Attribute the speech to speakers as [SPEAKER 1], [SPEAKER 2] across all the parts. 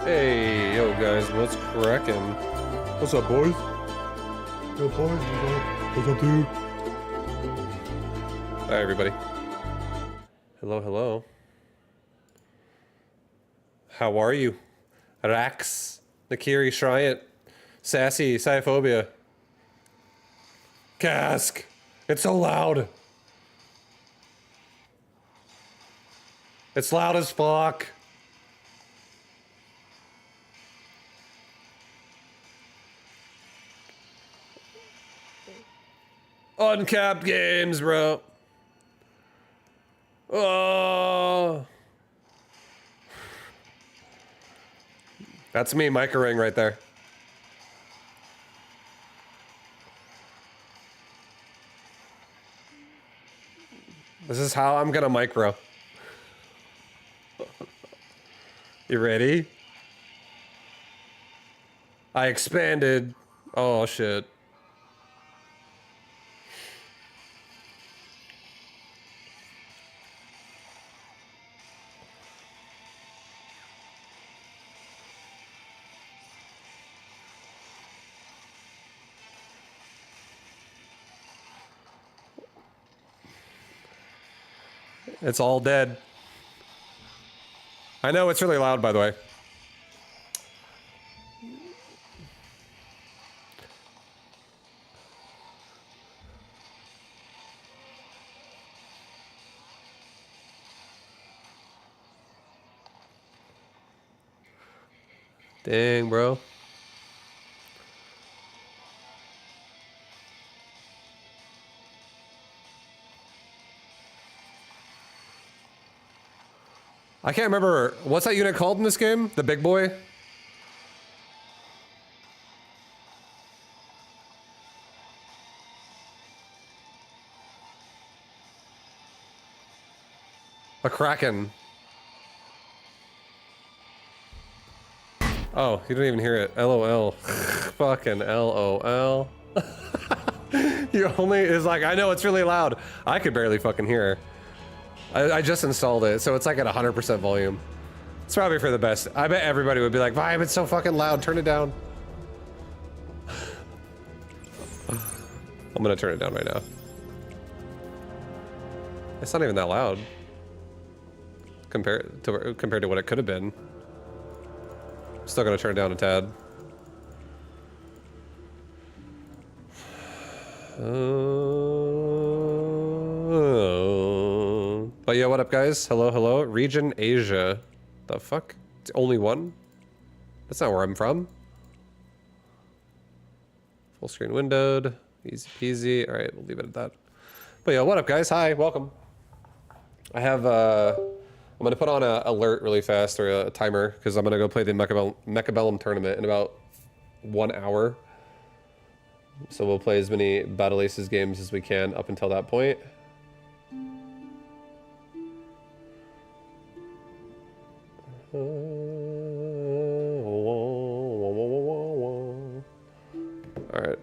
[SPEAKER 1] Hey, yo guys, what's cracking?
[SPEAKER 2] What's up, boys? Yo, boys, what's up, dude?
[SPEAKER 1] Hi, everybody. Hello, hello. How are you? Rax, Nakiri, Shryant, Sassy, Cyphobia. Cask! It's so loud! It's loud as fuck! Uncapped games, bro. Oh. That's me microing right there. This is how I'm gonna micro. You ready? I expanded. Oh shit. It's all dead. I know it's really loud, by the way. Dang, bro. I can't remember, what's that unit called in this game? The big boy? A Kraken. Oh, you didn't even hear it. LOL. Fucking LOL. You only is like, I know it's really loud. I could barely fucking hear. I just installed it, so it's like at 100% volume. It's probably for the best. I bet everybody would be like, Vibe, it's so fucking loud, turn it down. I'm gonna turn it down right now. It's not even that loud. Compared to what it could have been. Still gonna turn it down a tad. But yeah, what up guys? Hello, hello. Region Asia. The fuck? It's only one? That's not where I'm from. Full screen windowed. Easy peasy. Alright, we'll leave it at that. But yeah, what up guys? Hi, welcome. I have I'm gonna put on a alert really fast, or a timer, because I'm gonna go play the Mechabellum tournament in about 1 hour. So we'll play as many Battle Aces games as we can up until that point. Alright.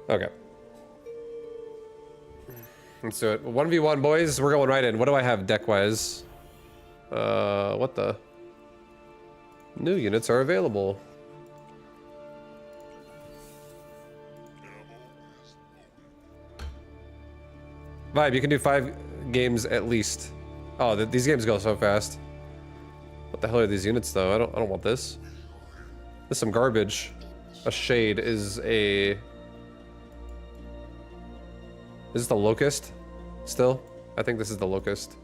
[SPEAKER 1] Okay. Let's do it. 1v1, boys. We're going right in. What do I have deck-wise? What the? New units are available. Vibe, you can do 5 games at least. Oh, these games go so fast. What the hell are these units, though? I don't want this. This is some garbage. A shade is a... Is this the Locust? Still? I think this is the Locust.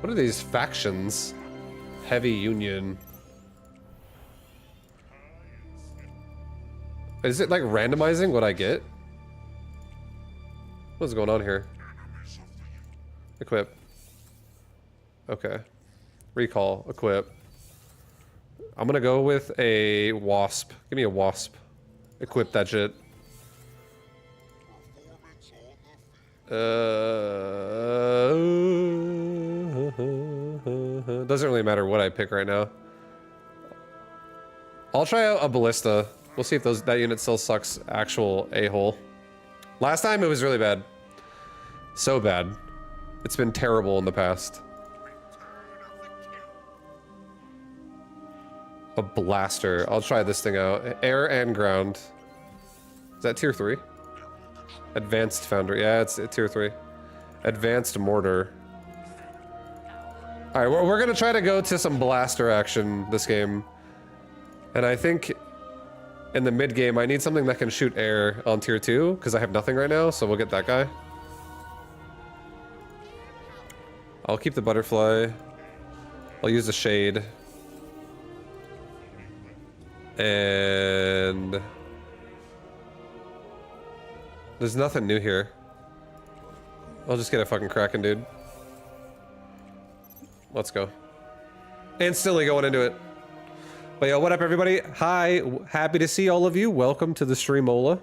[SPEAKER 1] What are these factions? Heavy Union. Is it like randomizing what I get? What's going on here? Equip. Okay. Recall. Equip. I'm gonna go with a wasp. Give me a wasp. Equip that shit. Doesn't really matter what I pick right now. I'll try out a ballista. We'll see if that unit still sucks actual a-hole. Last time it was really bad. So bad. It's been terrible in the past. A blaster. I'll try this thing out. Air and ground. Is that tier 3? Advanced foundry. Yeah, it's tier 3. Advanced mortar. Alright, we're gonna try to go to some blaster action this game. And I think in the mid game I need something that can shoot air on tier 2, because I have nothing right now, so we'll get that guy. I'll keep the butterfly. I'll use the shade. And there's nothing new here. I'll just get a fucking Kraken, dude. Let's go. Instantly going into it. But yo, what up everybody? Hi, happy to see all of you. Welcome to the Streamola.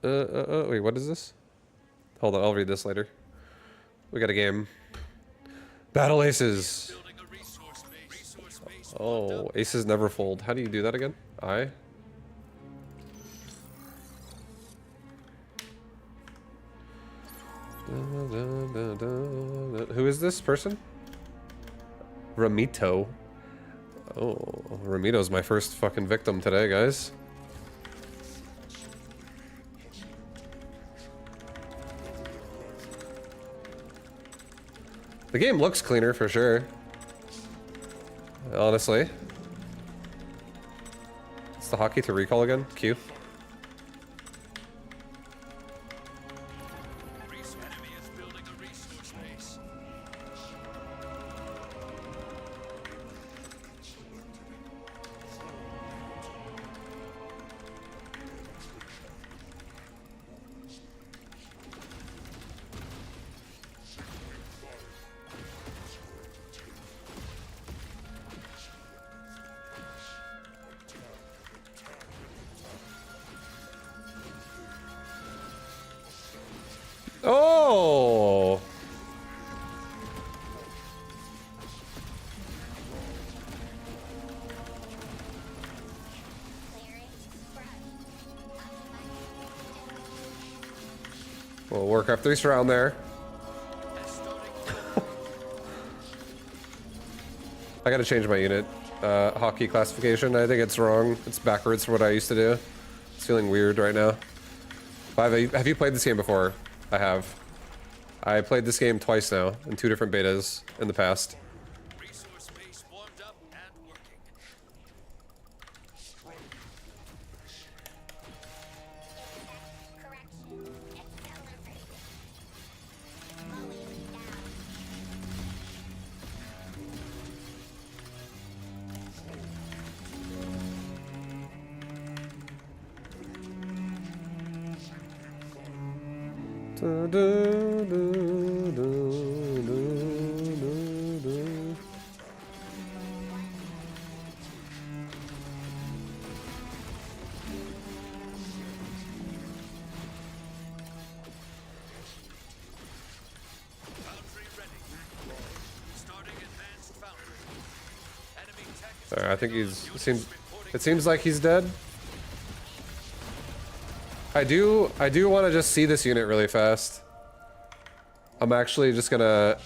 [SPEAKER 1] Wait, what is this? Hold on, I'll read this later. We got a game. Battle Aces. Oh, aces never fold. How do you do that again? I? Who is this person? Ramito. Oh, Ramito's my first fucking victim today, guys. The game looks cleaner for sure. Honestly. It's the hockey to recall again. Q.
[SPEAKER 3] Enemy is building a resource base.
[SPEAKER 1] Oh! Well, Warcraft 3 surround there. I gotta change my unit. Hockey classification. I think it's wrong. It's backwards from what I used to do. It's feeling weird right now. Have you played this game before? I have. I played this game twice now, in 2 different betas in the past.
[SPEAKER 3] Resource base warmed up and working. Foundry ready. Starting advanced foundry. Enemy tech is
[SPEAKER 1] I think it seems like he's dead. I do want to just see this unit really fast. I'm actually just gonna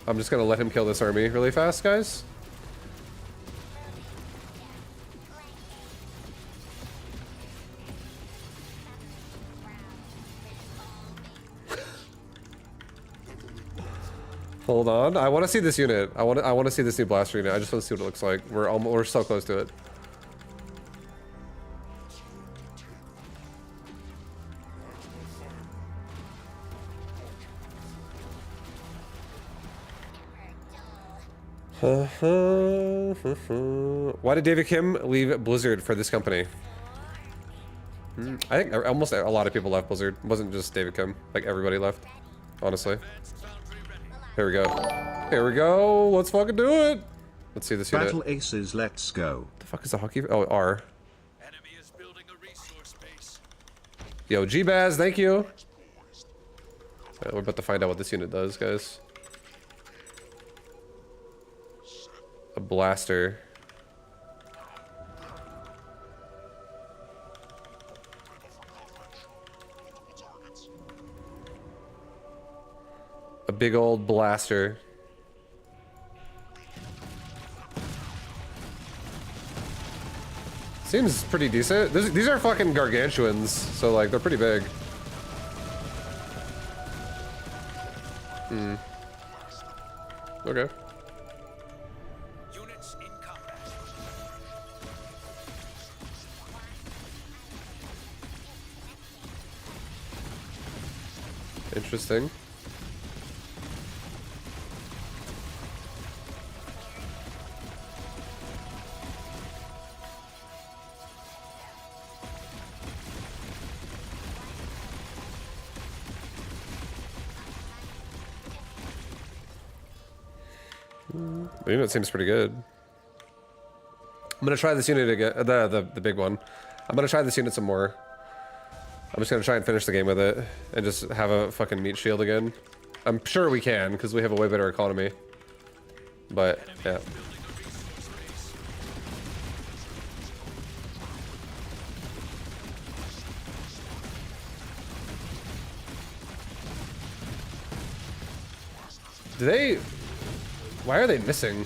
[SPEAKER 1] let him kill this army really fast, guys. Hold on, I want to see this unit. I want to see this new blaster unit. I just want to see what it looks like. We're so close to it. Why did David Kim leave Blizzard for this company? I think almost a lot of people left Blizzard. It wasn't just David Kim. Like everybody left, honestly.
[SPEAKER 3] advanced foundry ready.
[SPEAKER 1] Here we go. Here we go. Let's fucking do it. Let's see this unit.
[SPEAKER 4] Battle Aces, let's go.
[SPEAKER 1] What the fuck is the hockey? Oh, R.
[SPEAKER 3] Enemy is building a resource base.
[SPEAKER 1] Yo, G-Baz, thank you. We're about to find out what this unit does, guys. A blaster. A big old blaster. Seems pretty decent. These are fucking gargantuans, so like they're pretty big. Okay.
[SPEAKER 3] Units in combat.
[SPEAKER 1] Interesting. The unit seems pretty good. I'm gonna try this unit again. The big one. I'm gonna try this unit some more. I'm just gonna try and finish the game with it and just have a fucking meat shield again. I'm sure we can because we have a way better economy. But yeah.
[SPEAKER 3] Building a resource base.
[SPEAKER 1] Do they? Why are they missing?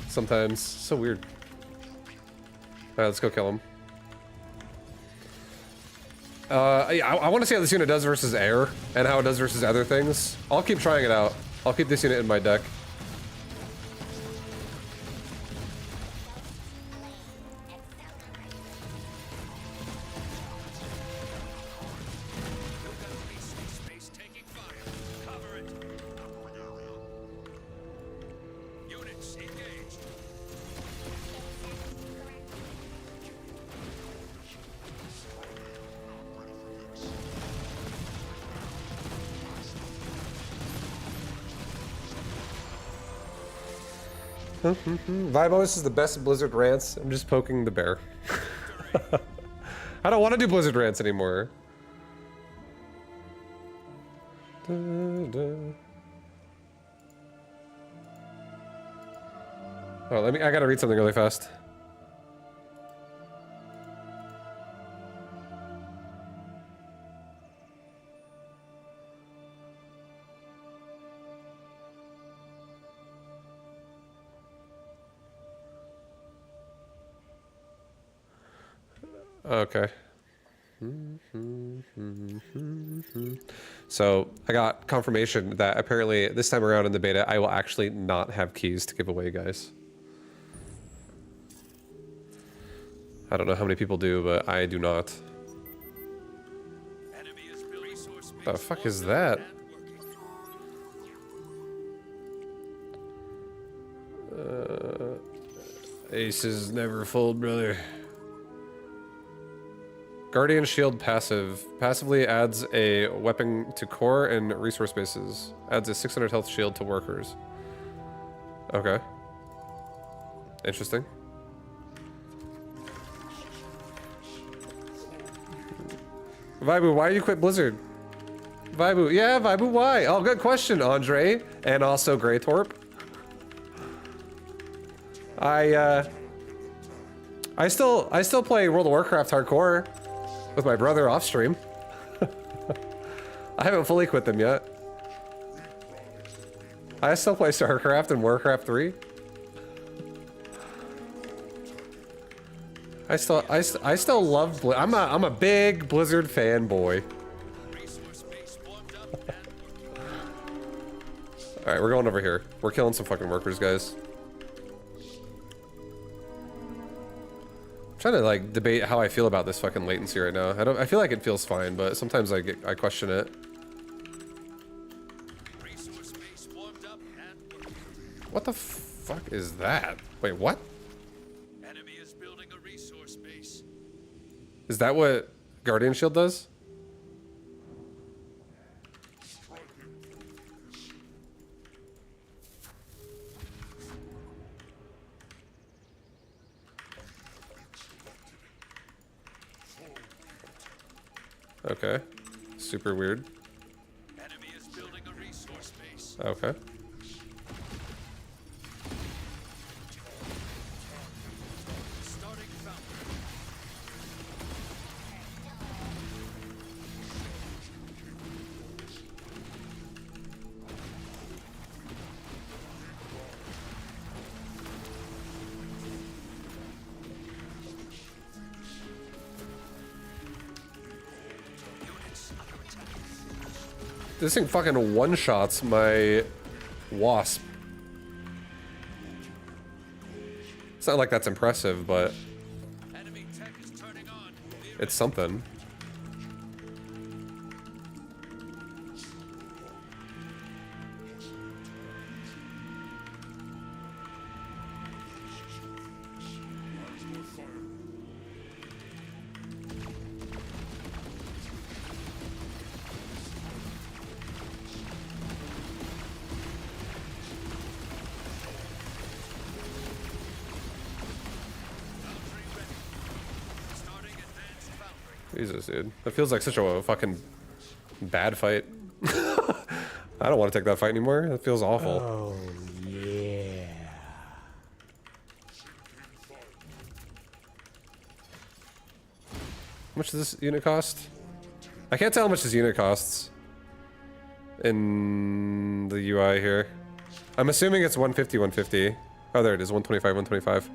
[SPEAKER 1] Sometimes so weird. All right, let's go kill him. I want to see how this unit does versus air and how it does versus other things. I'll keep trying it out. I'll keep this unit in my deck.
[SPEAKER 3] Units engaged.
[SPEAKER 1] Vibos is the best Blizzard rants. I'm just poking the bear. I don't want to do Blizzard rants anymore. Oh, I gotta read something really fast. Okay. So I got confirmation that apparently this time around in the beta, I will actually not have keys to give away, guys. I don't know how many people do, but I do not.
[SPEAKER 3] Enemy is building resource base.
[SPEAKER 1] The fuck is that? Aces never fold, brother. Guardian Shield passive. Passively adds a weapon to core and resource bases. Adds a 600 health shield to workers. Okay. Interesting. Vibu, why you quit Blizzard? Vibu, yeah, Vibu, why? Oh, good question, Andre. And also Greytorp. I still play World of Warcraft hardcore with my brother off stream. I haven't fully quit them yet. I still play StarCraft and Warcraft 3. I still love I'm a big Blizzard fanboy.
[SPEAKER 3] Resource base warmed up and working.
[SPEAKER 1] All right, we're going over here. We're killing some fucking workers, guys. I'm trying to like debate how I feel about this fucking latency right now. I feel like it feels fine, but sometimes I question it.
[SPEAKER 3] Resource base warmed up and working.
[SPEAKER 1] What the fuck is that? Wait, what?
[SPEAKER 3] Enemy is building a resource base.
[SPEAKER 1] Is that what Guardian Shield does? Okay. Super weird.
[SPEAKER 3] Enemy is building a resource base.
[SPEAKER 1] Okay.
[SPEAKER 3] Starting foundry. Units under attack.
[SPEAKER 1] This thing fucking one-shots my wasp. It's not like that's impressive, but
[SPEAKER 3] Enemy tech is turning on.
[SPEAKER 1] it's something.
[SPEAKER 3] Foundry ready. Starting advanced foundry.
[SPEAKER 1] Jesus, dude. That feels like such a fucking bad fight. I don't want to take that fight anymore. That feels awful.
[SPEAKER 2] Oh, yeah.
[SPEAKER 1] How much does this unit cost? I can't tell how much this unit costs in the UI here. I'm assuming it's 150, 150. Oh, there it is, 125, 125.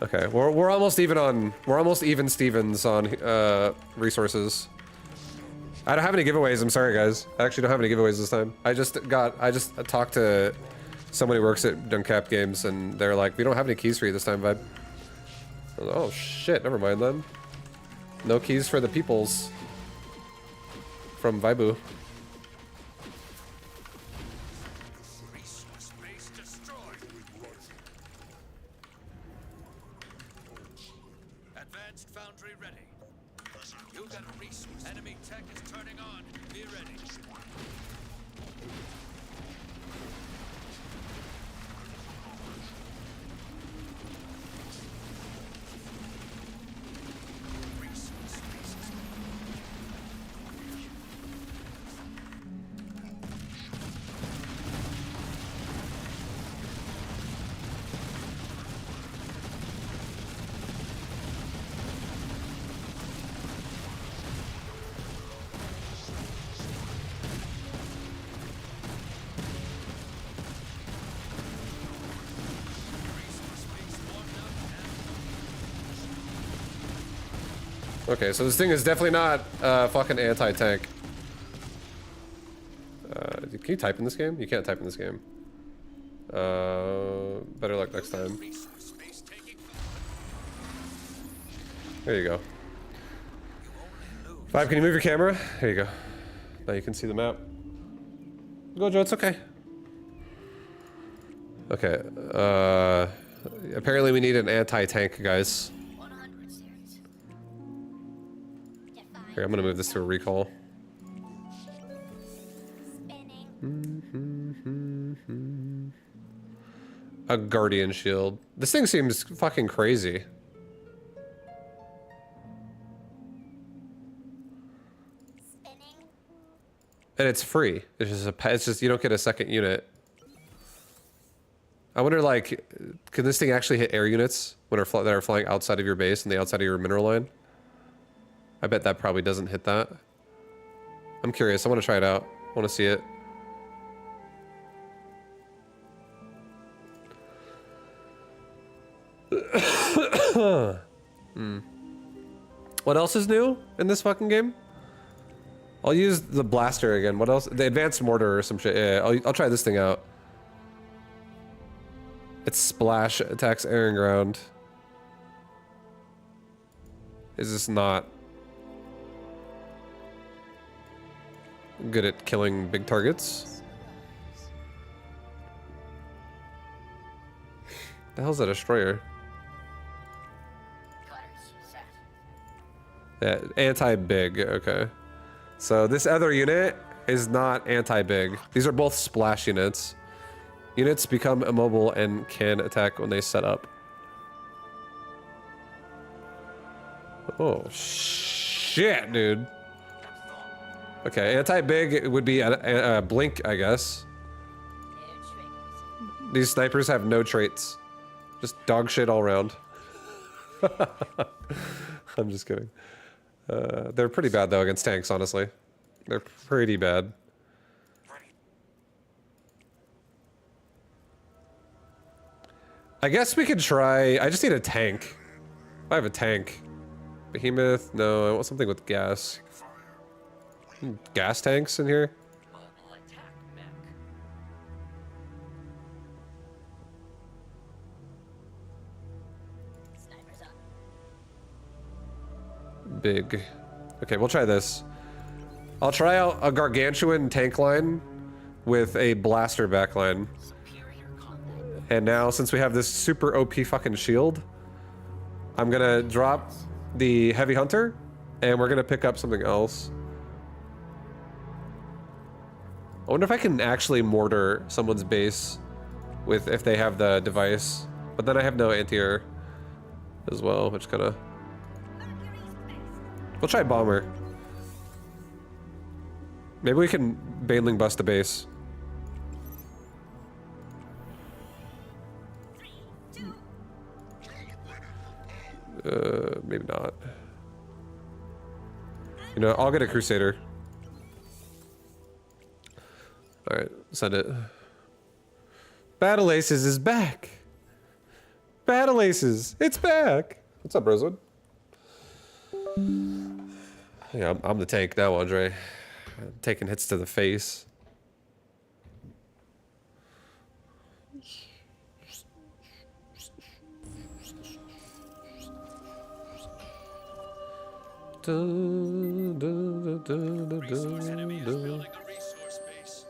[SPEAKER 1] Okay, we're almost even on, we're almost even Stevens on resources. I don't have any giveaways, I'm sorry guys. I actually don't have any giveaways this time. I just talked to somebody who works at Duncap Games and they're like, we don't have any keys for you this time, Vibe. I was like, oh shit, never mind then. No keys for the peoples. From Vibu.
[SPEAKER 3] Resource base destroyed. advanced foundry ready. You got a resource. Enemy tech is turning on. Be ready. Resource bases.
[SPEAKER 1] Okay, so this thing is definitely not fucking anti-tank. Can you type in this game? You can't type in this game. Better luck next time.
[SPEAKER 3] Resource base taking.
[SPEAKER 1] There you go.
[SPEAKER 3] You only lose.
[SPEAKER 1] 5, can you move your camera? There you go. Now you can see the map. Go, Joe, it's okay. Okay, apparently we need an anti-tank, guys.
[SPEAKER 4] 100 series. Define.
[SPEAKER 1] Here, I'm gonna move this to a recall.
[SPEAKER 4] Spinning.
[SPEAKER 1] A guardian shield. This thing seems fucking crazy.
[SPEAKER 4] Spinning.
[SPEAKER 1] And it's free. It's just you don't get a second unit. I wonder, like, can this thing actually hit air units when that are flying outside of your base and the outside of your mineral line? I bet that probably doesn't hit that. I'm curious. I want to try it out. I want to see it. What else is new in this fucking game? I'll use the blaster again. What else? The advanced mortar or some shit. Yeah, I'll try this thing out. Its splash attacks air and ground. Is this not good at killing big targets? The hell's that destroyer?
[SPEAKER 4] Cutters set.
[SPEAKER 1] Yeah, anti-big. Okay. So this other unit is not anti-big. These are both splash units. Units become immobile and can attack when they set up. Oh, shit, dude. Okay, anti-big would be a blink, I guess.
[SPEAKER 4] No triggers.
[SPEAKER 1] These snipers have no traits. Just dog shit all around. I'm just kidding. They're pretty bad, though, against tanks, honestly. They're pretty bad. I guess we could try... I just need a tank. I have a tank. Behemoth? No, I want something with gas. Gas tanks in here?
[SPEAKER 4] Mobile attack mech. Snipers up.
[SPEAKER 1] Big. Okay, we'll try this. I'll try out a gargantuan tank line with a blaster backline.
[SPEAKER 4] Superior combat.
[SPEAKER 1] And now, since we have this super OP fucking shield, I'm gonna drop the heavy hunter, and we're gonna pick up something else. I wonder if I can actually mortar someone's base with if they have the device, but then I have no anti-air as well, which kind of.
[SPEAKER 4] Mercury's best.
[SPEAKER 1] We'll try bomber. Maybe we can baneling bust the base.
[SPEAKER 4] 3, 2.
[SPEAKER 1] Maybe not. You know, I'll get a crusader. All right, send it. Battle Aces is back. Battle Aces, it's back. What's up, Rosewood? Yeah, I'm the tank now, Andre. I'm taking hits to the face.
[SPEAKER 3] Enemy is building a resource base.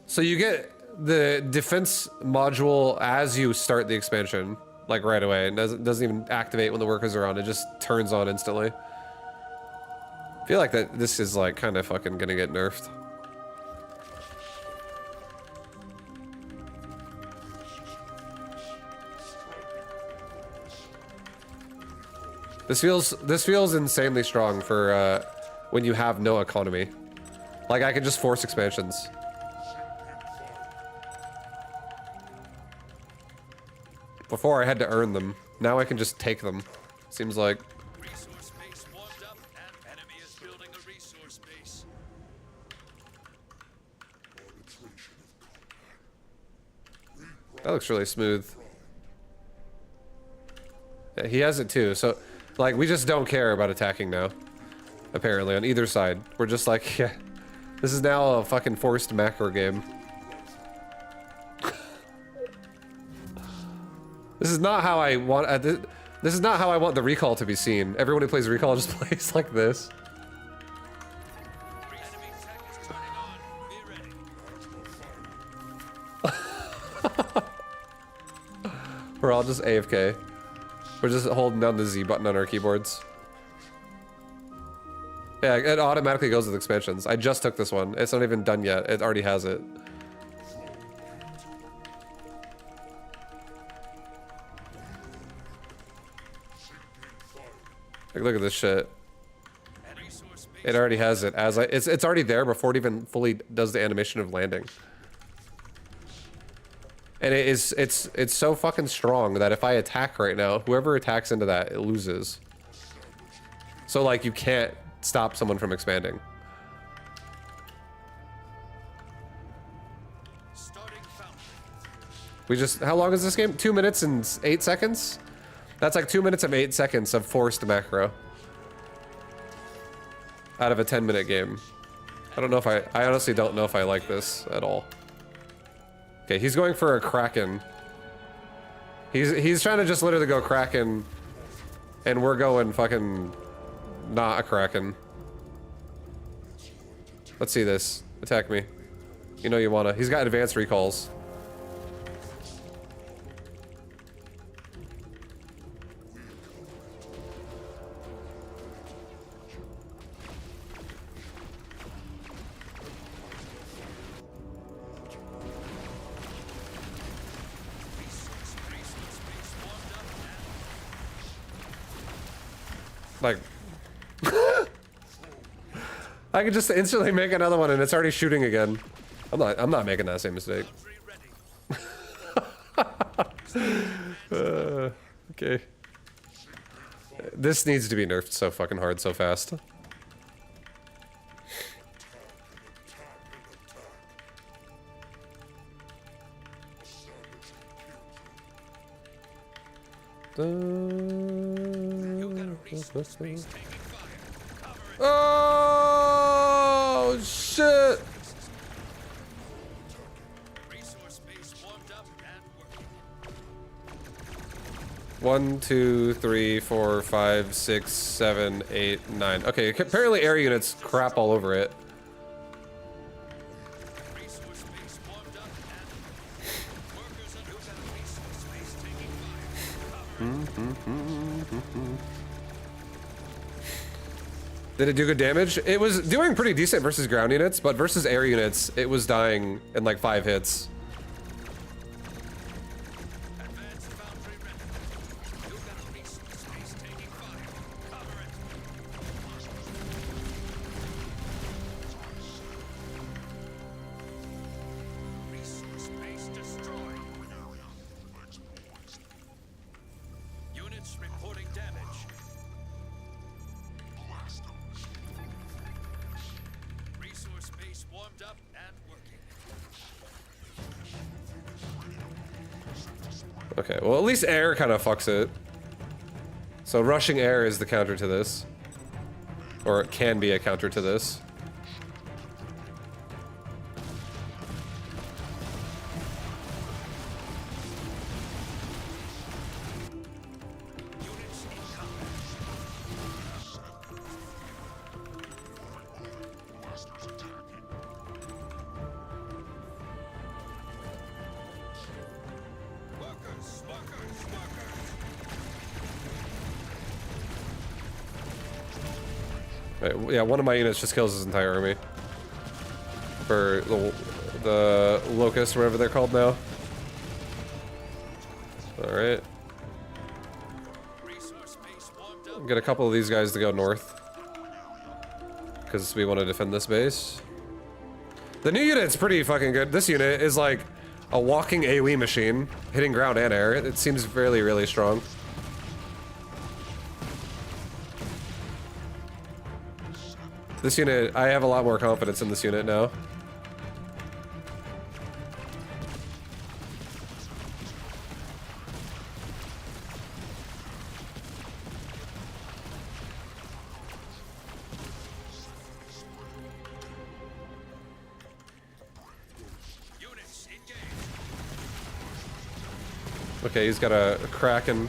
[SPEAKER 1] So you get the defense module as you start the expansion. like right away. It doesn't even activate when the workers are on. It just turns on instantly. I feel like that this is like kind of fucking gonna get nerfed. This feels insanely strong for when you have no economy. Like I can just force expansions. Before I had to earn them. Now I can just take them. Seems like.
[SPEAKER 3] Resource base warmed up, and enemy is building a resource base.
[SPEAKER 1] That looks really smooth. Yeah, he has it too, so like we just don't care about attacking now. Apparently, on either side. We're just like, yeah. This is now a fucking forced macro game. This is not how I want this is not how I want the recall to be seen. Everyone who plays recall just plays like this.
[SPEAKER 3] Enemy tech is turning on. Be ready.
[SPEAKER 1] We're all just AFK. We're just holding down the Z button on our keyboards. Yeah, it automatically goes with expansions. I just took this one. It's not even done yet. It already has it. Like, look at this shit.
[SPEAKER 3] Resource base
[SPEAKER 1] It already has it as it's already there before it even fully does the animation of landing. And it's so fucking strong that if I attack right now, whoever attacks into that, it loses. So like you can't stop someone from expanding.
[SPEAKER 3] starting fountain.
[SPEAKER 1] We just, how long is this game? 2 minutes and 8 seconds? That's like 2 minutes and 8 seconds of forced macro. Out of a 10-minute game. I don't know if I honestly don't know if I like this at all. Okay, he's going for a Kraken. He's trying to just literally go Kraken. And we're going fucking not a Kraken. Let's see this. Attack me. You know you wanna. He's got advanced recalls. Like, I could just instantly make another one and it's already shooting again. I'm not making that same mistake. Okay. This needs to be nerfed so fucking hard so fast. Oh shit!
[SPEAKER 3] Resource base warmed up and working.
[SPEAKER 1] 1, 2, 3, 4, 5, 6, 7, 8, 9. Okay, apparently air units crap all over it.
[SPEAKER 3] Resource base warmed up and workers are got a resource base taking fire.
[SPEAKER 1] Did it do good damage? It was doing pretty decent versus ground units, but versus air units, it was dying in like 5 hits.
[SPEAKER 3] Advanced foundry ready. You got a resource base taking fire. Cover it. Resource base destroyed. Units reporting damage. Resource base warmed up and working.
[SPEAKER 1] Okay, well at least air kind of fucks it. So rushing air is the counter to this. Or it can be a counter to this.
[SPEAKER 3] Units in combat. Workers, workers, workers.
[SPEAKER 1] Right, yeah, one of my units just kills his entire army. For the Locust, whatever they're called now. Alright.
[SPEAKER 3] Resource base warmed up.
[SPEAKER 1] Get a couple of these guys to go north. Because we want to defend this base. The new unit's pretty fucking good. This unit is like a walking AoE machine, hitting ground and air. It seems really, really strong. This unit, I have a lot more confidence in this unit now.
[SPEAKER 3] Units engaged.
[SPEAKER 1] Okay, he's got a Kraken.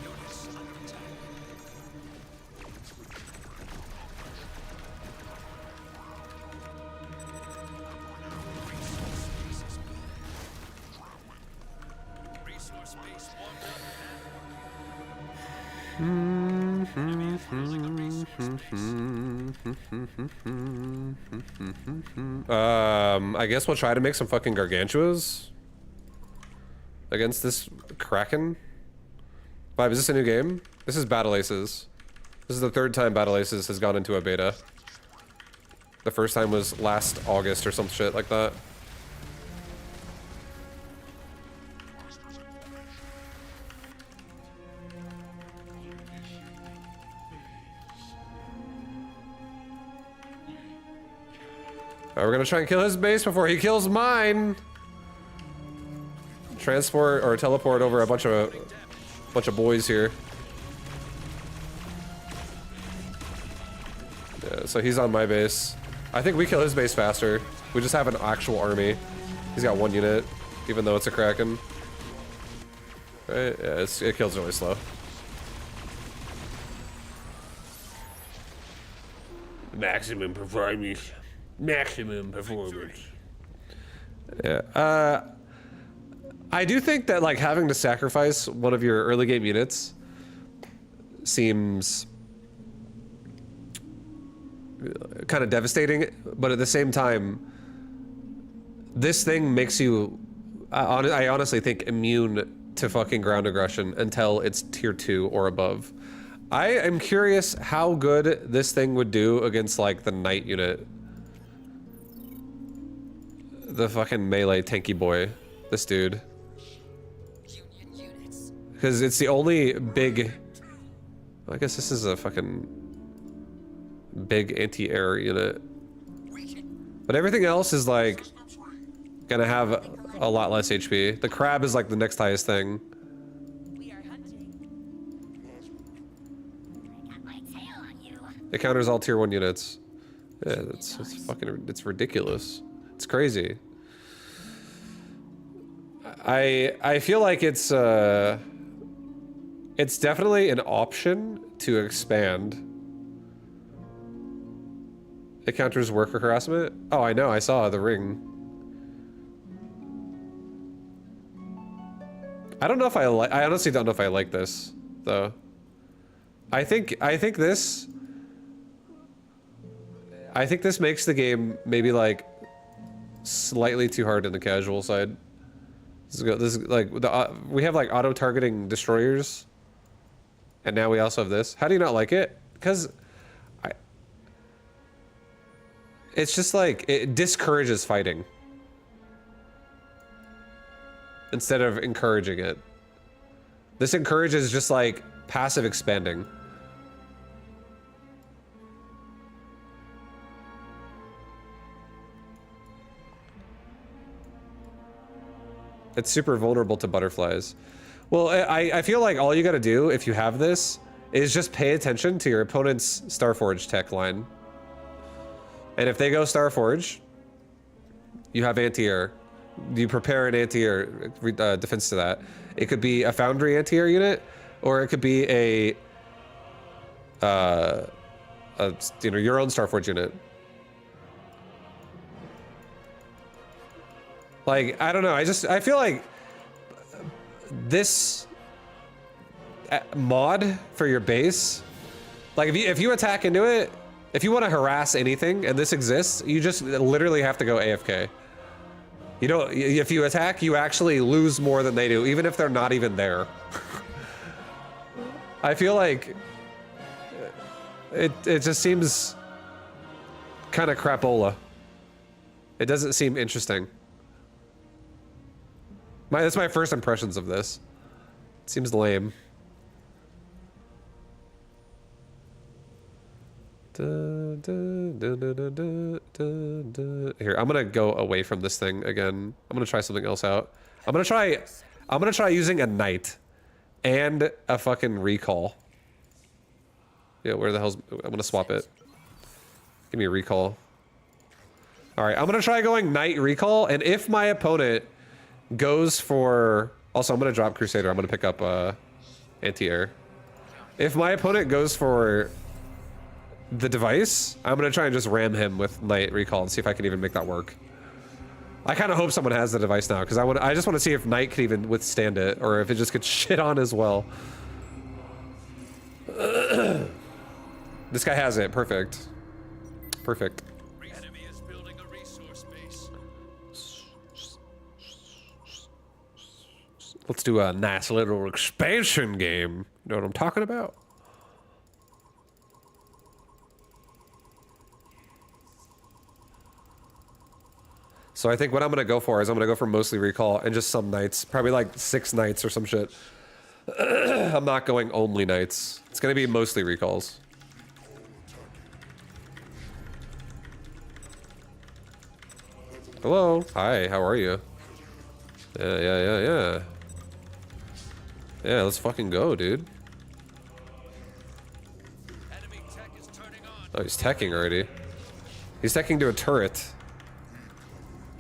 [SPEAKER 3] Units under attack. Resource base warmed up and working. Enemy is losing a resource base.
[SPEAKER 1] I guess we'll try to make some fucking gargantuas against this Kraken. Vibe, is this a new game? This is Battle Aces. This is the third time Battle Aces has gone into a beta. The first time was last August or some shit like that. Alright, we're gonna try and kill his base before he kills mine. Transport or teleport over a bunch of boys here. Yeah, so he's on my base. I think we kill his base faster. We just have an actual army. He's got one unit, even though it's a Kraken. Right? Yeah, it kills really slow. Maximum performance. Maximum performance. Yeah. I do think that like having to sacrifice one of your early game units seems kind of devastating, but at the same time, this thing makes you, I honestly think, immune to fucking ground aggression until it's tier 2 or above. I am curious how good this thing would do against like the knight unit. The fucking melee tanky boy. This dude.
[SPEAKER 4] Union units.
[SPEAKER 1] Because it's the only big... I guess this is a fucking big anti-air unit. But everything else is like gonna have a lot less HP. The crab is like the next highest thing.
[SPEAKER 4] We are hunting. I got my tail on you.
[SPEAKER 1] It counters all tier 1 units. Yeah, it's fucking, it's ridiculous. It's crazy. I feel like it's definitely an option to expand. It counters worker harassment? Oh, I know, I saw the ring. I don't know if I honestly don't know if I like this, though. I think this makes the game maybe like slightly too hard in the casual side. This is like we have like auto targeting destroyers, and now we also have this. How do you not like it? Because it's just like it discourages fighting instead of encouraging it. This encourages just like passive expanding. It's super vulnerable to butterflies. Well, I feel like all you gotta do if you have this is just pay attention to your opponent's Starforge tech line. And if they go Starforge, you have anti-air. You prepare an anti-air defense to that. It could be a Foundry anti-air unit, or it could be a you know, your own Starforge unit. Like, I don't know. I feel like this mod for your base, like if you attack into it, if you want to harass anything and this exists, you just literally have to go AFK. You know, if you attack, you actually lose more than they do, even if they're not even there. I feel like it just seems kind of crapola. It doesn't seem interesting. That's my first impressions of this. It seems lame. Here, I'm gonna go away from this thing again. I'm gonna try something else out. I'm gonna try using a knight and a fucking recall. Yeah, where the hell's... I'm gonna swap it. Give me a recall. Alright, I'm gonna try going knight recall, and if my opponent goes for... Also, I'm gonna drop Crusader. I'm gonna pick up anti-air. If my opponent goes for the device, I'm gonna try and just ram him with knight recall and see if I can even make that work. I kind of hope someone has the device now, because I just want to see if knight can even withstand it, or if it just gets shit on as well. This guy has it. Perfect. Perfect.
[SPEAKER 3] Enemy is building a resource base.
[SPEAKER 1] Let's do a nice little expansion game. You know what I'm talking about? So I think what I'm gonna go for is I'm gonna go for mostly recall and just some knights. Probably like 6 knights or some shit. I'm not going only knights. It's gonna be mostly recalls. Hello. Hi, how are you? Yeah. Yeah, let's fucking go, dude.
[SPEAKER 3] Enemy tech is turning on.
[SPEAKER 1] Oh, he's teching already. He's teching to a turret.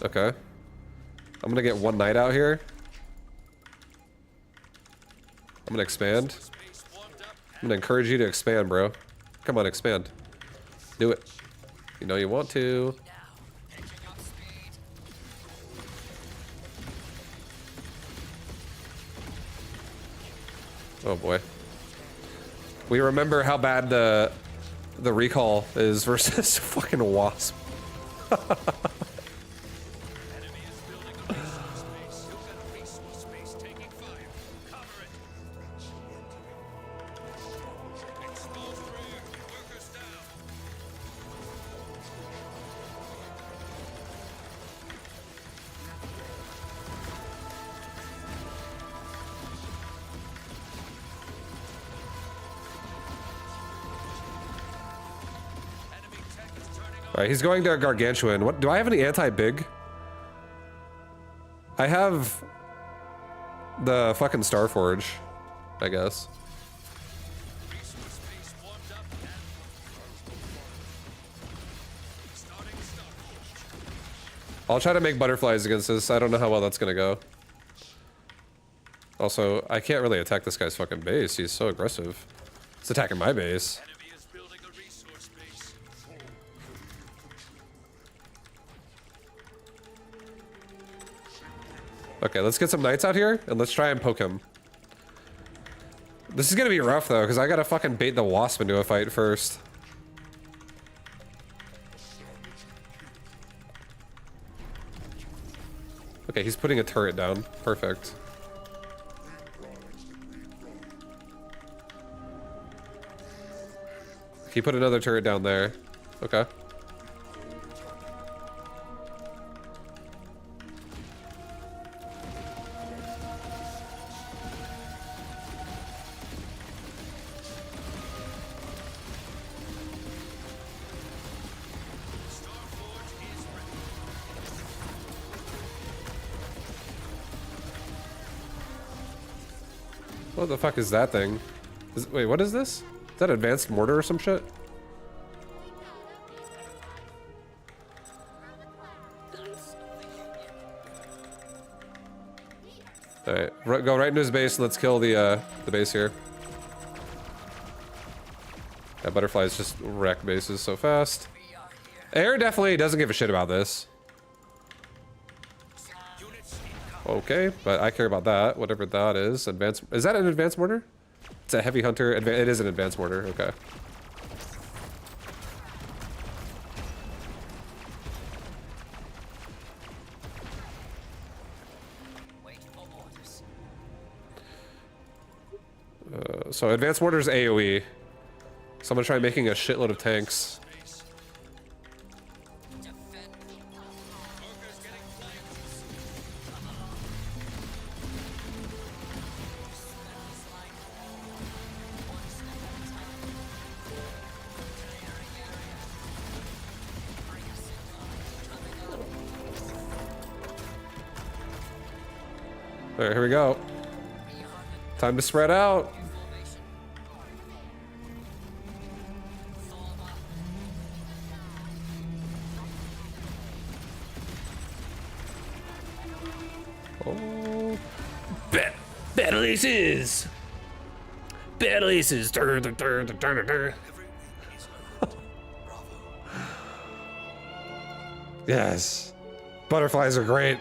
[SPEAKER 1] Okay. I'm gonna get one knight out here. I'm gonna expand.
[SPEAKER 3] Space warmed up.
[SPEAKER 1] I'm gonna encourage you to expand, bro. Come on, expand. Do it. You know you want to.
[SPEAKER 3] Picking up speed.
[SPEAKER 1] Oh boy. We remember how bad the recall is versus fucking wasp.
[SPEAKER 3] Enemy is building a resource base. You've got a resource base taking fire. Cover it. Exposed rear. Workers down. Enemy tech is turning on.
[SPEAKER 1] Alright, he's going to Gargantuan. What do I have any anti-big? I have the fucking Starforge, I guess.
[SPEAKER 3] Resource base warmed up and starting Starforge.
[SPEAKER 1] I'll try to make butterflies against this. I don't know how well that's gonna go. Also, I can't really attack this guy's fucking base. He's so aggressive. He's attacking my base.
[SPEAKER 3] Enemy is building a resource base.
[SPEAKER 1] Okay, let's get some knights out here and let's try and poke him. This is gonna be rough though, because I gotta fucking bait the wasp into a fight first. Okay, he's putting a turret down. Perfect. He put another turret down there. Okay.
[SPEAKER 3] Starforge is ready.
[SPEAKER 1] What the fuck is that thing? Wait, what is this? Is that advanced mortar or some shit? Alright, go right into his base and let's kill the base here. Yeah, butterflies just wreck bases so fast. Air definitely doesn't give a shit about this. Okay, but I care about that, whatever that is. Advanced, is that an advanced mortar? It's a heavy hunter, it is an advanced mortar, okay. So advanced mortar's AoE. So I'm gonna try making a shitload of tanks. Alright, here we go. Time to spread out. Oh. Battle aces! Battle aces! Yes. Butterflies are great.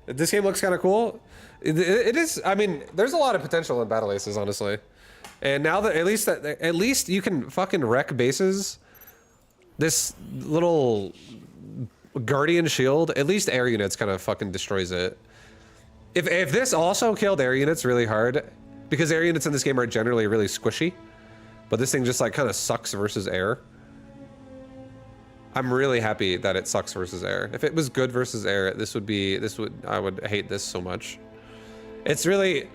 [SPEAKER 1] This game looks kind of cool. It is. I mean, there's a lot of potential in battle aces, honestly. And now that at least you can fucking wreck bases. This little guardian shield, at least air units, kind of fucking destroys it. If this also killed air units really hard, because air units in this game are generally really squishy, but this thing just like kind of sucks versus air. I'm really happy that it sucks versus air. If it was good versus air, I would hate this so much. It's really,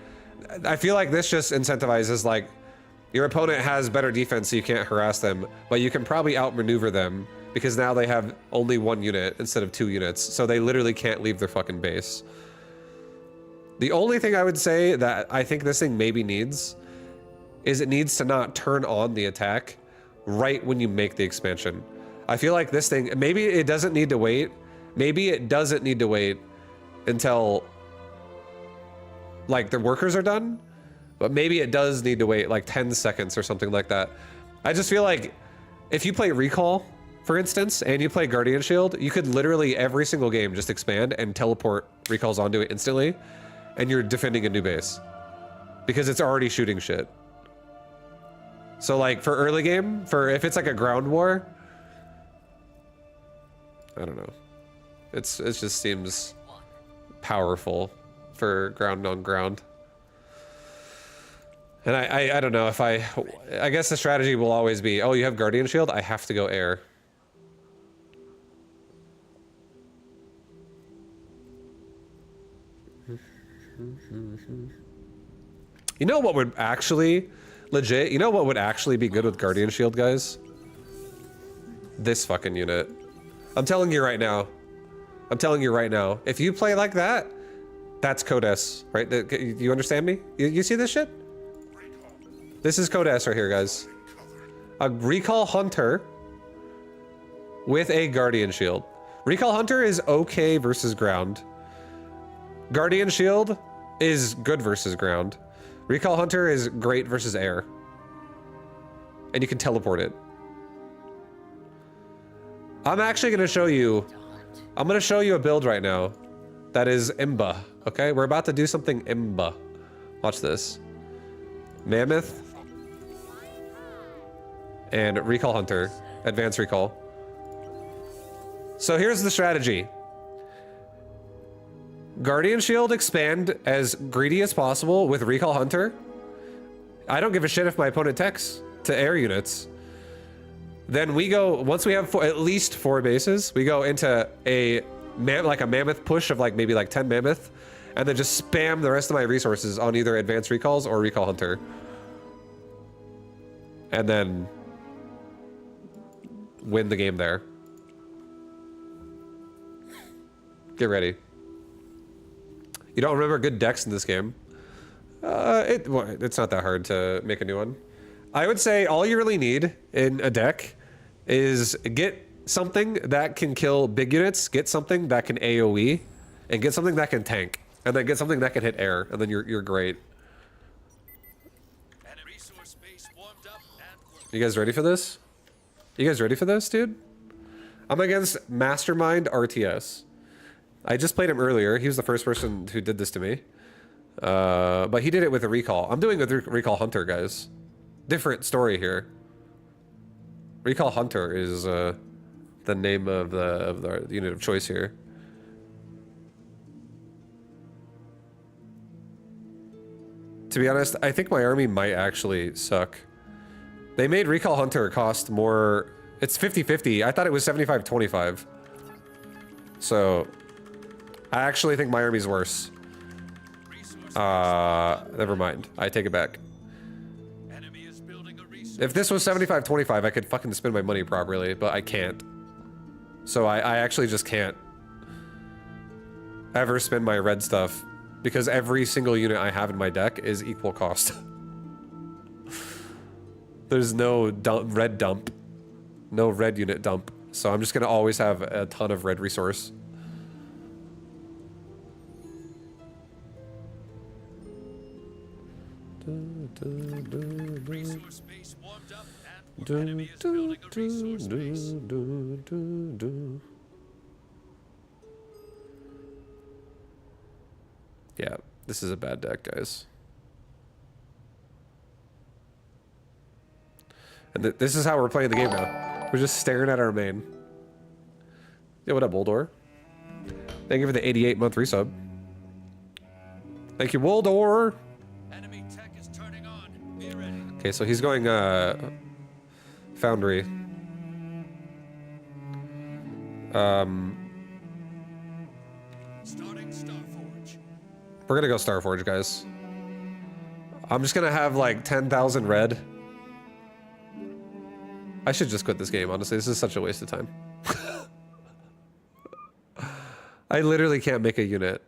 [SPEAKER 1] I feel like this just incentivizes like, your opponent has better defense so you can't harass them, but you can probably outmaneuver them because now they have only 1 unit instead of 2 units, so they literally can't leave their fucking base. The only thing I would say that I think this thing maybe needs is it needs to not turn on the attack right when you make the expansion. I feel like this thing, maybe it doesn't need to wait. Maybe it doesn't need to wait until like the workers are done, but maybe it does need to wait like 10 seconds or something like that. I just feel like if you play Recall, for instance, and you play Guardian Shield, you could literally every single game just expand and teleport Recalls onto it instantly, and you're defending a new base because it's already shooting shit. So like for early game, if it's like a ground war, I don't know. It just seems powerful for ground on ground. And I don't know if I guess the strategy will always be, oh, you have Guardian Shield? I have to go air. You know what would actually, legit, you know what would actually be good with Guardian Shield, guys? This fucking unit. I'm telling you right now. I'm telling you right now. If you play like that, that's Code S, right? You understand me? You see this shit? This is Code S right here, guys. A Recall Hunter with a Guardian Shield. Recall Hunter is okay versus ground. Guardian Shield is good versus ground. Recall Hunter is great versus air. And you can teleport it. I'm actually gonna show you, I'm gonna show you a build right now that is Imba, okay? We're about to do something Imba. Watch this. Mammoth and Recall Hunter, Advanced Recall. So here's the strategy. Guardian Shield expand as greedy as possible with Recall Hunter. I don't give a shit if my opponent techs to air units. Then we go, once we have at least 4 bases, we go into like a mammoth push of like maybe like 10 mammoth, and then just spam the rest of my resources on either Advanced Recalls or Recall Hunter. And then win the game there. Get ready. You don't remember good decks in this game? It's not that hard to make a new one. I would say all you really need in a deck is get something that can kill big units, get something that can AoE, and get something that can tank, and then get something that can hit air, and then you're great.
[SPEAKER 3] And a resource base warmed up and working.
[SPEAKER 1] You guys ready for this? You guys ready for this, dude? I'm against Mastermind RTS. I just played him earlier. He was the first person who did this to me. But he did it with a recall. I'm doing it with Recall Hunter, guys. Different story here. Recall Hunter is the name of the unit of choice here. To be honest, I think my army might actually suck. They made Recall Hunter cost more. It's 50-50. I thought it was 75-25. So I actually think my army's worse. Never mind. I take it back.
[SPEAKER 3] Enemy is building a resource.
[SPEAKER 1] If this was 75-25, I could fucking spend my money properly, but I can't. So I actually just can't ever spend my red stuff because every single unit I have in my deck is equal cost. There's no red dump. No red unit dump. So I'm just gonna always have a ton of red resource.
[SPEAKER 3] Resource base warmed up and enemy is building a resource base.
[SPEAKER 1] Yeah, this is a bad deck, guys. And this is how we're playing the game now. We're just staring at our main. Yeah, what up, Woldor? Thank you for the 88-month resub. Thank you, Woldor.
[SPEAKER 3] Enemy tech is turning on. Be ready.
[SPEAKER 1] Okay, so he's going Foundry.
[SPEAKER 3] Starting Starforge.
[SPEAKER 1] We're gonna go Starforge, guys. I'm just gonna have like 10,000 red. I should just quit this game, honestly. This is such a waste of time. I literally can't make a unit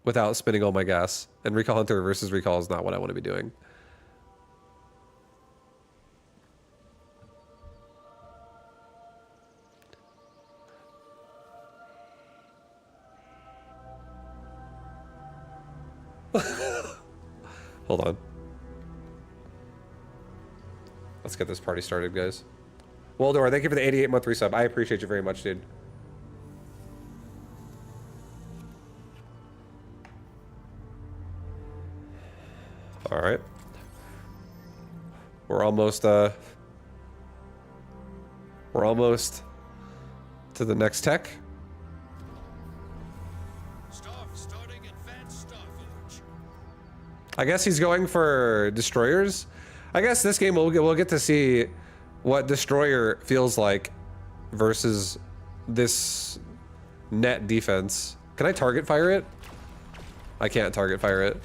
[SPEAKER 1] without spending all my gas. And Recall Hunter versus Recall is not what I want to be doing. Hold on. Let's get this party started, guys. Waldor, thank you for the 88-month resub. I appreciate you very much, dude. All right. We're almost to the next tech.
[SPEAKER 3] Starting advanced Starforge.
[SPEAKER 1] I guess he's going for destroyers. I guess this game we'll get to see what destroyer feels like versus this net defense. Can I target fire it? I can't target fire it.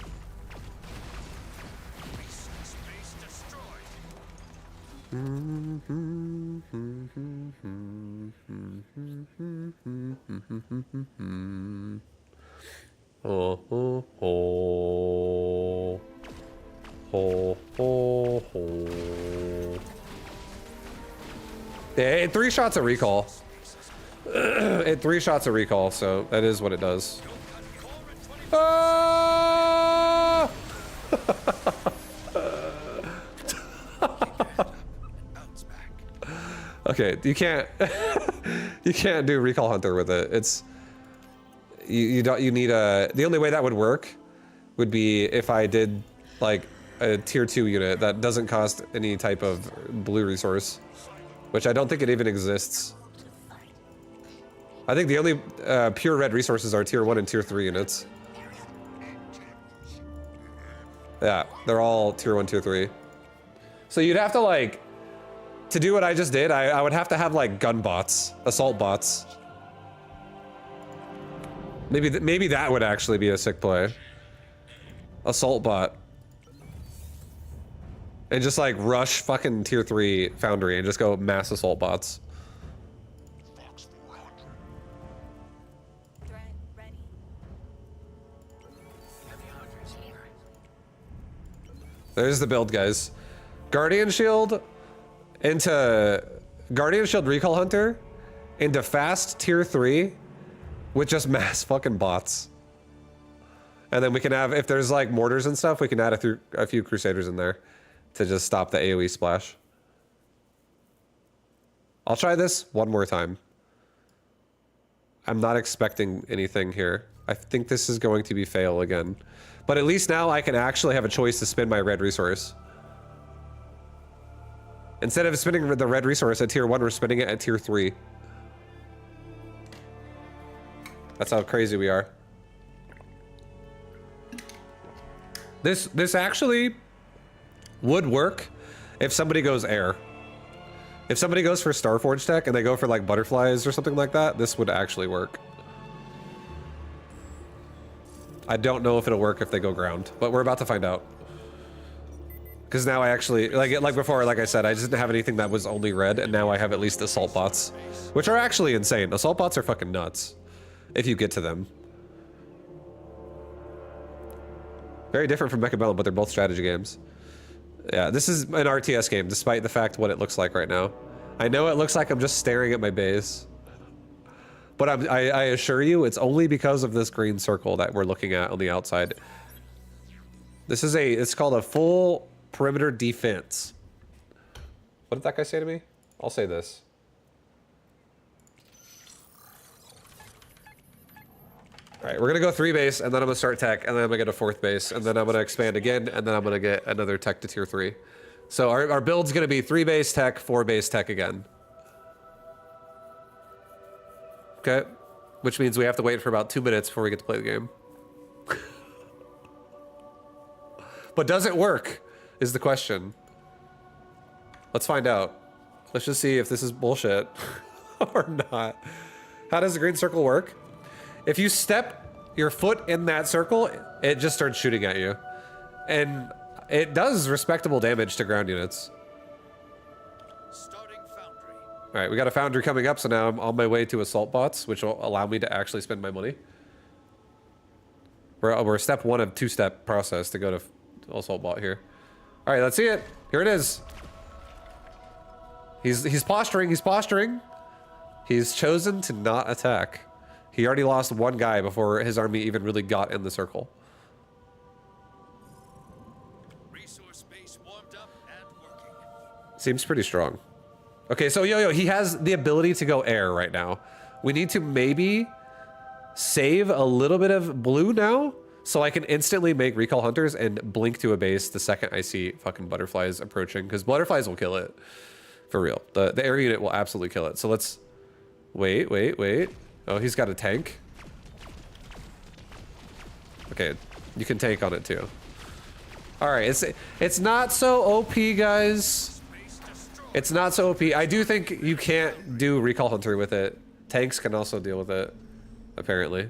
[SPEAKER 3] Resource base destroyed.
[SPEAKER 1] Oh, oh, oh. Oh, oh, oh. Yeah, it 3 shots a recall. It 3 shots a recall, so that is what it does. Ah!
[SPEAKER 3] Bounce back.
[SPEAKER 1] Okay, you can't you can't do Recall Hunter with it. It's you need a, the only way that would work would be if I did like a tier 2 unit that doesn't cost any type of blue resource, which I don't think it even exists. I think the only pure red resources are tier 1 and tier 3 units. Yeah, they're all tier 1, tier 3. So you'd have to like, to do what I just did, I would have to have like gun bots, assault bots. Maybe that would actually be a sick play. Assault bot. And just like rush fucking tier 3 Foundry and just go mass assault bots.
[SPEAKER 4] Dread ready.
[SPEAKER 1] There's the build, guys. Guardian Shield into Guardian Shield Recall Hunter into fast tier 3 with just mass fucking bots. And then we can have, if there's like mortars and stuff, we can add a few Crusaders in there to just stop the AoE splash. I'll try this one more time. I'm not expecting anything here. I think this is going to be fail again. But at least now I can actually have a choice to spend my red resource. Instead of spending the red resource at tier 1, we're spending it at tier 3. That's how crazy we are. This actually would work if somebody goes air. If somebody goes for Starforge tech and they go for like butterflies or something like that, this would actually work. I don't know if it'll work if they go ground, but we're about to find out. Because now I actually, like before, like I said, I just didn't have anything that was only red, and now I have at least assault bots, which are actually insane. Assault bots are fucking nuts, if you get to them. Very different from Mechabellum, but they're both strategy games. Yeah, this is an RTS game, despite the fact what it looks like right now. I know it looks like I'm just staring at my base. But I assure you, it's only because of this green circle that we're looking at on the outside. This is it's called a full perimeter defense. What did that guy say to me? I'll say this. All right, we're gonna go 3 base, and then I'm gonna start tech, and then I'm gonna get a 4th base, and then I'm gonna expand again, and then I'm gonna get another tech to tier 3. So our build's gonna be 3 base tech, 4 base tech again. Okay, which means we have to wait for about 2 minutes before we get to play the game. But does it work, is the question. Let's find out. Let's just see if this is bullshit or not. How does the green circle work? If you step your foot in that circle, it just starts shooting at you. And it does respectable damage to ground units.
[SPEAKER 3] Starting foundry.
[SPEAKER 1] All right, we got a foundry coming up, so now I'm on my way to assault bots, which will allow me to actually spend my money. We're step 1 of 2-step process to go to assault bot here. All right, let's see it. Here it is. He's posturing, he's posturing. He's chosen to not attack. He already lost 1 guy before his army even really got in the circle.
[SPEAKER 3] Resource base warmed up and working.
[SPEAKER 1] Seems pretty strong. Okay, so yo, he has the ability to go air right now. We need to maybe save a little bit of blue now, so I can instantly make recall hunters and blink to a base the second I see fucking butterflies approaching, because butterflies will kill it. For real. The air unit will absolutely kill it. So let's wait. Oh, he's got a tank. Okay, you can tank on it too. All right, it's not so OP, guys. It's not so OP. I do think you can't do recall hunter with it. Tanks can also deal with it, apparently.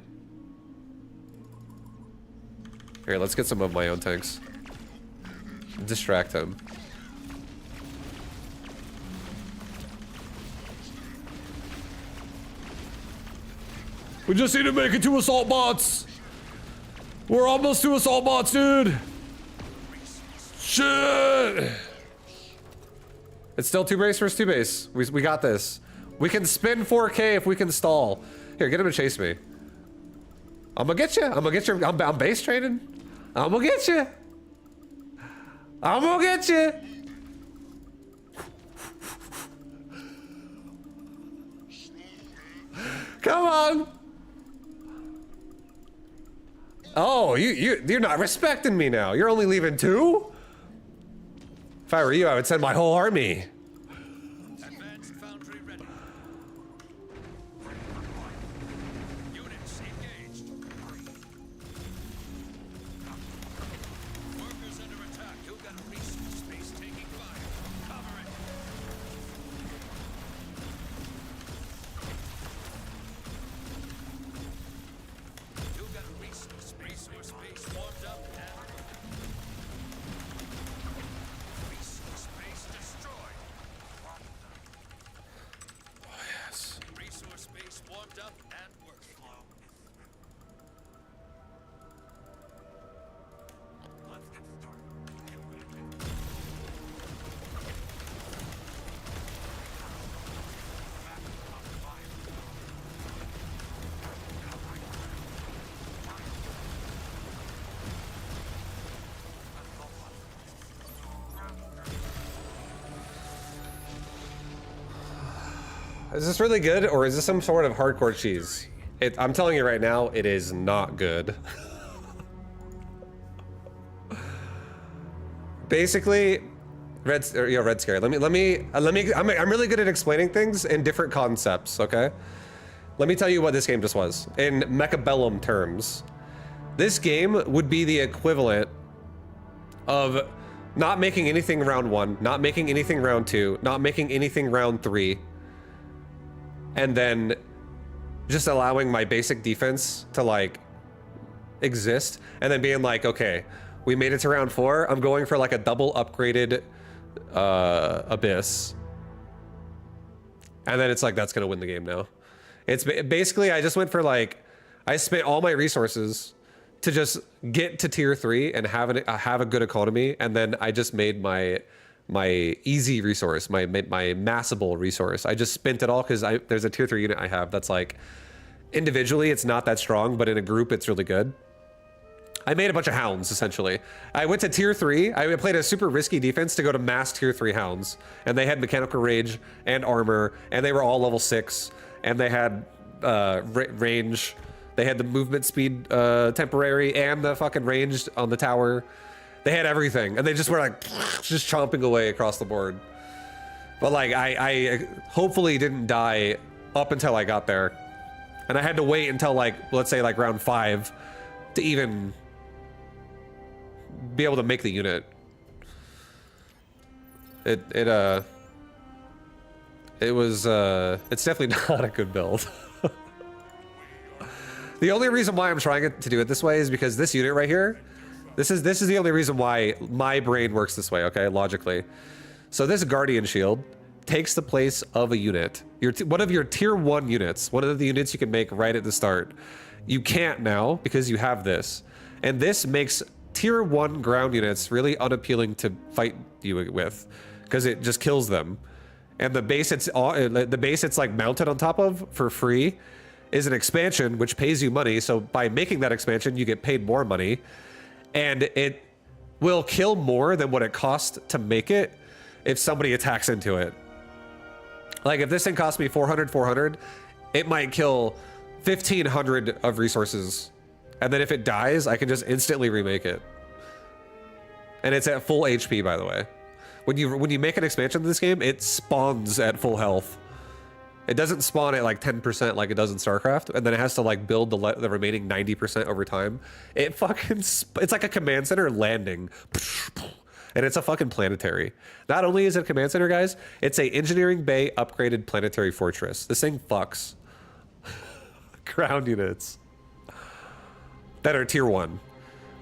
[SPEAKER 1] Here, let's get some of my own tanks. Distract him. We just need to make it to assault bots. We're almost to assault bots, dude. Shit. It's still 2 base versus 2 base. We got this. We can spin 4K if we can stall. Here, get him to chase me. I'm gonna get you. I'm gonna get you. I'm base training. I'm gonna get you. I'm gonna get you. Come on. Oh, you're not respecting me now. You're only leaving 2? If I were you, I would send my whole army.
[SPEAKER 3] Advanced foundry ready. Units engaged. Workers under attack. You got a resource base taking fire. Cover it. You got a resource base warmed up and resource base destroyed.
[SPEAKER 1] Is this really good, or is this some sort of hardcore cheese? I'm telling you right now, it is not good. Basically, Red Scare. I'm really good at explaining things in different concepts, okay? Let me tell you what this game just was. In Mechabellum terms, this game would be the equivalent of not making anything round 1, not making anything round 2, not making anything round 3, and then just allowing my basic defense to like exist, and then being like, okay, we made it to round 4. I'm going for like a double upgraded Abyss. And then it's like, that's gonna win the game now. It's basically, I just went for like, I spent all my resources to just get to tier 3 and have a good economy, and then I just made my easy resource, my massable resource. I just spent it all because there's a tier 3 unit I have that's like, individually it's not that strong, but in a group it's really good. I made a bunch of hounds, essentially. I went to tier 3. I played a super risky defense to go to mass tier 3 hounds. And they had mechanical rage and armor, and they were all level 6. And they had range. They had the movement speed temporary and the fucking range on the tower. They had everything. And they just were like, just chomping away across the board. But like, I hopefully didn't die up until I got there. And I had to wait until like, let's say like round 5 to even be able to make the unit. It's definitely not a good build. The only reason why I'm trying to do it this way is because this unit right here, this is the only reason why my brain works this way, okay, logically. So this Guardian Shield takes the place of a unit. One of your tier 1 units, one of the units you can make right at the start. You can't now because you have this. And this makes tier 1 ground units really unappealing to fight you with because it just kills them. And the base it's like mounted on top of for free is an expansion which pays you money. So by making that expansion, you get paid more money, and it will kill more than what it costs to make it if somebody attacks into it. Like if this thing cost me 400, it might kill 1,500 of resources, and then if it dies, I can just instantly remake it. And it's at full HP, by the way. When you make an expansion in this game, it spawns at full health. It doesn't spawn at like 10% like it does in StarCraft, and then it has to like build the remaining 90% over time. It fucking it's like a command center landing, and it's a fucking planetary. Not only is it a command center, guys, it's a engineering bay upgraded planetary fortress. This thing fucks ground units that are tier 1,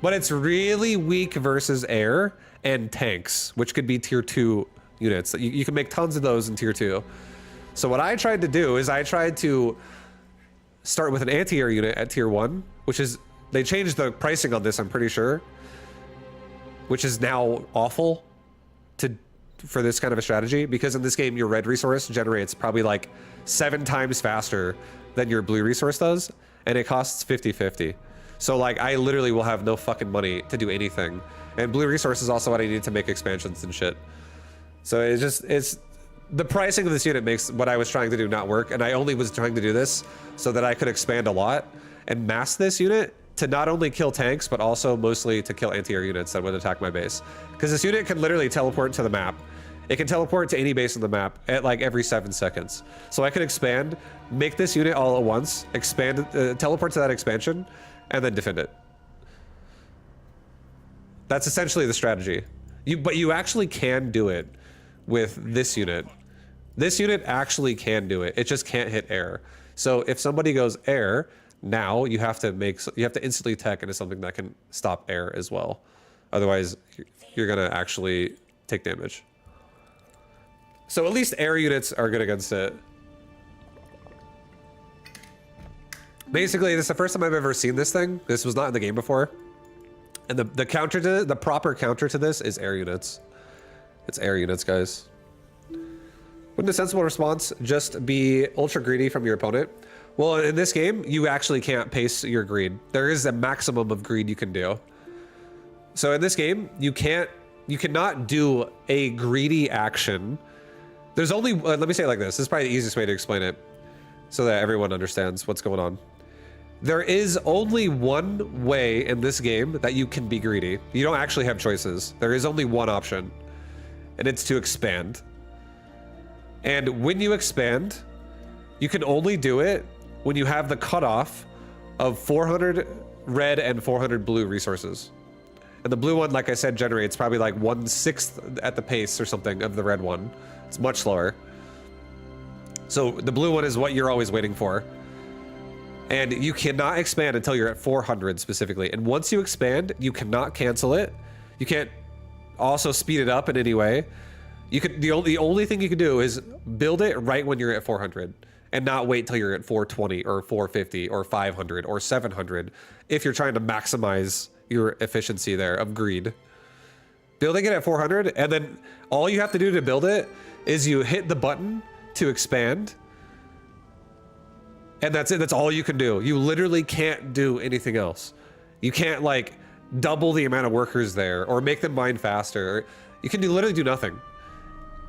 [SPEAKER 1] but it's really weak versus air and tanks, which could be tier 2 units. You can make tons of those in tier 2. So what I tried to do is I tried to start with an anti-air unit at tier 1, which is, they changed the pricing on this, I'm pretty sure, which is now awful for this kind of a strategy, because in this game your red resource generates probably like 7 times faster than your blue resource does, and it costs 50-50. So like I literally will have no fucking money to do anything, and blue resource is also what I need to make expansions and shit. So it's the pricing of this unit makes what I was trying to do not work, and I only was trying to do this so that I could expand a lot and mass this unit to not only kill tanks, but also mostly to kill anti-air units that would attack my base. Because this unit can literally teleport to the map. It can teleport to any base on the map at like every 7 seconds. So I could expand, make this unit all at once, expand, teleport to that expansion, and then defend it. That's essentially the strategy. But you actually can do it with this unit. This unit actually can do it. It just can't hit air. So if somebody goes air, now you have to instantly tech into something that can stop air as well. Otherwise, you're gonna actually take damage. So at least air units are good against it. Basically, this is the first time I've ever seen this thing. This was not in the game before. And the proper counter to this is air units. It's air units, guys. Wouldn't a sensible response just be ultra greedy from your opponent? Well, in this game, you actually can't pace your greed. There is a maximum of greed you can do. So in this game, you cannot do a greedy action. There's only, let me say it like this. This is probably the easiest way to explain it so that everyone understands what's going on. There is only one way in this game that you can be greedy. You don't actually have choices. There is only one option, and it's to expand. And when you expand, you can only do it when you have the cutoff of 400 red and 400 blue resources. And the blue one, like I said, generates probably like 1/6 at the pace or something of the red one. It's much slower. So the blue one is what you're always waiting for. And you cannot expand until you're at 400 specifically. And once you expand, you cannot cancel it. You can't also speed it up in any way. You could, the only thing you can do is build it right when you're at 400 and not wait till you're at 420 or 450 or 500 or 700 if you're trying to maximize your efficiency there of greed. Building it at 400, and then all you have to do to build it is you hit the button to expand, and that's it. That's all you can do. You literally can't do anything else. You can't like double the amount of workers there or make them mine faster. You can literally do nothing.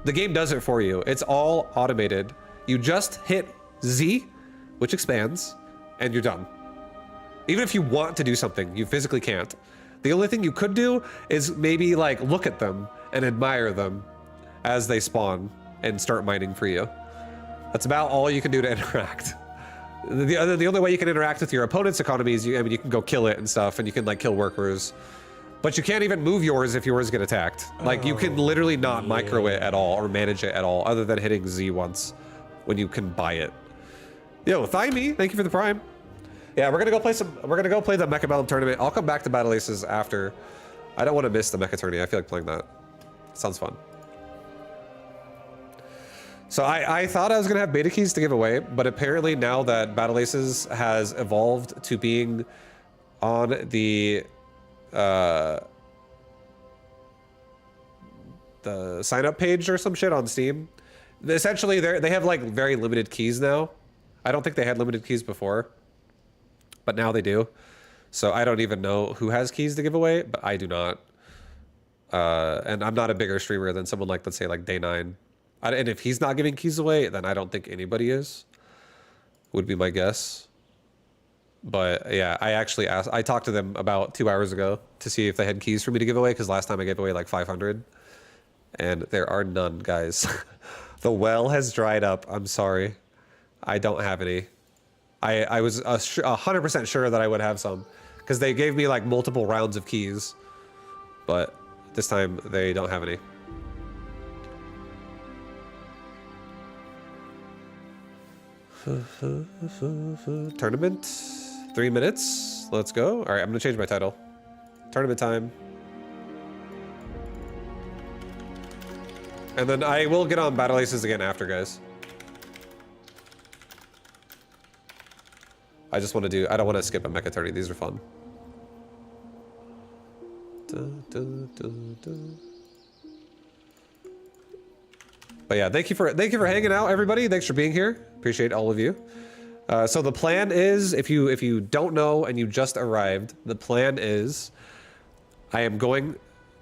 [SPEAKER 1] The game does it for you. It's all automated. You just hit Z, which expands, and you're done. Even if you want to do something, you physically can't. The only thing you could do is maybe like look at them and admire them as they spawn and start mining for you. That's about all you can do to interact. The only way you can interact with your opponent's economy is you can go kill it and stuff, and you can like kill workers. But you can't even move yours if yours get attacked. Like you can literally not micro it at all or manage it at all other than hitting Z once when you can buy it. Yo, Thymie, thank you for the prime. Yeah, we're gonna go play the Mecha Bellum tournament. I'll come back to Battle Aces after. I don't want to miss the Mecha tourney. I feel like playing that. Sounds fun. So I thought I was gonna have beta keys to give away, but apparently now that Battle Aces has evolved to being on the sign up page or some shit on Steam. Essentially, they have like very limited keys now. I don't think they had limited keys before, but now they do. So I don't even know who has keys to give away, but I do not. And I'm not a bigger streamer than someone like, let's say, like Day9. And if he's not giving keys away, then I don't think anybody is. Would be my guess. But yeah, I talked to them about 2 hours ago to see if they had keys for me to give away, because last time I gave away like 500. And there are none, guys. The well has dried up. I'm sorry. I don't have any. I was 100% sure that I would have some, because they gave me like multiple rounds of keys. But this time they don't have any. Tournament, 3 minutes. Let's go. All right, I'm gonna change my title. Tournament time. And then I will get on Battle Aces again after, guys. I just want to do, I don't want to skip a mecha tourney. These are fun. But yeah, thank you for hanging out, everybody. Thanks for being here. Appreciate all of you. So the plan is, if you don't know and you just arrived, the plan is I am going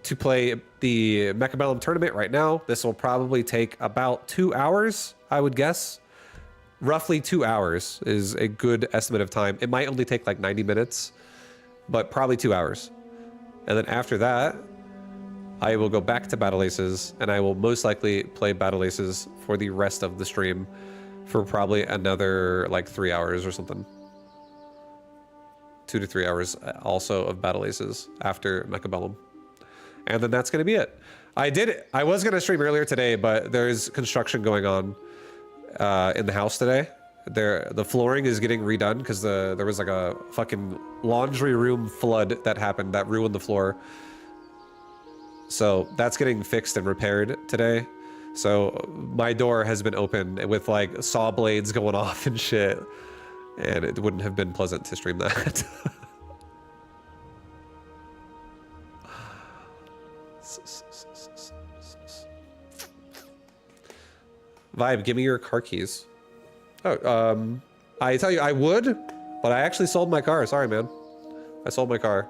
[SPEAKER 1] to play the Mecha Bellum tournament right now. This will probably take about 2 hours, I would guess. Roughly 2 hours is a good estimate of time. It might only take like 90 minutes, but probably 2 hours. And then after that, I will go back to Battle Aces, and I will most likely play Battle Aces for the rest of the stream for probably another like 3 hours or something. 2 to 3 hours also of Battle Aces after Mecha Bellum. And then that's gonna be it. I was gonna stream earlier today, but there's construction going on in the house today. The flooring is getting redone because there was like a fucking laundry room flood that happened that ruined the floor. So that's getting fixed and repaired today. So my door has been open with like saw blades going off and shit. And it wouldn't have been pleasant to stream that. Vibe, give me your car keys. Oh, I tell you, I would, but I actually sold my car. Sorry, man. I sold my car.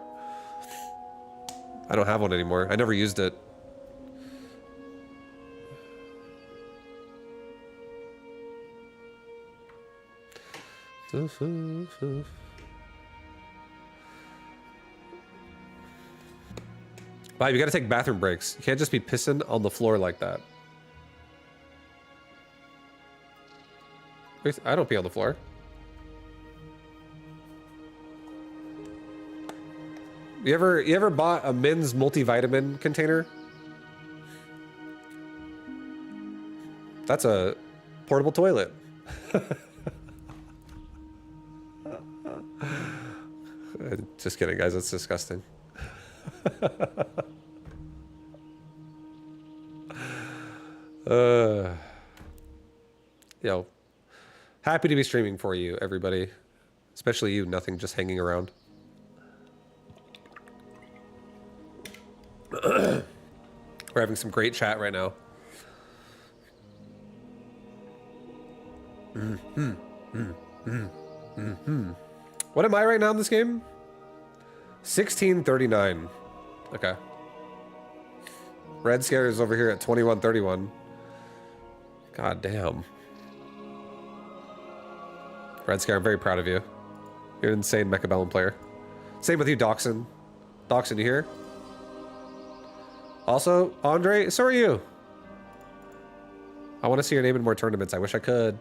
[SPEAKER 1] I don't have one anymore. I never used it. Bob, you gotta take bathroom breaks. You can't just be pissing on the floor like that. Wait, I don't pee on the floor. You ever bought a men's multivitamin container? That's a portable toilet. Just kidding, guys. That's disgusting. Yo, happy to be streaming for you, everybody. Especially you, nothing, just hanging around. We're having some great chat right now. What am I right now in this game? 1639. Okay. Red Scare is over here at 2131. God damn. Red Scare, I'm very proud of you. You're an insane Mechabellum player. Same with you, Doxson. Doxson, you here? Also, Andre, so are you. I want to see your name in more tournaments. I wish I could.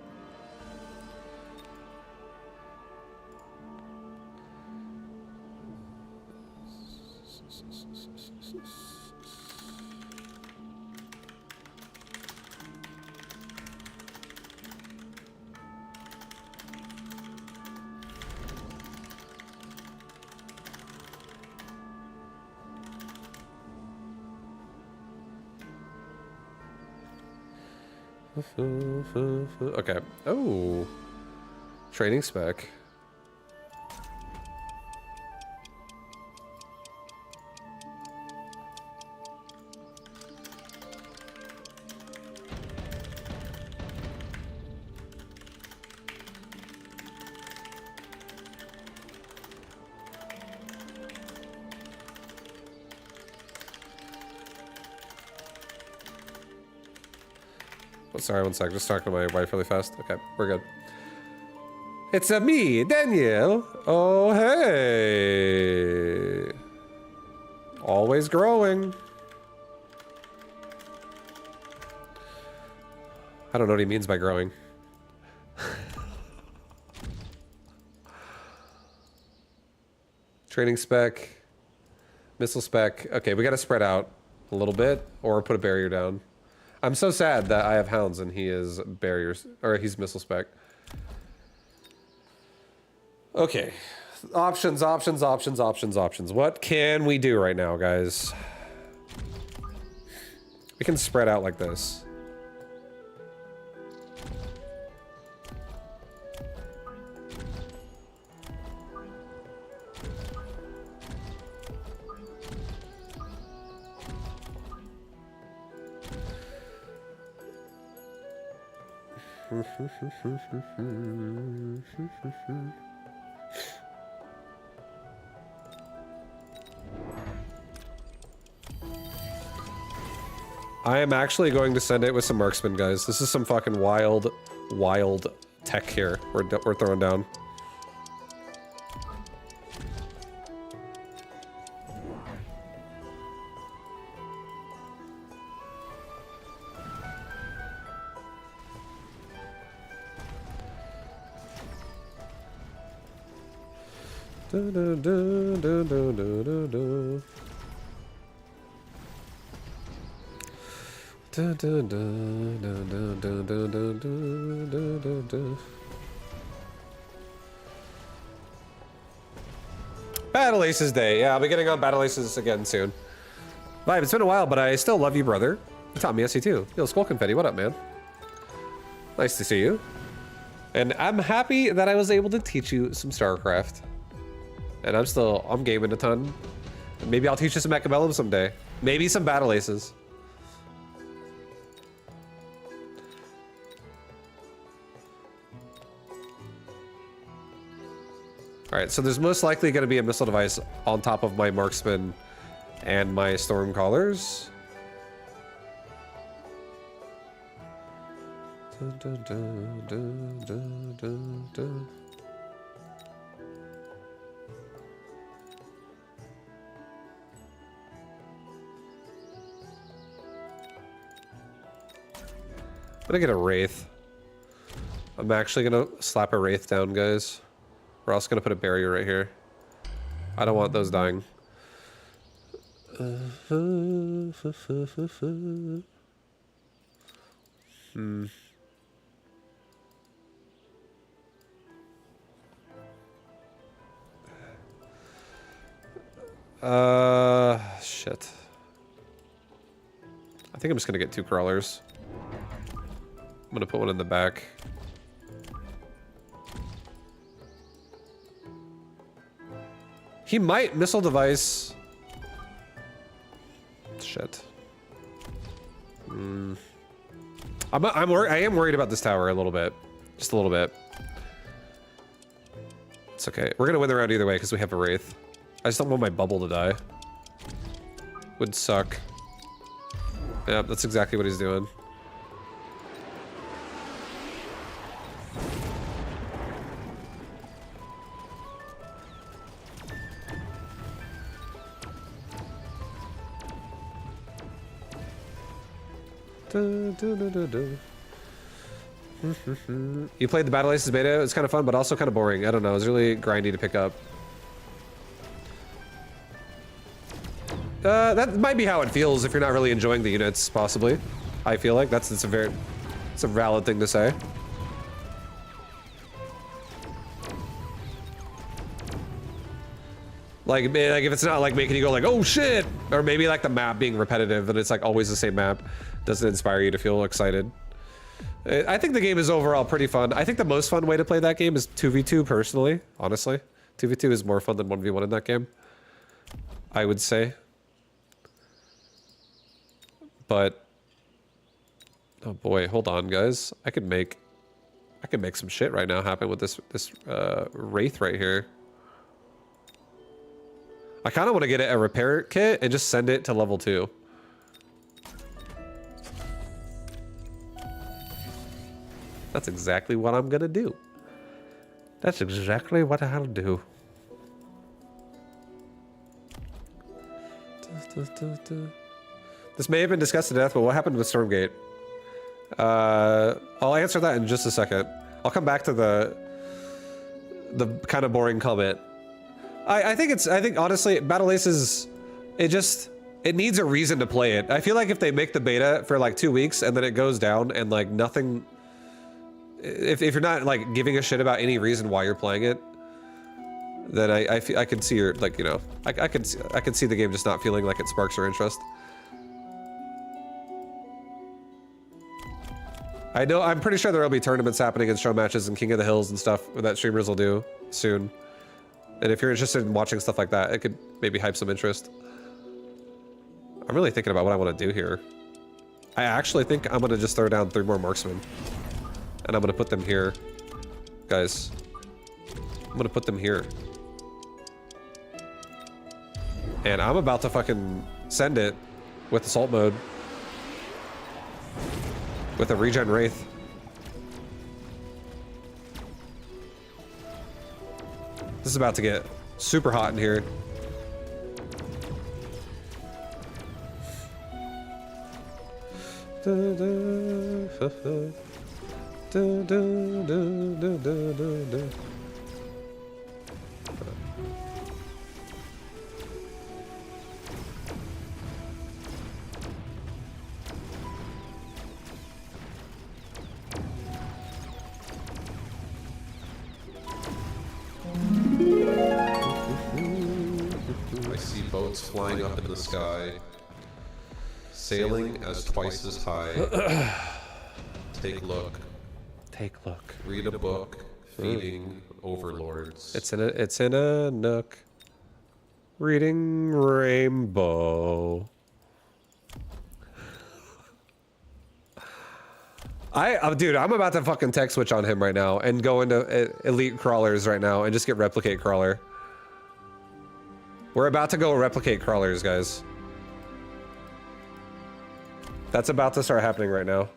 [SPEAKER 1] Okay. Oh. Training spec. Oh, sorry, one sec. Just talking to my wife really fast. Okay, we're good. It's me, Daniel. Oh, hey. Always growing. I don't know what he means by growing. Training spec. Missile spec. Okay, we gotta spread out a little bit or put a barrier down. I'm so sad that I have hounds and he is barriers, or he's missile spec. Okay. Options, options, options, options, options. What can we do right now, guys? We can spread out like this. I am actually going to send it with some marksman, guys. This is some fucking wild, wild tech here we're throwing down. Dun, dun, dun, dun, dun, dun, dun, dun. Dun, dun, dun, dun, dun, dun, dun, dun, dun, dun, dun. Battle Aces Day. Yeah, I'll be getting on Battle Aces again soon. Vibe, it's been a while, but I still love you, brother. You taught me SC too. Yo, Skull Confetti, what up, man? Nice to see you. And I'm happy that I was able to teach you some StarCraft. And I'm gaming a ton. Maybe I'll teach you some Mechabellum someday. Maybe some Battle Aces. Alright, so there's most likely going to be a missile device on top of my marksman and my Stormcallers. Dun, dun, dun, dun, dun, dun, dun. gonna get a Wraith. I'm actually gonna slap a Wraith down, guys. We're also gonna put a barrier right here. I don't want those dying. Shit. I think I'm just gonna get 2 crawlers. I'm gonna put one in the back. He might missile device. Shit. I am worried about this tower a little bit. Just a little bit. It's okay. We're gonna win the round either way because we have a Wraith. I just don't want my bubble to die. Would suck. Yeah, that's exactly what he's doing. You played the Battle Aces beta? It's kind of fun, but also kind of boring. I don't know. It's really grindy to pick up. That might be how it feels if you're not really enjoying the units, possibly. I feel like it's a valid thing to say. Like if it's not like making you go like, oh shit, or maybe like the map being repetitive and it's like always the same map, doesn't inspire you to feel excited. I think the game is overall pretty fun. I think the most fun way to play that game is 2v2 personally, honestly. 2v2 is more fun than 1v1 in that game, I would say. But oh boy, hold on guys. I could make some shit right now happen with this Wraith right here. I kind of want to get a repair kit and just send it to level 2. That's exactly what I'm gonna do. That's exactly what I'll do. This may have been discussed to death, but what happened with Stormgate? I'll answer that in just a second. I'll come back to the kind of boring comment. I think honestly, Battle Aces, it needs a reason to play it. I feel like if they make the beta for like 2 weeks and then it goes down and like nothing, if you're not like giving a shit about any reason why you're playing it, then I can see your, like, you know, I can see the game just not feeling like it sparks your interest. I know, I'm pretty sure there will be tournaments happening and show matches and King of the Hills and stuff that streamers will do soon. And if you're interested in watching stuff like that, it could maybe hype some interest. I'm really thinking about what I want to do here. I actually think I'm going to just throw down 3 more marksmen. And I'm going to put them here. Guys. I'm going to put them here. And I'm about to fucking send it with assault mode. With a regen Wraith. This is about to get super hot in here.
[SPEAKER 5] Boats flying up in the sky, sailing as twice as high. Take look.
[SPEAKER 1] Take look.
[SPEAKER 5] Read a book. Feeding overlords.
[SPEAKER 1] It's in a nook. Reading Rainbow. Dude, I'm about to fucking tech switch on him right now and go into elite crawlers right now and just get replicate crawler. We're about to go replicate crawlers, guys. That's about to start happening right now.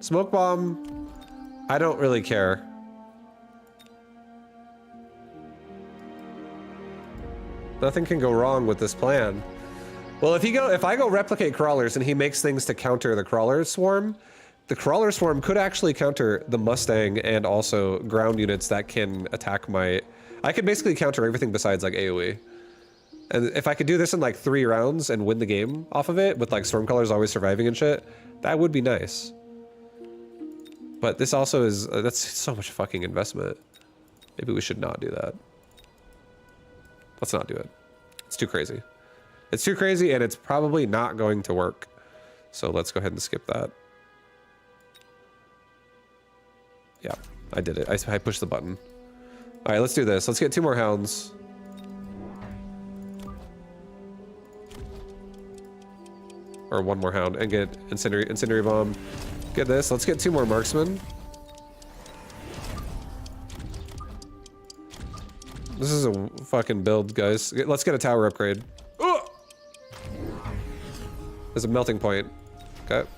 [SPEAKER 1] Smoke bomb, I don't really care. Nothing can go wrong with this plan. Well, if I go replicate crawlers and he makes things to counter the crawler swarm, The Crawler Swarm could actually counter the Mustang and also ground units that can attack my... I could basically counter everything besides like AoE. And if I could do this in like 3 rounds and win the game off of it, with like Stormcallers always surviving and shit, that would be nice. But this also is... that's so much fucking investment. Maybe we should not do that. Let's not do it. It's too crazy. It's too crazy and it's probably not going to work. So let's go ahead and skip that. Yeah, I did it. I pushed the button. All right, let's do this. Let's get 2 more hounds. Or 1 more hound and get incendiary bomb. Get this. Let's get 2 more marksmen. This is a fucking build, guys. Let's get a tower upgrade. Ugh! There's a melting point. Okay.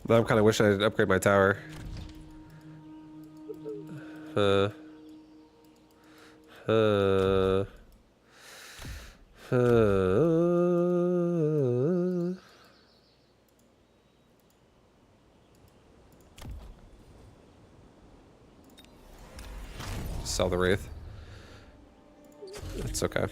[SPEAKER 1] Now I'm kind of wishing I'd upgrade my tower. Sell the Wraith. It's okay.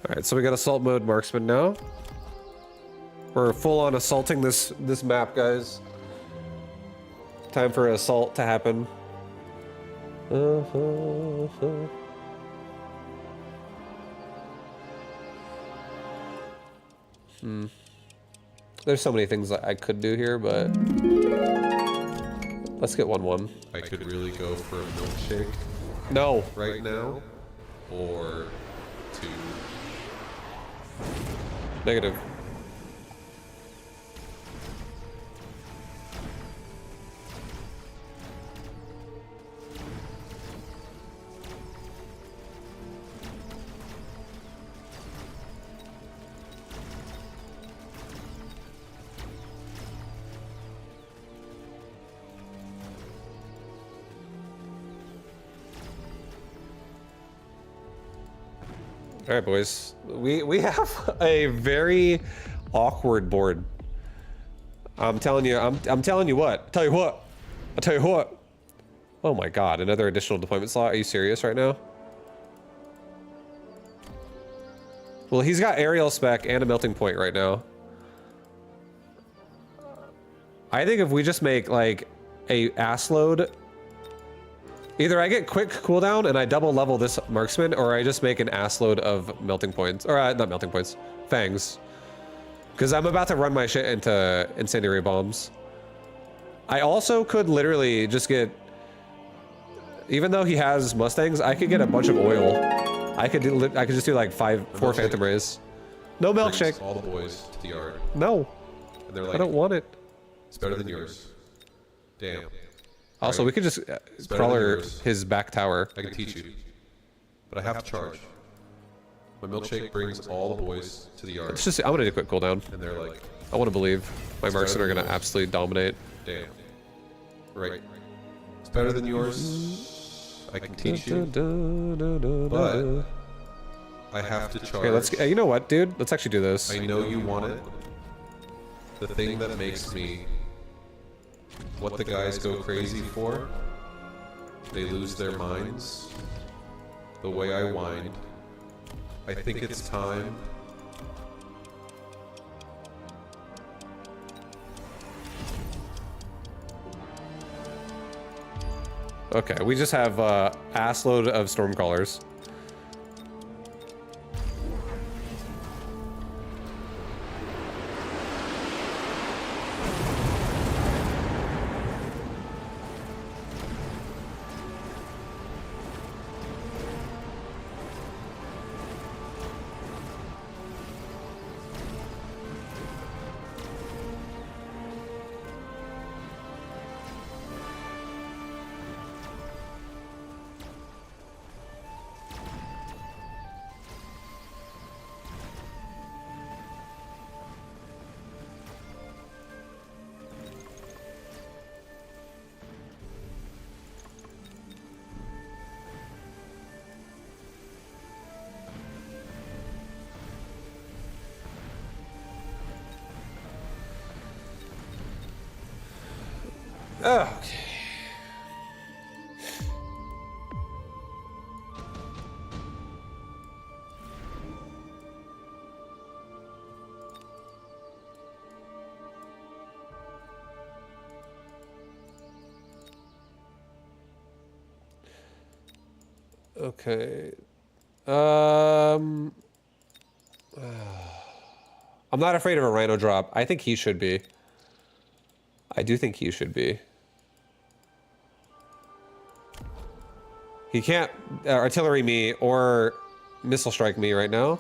[SPEAKER 1] Alright, so we got assault mode marksman now. We're full on assaulting this map, guys. Time for assault to happen. There's so many things that I could do here, but let's get 1-1.
[SPEAKER 5] I could really go for a milkshake
[SPEAKER 1] No.
[SPEAKER 5] right now, or 2.
[SPEAKER 1] Negative. All right, boys. We have a very awkward board. I'm telling you. I'm telling you what. Tell you what. I'll tell you what. Oh my God! Another additional deployment slot. Are you serious right now? Well, he's got aerial spec and a melting point right now. I think if we just make like a ass load. Either I get quick cooldown and I double level this marksman, or I just make an ass load of melting points. Or not melting points, fangs. Because I'm about to run my shit into incendiary bombs. I also could literally just get... Even though he has Mustangs, I could get a bunch of oil. I could just do like 4 Phantom Rays. No milkshake.
[SPEAKER 5] All the boys to the yard.
[SPEAKER 1] No.
[SPEAKER 5] And they're like,
[SPEAKER 1] I don't want it.
[SPEAKER 5] it's better than yours. Damn.
[SPEAKER 1] Also,
[SPEAKER 5] Right.
[SPEAKER 1] we could just
[SPEAKER 5] better
[SPEAKER 1] crawler
[SPEAKER 5] than yours.
[SPEAKER 1] his back tower.
[SPEAKER 5] I can teach you. But I have to charge. My milkshake brings all the boys to the yard.
[SPEAKER 1] It's just, I'm gonna do a quick cooldown.
[SPEAKER 5] And they're like,
[SPEAKER 1] I want to believe my
[SPEAKER 5] It's
[SPEAKER 1] marksmen
[SPEAKER 5] better
[SPEAKER 1] are
[SPEAKER 5] than
[SPEAKER 1] gonna
[SPEAKER 5] yours.
[SPEAKER 1] absolutely dominate.
[SPEAKER 5] damn. Right. It's better than yours. I can teach you. But I have to charge.
[SPEAKER 1] Okay, let's. You know what, dude? Let's actually do this.
[SPEAKER 5] I know you want it. The thing that makes me what the guys go crazy for, they lose their minds. The way I wind. I think it's time.
[SPEAKER 1] Okay, we just have assload of Stormcallers. Okay. Okay. I'm not afraid of a Rhino drop. I think he should be. I do think he should be. He can't artillery me or missile strike me right now.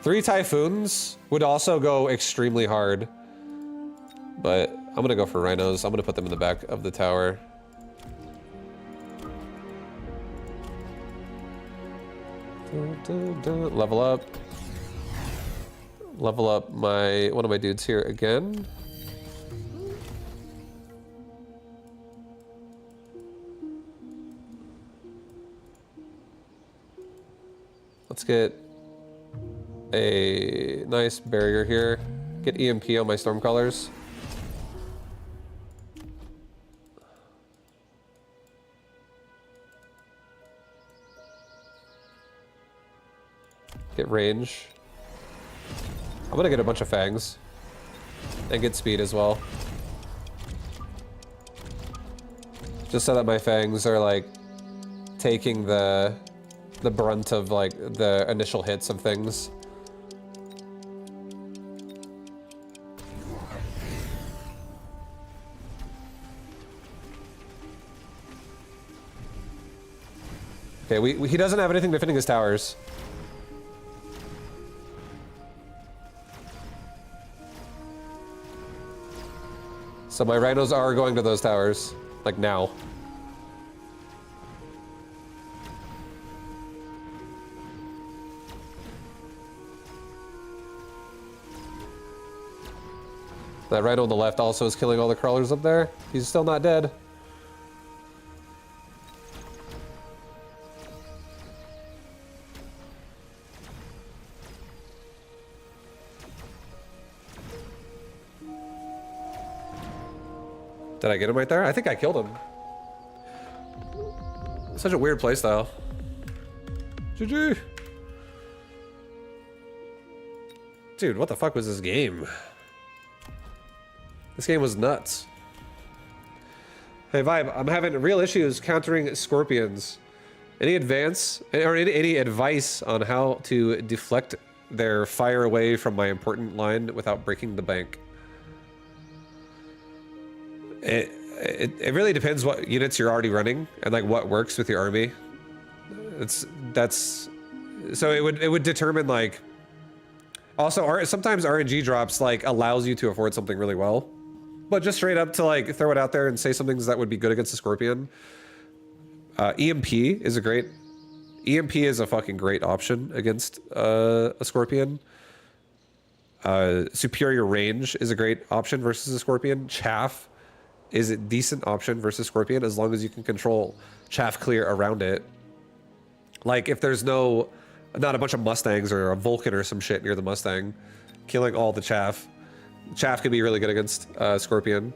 [SPEAKER 1] 3 Typhoons would also go extremely hard. But I'm gonna go for Rhinos. I'm gonna put them in the back of the tower. Level up. Level up one of my dudes here again. Let's get a nice barrier here. Get EMP on my Stormcallers. Get range. I'm gonna get a bunch of fangs. And get speed as well. Just so that my fangs are like taking the brunt of like the initial hits of things. Okay, he doesn't have anything defending his towers. So my rhinos are going to those towers, like now. That rhino on the left also is killing all the crawlers up there. He's still not dead. Did I get him right there? I think I killed him. Such a weird playstyle. GG. Dude, what the fuck was this game? This game was nuts. Hey Vibe, I'm having real issues countering scorpions. Any advice on how to deflect their fire away from my important line without breaking the bank? It really depends what units you're already running and like what works with your army. So it would determine like. Also, sometimes RNG drops like allows you to afford something really well, but just straight up to like throw it out there and say some things that would be good against a scorpion. EMP is a fucking great option against a scorpion. Superior range is a great option versus a Scorpion. Chaff is a decent option versus Scorpion as long as you can control chaff clear around it. Like if there's not a bunch of Mustangs or a Vulcan or some shit near the Mustang, killing all the chaff. Chaff can be really good against Scorpion.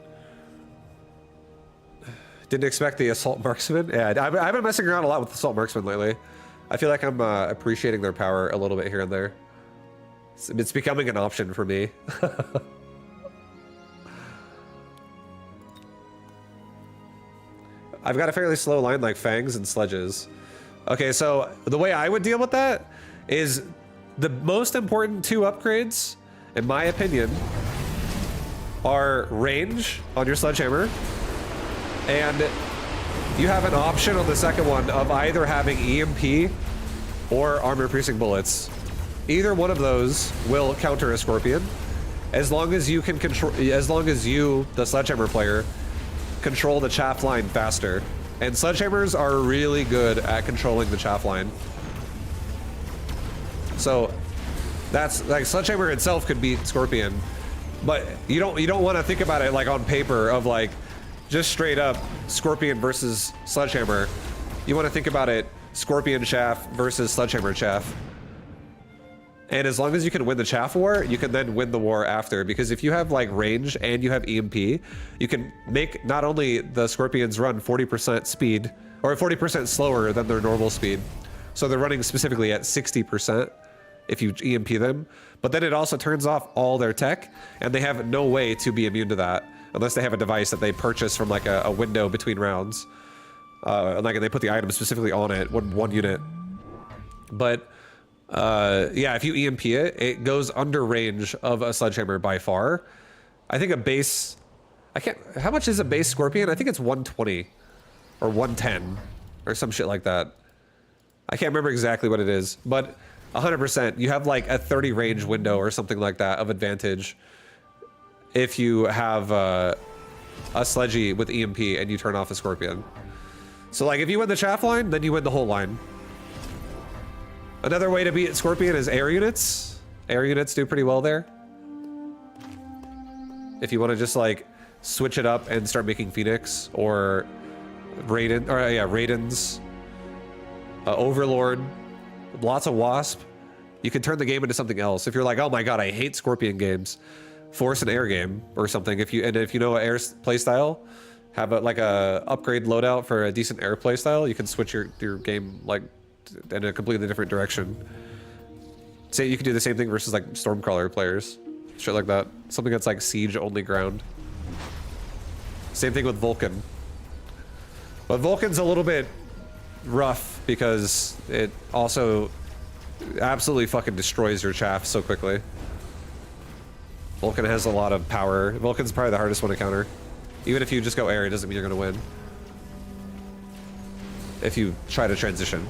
[SPEAKER 1] Didn't expect the Assault Marksman. Yeah, I've been messing around a lot with Assault Marksman lately. I feel like I'm appreciating their power a little bit here and there. It's becoming an option for me. I've got a fairly slow line like Fangs and Sledges. Okay, so the way I would deal with that is the most important 2 upgrades, in my opinion, are range on your Sledgehammer, and you have an option on the second one of either having EMP or armor-piercing bullets. Either one of those will counter a Scorpion, as long as you can control, as long as you, the Sledgehammer player, control the chaff line faster. And Sledgehammers are really good at controlling the chaff line. So that's like Sledgehammer itself could beat Scorpion, but you don't want to think about it like on paper of like just straight up Scorpion versus Sledgehammer. You want to think about it Scorpion chaff versus Sledgehammer chaff. And as long as you can win the chaff war, you can then win the war after. Because if you have like range and you have EMP, you can make not only the Scorpions run 40% speed, or 40% slower than their normal speed. So they're running specifically at 60% if you EMP them. But then it also turns off all their tech, and they have no way to be immune to that. Unless they have a device that they purchase from like a window between rounds. Like they put the item specifically on it, one unit. But yeah, if you EMP it, it goes under range of a Sledgehammer by far. I think a base, how much is a base Scorpion? I think it's 120 or 110 or some shit like that. I can't remember exactly what it is, but 100%, you have like a 30 range window or something like that of advantage if you have a Sledgy with EMP and you turn off a Scorpion. So like if you win the chaff line, then you win the whole line. Another way to beat Scorpion is air units. Air units do pretty well there. If you want to just like switch it up and start making Phoenix or Raiden, or yeah, Raidens, Overlord, lots of Wasp, you can turn the game into something else. If you're like, oh my god, I hate Scorpion games, force an air game or something. If you know an air playstyle, have like a upgrade loadout for a decent air playstyle, you can switch your game like in a completely different direction. Say you could do the same thing versus like Stormcrawler players, shit like that. Something that's like siege only ground. Same thing with Vulcan. But Vulcan's a little bit rough because it also absolutely fucking destroys your chaff so quickly. Vulcan has a lot of power. Vulcan's probably the hardest one to counter. Even if you just go air, it doesn't mean you're gonna win. If you try to transition.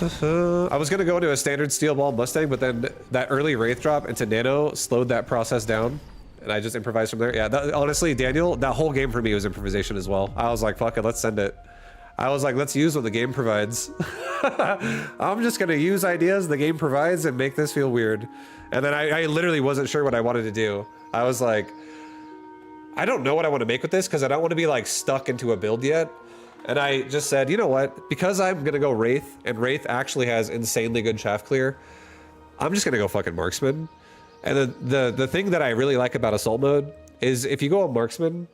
[SPEAKER 1] I was gonna go into a standard steel ball Mustang, but then that early Wraith drop into Nano slowed that process down, and I just improvised from there. Yeah, honestly, Daniel, that whole game for me was improvisation as well. I was like, fuck it, let's send it. I was like, let's use what the game provides. I'm just gonna use ideas the game provides and make this feel weird. And then I literally wasn't sure what I wanted to do. I was like, I don't know what I want to make with this because I don't want to be like stuck into a build yet. And I just said, you know what? Because I'm gonna go Wraith, and Wraith actually has insanely good chaff clear, I'm just gonna go fucking Marksman. And the thing that I really like about Assault mode is if you go on Marksman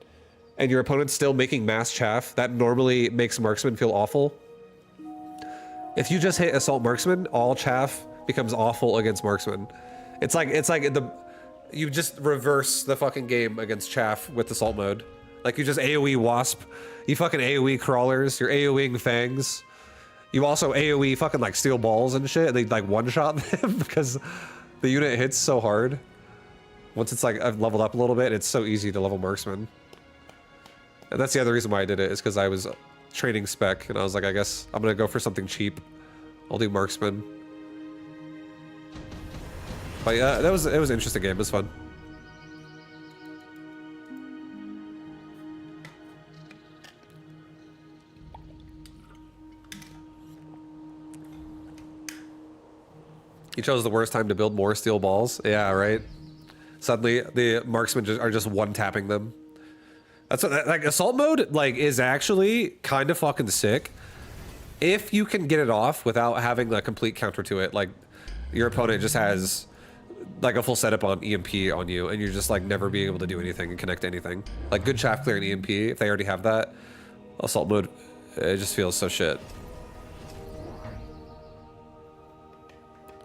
[SPEAKER 1] and your opponent's still making mass chaff, that normally makes Marksman feel awful. If you just hit Assault Marksman, all chaff becomes awful against Marksman. It's like you just reverse the fucking game against chaff with Assault mode. Like you just AoE Wasp, you fucking AoE Crawlers, you're AoEing Fangs. You also AoE fucking like Steel Balls and shit, and they like one-shot them because the unit hits so hard. Once it's like I've leveled up a little bit, it's so easy to level Marksman. And that's the other reason why I did it, is because I was training spec, and I was like, I guess I'm gonna go for something cheap. I'll do Marksman. But yeah, it was an interesting game, it was fun. You chose the worst time to build more steel balls. Yeah, right. Suddenly, the marksmen are just one-tapping them. That's what, like, assault mode, like, is actually kind of fucking sick. If you can get it off without having a complete counter to it, like, your opponent just has, like, a full setup on EMP on you, and you're just, like, never being able to do anything and connect to anything. Like, good chaff clear and EMP, if they already have that, assault mode, it just feels so shit.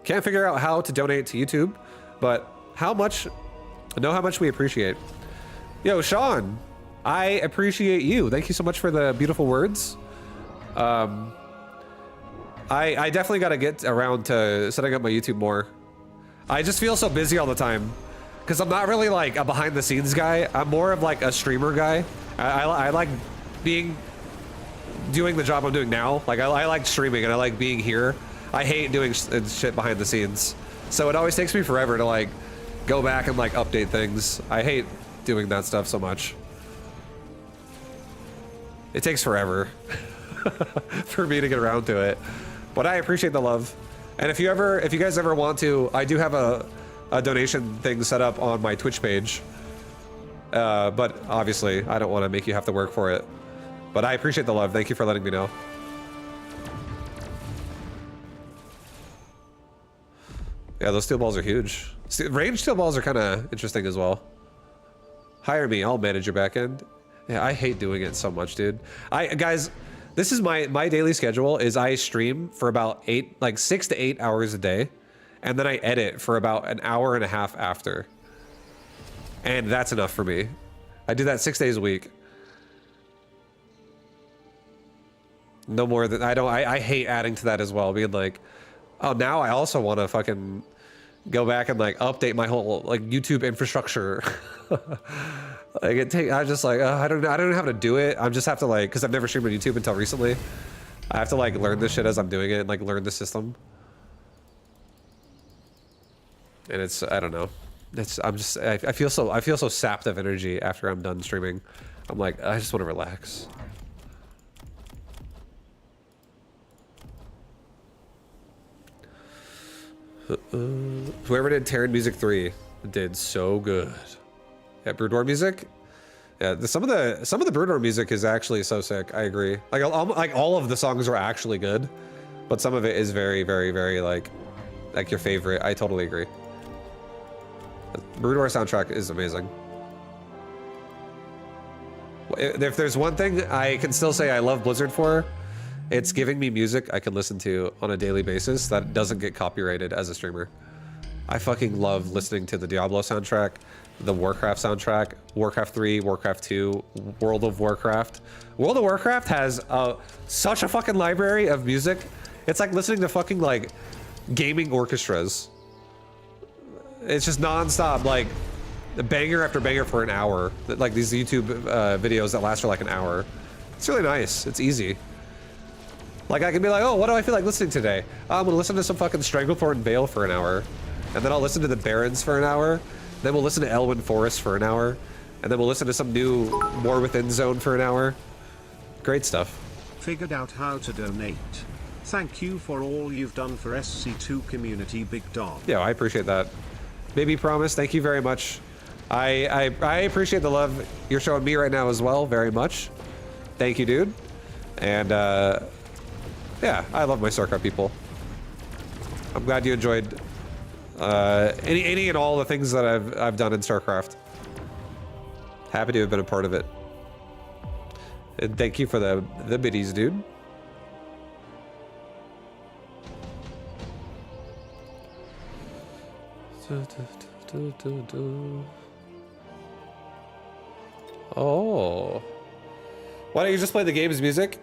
[SPEAKER 1] Can't figure out how to donate to YouTube, but know how much we appreciate. Yo, Sean, I appreciate you. Thank you so much for the beautiful words. I definitely got to get around to setting up my YouTube more. I just feel so busy all the time because I'm not really like a behind the scenes guy. I'm more of like a streamer guy. I like doing the job I'm doing now. Like I like streaming and I like being here. I hate doing shit behind the scenes. So it always takes me forever to like go back and like update things. I hate doing that stuff so much. It takes forever for me to get around to it. But I appreciate the love. And if you guys ever want to, I do have a donation thing set up on my Twitch page. But obviously, I don't want to make you have to work for it. But I appreciate the love. Thank you for letting me know. Yeah, those steel balls are huge. Range steel balls are kind of interesting as well. Hire me, I'll manage your back end. Yeah, I hate doing it so much, dude. Guys, this is my daily schedule is I stream for about 6 to 8 hours a day. And then I edit for about an hour and a half after. And that's enough for me. I do that 6 days a week. No more than, I hate adding to that as well. Being like, oh, now I also want to fucking go back and like update my whole like YouTube infrastructure. Like I just like, I don't know how to do it. I just have to like, cause I've never streamed on YouTube until recently. I have to like learn this shit as I'm doing it and like learn the system. And it's, I don't know. I feel so sapped of energy after I'm done streaming. I'm like, I just want to relax. Whoever did Terran Music 3 did so good. Yeah, Brood War music. Yeah, some of the Brood War music is actually so sick. I agree. Like all of the songs are actually good, but some of it is very, very, very like your favorite. I totally agree. Brood War soundtrack is amazing. If there's one thing I can still say I love Blizzard for, it's giving me music I can listen to on a daily basis that doesn't get copyrighted as a streamer. I fucking love listening to the Diablo soundtrack, the Warcraft soundtrack, Warcraft 3, Warcraft 2, World of Warcraft. World of Warcraft has such a fucking library of music. It's like listening to fucking like gaming orchestras. It's just non-stop, like banger after banger for an hour. Like these YouTube videos that last for like an hour. It's really nice. It's easy. Like I can be like, oh, what do I feel like listening today? I'm gonna listen to some fucking Stranglethorn Vale for an hour. And then I'll listen to the Barrens for an hour. Then we'll listen to Elwyn Forest for an hour. And then we'll listen to some new War Within Zone for an hour. Great stuff.
[SPEAKER 6] Figured out how to donate. Thank you for all you've done for SC2 community, Big Dog.
[SPEAKER 1] Yeah, I appreciate that. Baby Promise, thank you very much. I appreciate the love you're showing me right now as well, very much. Thank you, dude. And yeah, I love my StarCraft people. I'm glad you enjoyed any and all the things that I've done in StarCraft. Happy to have been a part of it. And thank you for the biddies, dude. Oh. Why don't you just play the game's music?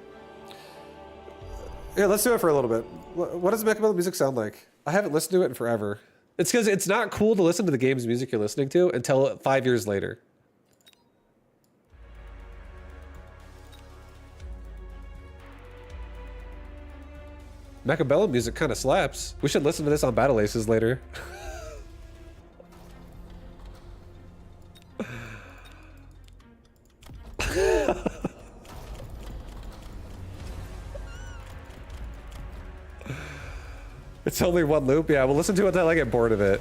[SPEAKER 1] Yeah, let's do it for a little bit. What does Mechabella music sound like? I haven't listened to it in forever. It's because it's not cool to listen to the game's music you're listening to until 5 years later. Mechabella music kind of slaps. We should listen to this on Battle Aces later. It's only one loop. Yeah, we'll listen to it until I get bored of it.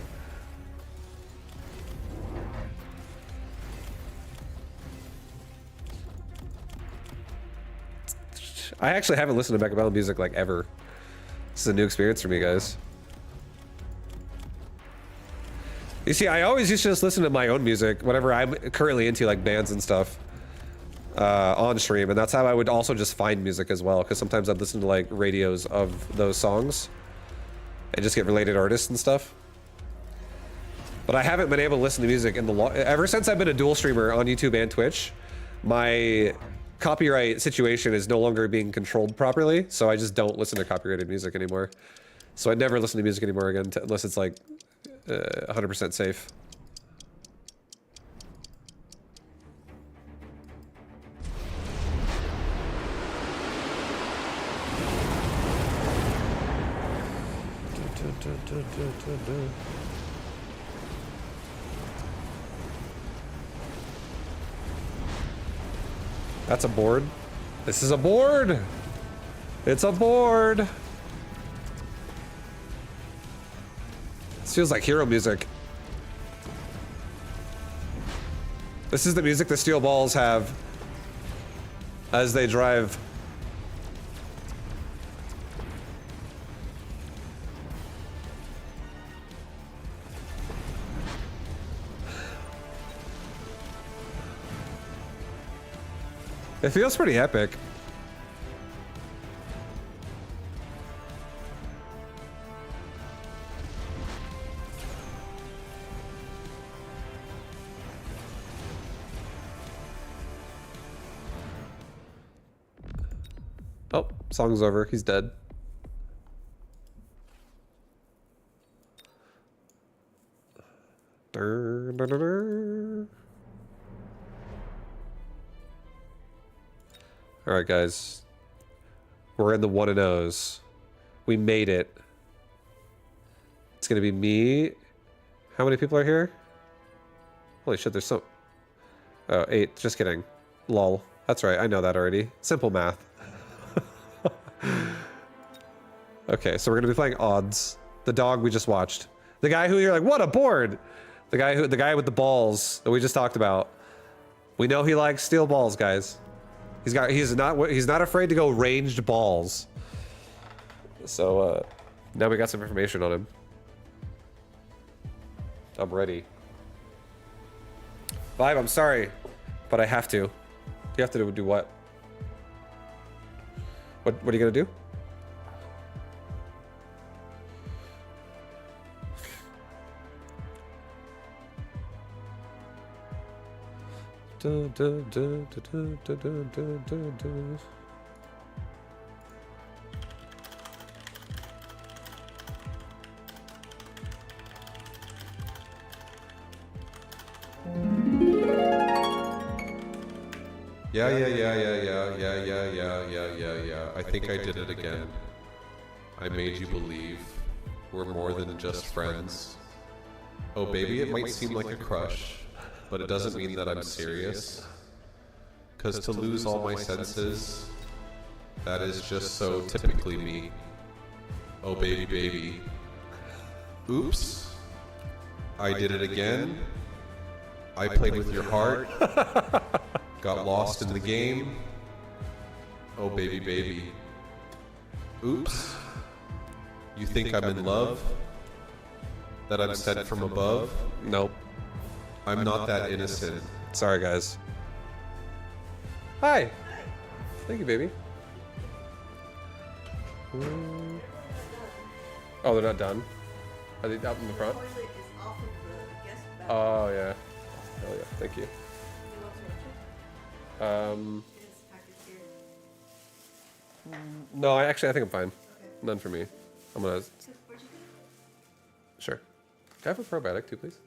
[SPEAKER 1] I actually haven't listened to Mecha music like ever. This is a new experience for me, guys. You see, I always used to just listen to my own music, whatever I'm currently into, like bands and stuff, on stream, and that's how I would also just find music as well, because sometimes I'd listen to like radios of those songs and just get related artists and stuff. But I haven't been able to listen to music in the ever since I've been a dual streamer on YouTube and Twitch. My copyright situation is no longer being controlled properly, so I just don't listen to copyrighted music anymore. So I never listen to music anymore again, unless it's like 100% safe. That's a board. This is a board. It's a board. This feels like hero music. This is the music the steel balls have as they drive. It feels pretty epic. Oh, song's over. He's dead. Dun, dun, dun, dun. All right, guys. We're in the 1-0s. We made it. It's gonna be me. How many people are here? Holy shit, there's so... Oh, 8. Just kidding. Lol. That's right, I know that already. Simple math. Okay, so we're gonna be playing odds. The dog we just watched. The guy who you're like, what a board! The guy with the balls that we just talked about. We know he likes steel balls, guys. He's not afraid to go ranged balls. So now we got some information on him. I'm ready. Vibe, I'm sorry, but I have to. You have to do what? What are you gonna do?
[SPEAKER 5] Yeah. I think I did it again. I made you believe we're more than just friends. Oh baby, it might seem like a crush, but it doesn't mean that I'm serious. 'Cause to lose all my senses, that is just so typically me. Oh baby. Oops. I did it again. I played with your heart. Got lost in the game. Oh baby. Oops. You think I'm in love? That I'm sent from above?
[SPEAKER 1] Nope.
[SPEAKER 5] I'm not that innocent.
[SPEAKER 1] Sorry, guys. Hi. Thank you, baby. Oh, they're not done? Are they out in the front? Oh, yeah. Oh, yeah. Thank you. No, I think I'm fine. None for me. I'm gonna... Sure. Can I have a probiotic too, please?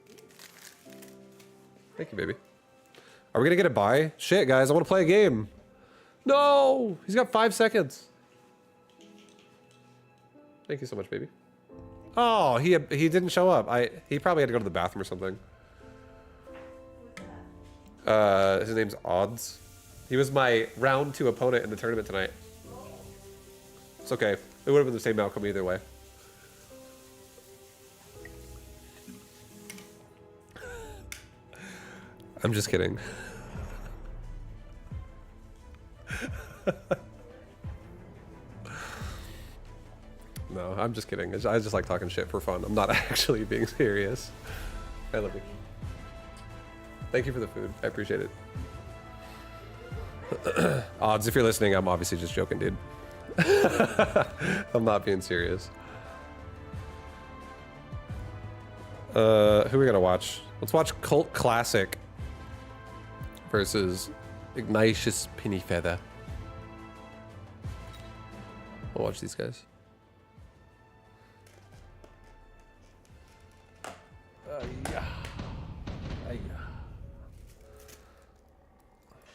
[SPEAKER 1] Thank you, baby. Are we gonna get a buy? Shit, guys, I want to play a game. No! He's got 5 seconds. Thank you so much, baby. Oh, he didn't show up. He probably had to go to the bathroom or something. His name's Odds. He was my round 2 opponent in the tournament tonight. It's okay. It would have been the same outcome either way. I'm just kidding. No, I'm just kidding. I just like talking shit for fun. I'm not actually being serious. I love you. Thank you for the food. I appreciate it. Odds, if you're listening, I'm obviously just joking, dude. I'm not being serious. Who are we gonna watch? Let's watch Cult Classic versus Ignatius Pennyfeather. We'll watch these guys. Yeah.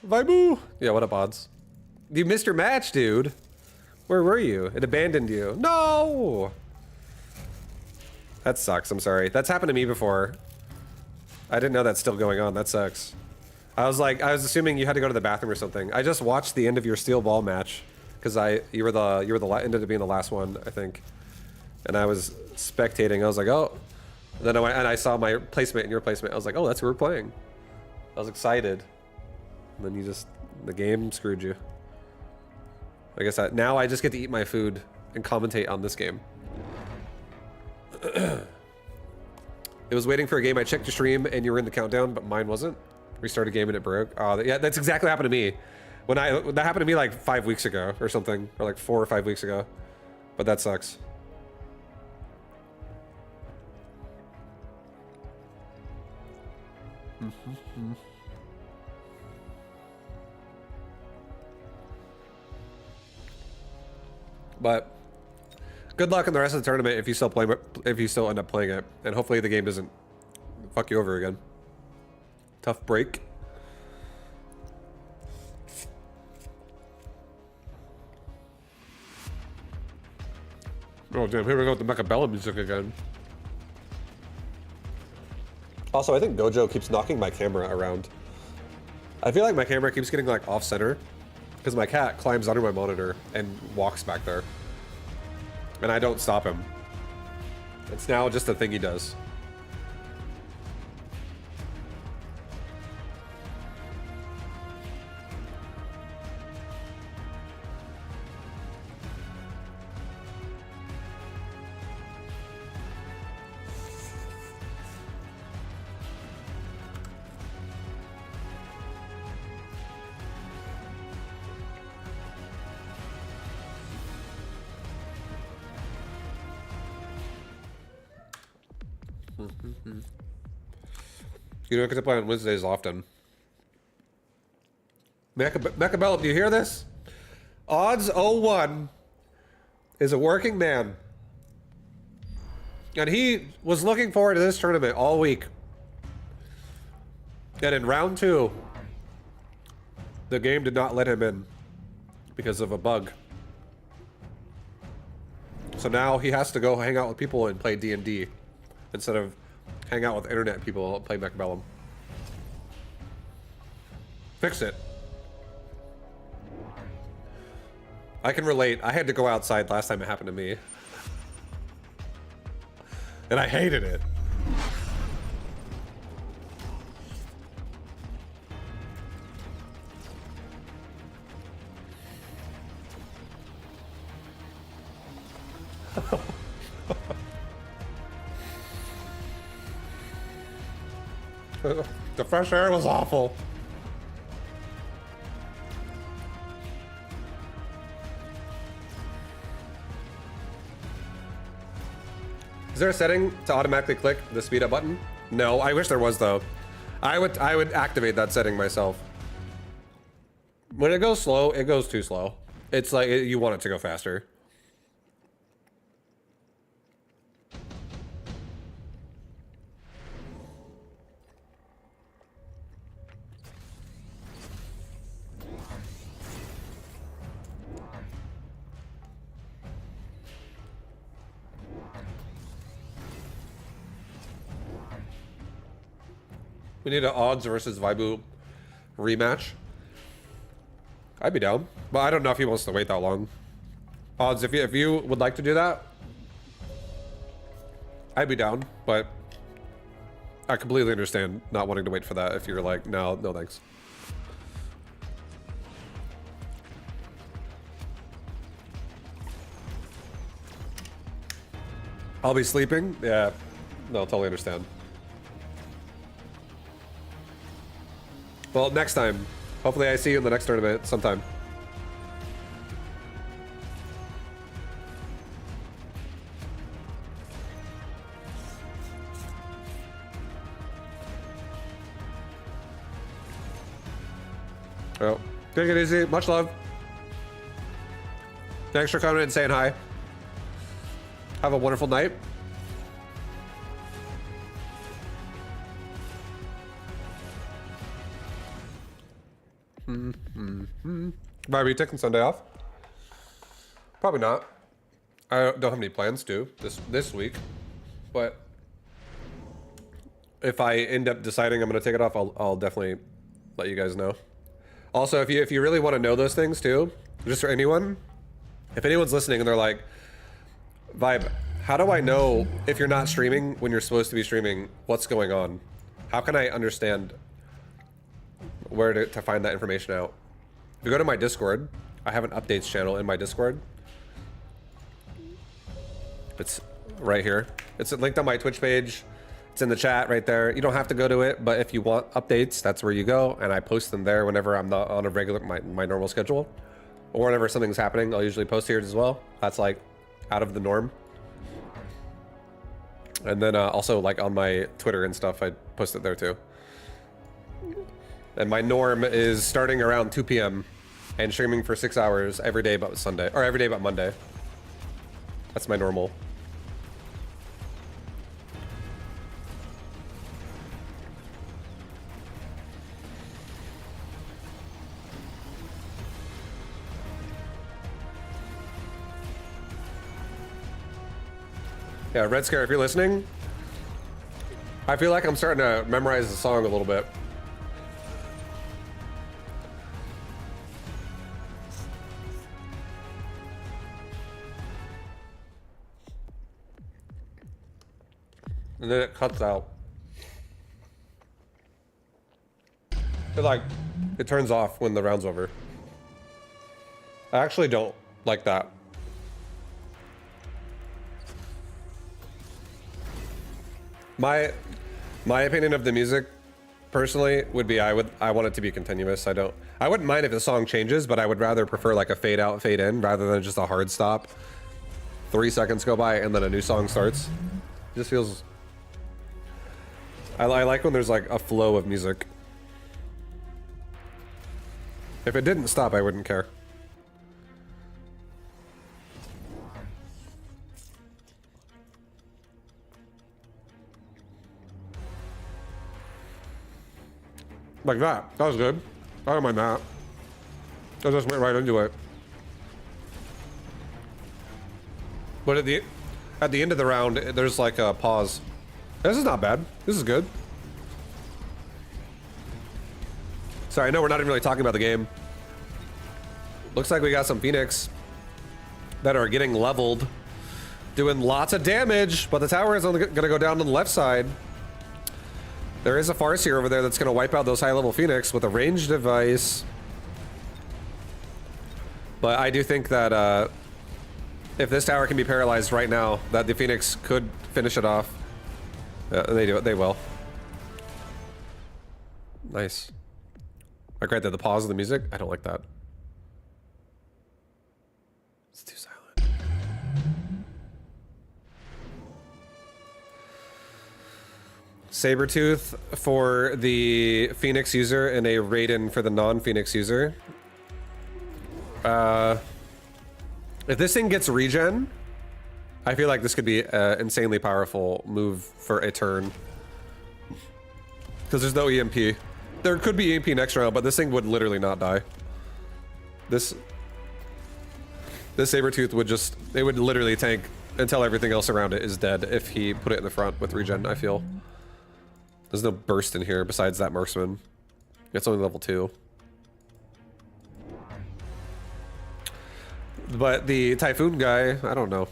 [SPEAKER 1] Vibu! Yeah, what up, Odds? You missed your match, dude. Where were you? It abandoned you. No! That sucks, I'm sorry. That's happened to me before. I didn't know that's still going on. That sucks. I was assuming you had to go to the bathroom or something. I just watched the end of your steel ball match because you ended up being the last one, I think. And I was spectating. I was like, oh. And then I saw my placement and your placement. I was like, oh, that's who we're playing. I was excited. And then the game screwed you. I guess now I just get to eat my food and commentate on this game. It was waiting for a game. I checked your stream and you were in the countdown, but mine wasn't. Restart a game and it broke. Oh, yeah, that's exactly what happened to me. That happened to me like 5 weeks ago or something, or like 4 or 5 weeks ago. But that sucks. But good luck in the rest of the tournament if you still end up playing it, and hopefully the game doesn't fuck you over again. Tough break. Oh damn! Here we go with the Mechabella music again. Also, I think Gojo keeps knocking my camera around. I feel like my camera keeps getting like off center because my cat climbs under my monitor and walks back there. And I don't stop him. It's now just a thing he does. You don't get to play on Wednesdays often. Mechabella, do you hear this? Odds 01 is a working man. And he was looking forward to this tournament all week. And in round 2, the game did not let him in because of a bug. So now he has to go hang out with people and play D&D instead of hang out with internet people and play Mechabellum. Fix it. I can relate. I had to go outside last time it happened to me. And I hated it. The fresh air was awful. Is there a setting to automatically click the speed up button? No, I wish there was though. I would activate that setting myself. When it goes slow, it goes too slow. It's like you want it to go faster. We need an Odds versus Vibu rematch. I'd be down, but I don't know if he wants to wait that long. Odds, if you would like to do that, I'd be down, but I completely understand not wanting to wait for that if you're like, no, no thanks. I'll be sleeping? Yeah. No, totally understand. Well, next time. Hopefully I see you in the next tournament sometime. Oh, take it easy. Much love. Thanks for coming and saying hi. Have a wonderful night. Are you taking Sunday off? Probably not. I don't have any plans to this week, but if I end up deciding I'm going to take it off, I'll definitely let you guys know. Also, if you really want to know those things too, just for anyone, if anyone's listening and they're like, Vibe, how do I know if you're not streaming when you're supposed to be streaming? What's going on? How can I understand where to find that information out? If you go to my Discord, I have an updates channel in my Discord. It's right here. It's linked on my Twitch page. It's in the chat right there. You don't have to go to it, but if you want updates, that's where you go. And I post them there whenever I'm not on a regular, my normal schedule. Or whenever something's happening, I'll usually post here as well. That's like out of the norm. And then also like on my Twitter and stuff, I post it there too. And my norm is starting around 2 p.m. and streaming for 6 hours every day but Sunday, or every day but Monday. That's my normal. Yeah, Red Scare, if you're listening, I feel like I'm starting to memorize the song a little bit. And then it cuts out. It turns off when the round's over. I actually don't like that. My opinion of the music, personally, would be I want it to be continuous. I wouldn't mind if the song changes, but I would rather prefer like a fade out, fade in, rather than just a hard stop. 3 seconds go by and then a new song starts. It just feels. I like when there's like a flow of music. If it didn't stop, I wouldn't care. Like that. That was good. I don't mind that. I just went right into it. But at the end of the round, there's like a pause. This is not bad. This is good. Sorry, I know we're not even really talking about the game. Looks like we got some Phoenix that are getting leveled, doing lots of damage, but the tower is only gonna go down to the left side. There is a Farseer over there that's gonna wipe out those high-level Phoenix with a ranged device. But I do think that if this tower can be paralyzed right now, that the Phoenix could finish it off. They do it. They will. Nice. I granted the pause of the music. I don't like that. It's too silent. Sabretooth for the Phoenix user and a Raiden for the non-Phoenix user. If this thing gets regen, I feel like this could be an insanely powerful move for a turn. Because there's no EMP. There could be EMP next round, but this thing would literally not die. This Sabretooth would just, it would literally tank until everything else around it is dead if he put it in the front with regen, I feel. There's no burst in here besides that marksman. It's only level 2. But the Typhoon guy, I don't know.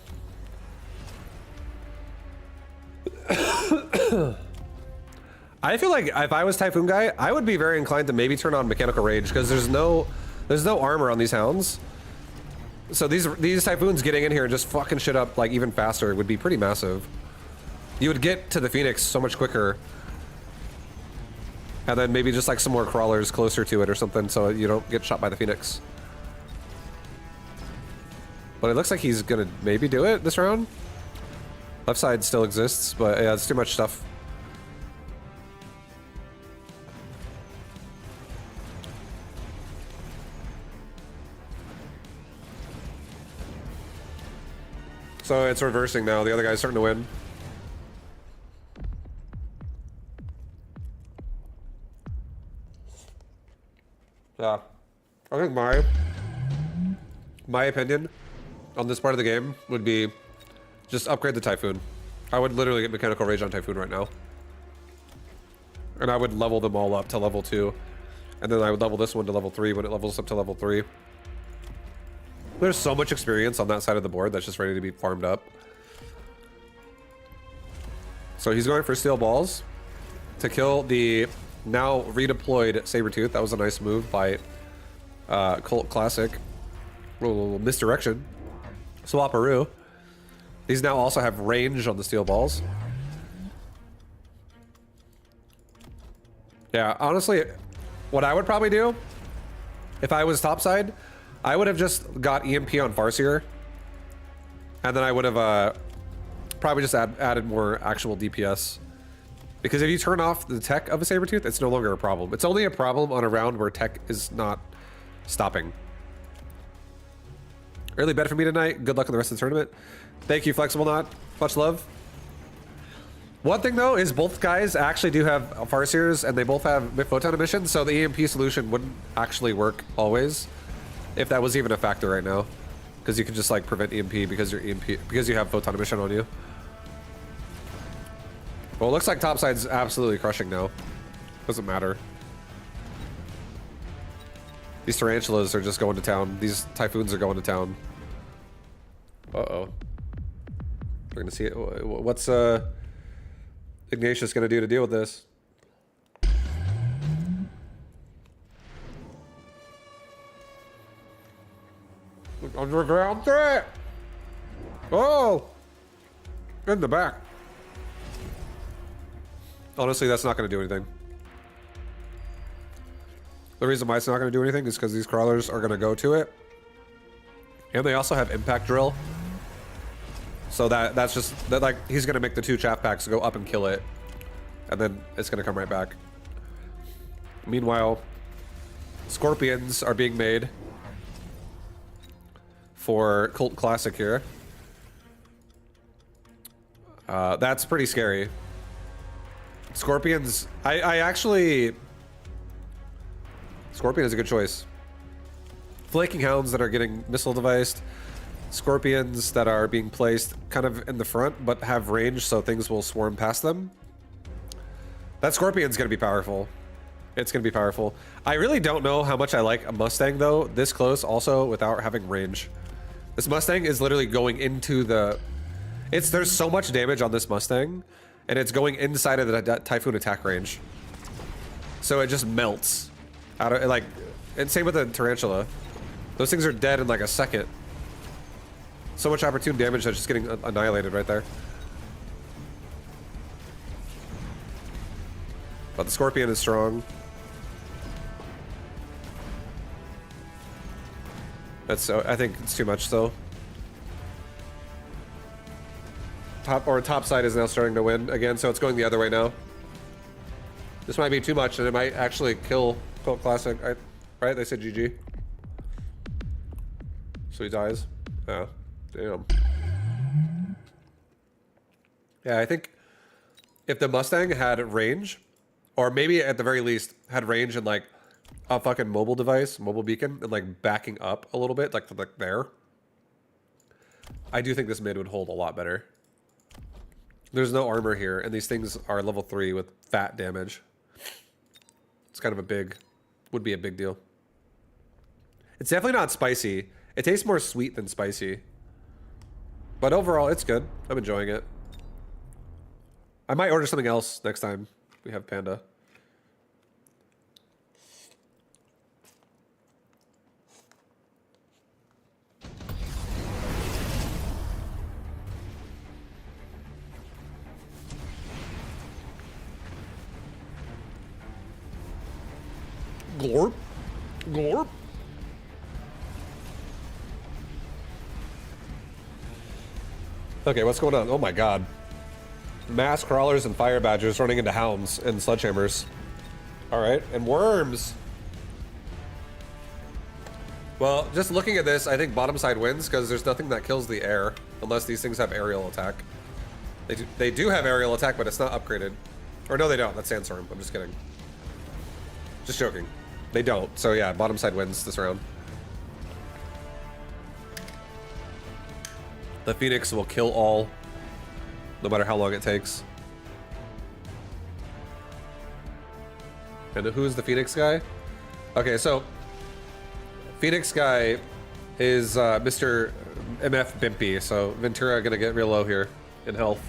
[SPEAKER 1] I feel like if I was Typhoon guy, I would be very inclined to maybe turn on Mechanical Rage because there's no armor on these hounds. So these Typhoons getting in here and just fucking shit up like even faster would be pretty massive. You would get to the Phoenix so much quicker. And then maybe just like some more crawlers closer to it or something so you don't get shot by the Phoenix. But it looks like he's gonna maybe do it this round. Left side still exists, but yeah, it's too much stuff. So it's reversing now. The other guy's starting to win. Yeah. I think my opinion on this part of the game would be just upgrade the Typhoon. I would literally get Mechanical Rage on Typhoon right now. And I would level them all up to level 2. And then I would level this one to level 3 when it levels up to level 3. There's so much experience on that side of the board that's just ready to be farmed up. So he's going for Steel Balls to kill the now redeployed Sabretooth. That was a nice move by Cult Classic. A little misdirection. Swaparoo. These now also have range on the Steel Balls. Yeah, honestly, what I would probably do if I was topside, I would have just got EMP on Farseer. And then I would have probably just added more actual DPS. Because if you turn off the tech of a Sabretooth, it's no longer a problem. It's only a problem on a round where tech is not stopping. Early bet for me tonight. Good luck in the rest of the tournament. Thank you, Flexible Knot. Much love. One thing though is both guys actually do have Farseers and they both have photon emission, so the EMP solution wouldn't actually work always, if that was even a factor right now. Because you can just like prevent EMP because you have photon emission on you. Well, it looks like topside's absolutely crushing now. Doesn't matter. These tarantulas are just going to town. These Typhoons are going to town. Uh-oh. We're gonna see it. What's Ignatius gonna do to deal with this? Underground threat! Oh! In the back. Honestly, that's not gonna do anything. The reason why it's not gonna do anything is because these crawlers are gonna go to it. And they also have impact drill. So that's just, like, he's gonna make the 2 chaff packs go up and kill it. And then it's gonna come right back. Meanwhile, scorpions are being made for Cult Classic here. That's pretty scary. Scorpions, I actually... Scorpion is a good choice. Flaking Hounds that are getting missile deviced. Scorpions that are being placed kind of in the front but have range so things will swarm past them. That Scorpion's gonna be powerful. It's gonna be powerful. I really don't know how much I like a Mustang though, this close also without having range. This Mustang is literally going into the... There's so much damage on this Mustang and it's going inside of the Typhoon attack range. So it just melts. Out of, like, and same with the Tarantula. Those things are dead in like a second. So much opportune damage that's just getting annihilated right there. But the Scorpion is strong. That's, I think it's too much though. Top side is now starting to win again, so it's going the other way now. This might be too much and it might actually kill Cult Classic, right? They said GG. So he dies. Yeah. Damn. Yeah, I think if the Mustang had range, or maybe at the very least had range and like a fucking mobile device, mobile beacon, and like backing up a little bit, like there, I do think this mid would hold a lot better. There's no armor here, and these things are level 3 with fat damage. It's kind of a big, would be a big deal. It's definitely not spicy. It tastes more sweet than spicy. But overall, it's good. I'm enjoying it. I might order something else next time. we have Panda. Glorp. Glorp. Okay, what's going on? Oh my god. Mass crawlers and fire badgers running into hounds and sledgehammers. Alright, and worms. Well, just looking at this, I think bottom side wins because there's nothing that kills the air unless these things have aerial attack. They do have aerial attack, but it's not upgraded. Or no, they don't. That's Sandstorm. I'm just kidding. Just joking. They don't. So yeah, bottom side wins this round. The Phoenix will kill all, no matter how long it takes. And who's the Phoenix guy? Okay, so Phoenix guy is Mr. MF Bimpy, so Ventura gonna get real low here in health.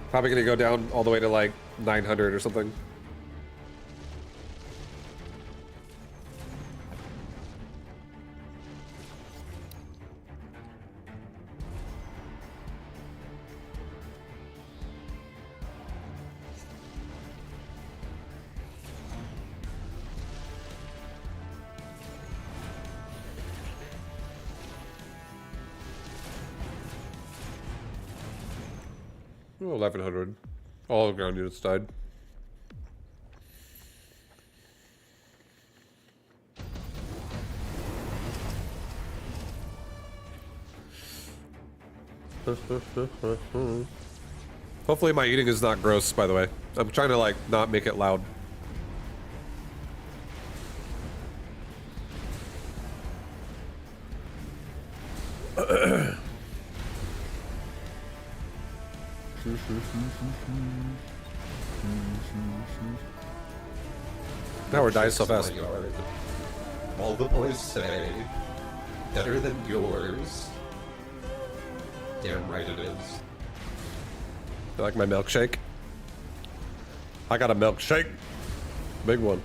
[SPEAKER 1] Probably gonna go down all the way to like 900 or something. Oh, 1100. All ground units died. Hopefully my eating is not gross, by the way. I'm trying to like not make it loud. Now we're dying so fast.
[SPEAKER 5] All the boys say, better than yours. Damn right it is.
[SPEAKER 1] You like my milkshake? I got a milkshake. Big one.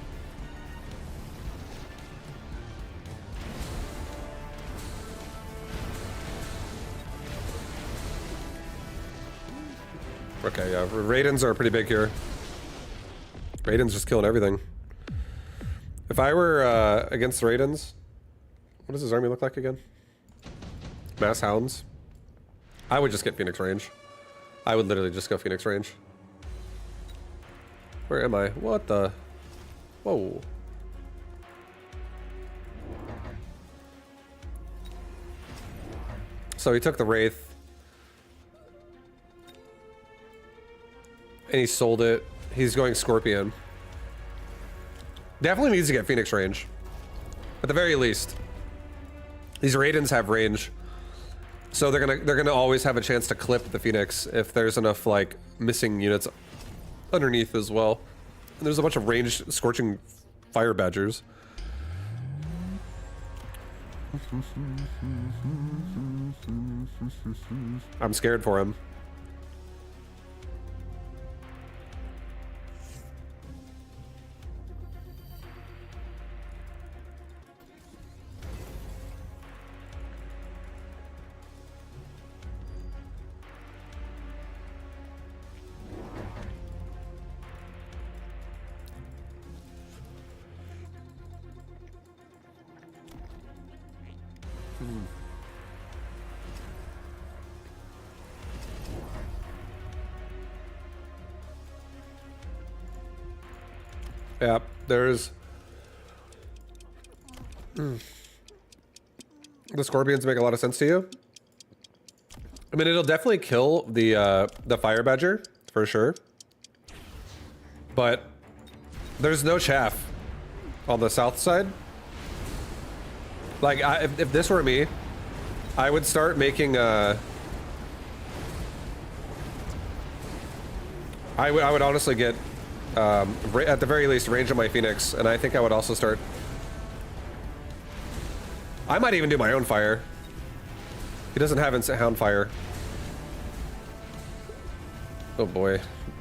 [SPEAKER 1] Okay, yeah, Raidens are pretty big here. Raiden's just killing everything. If I were against the Raidens, what does his army look like again? Mass Hounds. I would just get Phoenix range. I would literally just go Phoenix range. Where am I? What the? Whoa. So he took the Wraith. And he sold it. He's going Scorpion. Definitely needs to get Phoenix range. At the very least. These Raidens have range. So they're gonna always have a chance to clip the Phoenix if there's enough like missing units underneath as well. And there's a bunch of ranged scorching fire badgers. I'm scared for him. Yeah, there's... The Scorpions make a lot of sense to you. I mean, it'll definitely kill the Fire Badger, for sure. But there's no chaff on the south side. Like, if this were me, I would start making I would honestly get at the very least range of my Phoenix, and I think I would also start. I might even do my own fire. He doesn't have instant hound fire. Oh boy,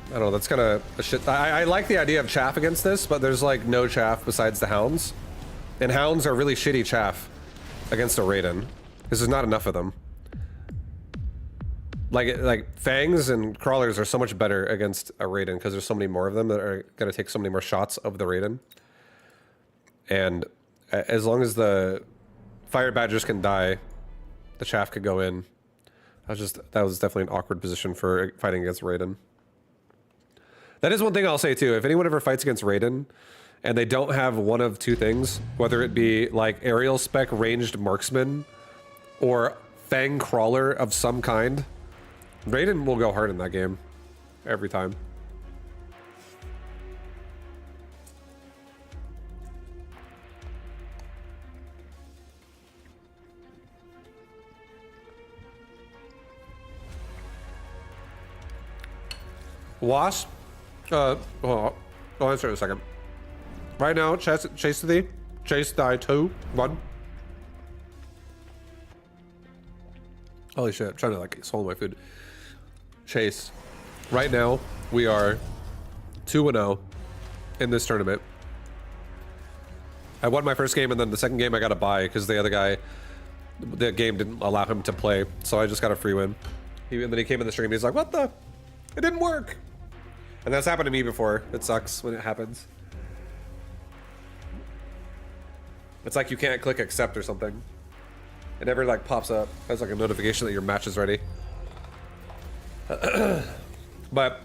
[SPEAKER 1] I don't know, that's kind of a shit. I like the idea of chaff against this, but there's like no chaff besides the hounds. And hounds are really shitty chaff against a Raiden, because there's not enough of them. Like fangs and crawlers are so much better against a Raiden because there's so many more of them that are gonna take so many more shots of the Raiden. And as long as the fire badgers can die, the chaff could go in. That was definitely an awkward position for fighting against Raiden. That is one thing I'll say too. If anyone ever fights against Raiden and they don't have one of two things, whether it be like aerial spec ranged marksman or fang crawler of some kind, Raiden will go hard in that game every time. Wasp? Hold on. I'll answer in a second. Right now, chase thee. Chase die 2, 1. Holy shit, I'm trying to like swallow my food. Chase. Right now, we are 2-0 in this tournament. I won my first game, and then the second game I got a bye because the other guy, the game didn't allow him to play, so I just got a free win. And then he came in the stream, he's like, what the? It didn't work. And that's happened to me before. It sucks when it happens. It's like you can't click accept or something. It never like pops up. That's like a notification that your match is ready. But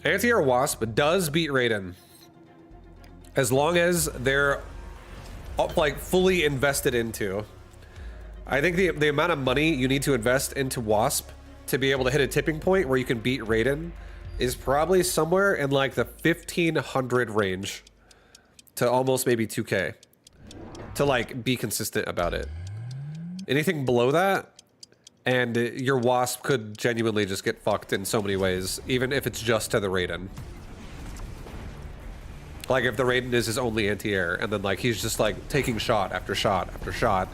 [SPEAKER 1] anti-air wasp does beat Raiden as long as they're like fully invested into. I think the amount of money you need to invest into wasp to be able to hit a tipping point where you can beat Raiden is probably somewhere in like the 1500 range to almost maybe 2K to like be consistent about it. Anything below that and your wasp could genuinely just get fucked in so many ways, even if it's just to the Raiden. Like if the Raiden is his only anti-air and then like he's just like taking shot after shot after shot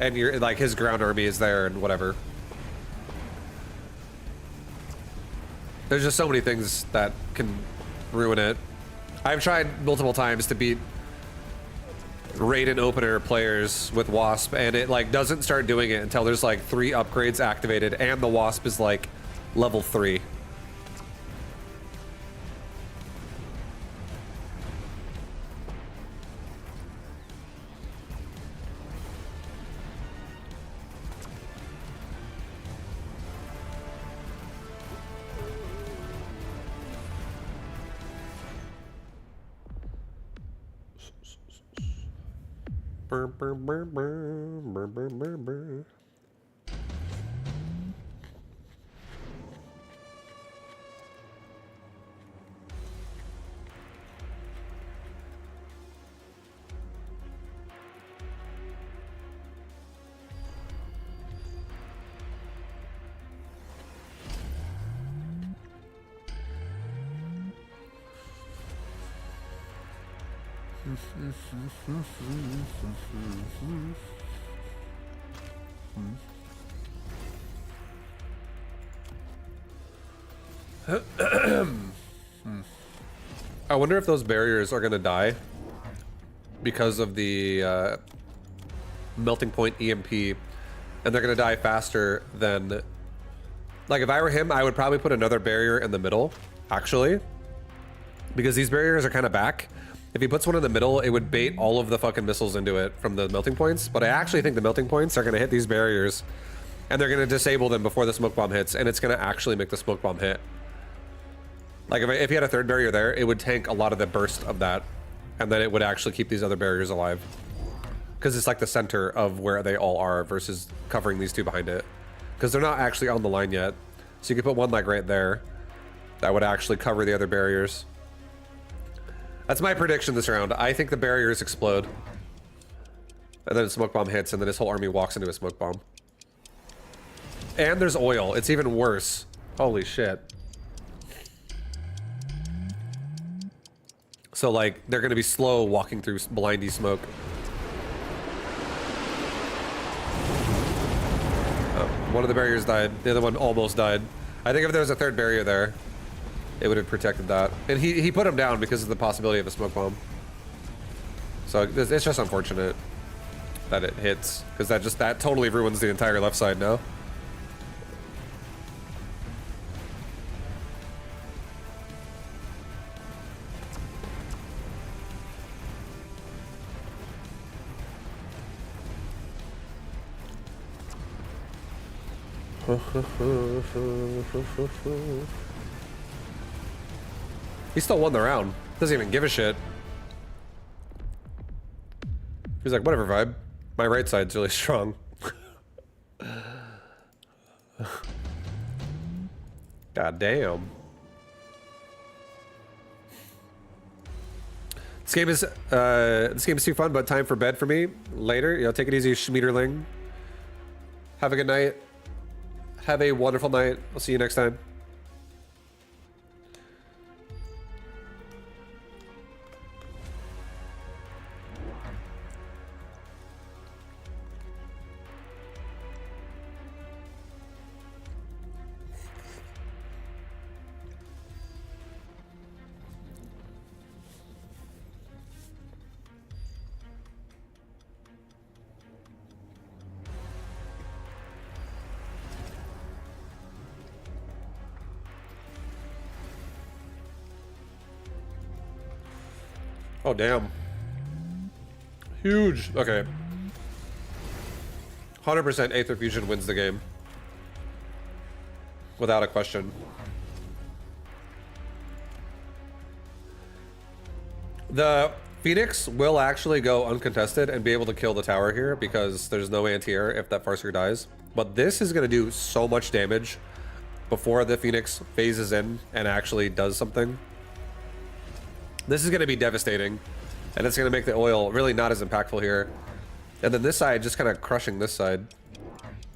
[SPEAKER 1] and you're like his ground army is there and whatever. There's just so many things that can ruin it. I've tried multiple times to beat Raiden opener players with Wasp, and it like doesn't start doing it until there's like 3 upgrades activated, and the Wasp is like level 3. Brr, brr, brr, brr, brr, brr, brr, brr. I wonder if those barriers are gonna die because of the melting point EMP, and they're gonna die faster than. Like if I were him, I would probably put another barrier in the middle, actually, because these barriers are kind of back. If he puts one in the middle, it would bait all of the fucking missiles into it from the melting points. But I actually think the melting points are gonna hit these barriers, and they're gonna disable them before the smoke bomb hits, and it's gonna actually make the smoke bomb hit. Like if he had a third barrier there, it would tank a lot of the burst of that, and then it would actually keep these other barriers alive. Because it's like the center of where they all are versus covering these 2 behind it. Because they're not actually on the line yet. So you could put one like right there. That would actually cover the other barriers. That's my prediction this round. I think the barriers explode. And then a smoke bomb hits, and then his whole army walks into a smoke bomb. And there's oil. It's even worse. Holy shit. So like, they're gonna be slow walking through blindy smoke. Oh, one of the barriers died. The other one almost died. I think if there was a third barrier there, it would have protected that. And he put him down because of the possibility of a smoke bomb. So it's just unfortunate that it hits, because that totally ruins the entire left side now. He still won the round. Doesn't even give a shit. He's like, whatever, vibe. My right side's really strong. God damn. This game is too fun, but time for bed for me. Later, you know, take it easy, Schmiederling. Have a good night. Have a wonderful night. I'll see you next time. Oh, damn. Huge. Okay. 100% Aether Fusion wins the game. Without a question. The Phoenix will actually go uncontested and be able to kill the tower here because there's no anti-air if that Farseer dies. But this is going to do so much damage before the Phoenix phases in and actually does something. This is going to be devastating, and it's going to make the oil really not as impactful here. And then this side just kind of crushing this side.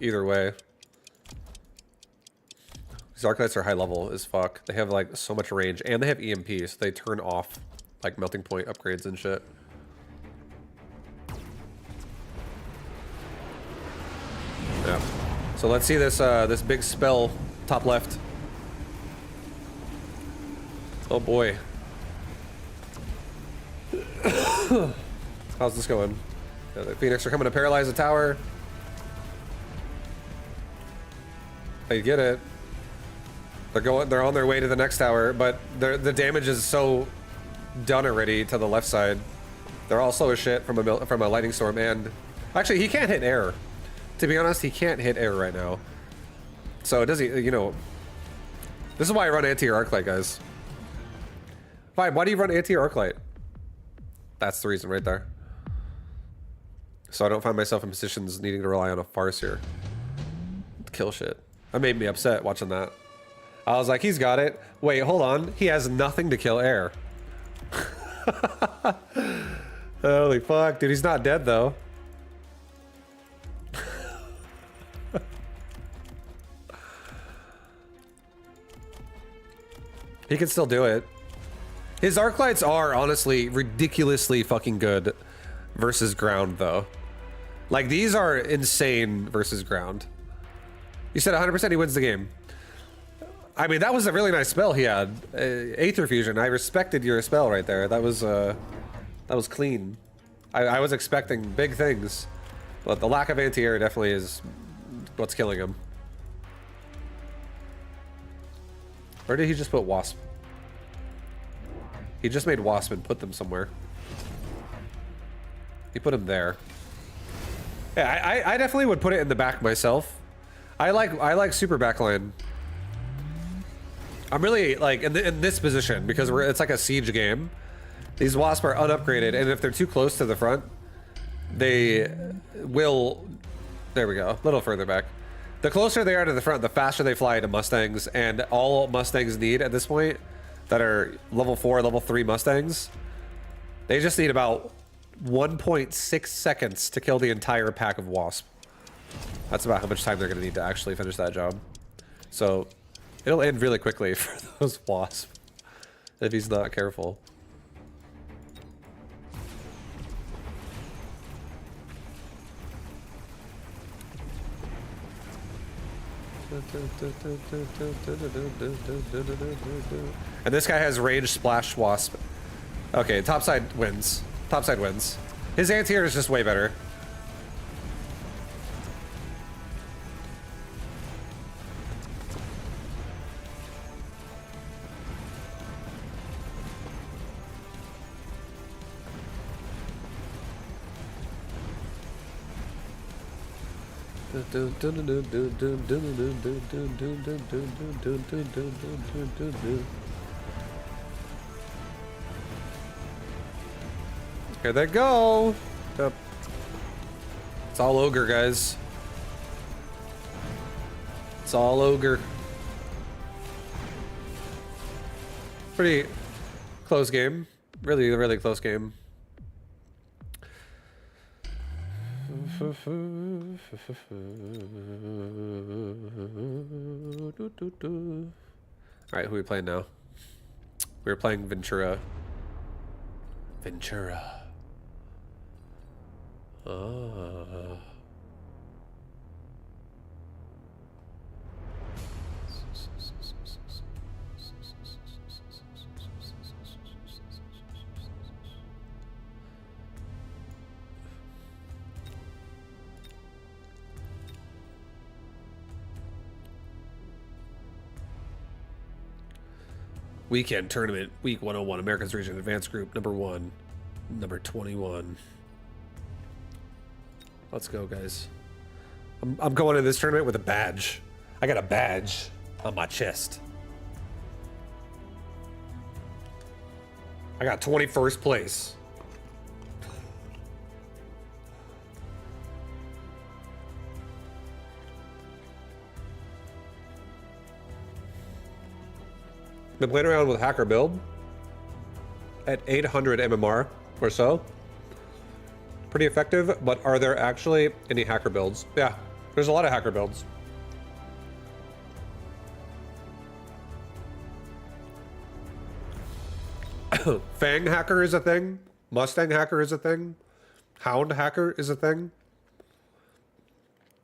[SPEAKER 1] Either way. These Arclights are high level as fuck. They have like so much range, and they have EMP, so they turn off like melting point upgrades and shit. Yeah. So let's see this this big spell top left. Oh boy. How's this going? Yeah, the Phoenix are coming to paralyze the tower. They get it. They're on their way to the next tower, but the damage is so done already to the left side. They're all slow as shit from a lightning storm, and actually he can't hit air. To be honest, he can't hit air right now. So does he? You know, this is why I run anti-air Arclight, guys. Vibe, why do you run anti-air Arclight? That's the reason right there. So I don't find myself in positions needing to rely on a Farseer to kill shit. That made me upset watching that. I was like, he's got it. Wait, hold on. He has nothing to kill air. Holy fuck, dude. He's not dead, though. He can still do it. His Arclights are honestly ridiculously fucking good versus ground, though. Like, these are insane versus ground. You said 100% he wins the game. I mean, that was a really nice spell he had. Aether Fusion. I respected your spell right there. That was clean. I was expecting big things, but the lack of anti-air definitely is what's killing him. Or did he just put Wasp? He just made Wasp and put them somewhere. He put him there. Yeah, I definitely would put it in the back myself. I like super backline. I'm really like in this position because it's like a siege game. These Wasp are unupgraded, and if they're too close to the front, they will. There we go. A little further back. The closer they are to the front, the faster they fly to Mustangs, and all Mustangs need at this point that are level 4, level 3 Mustangs, they just need about 1.6 seconds to kill the entire pack of Wasp. That's about how much time they're going to need to actually finish that job. So it'll end really quickly for those Wasp if he's not careful. And this guy has range splash wasp. Okay, topside wins. Topside wins. His anti-air is just way better. Here they go. Yep. It's all ogre, guys. It's all ogre. Pretty close game. Really, really close game. Alright, who are we playing now? We're playing Ventura. Ventura. Ah. Weekend tournament, week 101, America's Region Advanced Group, number 1, number 21. Let's go, guys. I'm going to this tournament with a badge. I got a badge on my chest. I got 21st place. Been playing around with hacker build at 800 MMR or so. Pretty effective, but are there actually any hacker builds? Yeah, there's a lot of hacker builds. Fang hacker is a thing. Mustang hacker is a thing. Hound hacker is a thing.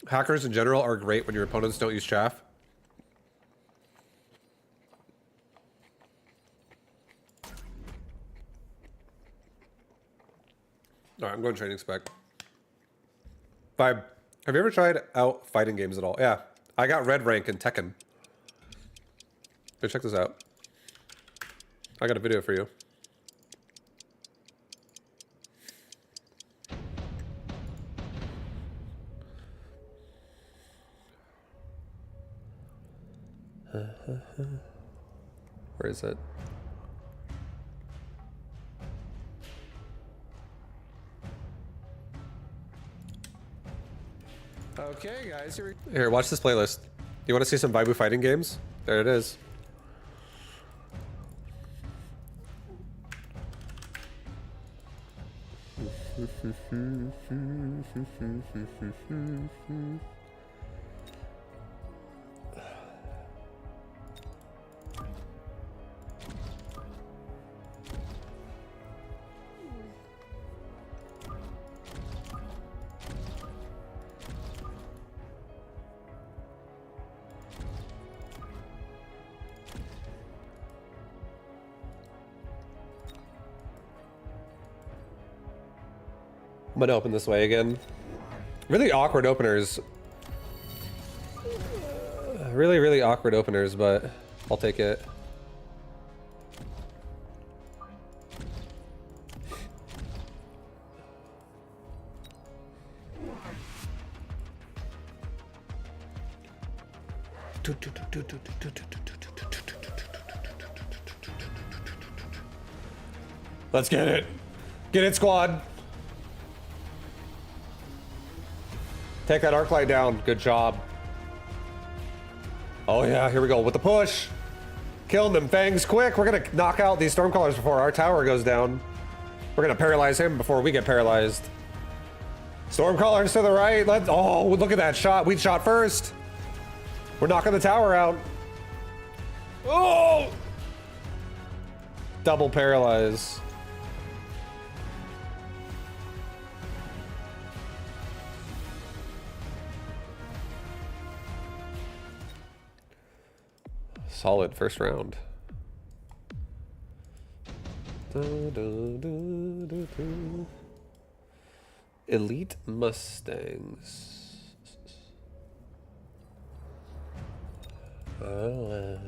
[SPEAKER 1] Hackers in general are great when your opponents don't use chaff. Alright, I'm going training spec. Vibe, have you ever tried out fighting games at all? Yeah, I got red rank in Tekken. Here, check this out. I got a video for you. Where is it? Okay, guys, here, watch this playlist. You want to see some Vibu fighting games? There it is. I'm gonna open this way again. Really awkward openers. Really, really awkward openers, but I'll take it. Let's get it. Get it, squad. Take that arc light down. Good job. Oh yeah, here we go with the push. Killing them fangs quick. We're gonna knock out these stormcallers before our tower goes down. We're gonna paralyze him before we get paralyzed. Stormcallers to the right. Let's. Oh, look at that shot. We shot first. We're knocking the tower out. Oh! Double paralyze. Solid first round. Elite Mustangs. Oh,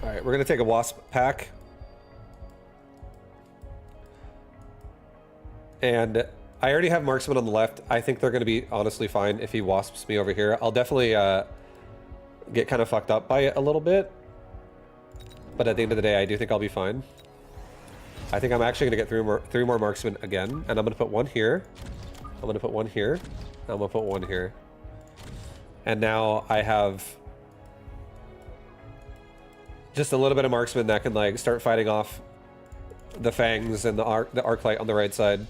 [SPEAKER 1] all right, we're gonna take a wasp pack. And I already have marksman on the left. I think they're going to be honestly fine if he wasps me over here. I'll definitely get kind of fucked up by it a little bit. But at the end of the day, I do think I'll be fine. I think I'm actually going to get three more marksmen again. And I'm going to put one here. I'm going to put one here. I'm going to put one here. And now I have just a little bit of marksman that can like start fighting off the fangs and the arc light on the right side.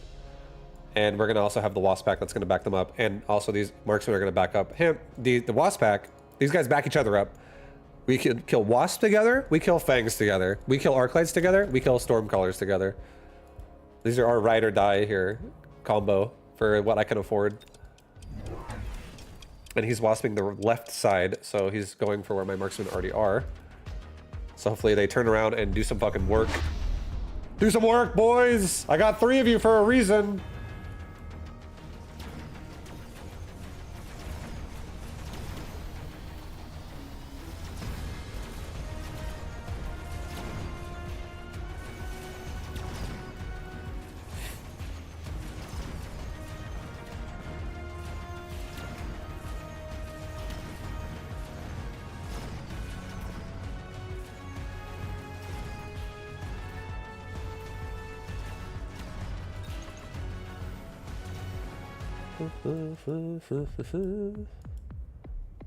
[SPEAKER 1] And we're going to also have the wasp pack that's going to back them up. And also these marksmen are going to back up him. The wasp pack, these guys back each other up. We can kill wasps together. We kill fangs together. We kill arc lights together. We kill stormcallers together. These are our ride or die here combo for what I can afford. And he's wasping the left side. So he's going for where my marksmen already are. So hopefully they turn around and do some fucking work. Do some work, boys! I got 3 of you for a reason.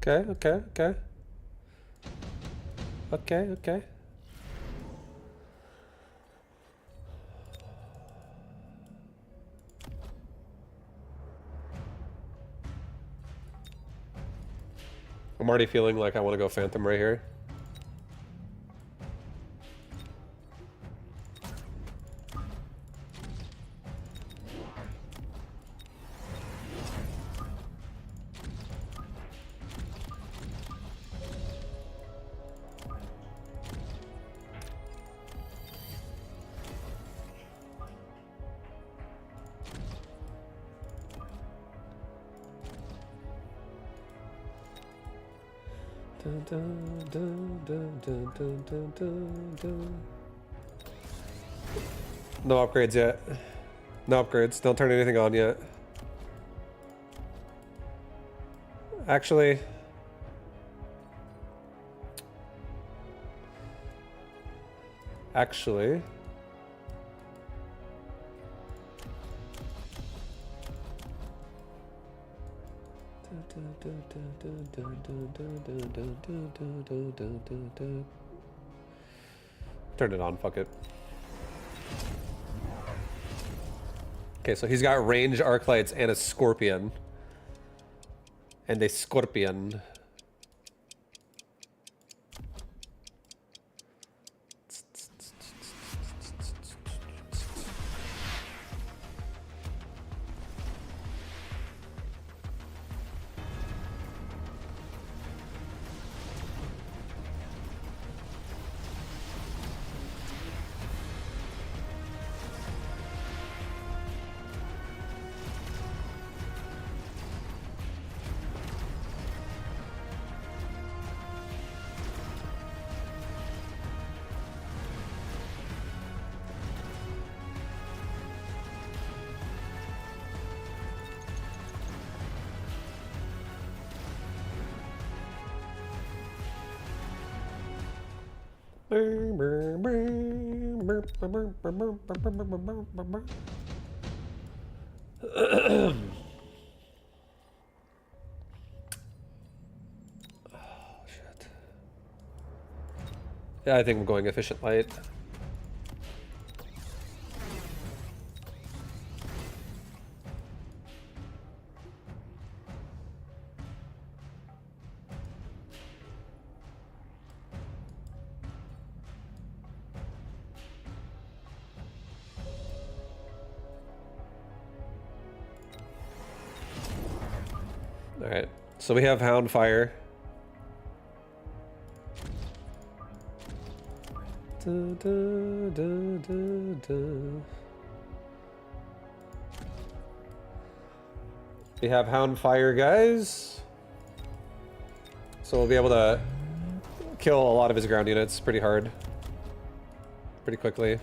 [SPEAKER 1] Okay. Okay. I'm already feeling like I want to go Phantom right here. No upgrades yet. No upgrades. Don't turn anything on yet. Actually, turn it on, fuck it. Okay, so he's got range arc lights and a scorpion. And a scorpion. Yeah, I think I'm going efficient light. Alright, so we have Hound Fire. We have Hound Fire, guys. So we'll be able to kill a lot of his ground units pretty hard. Pretty quickly.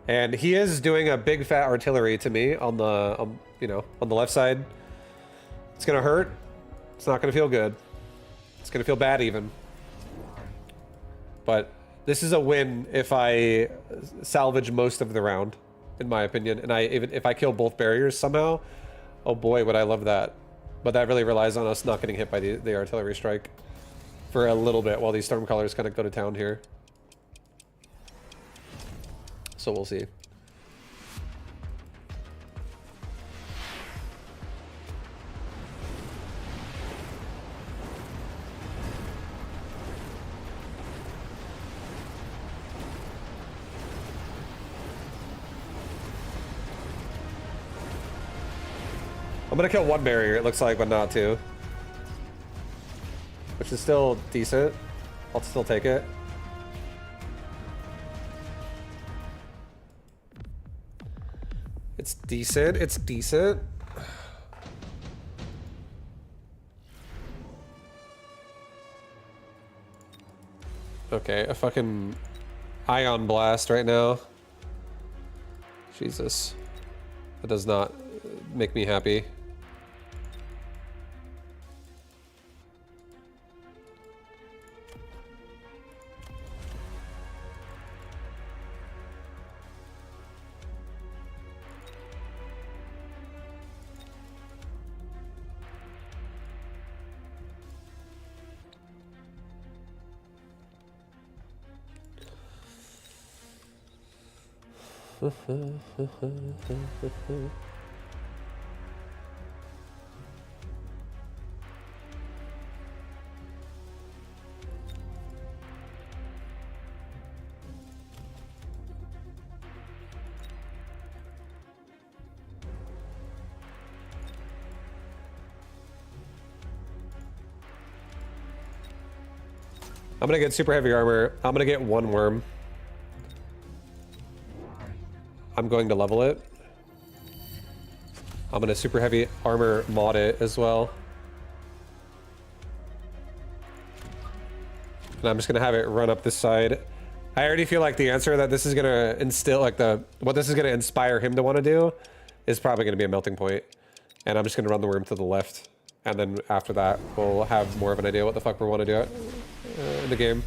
[SPEAKER 1] And he is doing a big fat artillery to me on the, you know, on the left side. It's gonna hurt. It's not gonna feel good. It's gonna feel bad even. But this is a win if I salvage most of the round, in my opinion. And if I kill both barriers somehow, oh boy, would I love that. But that really relies on us not getting hit by the artillery strike for a little bit while these Stormcallers kind of go to town here. So we'll see. I'm gonna kill one barrier, it looks like, but not two. Which is still decent. I'll still take it. It's decent, it's decent. Okay, a fucking ion blast right now. Jesus. That does not make me happy. I'm gonna get super heavy armor. I'm gonna get one worm. I'm going to level it. I'm gonna super heavy armor mod it as well. And I'm just gonna have it run up this side. I already feel like the answer that this is gonna instill, like what this is gonna inspire him to want to do is probably gonna be a melting point. And I'm just gonna run the worm to the left. And then after that, we'll have more of an idea what the fuck we want to do in the game.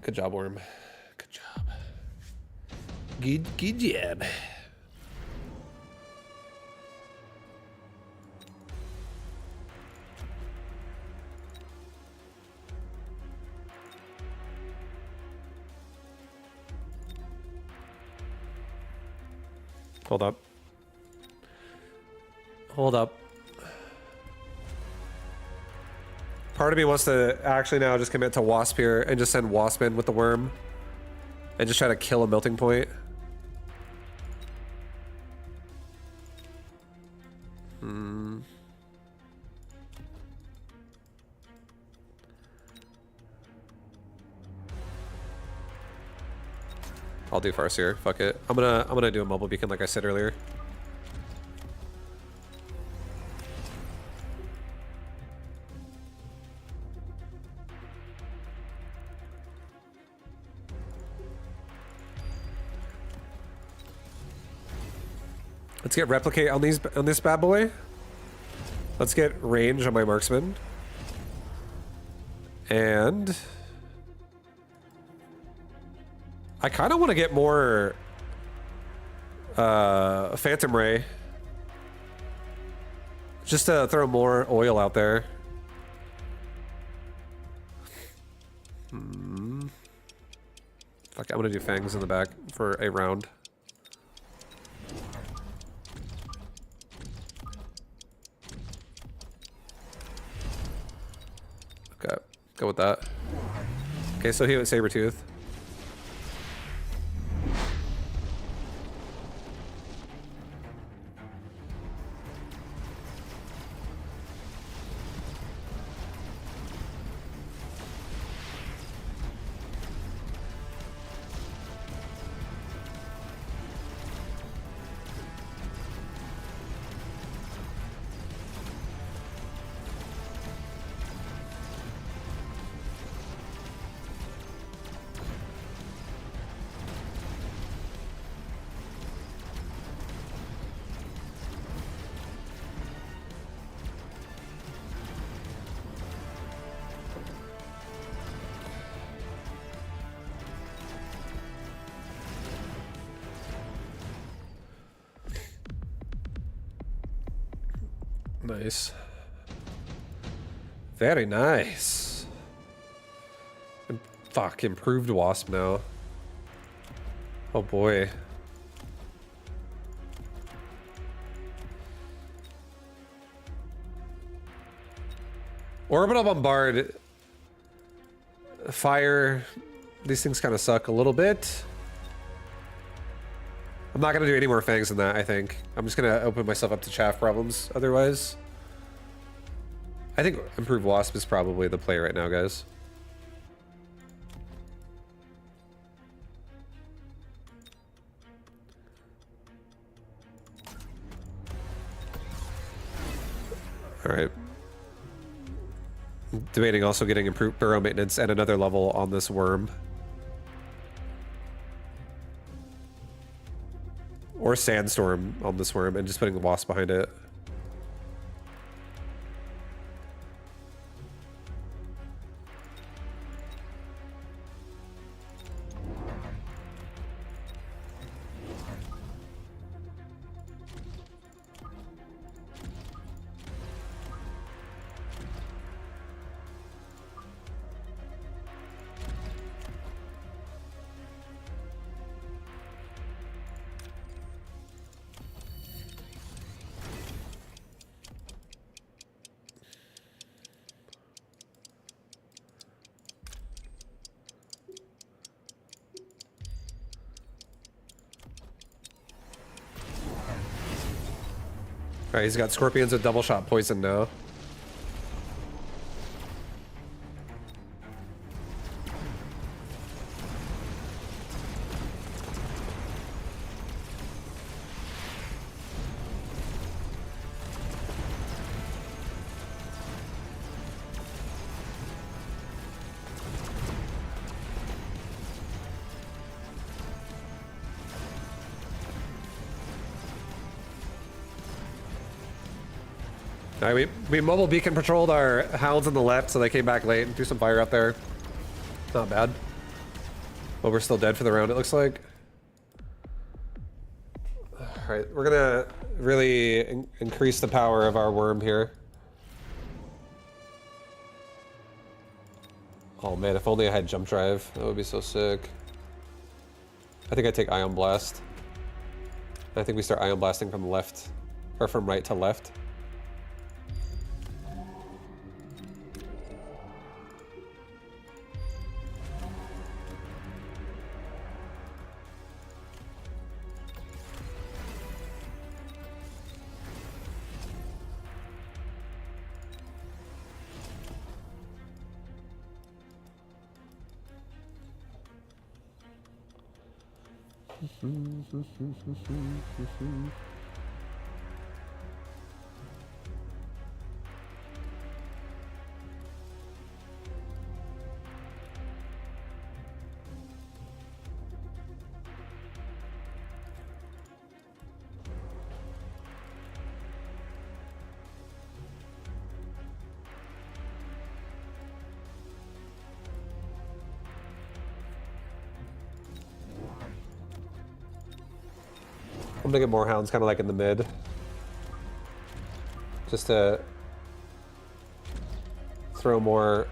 [SPEAKER 1] Good job, Worm. Good job. Good job. Hold up. Hold up. Part of me wants to actually now just commit to Wasp here and just send Wasp in with the worm and just try to kill a melting point. I'll do Farseer. Fuck it. I'm gonna do a mobile beacon like I said earlier. Let's get replicate on this bad boy. Let's get range on my marksman. And I kind of want to get more Phantom Ray. Just to throw more oil out there. Fuck, I'm gonna do fangs in the back for a round. Okay, go with that. Okay, so he went Sabretooth. Nice. Very nice. Fuck, improved wasp now. Oh boy. Orbital bombard. Fire. These things kind of suck a little bit. I'm not going to do any more fangs than that, I think. I'm just going to open myself up to chaff problems otherwise. I think improved wasp is probably the play right now, guys. Alright. Debating also getting improved burrow maintenance and another level on this worm. Or sandstorm on this worm and just putting the wasp behind it. Alright, he's got scorpions with double shot poison now. Alright, we mobile beacon patrolled our hounds on the left, so they came back late and threw some fire out there. Not bad. But we're still dead for the round, it looks like. Alright, we're gonna really increase the power of our worm here. Oh man, if only I had jump drive. That would be so sick. I think I take Ion Blast. I think we start Ion Blasting from left, or from right to left. I'm gonna get more hounds kind of like in the mid. Just to throw more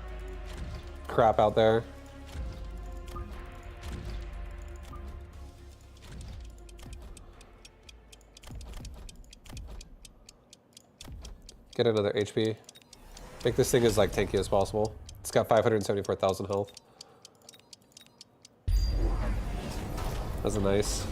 [SPEAKER 1] crap out there. Get another HP. Make this thing as like tanky as possible. It's got 574,000 health. That's a nice.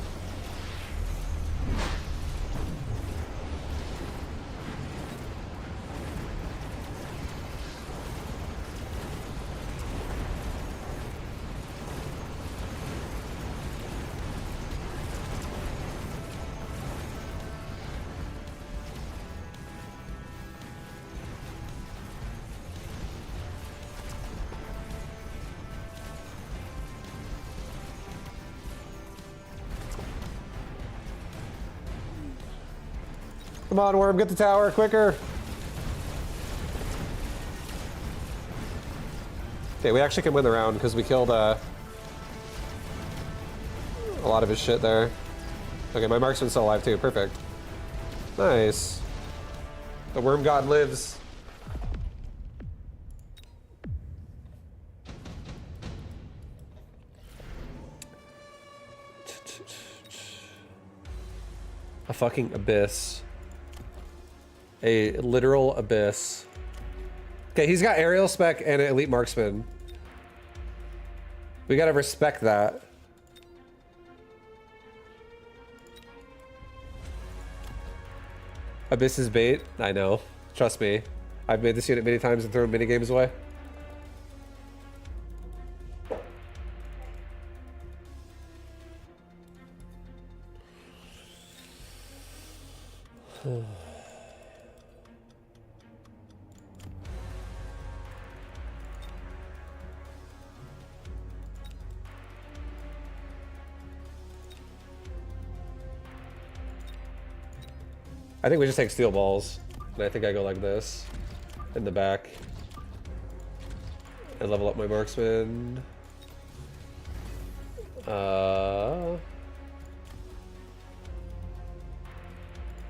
[SPEAKER 1] Come on, Worm, get the tower quicker. Okay, we actually can win the round because we killed a lot of his shit there. Okay, my marksman's still alive too. Perfect. Nice. The Worm God lives. A fucking abyss. A literal abyss. Okay, he's got aerial spec and an elite marksman. We gotta respect that. Abyss is bait. I know. Trust me. I've made this unit many times and thrown mini games away. I think we just take steel balls, and I think I go like this, in the back, and level up my marksman.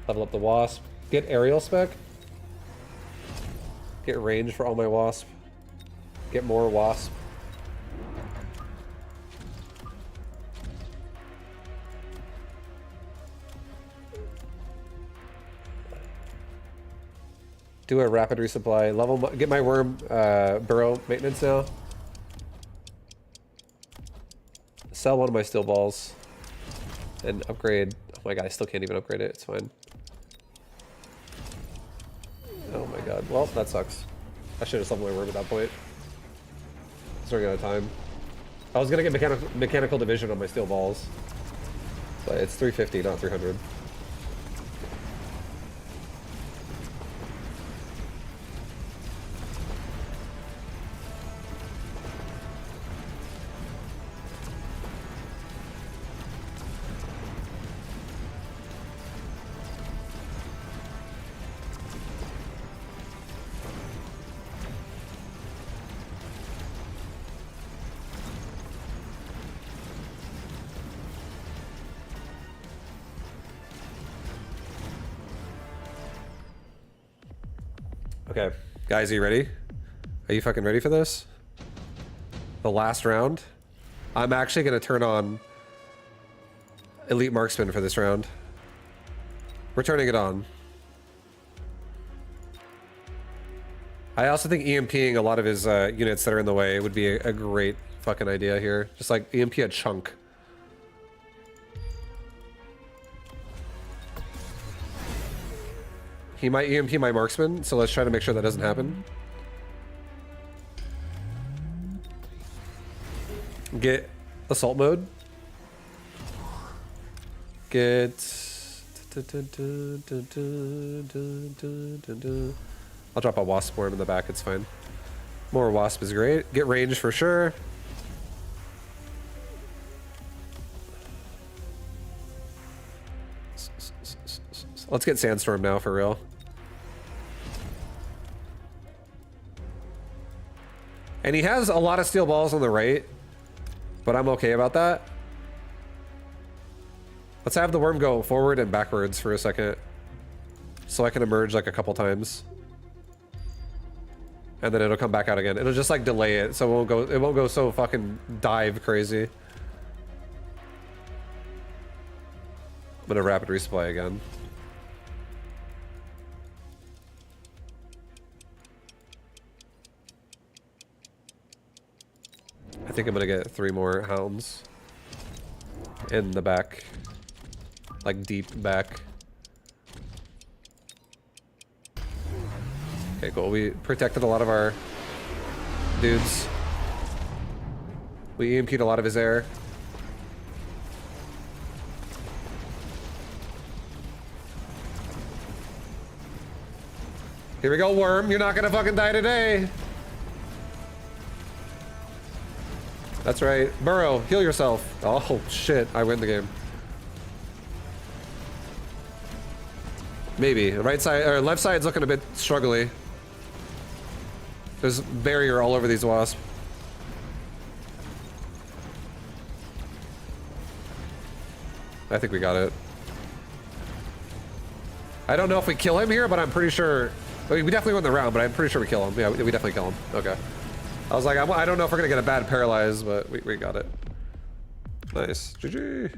[SPEAKER 1] Level up the wasp. Get aerial spec. Get range for all my wasp. Get more wasp. Do a rapid resupply. Level. Get my worm burrow maintenance now. Sell one of my steel balls. And upgrade. Oh my god, I still can't even upgrade it. It's fine. Oh my god. Well, that sucks. I should have sold my worm at that point. It's running out of time. I was gonna get mechanical division on my steel balls. But it's 350, not 300. Okay, guys, are you ready? Are you fucking ready for this? The last round? I'm actually gonna turn on Elite Marksman for this round. We're turning it on. I also think EMPing a lot of his units that are in the way would be a great fucking idea here. Just like EMP a chunk. He might EMP my marksman, so let's try to make sure that doesn't happen. Get assault mode. Get... I'll drop a wasp swarm in the back, it's fine. More wasp is great. Get range for sure. Let's get Sandstorm now for real. And he has a lot of steel balls on the right, but I'm okay about that. Let's have the worm go forward and backwards for a second. So I can emerge like a couple times. And then it'll come back out again. It'll just like delay it so it won't go so fucking dive crazy. I'm gonna rapid resupply again. I think I'm gonna get 3 more hounds in the back, like deep back. Okay, cool. We protected a lot of our dudes. We EMP'd a lot of his air. Here we go, worm. You're not gonna fucking die today. That's right. Burrow, heal yourself. Oh, shit. I win the game. Maybe. Right side, or left side's looking a bit struggly. There's barrier all over these wasps. I think we got it. I don't know if we kill him here, but I'm pretty sure... I mean, we definitely won the round, but I'm pretty sure we kill him. Yeah, we definitely kill him. Okay. I was like, I don't know if we're gonna get a bad paralyze, but we got it. Nice. GG.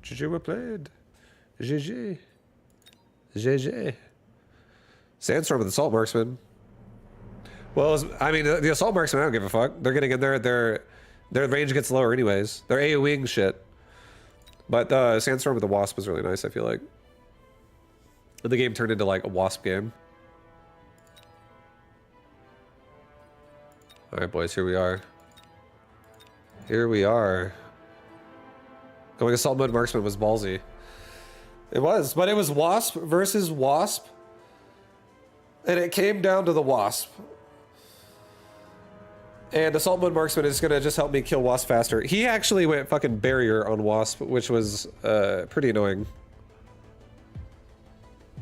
[SPEAKER 1] GG, we played. GG. GG. Sandstorm with Assault Marksman. Well, I mean, the Assault Marksman, I don't give a fuck. They're getting in there, their range gets lower anyways. They're AoEing shit. But Sandstorm with the Wasp was really nice, I feel like. The game turned into like a Wasp game. Alright, boys, here we are. Here we are. Going Assault Mode Marksman was ballsy. It was, but it was Wasp versus Wasp. And it came down to the Wasp. And Assault Mode Marksman is gonna just help me kill Wasp faster. He actually went fucking barrier on Wasp, which was pretty annoying.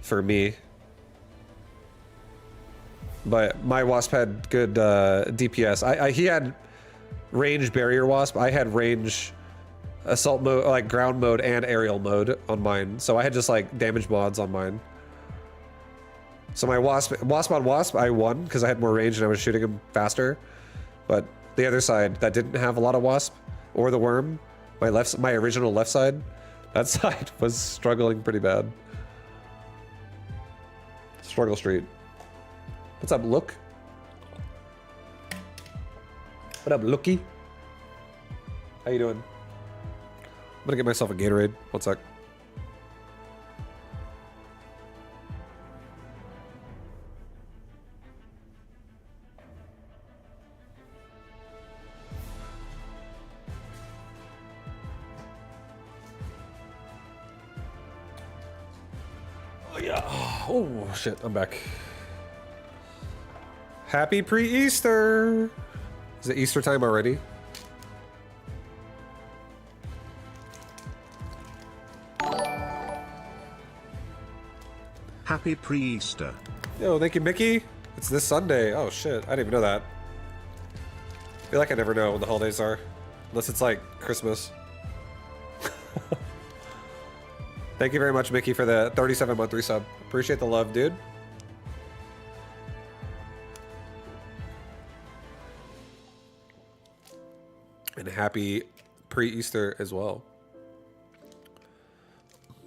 [SPEAKER 1] For me. But my Wasp had good DPS. He had range barrier Wasp. I had range assault mode, like ground mode and aerial mode on mine. So I had just like damage mods on mine. So my Wasp on Wasp, I won because I had more range and I was shooting him faster. But the other side that didn't have a lot of Wasp or the worm, my original left side, that side was struggling pretty bad. Struggle Street. What's up, Look? What up, Looky? How you doing? I'm gonna get myself a Gatorade. One sec. Oh yeah. Oh shit, I'm back. Happy pre-Easter! Is it Easter time already?
[SPEAKER 6] Happy pre-Easter.
[SPEAKER 1] Yo, thank you, Mickey. It's this Sunday. Oh shit, I didn't even know that. I feel like I never know when the holidays are. Unless it's like Christmas. Thank you very much, Mickey, for the 37-month resub. Appreciate the love, dude. And happy pre-Easter as well.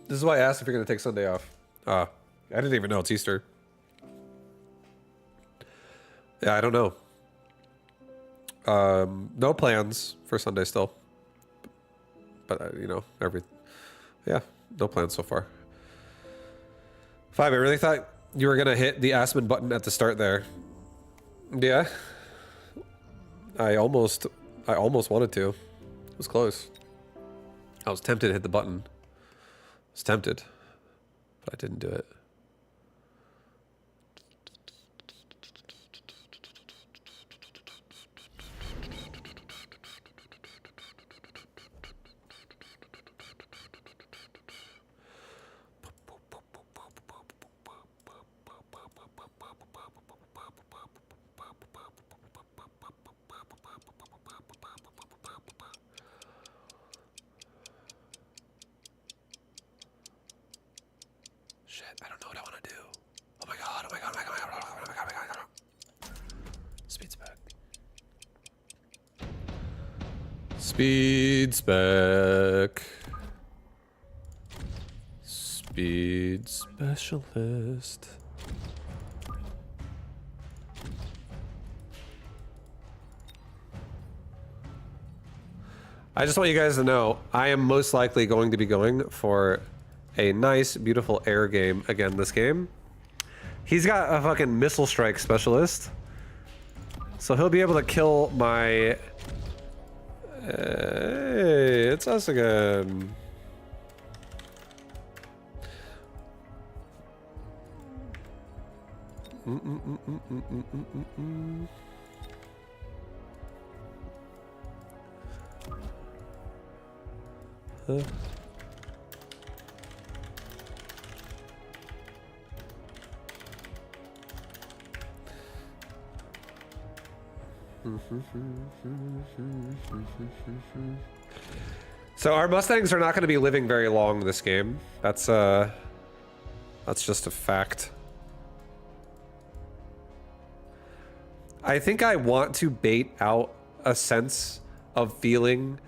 [SPEAKER 1] This is why I asked if you're going to take Sunday off. I didn't even know it's Easter. Yeah, I don't know. No plans for Sunday still. But, you know, yeah, no plans so far. 5, I really thought you were going to hit the Aspen button at the start there. Yeah. I almost wanted to. It was close. I was tempted to hit the button. I was tempted, but I didn't do it. Speed spec. Speed specialist. I just want you guys to know, I am most likely going to be going for a nice, beautiful air game again this game. He's got a fucking missile strike specialist. So he'll be able to kill my... Hey, it's us again. So our Mustangs are not going to be living very long this game. That's just a fact. I think I want to bait out a sense of feeling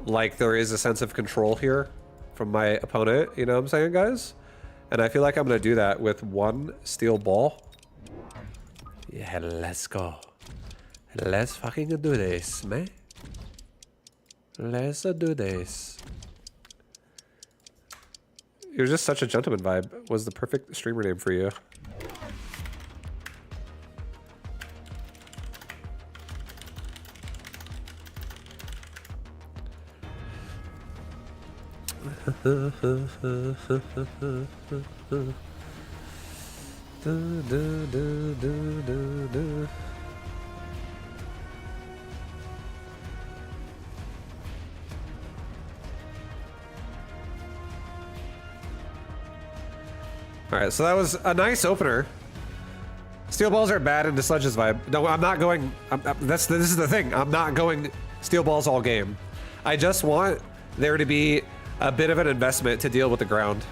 [SPEAKER 1] like there is a sense of control here from my opponent, you know what I'm saying, guys? And I feel like I'm going to do that with one steel ball. Yeah, let's go. Let's fucking do this, man. Let's do this. You're just such a gentleman vibe. Was the perfect streamer name for you. All right, so that was a nice opener. Steel balls are bad into Sledge's vibe. No, I'm not going. This is the thing. I'm not going steel balls all game. I just want there to be a bit of an investment to deal with the ground.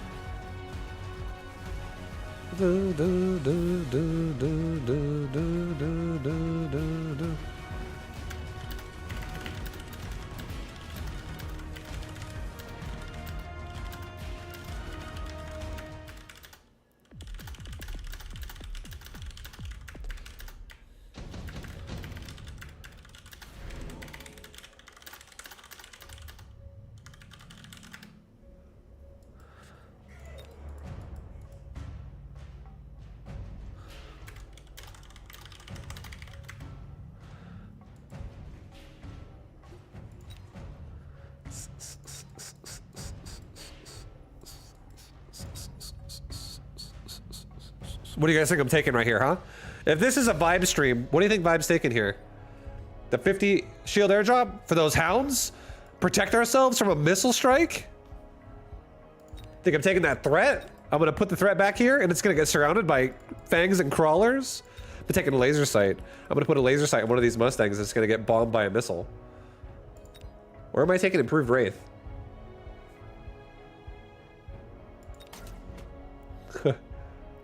[SPEAKER 1] What do you guys think I'm taking right here, huh? If this is a vibe stream, what do you think Vibe's taking here? The 50 shield airdrop for those hounds? Protect ourselves from a missile strike? Think I'm taking that threat? I'm gonna put the threat back here and it's gonna get surrounded by fangs and crawlers? I'm taking a laser sight. I'm gonna put a laser sight on one of these Mustangs that's gonna get bombed by a missile. Or am I taking improved Wraith?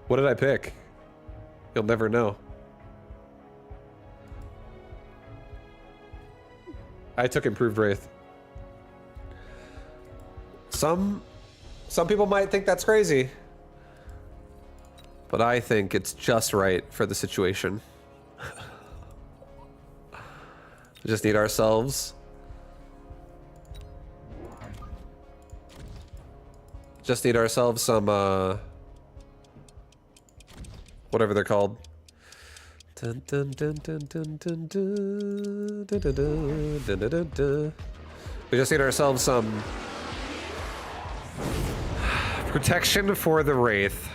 [SPEAKER 1] What did I pick? You'll never know. I took improved Wraith. Some people might think that's crazy, but I think it's just right for the situation. We just need ourselves. Just need ourselves some whatever they're called. Dun, dun, dun, dun, dun, dun, dun, dun, dun, dun, dun, dun, dun. We just need ourselves some protection for the Wraith.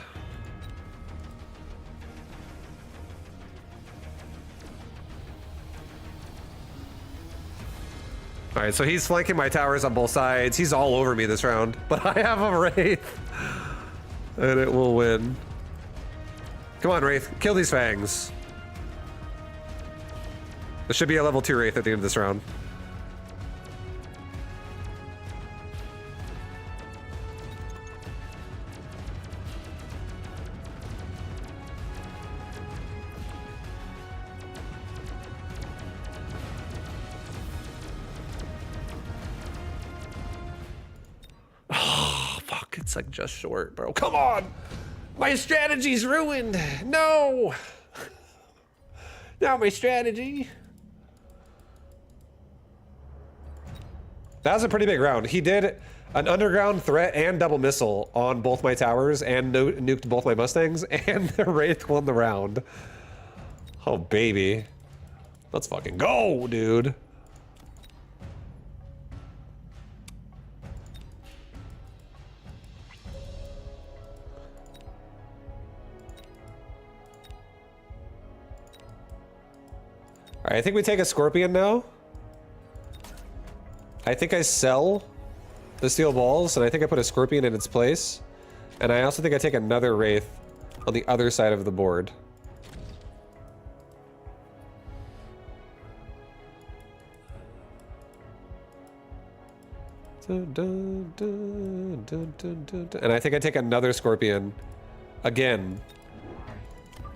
[SPEAKER 1] All right, so he's flanking my towers on both sides. He's all over me this round, but I have a Wraith, and it will win. Come on, Wraith, kill these fangs. There should be a level 2 Wraith at the end of this round. It's like just short, bro. Come on! My strategy's ruined! No! Not my strategy. That was a pretty big round. He did an underground threat and double missile on both my towers and nuked both my Mustangs, and the Wraith won the round. Oh, baby. Let's fucking go, dude. All right, I think we take a Scorpion now. I think I sell the steel balls, and I think I put a Scorpion in its place. And I also think I take another Wraith on the other side of the board. And I think I take another Scorpion again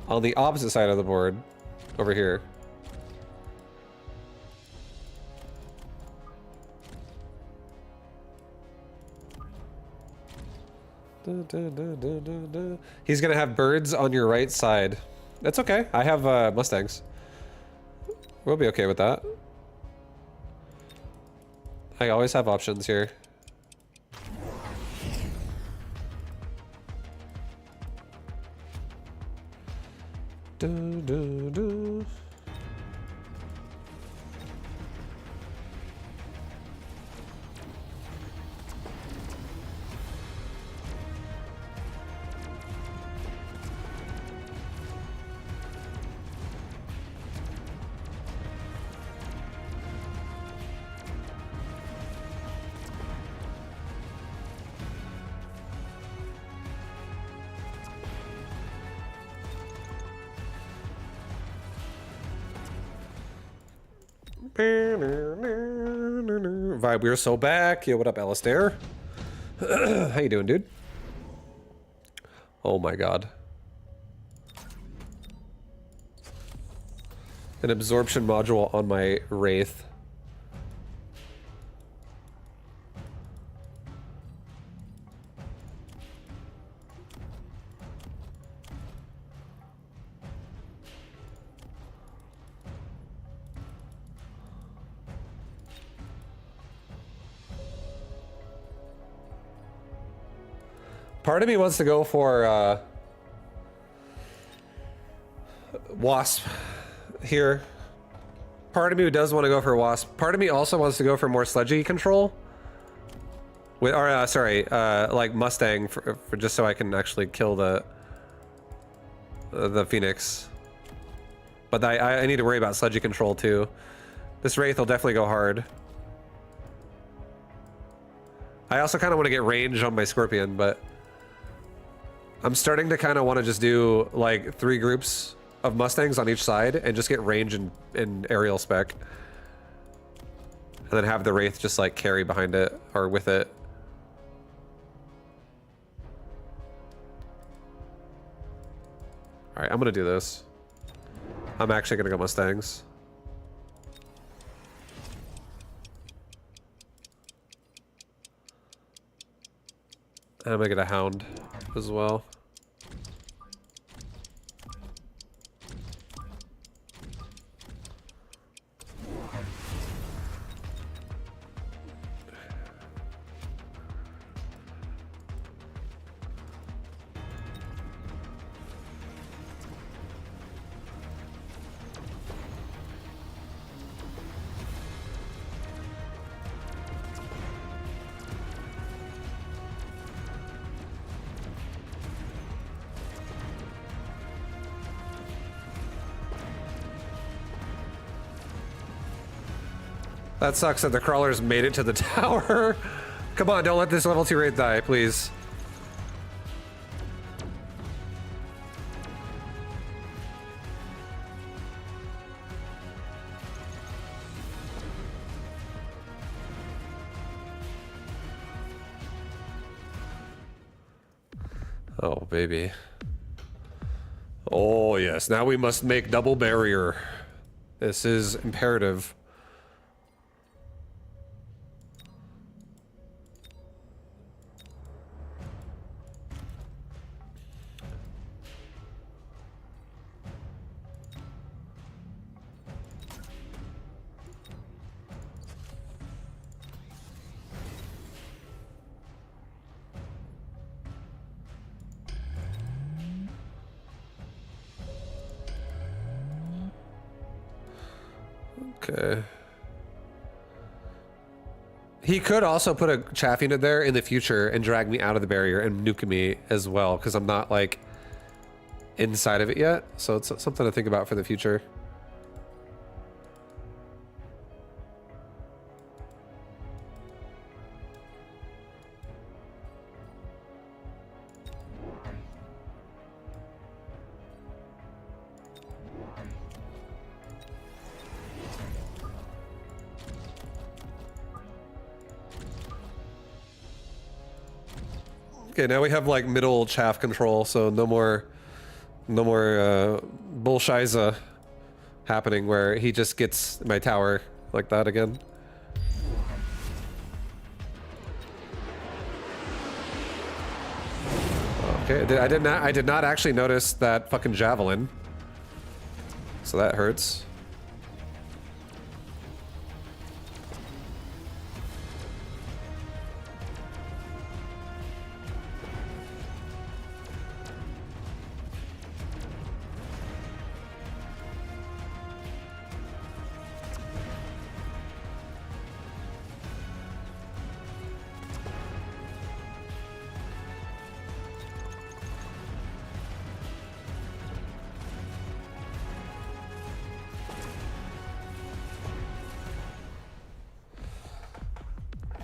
[SPEAKER 1] on the opposite side of the board over here. He's gonna have birds on your right side. That's okay. I have Mustangs. We'll be okay with that. I always have options here. Vibe, we're so back. Yo, what up, Alistair? How you doing, dude? Oh my god. An absorption module on my Wraith. Part of me wants to go for Wasp here. Part of me does want to go for Wasp. Part of me also wants to go for more sledgy control. With, or sorry, like Mustang for just so I can actually kill the Phoenix. But I need to worry about sledgy control too. This Wraith will definitely go hard. I also kind of want to get range on my Scorpion, but I'm starting to kind of want to just do like 3 groups of Mustangs on each side and just get range and aerial spec. And then have the Wraith just like carry behind it or with it. All right, I'm gonna do this. I'm actually gonna go Mustangs. And I'm gonna get a Hound as well. That sucks that the crawlers made it to the tower. Come on, don't let this level 2 Wraith die, please. Oh, baby. Oh, yes. Now we must make double barrier. This is imperative. Okay. He could also put a chaff unit there in the future and drag me out of the barrier and nuke me as well, because I'm not like inside of it yet. So it's something to think about for the future. Okay, now we have like middle chaff control, so no more bullshiza happening where he just gets my tower like that again. Okay, I did not actually notice that fucking javelin, so that hurts.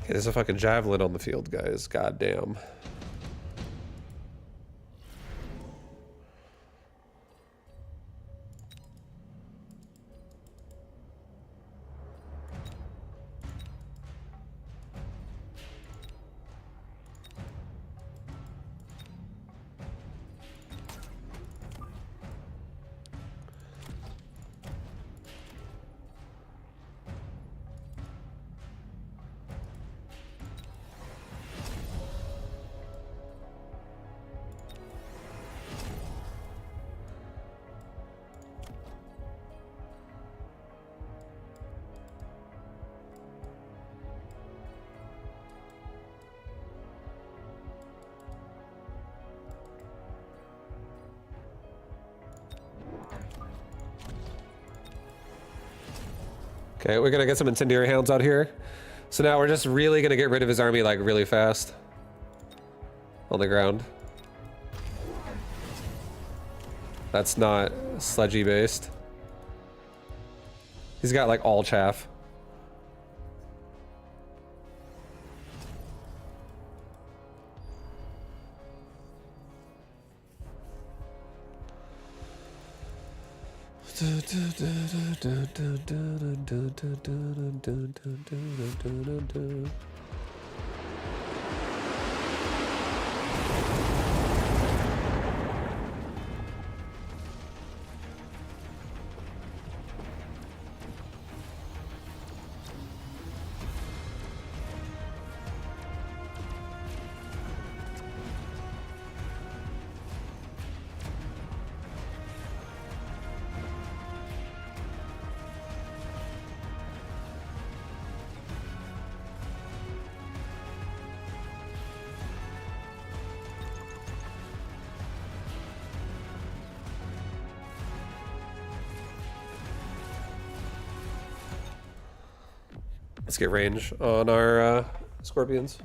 [SPEAKER 1] Okay, there's a fucking javelin on the field, guys. God damn. Okay, we're gonna get some incendiary hounds out here. So now we're just really gonna get rid of his army like really fast. On the ground. That's not sludgy based. He's got like all chaff. Let's get range on our scorpions.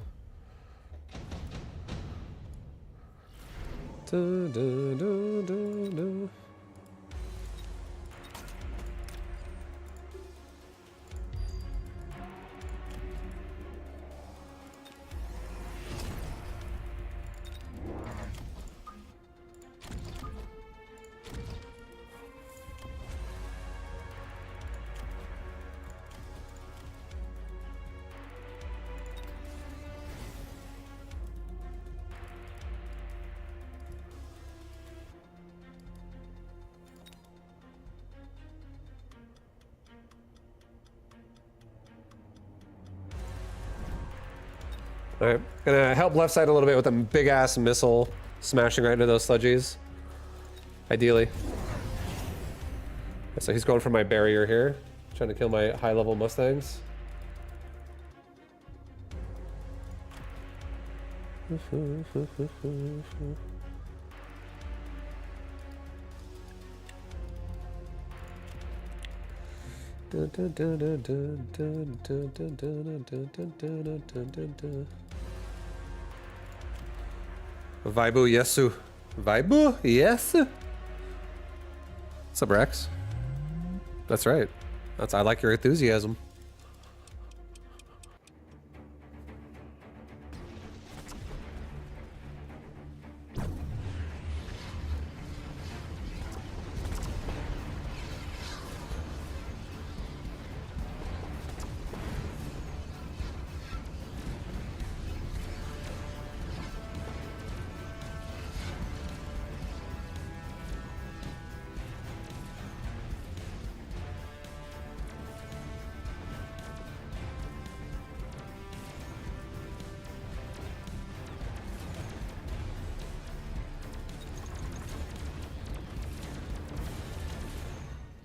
[SPEAKER 1] Alright, gonna help left side a little bit with a big ass missile smashing right into those sludgies. Ideally. So he's going for my barrier here, trying to kill my high level Mustangs. Vaibu Yesu. Vaibu Yesu. What's up, Rex? That's right. I like your enthusiasm.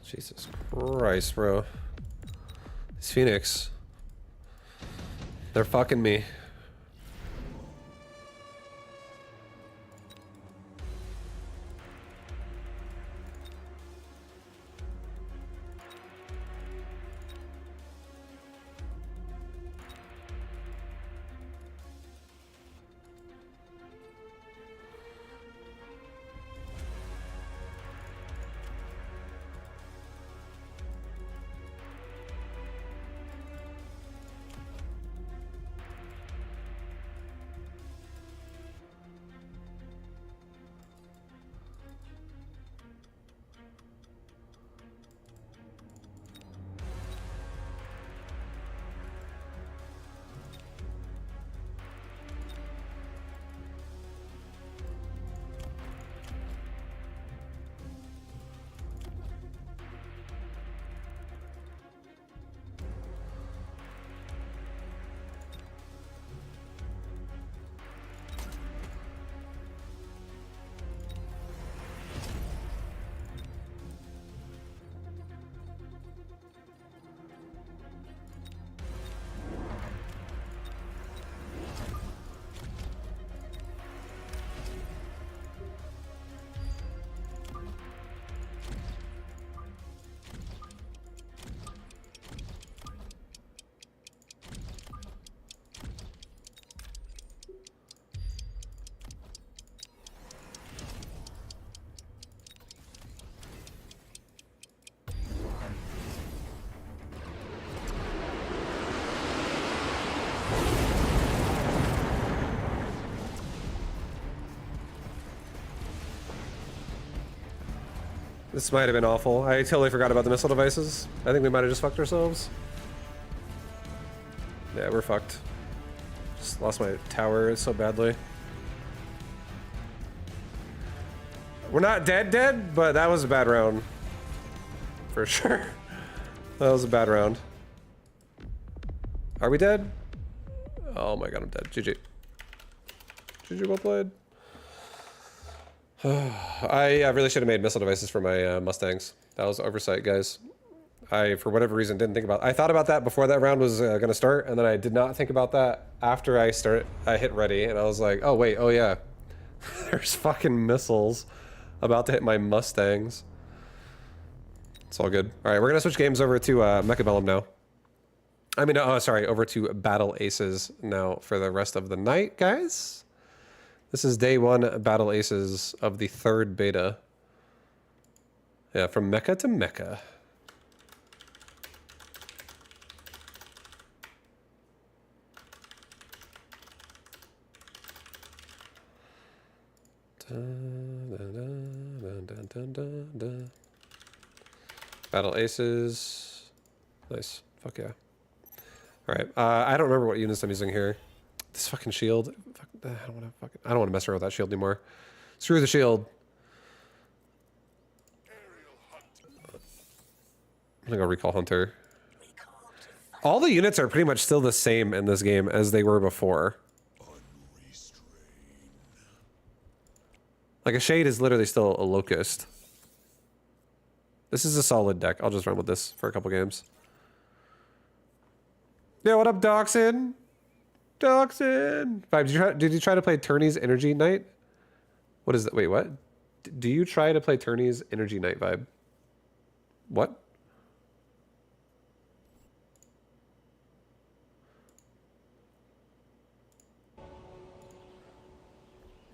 [SPEAKER 1] Jesus Christ, bro. These Phoenix. They're fucking me. This might have been awful. I totally forgot about the missile devices. I think we might have just fucked ourselves. Yeah, we're fucked. Just lost my tower so badly. We're not dead, but that was a bad round. For sure. That was a bad round. Are we dead? Oh my god, I'm dead. GG. GG, well played. I really should have made missile devices for my Mustangs. That was oversight, guys. I, for whatever reason, didn't think about. I thought about that before that round was going to start, and then I did not think about that after I hit ready, and I was like, oh wait, oh yeah, there's fucking missiles about to hit my Mustangs. It's all good. All right, we're gonna switch games over to Mechabellum now. I mean, oh sorry, over to Battle Aces now for the rest of the night, guys. This is day one Battle Aces of the third beta. Yeah, from Mecha to Mecha. Battle Aces. Nice. Fuck yeah. Alright, I don't remember what units I'm using here. This fucking shield. Fuck, I don't want to mess around with that shield anymore. Screw the shield. I'm gonna go recall Hunter. All the units are pretty much still the same in this game as they were before. Like a Shade is literally still a Locust. This is a solid deck. I'll just run with this for a couple games. Yeah, what up, Doxin? Doxin! Vibe, did you try to play Tourney's Energy Knight? What is that? Wait, what? Do you try to play Tourney's Energy Knight, Vibe? What?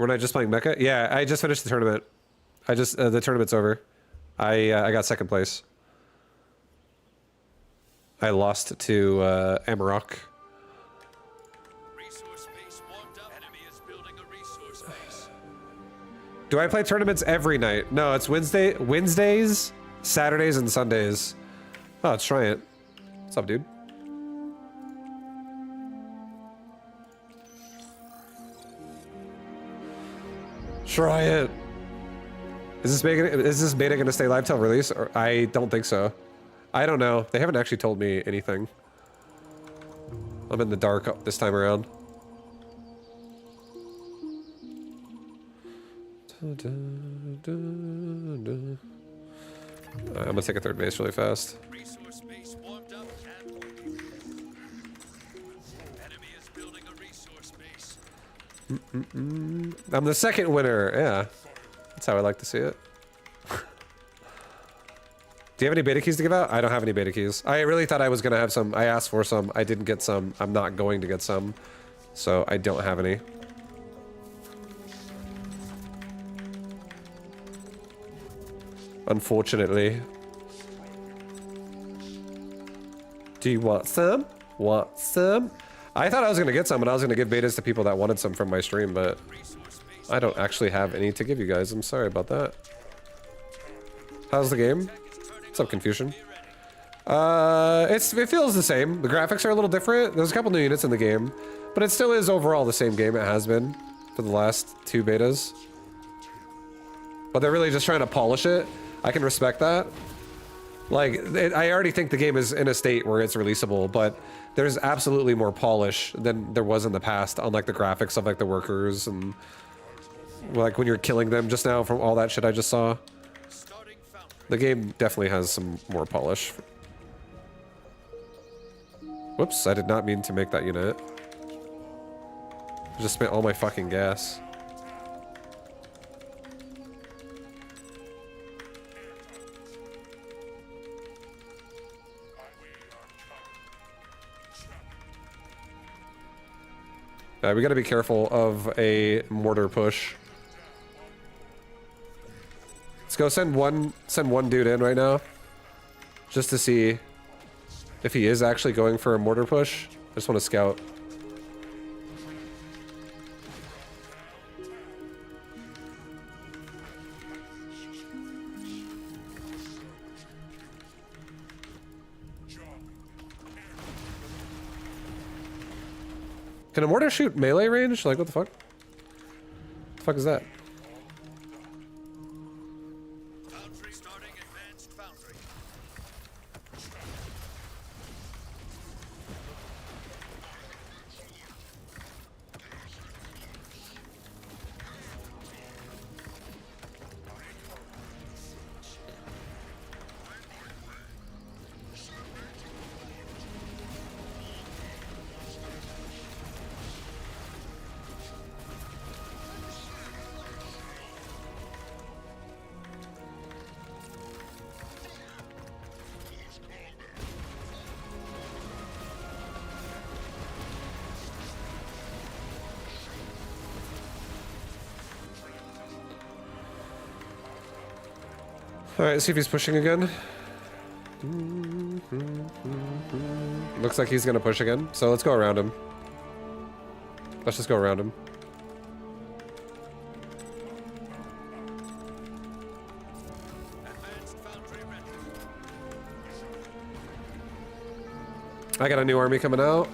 [SPEAKER 1] We're not just playing Mecha? Yeah, I just finished the tournament. The tournament's over. I got second place. I lost to Amarok.
[SPEAKER 3] Resource base warmed up. Enemy is building a resource base.
[SPEAKER 1] Do I play tournaments every night? No, it's Wednesdays, Saturdays, and Sundays. Oh, let's try it. What's up, dude? Try it. Is this beta gonna stay live till release? Or I don't think so. I don't know. They haven't actually told me anything. I'm in the dark this time around. I'm gonna take a third base really fast.
[SPEAKER 3] Resource base warmed up and enemy is building a resource base.
[SPEAKER 1] I'm the second winner. Yeah, that's how I like to see it. Do you have any beta keys to give out? I don't have any beta keys. I really thought I was gonna have some. I asked for some. I didn't get some. I'm not going to get some. So I don't have any. Unfortunately. Do you want some? Want some? I thought I was gonna get some and I was gonna give betas to people that wanted some from my stream, but I don't actually have any to give you guys. I'm sorry about that. How's the game? What's up, Confusion? It feels the same. The graphics are a little different. There's a couple new units in the game, but it still is overall the same game it has been for the last 2 betas. But they're really just trying to polish it. I can respect that. Like, I already think the game is in a state where it's releasable, but there's absolutely more polish than there was in the past on like the graphics of like the workers and like when you're killing them just now from all that shit I just saw. The game definitely has some more polish. Whoops, I did not mean to make that unit. I just spent all my fucking gas. We gotta be careful of a mortar push. Let's go send one dude in right now. Just to see if he is actually going for a mortar push. I just want to scout. Can a mortar shoot melee range? Like, what the fuck? What the fuck is that?
[SPEAKER 3] Foundry starting advanced foundry.
[SPEAKER 1] Alright, see if he's pushing again. Looks like he's gonna push again, so let's go around him. Let's just go around him.
[SPEAKER 3] Advanced foundry ready.
[SPEAKER 1] I got a new army coming out.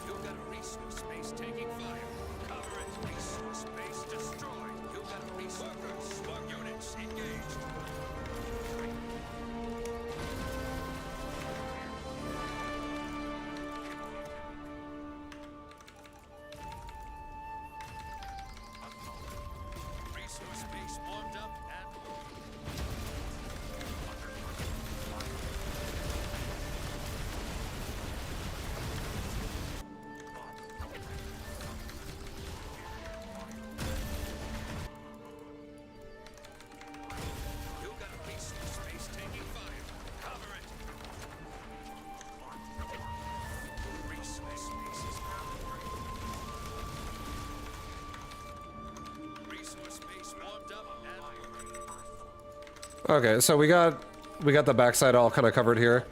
[SPEAKER 3] You've got a resource base taking fire. Cover it. Resource base destroyed. You've got a resource. Slug units engaged. Resource base warmed up and
[SPEAKER 1] Okay, so we got the backside all kind of covered here.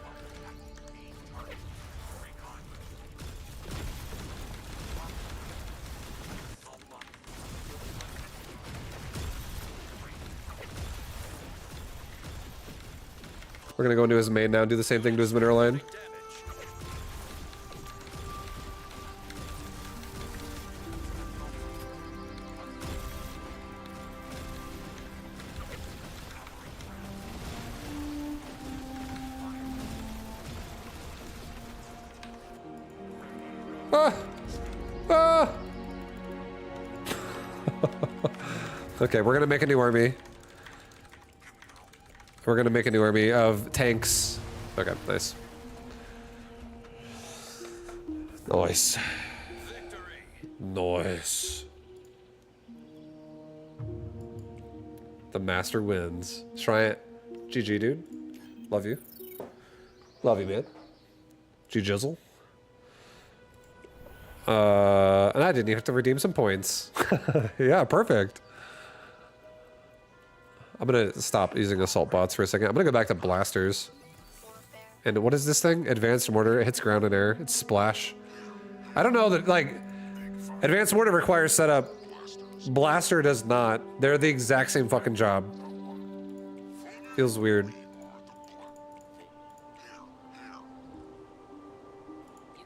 [SPEAKER 1] We're gonna go into his main now and do the same thing to his mineral line. Ah! Ah! Okay, we're gonna make a new army. We're gonna make a new army of tanks. Okay, nice. Nice. Nice. The master wins. Try it. GG, dude. Love you. Love you, man. G-jizzle. And I didn't even have to redeem some points. Yeah, perfect. I'm gonna stop using assault bots for a second. I'm gonna go back to blasters. And what is this thing? Advanced mortar. It hits ground and air. It's splash. I don't know that, like, advanced mortar requires setup. Blaster does not. They're the exact same fucking job. Feels weird.
[SPEAKER 4] You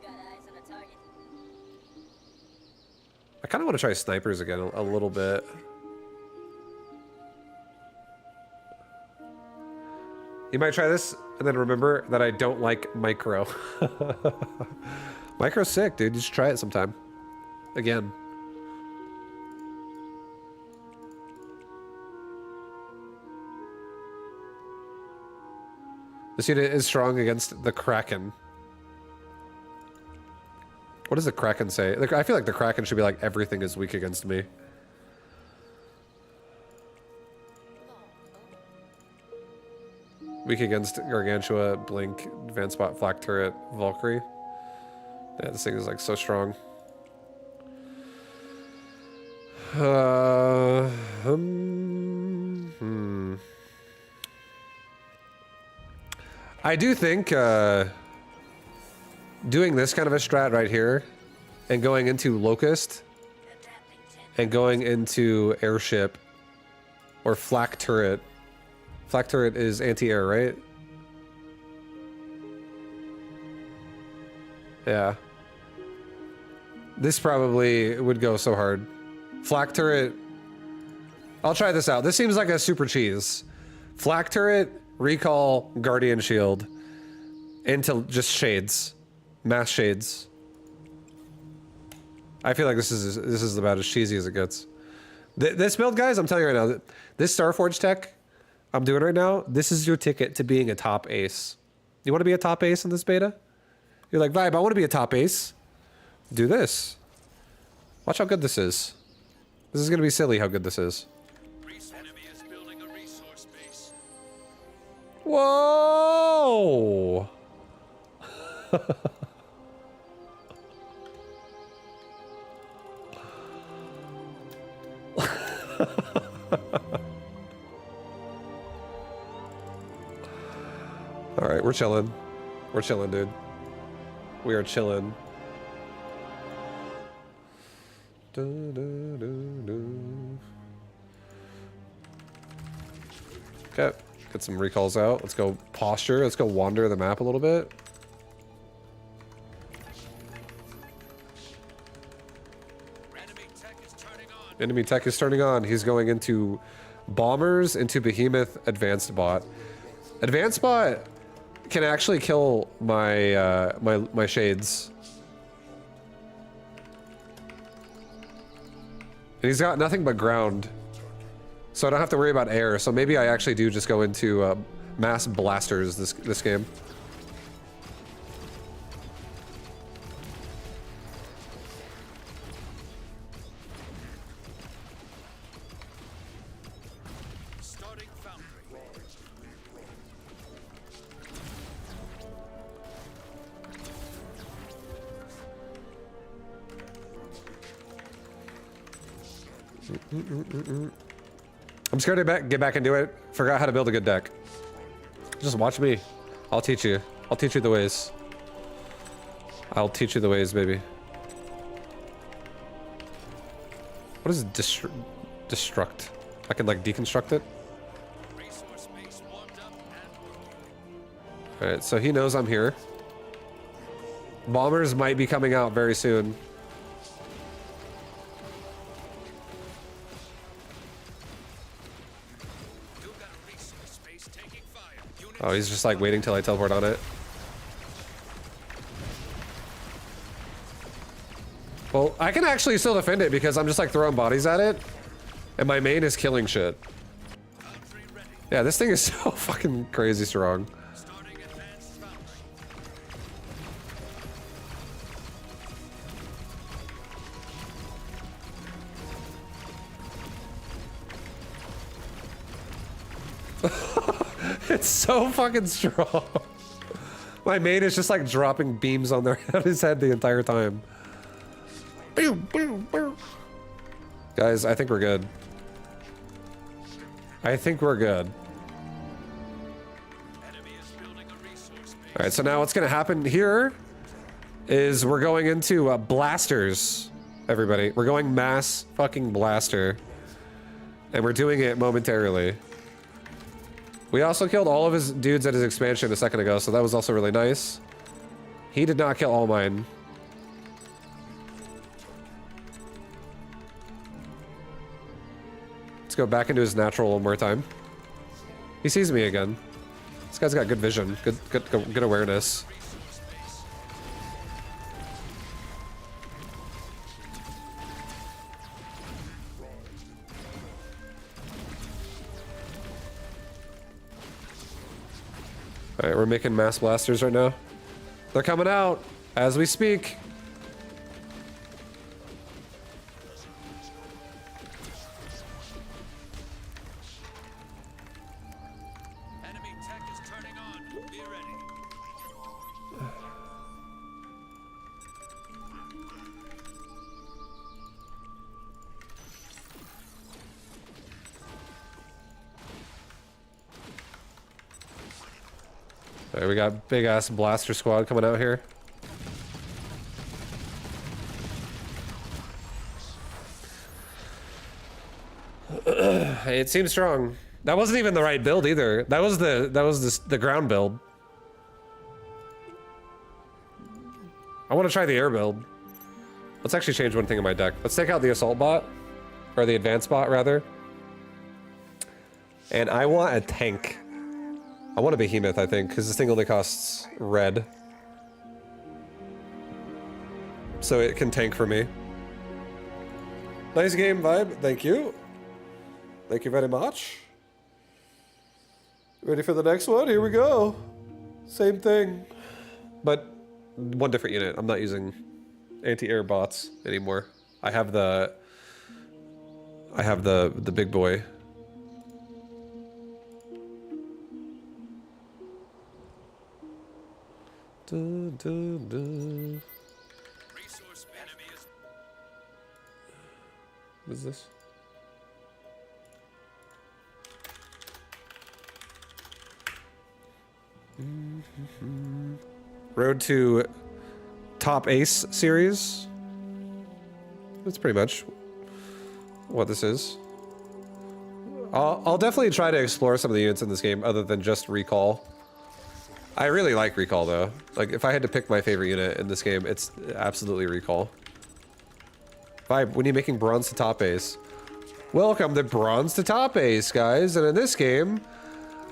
[SPEAKER 4] got eyes on a target.
[SPEAKER 1] I kind of want to try snipers again a little bit. You might try this, and then remember that I don't like micro. Micro's sick, dude. You should try it sometime. Again. This unit is strong against the Kraken. What does the Kraken say? I feel like the Kraken should be like, everything is weak against me. Weak against Gargantua, Blink, Advanced Spot, Flak Turret, Valkyrie. Yeah, this thing is like so strong. I do think doing this kind of a strat right here and going into Locust and going into Airship or Flak Turret. Flak Turret is anti-air, right? Yeah. This probably would go so hard. Flak Turret. I'll try this out. This seems like a super cheese. Flak Turret, Recall, Guardian Shield, into just shades. Mass shades. I feel like this is about as cheesy as it gets. This build, guys, I'm telling you right now, this Starforge tech I'm doing right now, this is your ticket to being a top ace. You want to be a top ace in this beta? You're like, Vibe, I want to be a top ace. Do this. Watch how good this is. This is going to be silly how good this is.
[SPEAKER 3] Enemy is building a resource base.
[SPEAKER 1] Whoa! All right, we're chilling. We're chilling, dude. We are chilling. Okay, get some recalls out. Let's go posture. Let's go wander the map a little bit.
[SPEAKER 3] Enemy tech is turning on.
[SPEAKER 1] Enemy tech is turning on. He's going into bombers, into behemoth, advanced bot. Advanced bot can actually kill my my shades. And he's got nothing but ground, so I don't have to worry about air. So maybe I actually do just go into mass blasters this game.
[SPEAKER 3] Starting foundry.
[SPEAKER 1] I'm scared to get back and do it. Forgot how to build a good deck. Just watch me. I'll teach you. I'll teach you the ways. I'll teach you the ways, baby. What is destruct? I can like deconstruct it.
[SPEAKER 3] Resource base warmed up and
[SPEAKER 1] Alright, so he knows I'm here. Bombers might be coming out very soon.
[SPEAKER 3] you've got a resource space taking fire. Units
[SPEAKER 1] Oh, he's just like waiting till I teleport on it. Well, I can actually still defend it because I'm just like throwing bodies at it. And my main is killing shit.
[SPEAKER 3] Foundry ready.
[SPEAKER 1] Yeah, this thing is so fucking crazy strong.
[SPEAKER 3] Starting advanced foundry.
[SPEAKER 1] It's so fucking strong. My main is just like dropping beams on his head the entire time. Boom, boom, boom. Guys, I think we're good. I think we're good.
[SPEAKER 3] Enemy is building a resource base.
[SPEAKER 1] All right, so now what's gonna happen here is we're going into blasters, everybody. We're going mass fucking blaster. And we're doing it momentarily. We also killed all of his dudes at his expansion a second ago, so that was also really nice. He did not kill all mine. Let's go back into his natural one more time. He sees me again. This guy's got good vision, good awareness. All right, we're making mass blasters right now. They're coming out as we speak.
[SPEAKER 3] Enemy tech is turning on. Be ready.
[SPEAKER 1] All right, we got big ass blaster squad coming out here. It seems strong. That wasn't even the right build either. That was the ground build. I want to try the air build. Let's actually change one thing in my deck. Let's take out the assault bot, or the advanced bot rather. And I want a tank. I want a behemoth, I think, because this thing only costs red. So it can tank for me. Nice game vibe, thank you. Thank you very much. Ready for the next one? Here we go. Same thing. But one different unit. I'm not using anti-air bots anymore. I have the big boy. Dun, dun, dun.
[SPEAKER 3] Resource enemy is
[SPEAKER 1] What is this? Road to Top Ace series. That's pretty much what this is. I'll definitely try to explore some of the units in this game other than just Recall. I really like Recall though. Like if I had to pick my favorite unit in this game, it's absolutely Recall. Vibe, when are you making Bronze to Top Ace? Welcome to Bronze to Top Ace, guys. And in this game,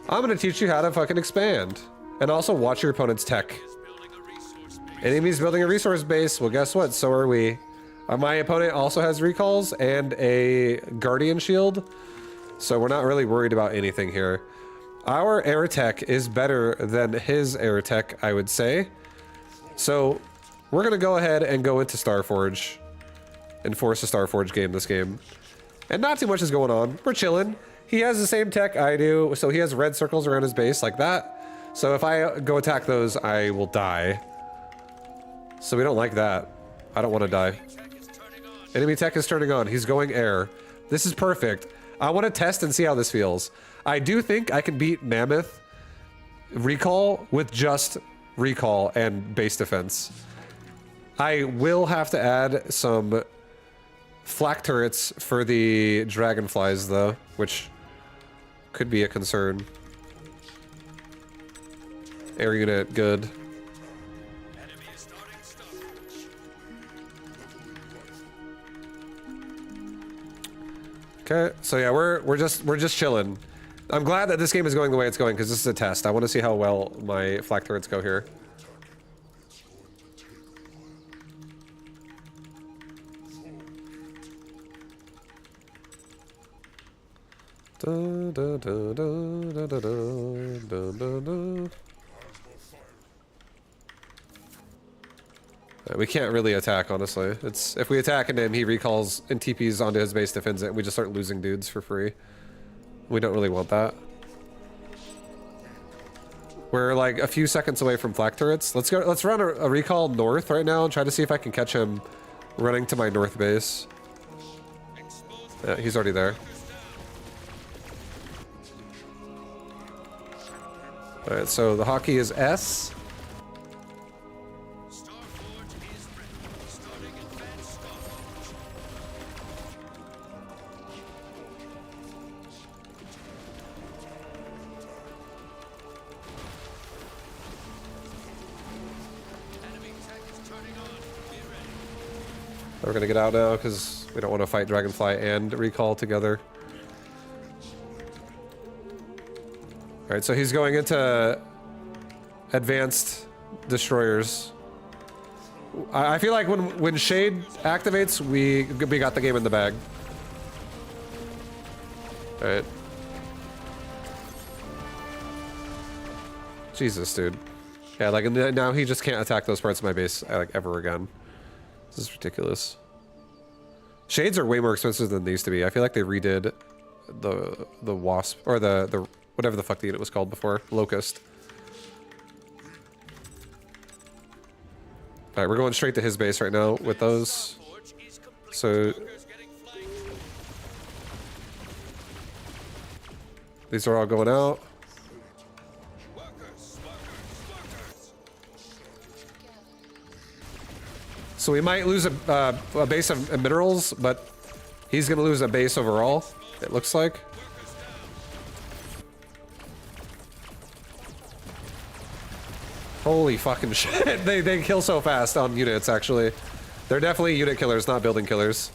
[SPEAKER 1] I'm gonna teach you how to fucking expand. And also watch your opponent's tech.
[SPEAKER 3] building a resource base.
[SPEAKER 1] Enemy's building a resource base. Well, guess what? So are we. My opponent also has recalls and a guardian shield. So we're not really worried about anything here. Our air tech is better than his air tech, I would say. So we're gonna go ahead and go into Starforge and force a Starforge game this game. And not too much is going on. We're chilling. He has the same tech I do, so he has red circles around his base like that. So if I go attack those, I will die. So we don't like that. I don't want to die.
[SPEAKER 3] Tech is turning on.
[SPEAKER 1] Enemy tech is turning on. He's going air. This is perfect. I want to test and see how this feels. I do think I can beat Mammoth recall with just recall and base defense. I will have to add some flak turrets for the dragonflies though, which could be a concern. Air unit, good.
[SPEAKER 3] Enemy is starting stoppage.
[SPEAKER 1] Okay, so yeah, we're just chilling. I'm glad that this game is going the way it's going because this is a test. I want to see how well my flak turrets go here. Da, da, da, da, da, da, da, da, da. We can't really attack, honestly. It's if we attack and then he recalls and TPs onto his base, defends it, we just start losing dudes for free. We don't really want that. We're like a few seconds away from flak turrets. Let's go. Let's run a recall north right now and try to see if I can catch him running to my north base. Yeah, he's already there. All right, so the hockey is S.
[SPEAKER 3] Starforge is ready. Starting advanced Starforge. Enemy tech is turning on. Be ready.
[SPEAKER 1] We're gonna get out now because we don't want to fight Dragonfly and recall together. All right, so he's going into advanced destroyers. I feel like when Shade activates, we got the game in the bag. All right. Jesus, dude. Yeah, like now he just can't attack those parts of my base like ever again. This is ridiculous. Shades are way more expensive than they used to be. I feel like they redid the Wasp or the whatever the fuck the unit was called before, Locust. All right, we're going straight to his base right now with those.
[SPEAKER 3] Forge is complete.
[SPEAKER 1] So
[SPEAKER 3] Workers getting flanked.
[SPEAKER 1] these are all going out.
[SPEAKER 3] Workers.
[SPEAKER 1] So we might lose a base of minerals, but he's gonna lose a base overall, it looks like. Holy fucking shit. They kill so fast on units, actually. They're definitely unit killers, not building killers.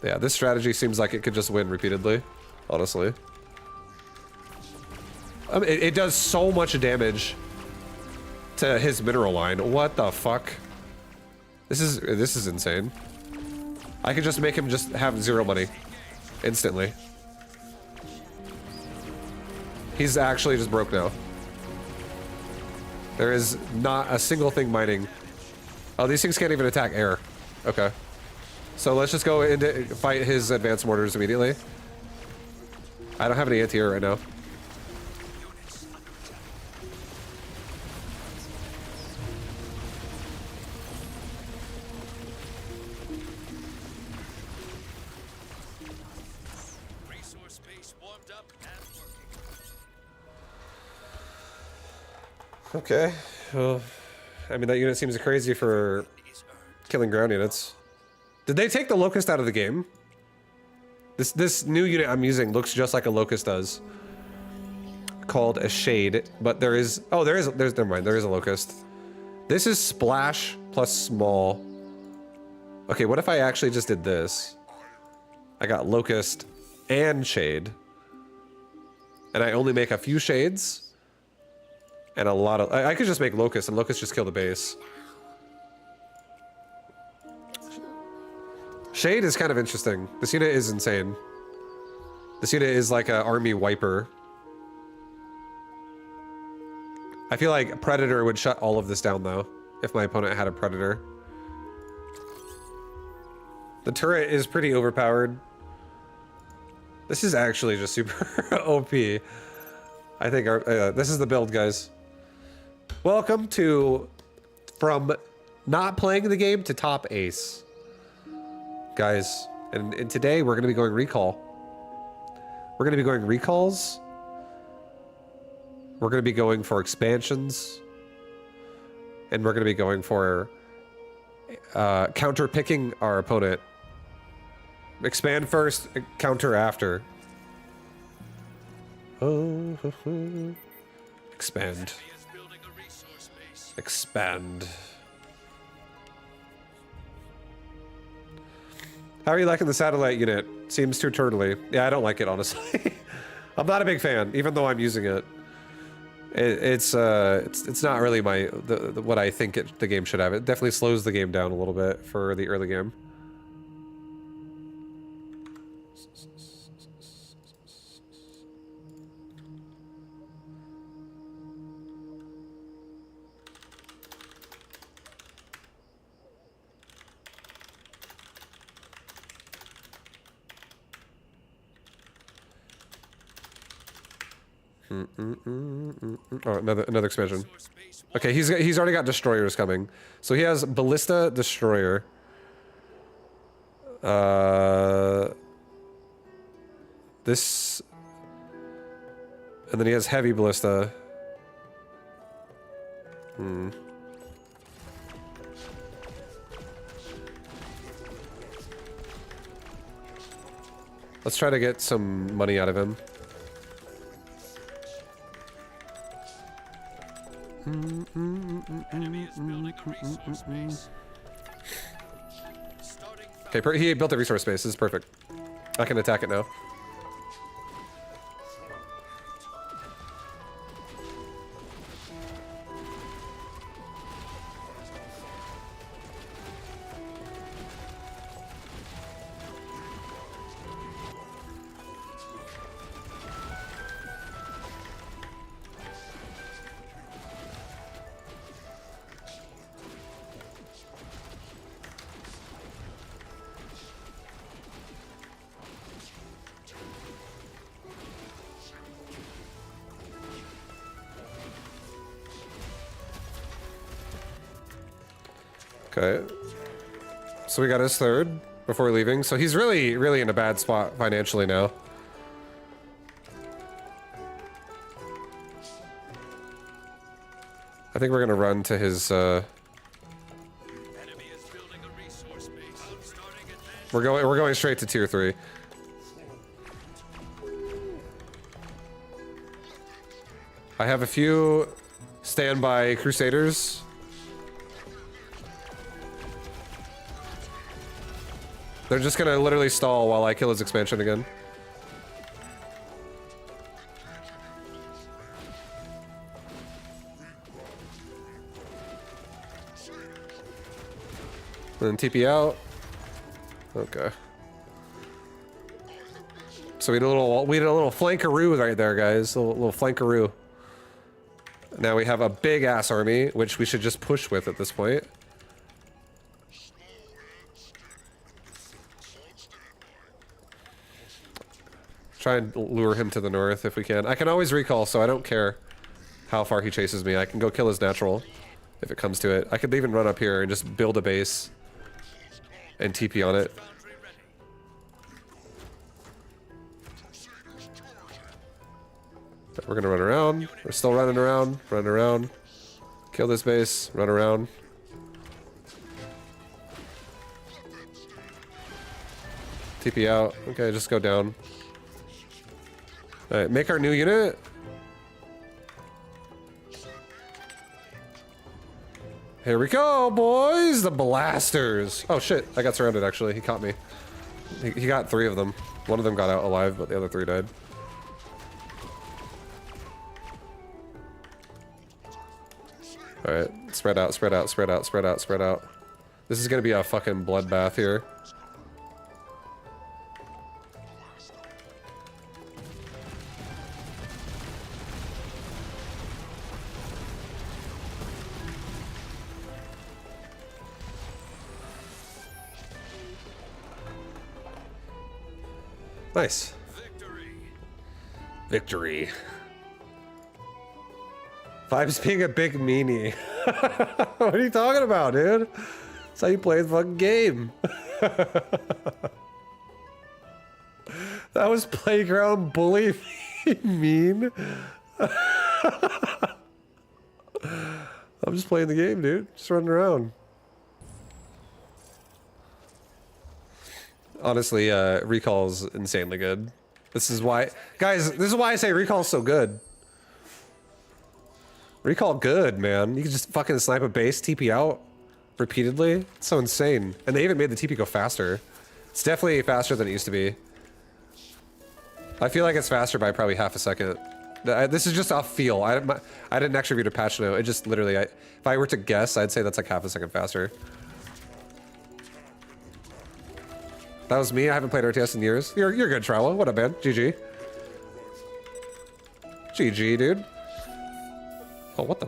[SPEAKER 1] Yeah, this strategy seems like it could just win repeatedly, honestly. I mean, it does so much damage to his mineral line. What the fuck? This is insane. I could just make him just have 0 money instantly. He's actually just broke now. There is not a single thing mining. Oh, these things can't even attack air. Okay. So let's just go into fight his advanced mortars immediately. I don't have any anti-air right now.
[SPEAKER 3] Resource base warmed up and working.
[SPEAKER 1] Okay. Well, I mean, that unit seems crazy for
[SPEAKER 3] Is earned.
[SPEAKER 1] killing ground units. Did they take the Locust out of the game? This new unit I'm using looks just like a Locust does. Called a Shade, but there's never mind, there is a Locust. This is Splash plus Small. Okay, what if I actually just did this? I got Locust and Shade. And I only make a few Shades. And a lot of... I could just make Locust, and Locust just kill the base. Shade is kind of interesting. This unit is insane. This unit is like an army wiper. I feel like Predator would shut all of this down, though, if my opponent had a Predator. The turret is pretty overpowered. This is actually just super OP. I think this is the build, guys. Welcome to From not playing the game to top ace. Guys, and today we're going to be going recall. We're going to be going recalls. We're going to be going for expansions. And we're going to be going for counter picking our opponent. Expand first, counter after. Oh, expand.
[SPEAKER 3] Enemy is building a resource base.
[SPEAKER 1] Expand. How are you liking the satellite unit? Seems too turtly. Yeah, I don't like it, honestly. I'm not a big fan, even though I'm using it. It's not really what I think the game should have. It definitely slows the game down a little bit for the early game. Oh, another expansion.
[SPEAKER 3] Resource base
[SPEAKER 1] Okay, he's already got destroyers coming. So he has ballista destroyer. This, and then he has heavy ballista. Let's try to get some money out of him.
[SPEAKER 3] Enemy is building a resource base. Starting
[SPEAKER 1] Okay, he built a resource base. This is perfect. I can attack it now. Okay. So we got his third before leaving. So he's really, really in a bad spot financially now. I think we're gonna run to his,
[SPEAKER 3] enemy is building a resource base. Starting advance.
[SPEAKER 1] we're going straight to tier 3. I have a few standby crusaders. They're just gonna literally stall while I kill his expansion again. And then TP out. Okay. So we did a little flankaroo right there, guys. A little flankaroo. Now we have a big ass army, which we should just push with at this point. Try and lure him to the north if we can. I can always recall, so I don't care how far he chases me. I can go kill his natural if it comes to it. I could even run up here and just build a base and TP on it.
[SPEAKER 3] Foundry ready.
[SPEAKER 1] We're gonna run around. We're still running around. Kill this base, run around. TP out. Okay, just go down. Alright, make our new unit. Here we go, boys! The blasters! Oh shit, I got surrounded actually. He caught me. He got 3 of them. One of them got out alive, but the other 3 died. Alright, spread out, spread out, spread out, spread out, spread out. This is gonna be a fucking bloodbath here. Nice.
[SPEAKER 3] Victory.
[SPEAKER 1] Victory. Vibes being a big meanie. What are you talking about, dude? That's how you play the fucking game. That was playground bully mean. I'm just playing the game, dude. Just running around. Honestly, Recall's insanely good. This is why, guys, this is why I say Recall's so good. Recall good, man. You can just fucking snipe a base, TP out repeatedly. It's so insane. And they even made the TP go faster. It's definitely faster than it used to be. I feel like it's faster by probably half a second. This is just off feel. I didn't actually read a patch note. It just literally, if I were to guess, I'd say that's like half a second faster. That was me. I haven't played RTS in years. You're good, Trello. What up, man? GG. GG, dude. Oh, what the?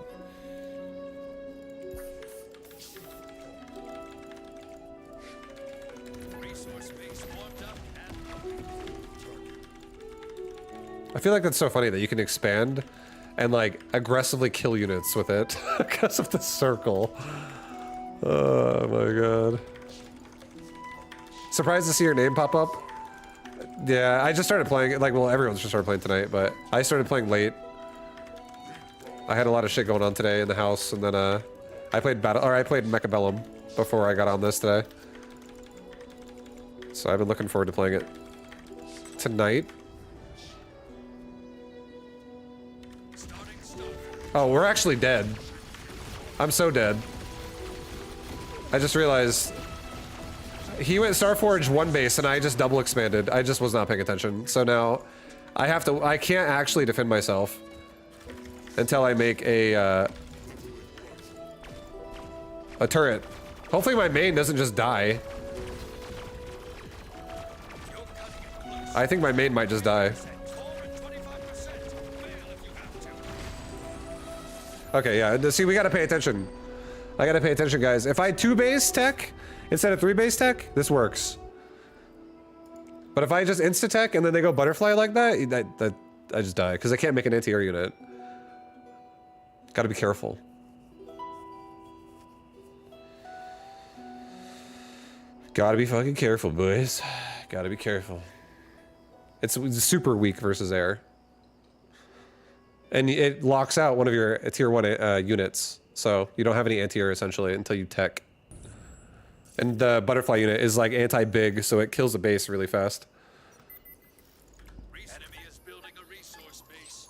[SPEAKER 3] Resource base warmed up and
[SPEAKER 1] I feel like that's so funny that you can expand and like aggressively kill units with it because of the circle. Oh my god. Surprised to see your name pop up. Yeah, I just started playing, like, well, everyone's just started playing tonight, but I started playing late. I had a lot of shit going on today in the house, and then I played Mechabellum before I got on this today. So I've been looking forward to playing it tonight. Oh, we're actually dead. I'm so dead. I just realized he went Starforge one base and I just double expanded. I just was not paying attention. So now I can't actually defend myself until I make a turret. Hopefully my main doesn't just die. I think my main might just die. Okay, yeah, see, we gotta pay attention. I gotta pay attention, guys. If I 2-base tech instead of 3-base tech, this works. But if I just insta-tech and then they go butterfly like that, I just die, because I can't make an anti-air unit. Gotta be careful. Gotta be fucking careful, boys. Gotta be careful. It's super weak versus air. And it locks out one of your tier 1 units. So you don't have any anti-air essentially until you tech. And the butterfly unit is like anti-big, so it kills the base really fast.
[SPEAKER 3] enemy is building a resource base.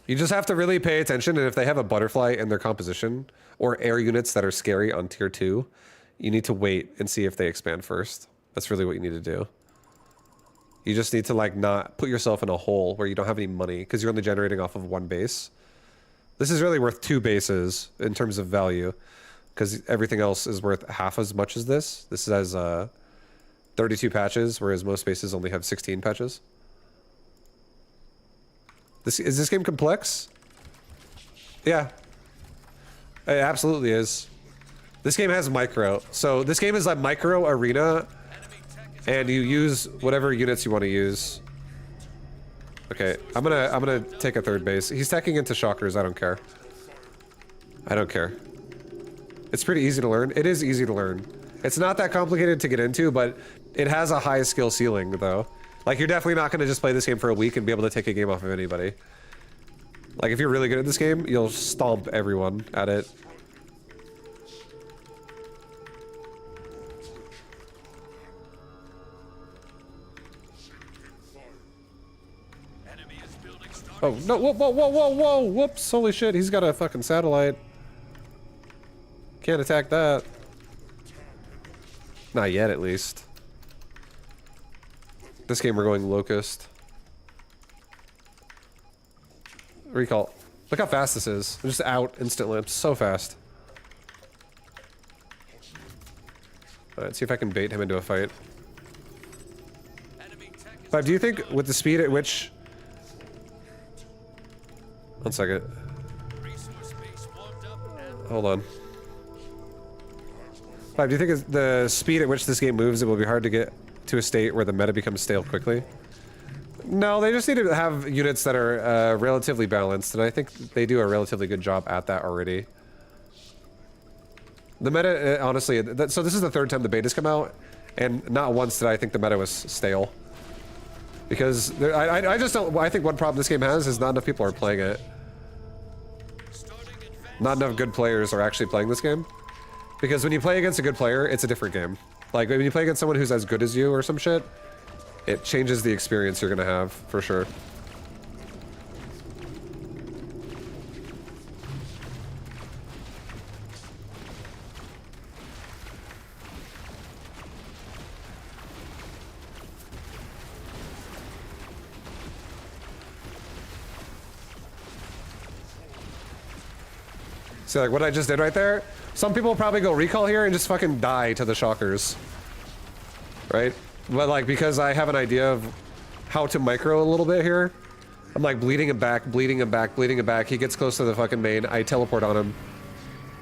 [SPEAKER 1] You just have to really pay attention, and if they have a butterfly in their composition, or air units that are scary on tier 2, you need to wait and see if they expand first. That's really what you need to do. You just need to like not put yourself in a hole where you don't have any money, because you're only generating off of 1 base. This is really worth 2 bases in terms of value, because everything else is worth half as much as this. This has 32 patches, whereas most bases only have 16 patches. Is this game complex? Yeah. It absolutely is. This game has micro. So this game is like micro arena, and you use whatever units you want to use. Okay, I'm gonna take a 3rd base. He's teching into shockers. I don't care. I don't care. It's pretty easy to learn. It is easy to learn. It's not that complicated to get into, but it has a high skill ceiling though. Like, you're definitely not gonna just play this game for a week and be able to take a game off of anybody. Like, if you're really good at this game, you'll stomp everyone at it. Oh, no, whoa, whoa, whoa, whoa, whoa, whoops, holy shit, he's got a fucking satellite. Can't attack that. Not yet, at least. This game we're going Locust. Recall. Look how fast this is. I'm just out instantly. I'm so fast. Alright, see if I can bait him into a fight. But do you think with the speed at which... 1 second. Hold on. Five, do you think the speed at which this game moves, it will be hard to get to a state where the meta becomes stale quickly? No, they just need to have units that are relatively balanced, and I think they do a relatively good job at that already. The meta, honestly, so this is the third time the beta's come out, and not once did I think the meta was stale. Because there, I just don't, I think one problem this game has is not enough people are playing it. Not enough good players are actually playing this game. Because when you play against a good player, it's a different game. Like, when you play against someone who's as good as you or some shit, it changes the experience you're gonna have, for sure. See, like, what I just did right there? Some people probably go recall here and just fucking die to the shockers. Right? But, like, because I have an idea of how to micro a little bit here, I'm, like, bleeding him back, bleeding him back, bleeding him back. He gets close to the fucking main. I teleport on him.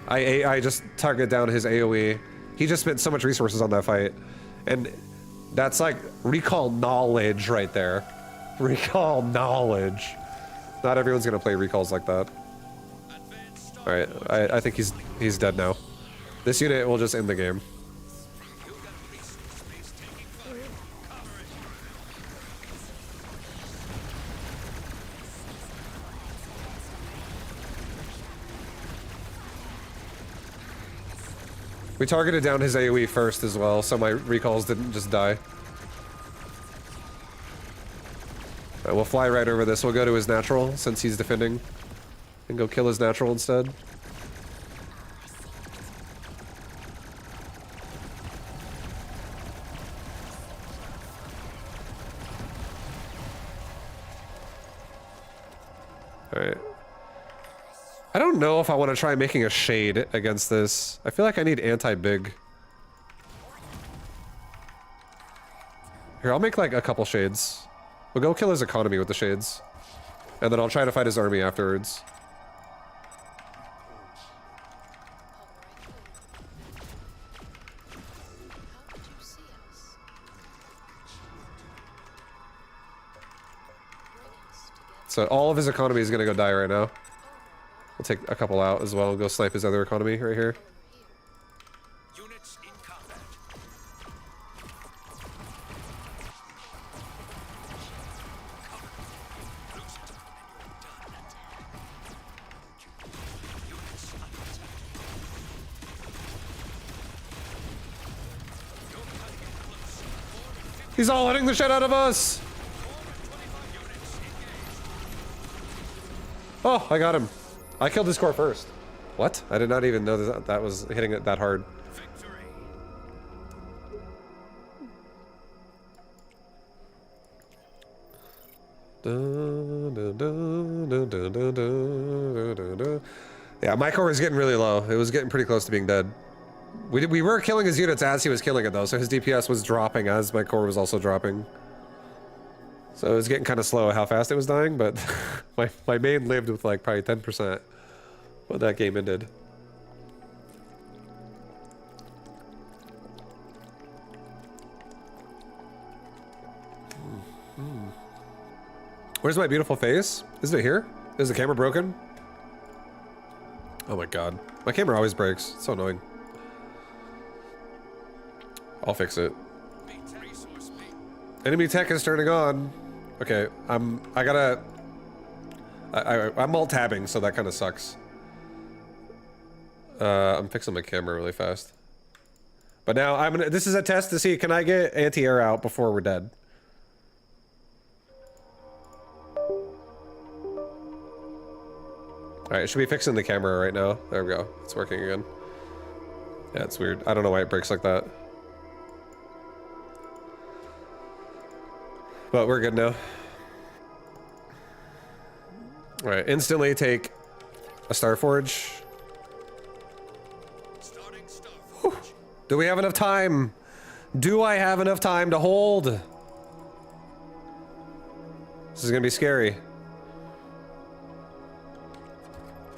[SPEAKER 1] I just target down his AoE. He just spent so much resources on that fight. And that's, like, recall knowledge right there. Recall knowledge. Not everyone's gonna play recalls like that. Alright, I think he's dead now. This unit will just end the game. We targeted down his AoE first as well, so my recalls didn't just die. Alright, we'll fly right over this. We'll go to his natural, since he's defending. And go kill his natural instead. Alright. I don't know if I want to try making a shade against this. I feel like I need anti-big. Here, I'll make like a couple shades. We'll go kill his economy with the shades. And then I'll try to fight his army afterwards. So all of his economy is gonna go die right now. We'll take a couple out as well. Go snipe his other economy right here.
[SPEAKER 3] Units in combat.
[SPEAKER 1] He's all hitting the shit out of us! Oh, I got him. I killed his core first. What? I did not even know that that was hitting it that hard.
[SPEAKER 3] Victory.
[SPEAKER 1] Yeah, my core was getting really low. It was getting pretty close to being dead. We were killing his units as he was killing it though, so his DPS was dropping as my core was also dropping. So it was getting kind of slow how fast it was dying, but my main lived with like probably 10% when that game ended. Where's my beautiful face? Is it here? Is the camera broken? Oh my god. My camera always breaks. It's so annoying. I'll fix it. Enemy tech is turning on. Okay, I'm alt-tabbing, so that kind of sucks. I'm fixing my camera really fast. But now this is a test to see, can I get anti-air out before we're dead? Alright, it should be fixing the camera right now. There we go. It's working again. Yeah, it's weird. I don't know why it breaks like that. But we're good now. Alright, instantly take a Starforge. Whew. Do we have enough time? Do I have enough time to hold? This is gonna be scary.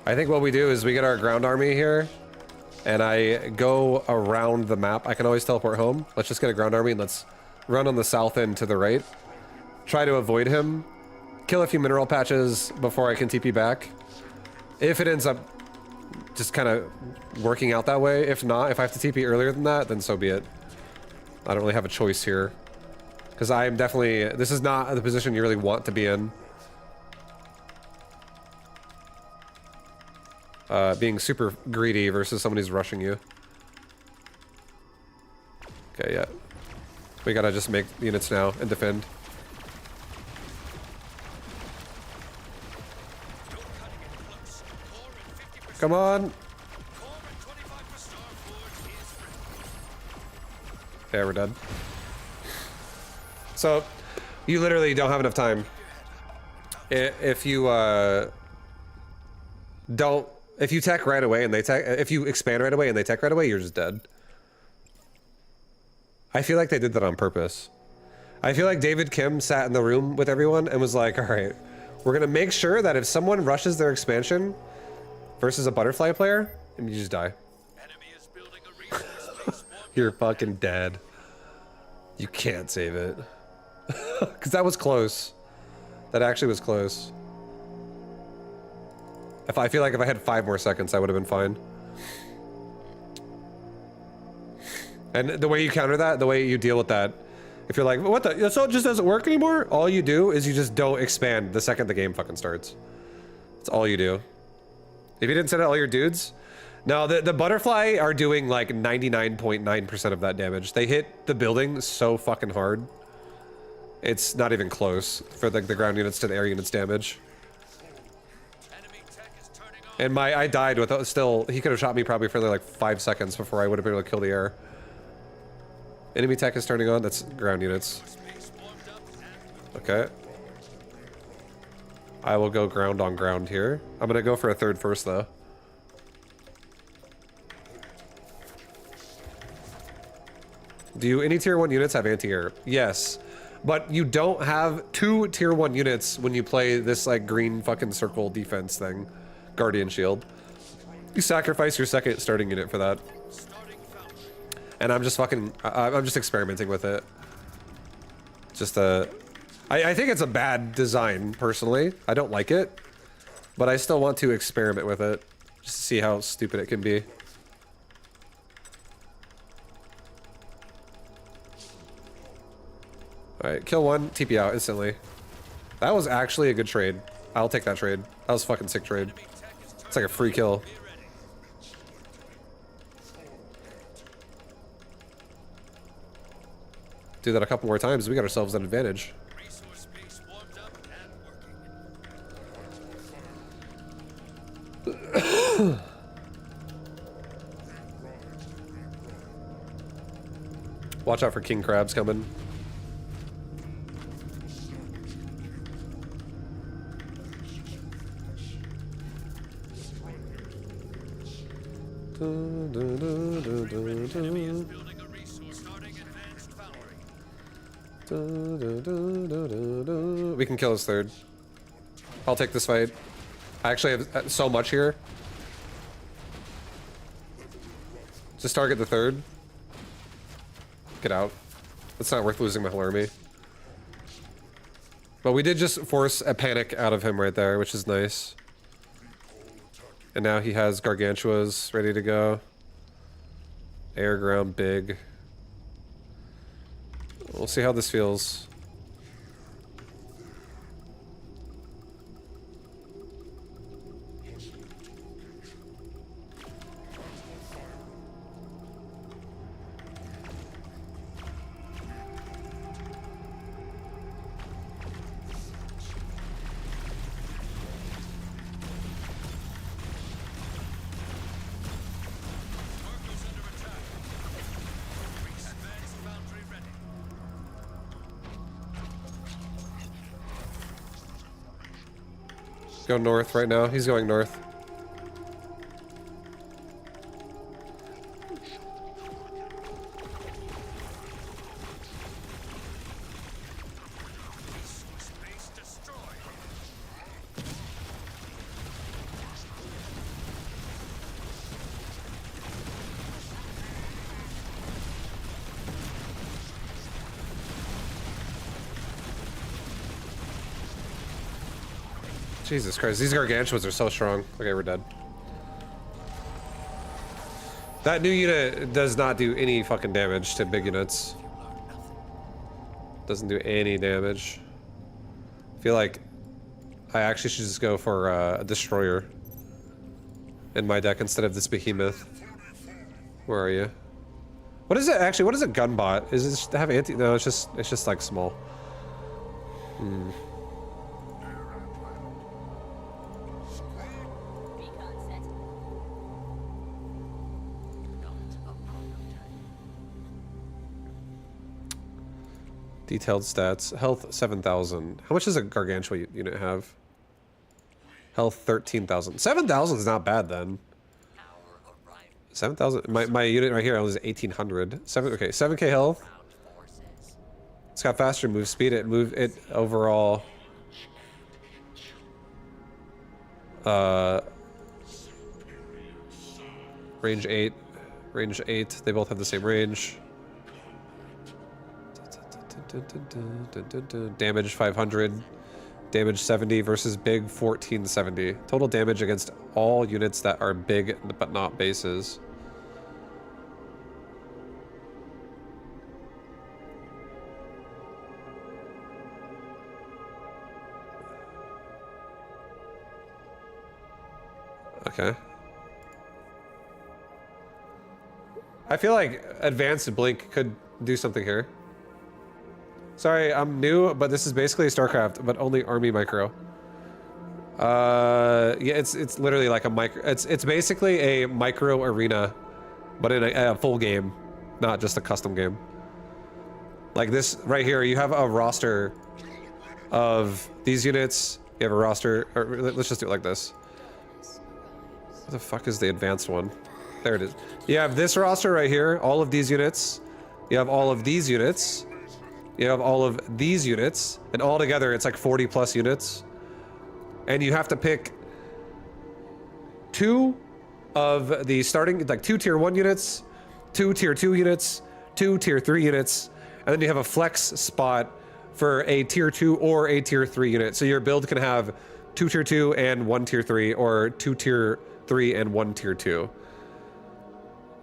[SPEAKER 1] I think what we do is we get our ground army here, and I go around the map. I can always teleport home. Let's just get a ground army and let's run on the south end to the right. Try to avoid him. Kill a few mineral patches before I can TP back. If it ends up just kind of working out that way. If not, if I have to TP earlier than that, then so be it. I don't really have a choice here. Because I am definitely... This is not the position you really want to be in. Being super greedy versus somebody who's rushing you. Okay, yeah. We gotta just make units now and defend. Come on! Yeah, we're dead. So, you literally don't have enough time. If you, don't... If you tech right away and they tech... If you expand right away and they tech right away, you're just dead. I feel like they did that on purpose. I feel like David Kim sat in the room with everyone and was like, alright, we're gonna make sure that if someone rushes their expansion versus a butterfly player, and you just die.
[SPEAKER 3] Enemy is building a resource base.
[SPEAKER 1] You're fucking dead. You can't save it. Because that was close. That actually was close. I feel like if I had 5 more seconds, I would have been fine. And the way you counter that, the way you deal with that, if you're like, what the, so it just doesn't work anymore? All you do is you just don't expand the second the game fucking starts. That's all you do. If you didn't send out all your dudes, no, the butterfly are doing like 99.9% of that damage. They hit the building so fucking hard. It's not even close for the ground units to the air units damage.
[SPEAKER 3] Enemy tech is turning on.
[SPEAKER 1] And I died with still, he could have shot me probably for like 5 seconds before I would have been able to kill the air. Enemy tech is turning on, that's ground units.
[SPEAKER 3] Space warmed up and
[SPEAKER 1] Okay. I will go ground on ground here. I'm gonna go for a third first though. Do any tier 1 units have anti-air? Yes. But you don't have 2 tier 1 units when you play this like green fucking circle defense thing. Guardian shield. You sacrifice your second starting unit for that.
[SPEAKER 3] starting foundry.
[SPEAKER 1] And I'm just fucking, I'm just experimenting with it. Just I think it's a bad design, personally. I don't like it. But I still want to experiment with it. Just to see how stupid it can be. Alright, kill one, TP out instantly. That was actually a good trade. I'll take that trade. That was a fucking sick trade.
[SPEAKER 3] Enemy tech is
[SPEAKER 1] It's like a free kill.
[SPEAKER 3] Be ready.
[SPEAKER 1] Do that a couple more times, we got ourselves an advantage.
[SPEAKER 3] Resource base warmed up and working.
[SPEAKER 1] Watch out for king crabs coming.
[SPEAKER 3] Enemy is building a resource starting advanced foundry.
[SPEAKER 1] We can kill his third. I'll take this fight. I actually have so much here. Just target the third. Get out. It's not worth losing my whole army. But we did just force a panic out of him right there, which is nice. And now he has Gargantuas ready to go. Air, ground, big. We'll see how this feels.
[SPEAKER 3] Workers under attack. Advanced foundry ready.
[SPEAKER 1] Go north right now. He's going north.
[SPEAKER 3] Resource base destroyed.
[SPEAKER 1] Jesus Christ, these gargantuas are so strong. Okay, we're dead. That new unit does not do any fucking damage to big units. Doesn't do any damage. I feel like I actually should just go for a destroyer in my deck instead of this behemoth. Where are you? What is it actually? What is a gun bot? Is it just have anti? No, it's just like small. Hmm.
[SPEAKER 4] Recon set.
[SPEAKER 1] Detailed stats. Health 7,000. How much does a gargantua unit have? Health 13,000. 7,000 is not bad then. 7,000. My unit right here is 1,800. Okay, 7k health. It's got faster move speed. It overall. Range 8. Range 8. They both have the same range. Damage 500. Damage 70 versus big 1470. Total damage against all units that are big but not bases. Okay. I feel like Advanced Blink could do something here. Sorry, I'm new, but this is basically StarCraft, but only army micro. Yeah, it's literally like a micro. It's basically a micro arena, but in a full game, not just a custom game. Like this right here, you have a roster of these units. You have a roster, or let's just do it like this. What the fuck is the advanced one? There it is. You have this roster right here, all of these units. You have all of these units. You have all of these units, and all together it's like 40 plus units. And you have to pick 2 of the starting, like 2 tier 1 units, 2 tier 2 units, 2 tier 3 units, and then you have a flex spot for a tier 2 or a tier 3 unit. So your build can have 2 tier 2 and 1 tier 3, or 2 tier 3 and 1 tier 2.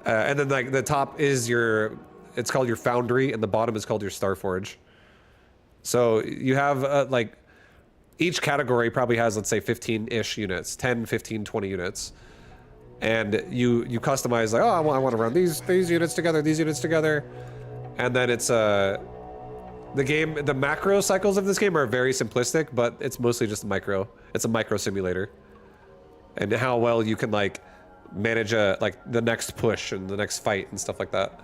[SPEAKER 1] And then like the top is your, it's called your Foundry, and the bottom is called your Starforge. So you have like each category probably has, let's say, 15-ish units, 10, 15, 20 units. And you customize like, oh, I want to run these units together, these units together. And then it's the macro cycles of this game are very simplistic, but it's mostly just micro. It's a micro simulator. And how well you can like manage like the next push and the next fight and stuff like that.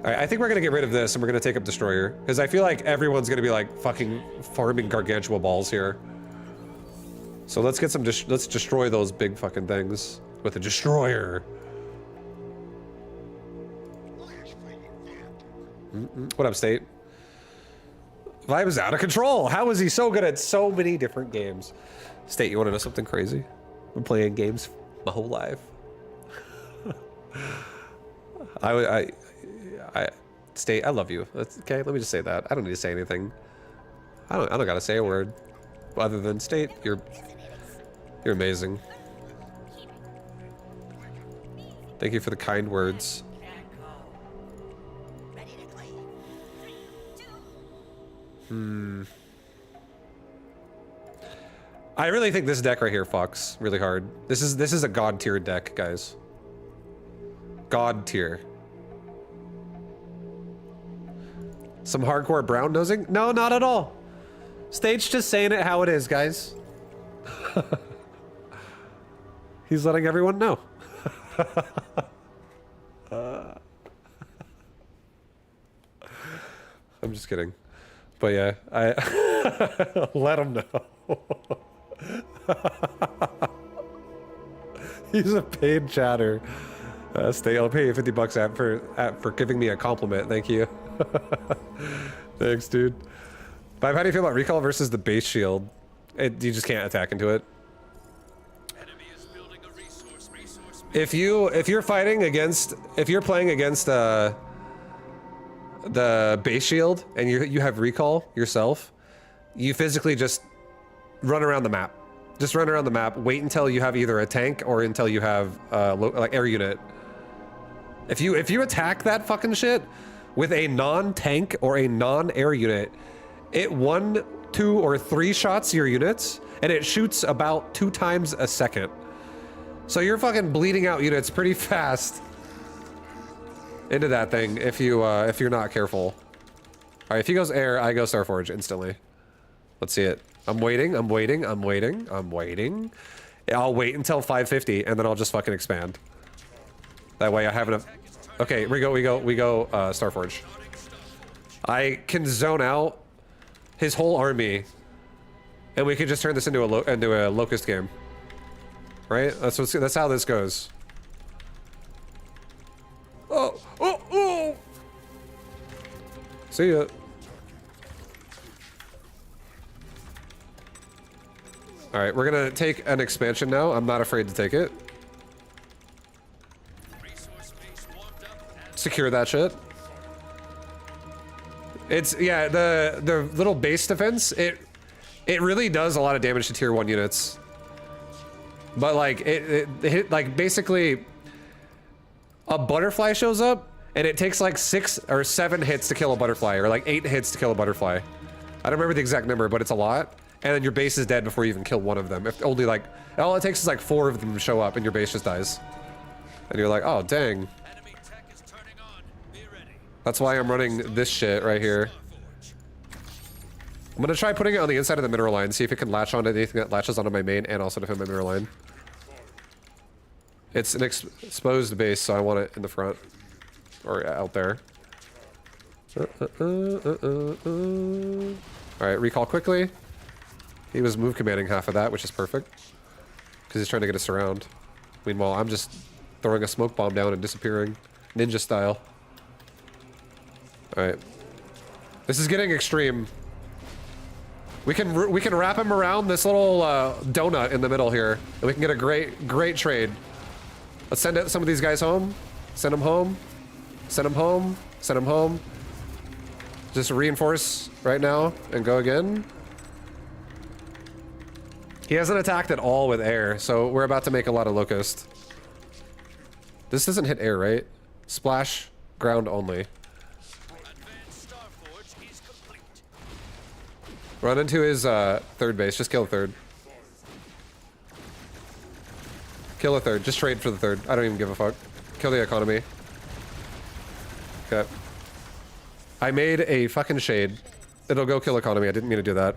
[SPEAKER 1] All right, I think we're gonna get rid of this and we're gonna take up Destroyer, because I feel like everyone's gonna be like fucking farming gargantua balls here. So let's get some, let's destroy those big fucking things with a Destroyer. What up, State? Vibe is out of control. How is he so good at so many different games? State, you want to know something crazy? I've been playing games my whole life. State, I love you. That's okay. Let me just say that. I don't need to say anything. I don't gotta say a word, other than State, you're amazing. Thank you for the kind words.
[SPEAKER 4] Ready to clean. 3, 2.
[SPEAKER 1] I really think this deck right here fucks really hard. This is a god tier deck, guys. God tier. Some hardcore brown nosing? No, not at all. Stage just saying it how it is, guys. He's letting everyone know. I'm just kidding. But yeah, I let him know. He's a paid chatter. Stay, I'll pay you $50 for giving me a compliment. Thank you. Thanks, dude. But how do you feel about recall versus the base shield? You just can't attack into it.
[SPEAKER 3] Enemy is building a resource.
[SPEAKER 1] If you're playing against the base shield and you have recall yourself, you physically just run around the map. Just run around the map. Wait until you have either a tank or until you have like air unit, If you attack that fucking shit with a non-tank or a non-air unit, it 1, 2, or 3 shots your units, and it shoots about 2 times a second. So you're fucking bleeding out units pretty fast into that thing if you're not careful. All right, if he goes air, I go Starforge instantly. Let's see it. I'm waiting. I'm waiting. I'm waiting. I'm waiting. I'll wait until 550 and then I'll just fucking expand. That way I have enough. Okay, we go Starforge. I can zone out his whole army, and we can just turn this into a locust game. Right? That's how this goes. Oh, oh, oh! See ya. All right, we're gonna take an expansion now. I'm not afraid to take it. Secure that shit. It's, yeah, the little base defense, it really does a lot of damage to tier 1 units. But like, it hit, like, basically, a butterfly shows up, and it takes like 6 or 7 hits to kill a butterfly, or like 8 hits to kill a butterfly. I don't remember the exact number, but it's a lot. And then your base is dead before you even kill one of them. If only like, all it takes is like 4 of them to show up and your base just dies. And you're like, oh, dang. That's why I'm running this shit right here. I'm gonna try putting it on the inside of the mineral line, see if it can latch onto anything that latches onto my main and also defend my mineral line. It's an exposed base, so I want it in the front. Or out there. Alright, recall quickly. He was move commanding half of that, which is perfect. Because he's trying to get us around. Meanwhile, I'm just throwing a smoke bomb down and disappearing. Ninja style. Alright. This is getting extreme. We can wrap him around this little donut in the middle here. And we can get a great trade. Let's send some of these guys home. Send them home. Send them home. Send them home. Just reinforce right now and go again. He hasn't attacked at all with air, so we're about to make a lot of locust. This doesn't hit air, right? Splash, ground only. Run into his third base. Just kill the third. Kill the third. Just trade for the third. I don't even give a fuck. Kill the economy. Okay. I made a fucking shade. It'll go kill economy. I didn't mean to do that.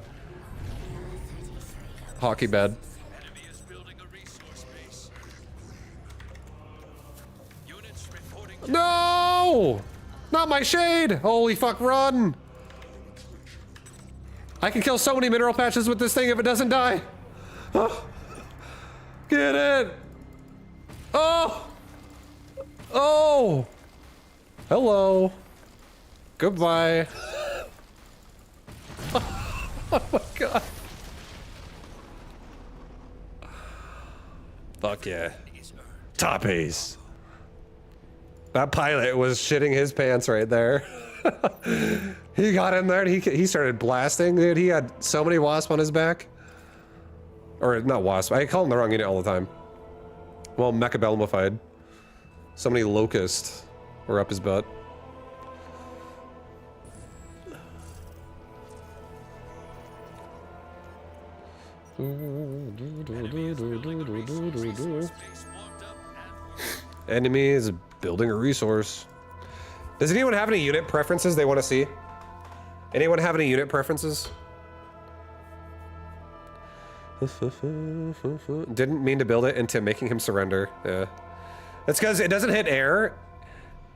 [SPEAKER 1] Hockey bed. No! Not my shade! Holy fuck, run! I can kill so many mineral patches with this thing if it doesn't die. Oh. Get it! Oh! Oh! Hello. Goodbye. Oh my god. Fuck yeah. Top ace. That pilot was shitting his pants right there. He got in there and he started blasting, dude. He had so many wasps on his back. Or not wasp. I call him the wrong unit all the time. Well, mechabelmified. So many locusts were up his butt. Enemy is building a resource. Does anyone have any unit preferences they want to see? Anyone have any unit preferences? Didn't mean to build it into making him surrender. Yeah. That's because it doesn't hit air.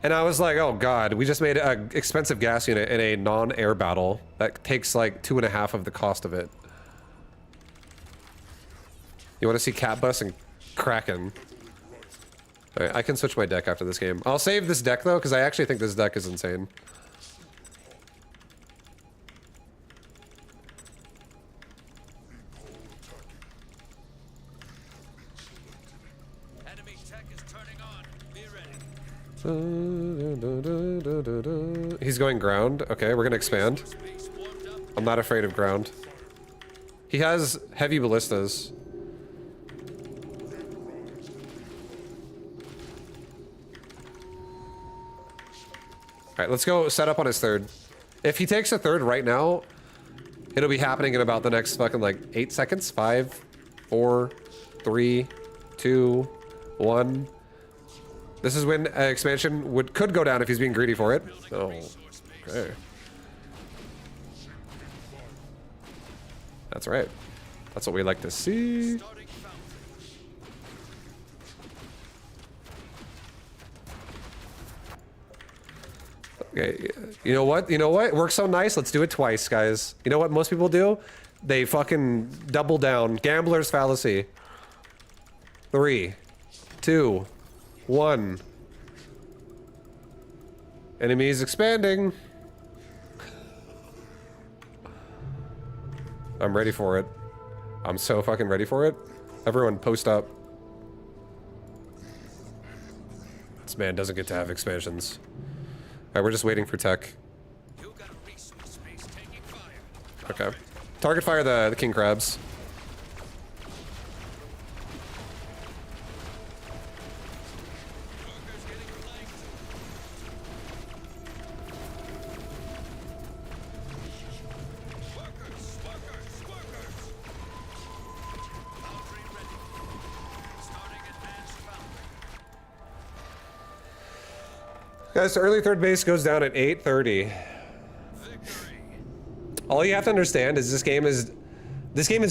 [SPEAKER 1] And I was like, oh god, we just made an expensive gas unit in a non-air battle that takes like 2.5 of the cost of it. You want to see Cat Bus and Kraken? Alright, I can switch my deck after this game. I'll save this deck though, because I actually think this deck is insane.
[SPEAKER 3] Enemy tech is turning on. Be ready.
[SPEAKER 1] He's going ground. Okay, we're gonna expand. I'm not afraid of ground. He has heavy ballistas. right, let's go set up on his third. If he takes a third right now, it'll be happening in about the next fucking like 8 seconds. 5, 4, 3, 2, 1. This is when expansion could go down if he's being greedy for it. Oh, okay. That's right. That's what we like to see.
[SPEAKER 3] Starting fountain.
[SPEAKER 1] Okay, you know what? You know what? It works so nice. Let's do it twice, guys. You know what most people do? They fucking double down. Gambler's fallacy. 3, 2, 1. Enemies expanding. I'm ready for it. I'm so fucking ready for it. Everyone post up. This man doesn't get to have expansions. Alright, we're just waiting for tech.
[SPEAKER 3] You got a resource space taking fire.
[SPEAKER 1] Okay. Target fire the king crabs.
[SPEAKER 3] Workers getting flanked. Workers. Foundry ready. Starting advanced foundry.
[SPEAKER 1] Guys, so early third base goes down at 8:30.
[SPEAKER 3] Victory.
[SPEAKER 1] All you have to understand is this game is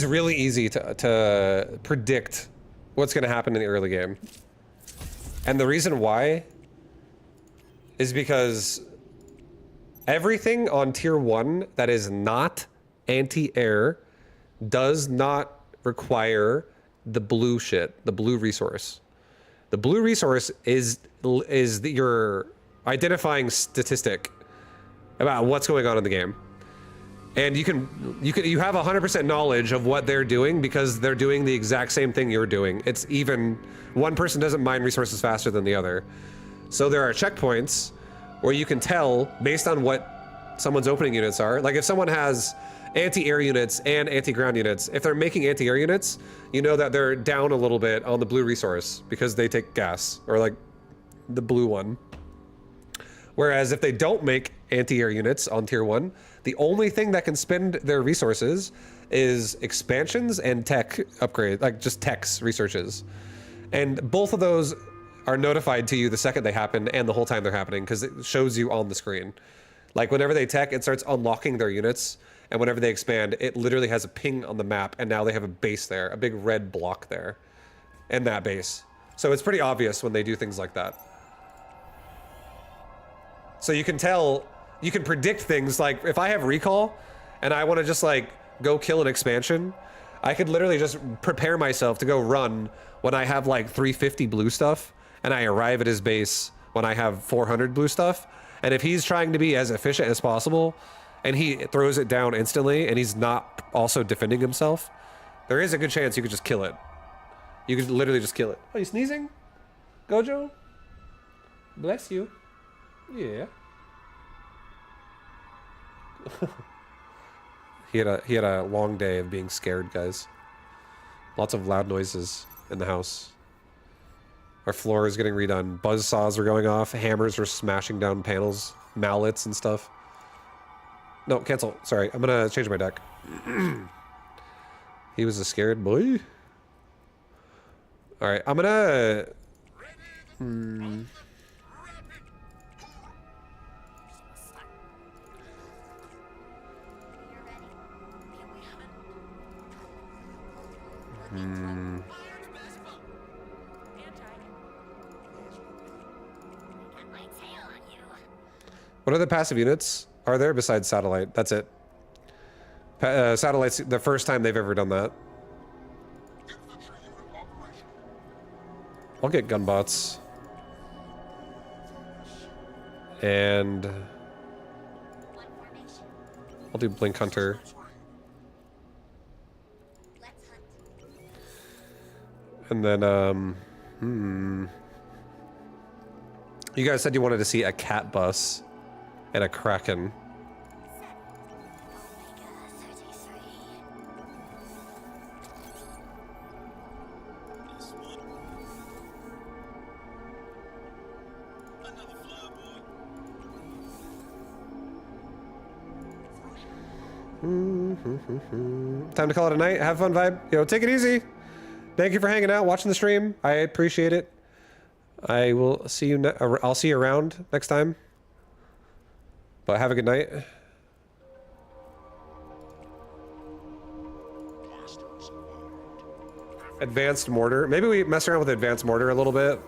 [SPEAKER 1] really easy to predict what's going to happen in the early game. And the reason why is because everything on tier 1 that is not anti-air does not require the blue shit, the blue resource. The blue resource is your identifying statistic about what's going on in the game. And you have 100% knowledge of what they're doing because they're doing the exact same thing you're doing. It's even one person doesn't mine resources faster than the other. So there are checkpoints where you can tell based on what someone's opening units are. Like if someone has anti-air units and anti-ground units, if they're making anti-air units, you know that they're down a little bit on the blue resource because they take gas, or like the blue one. Whereas if they don't make anti-air units on tier 1, the only thing that can spend their resources is expansions and tech upgrade, like just techs researches. And both of those are notified to you the second they happen and the whole time they're happening because it shows you on the screen. Like whenever they tech, it starts unlocking their units, and whenever they expand, it literally has a ping on the map, and now they have a base there, a big red block there, and that base. So it's pretty obvious when they do things like that. So you can tell, you can predict things like if I have recall and I want to just like go kill an expansion, I could literally just prepare myself to go run when I have like 350 blue stuff, and I arrive at his base when I have 400 blue stuff. And if he's trying to be as efficient as possible and he throws it down instantly and he's not also defending himself, there is a good chance you could just kill it. You could literally just kill it. Oh, you sneezing? Gojo? Bless you. Yeah. He had a long day of being scared, guys. Lots of loud noises in the house. Our floor is getting redone. Buzzsaws are going off. Hammers are smashing down panels, mallets and stuff. No, cancel. Sorry, I'm gonna change my deck. He was a scared boy. All right, I'm gonna.
[SPEAKER 4] You're ready. Can we hunt? Got my tail on you.
[SPEAKER 1] What other passive units are there besides satellite? That's it. Satellite's the first time they've ever done that. I'll get gunbots. And
[SPEAKER 4] One formation.
[SPEAKER 1] I'll do Blink Hunter.
[SPEAKER 4] Let's hunt.
[SPEAKER 1] And then, you guys said you wanted to see a cat bus and a kraken.
[SPEAKER 4] Omega 33.
[SPEAKER 1] Time to call it a night. Have fun, vibe. Yo, take it easy. Thank you for hanging out, watching the stream. I appreciate it. I will see you. I'll see you around next time. But have a good night. Advanced mortar. Maybe we mess around with advanced mortar a little bit.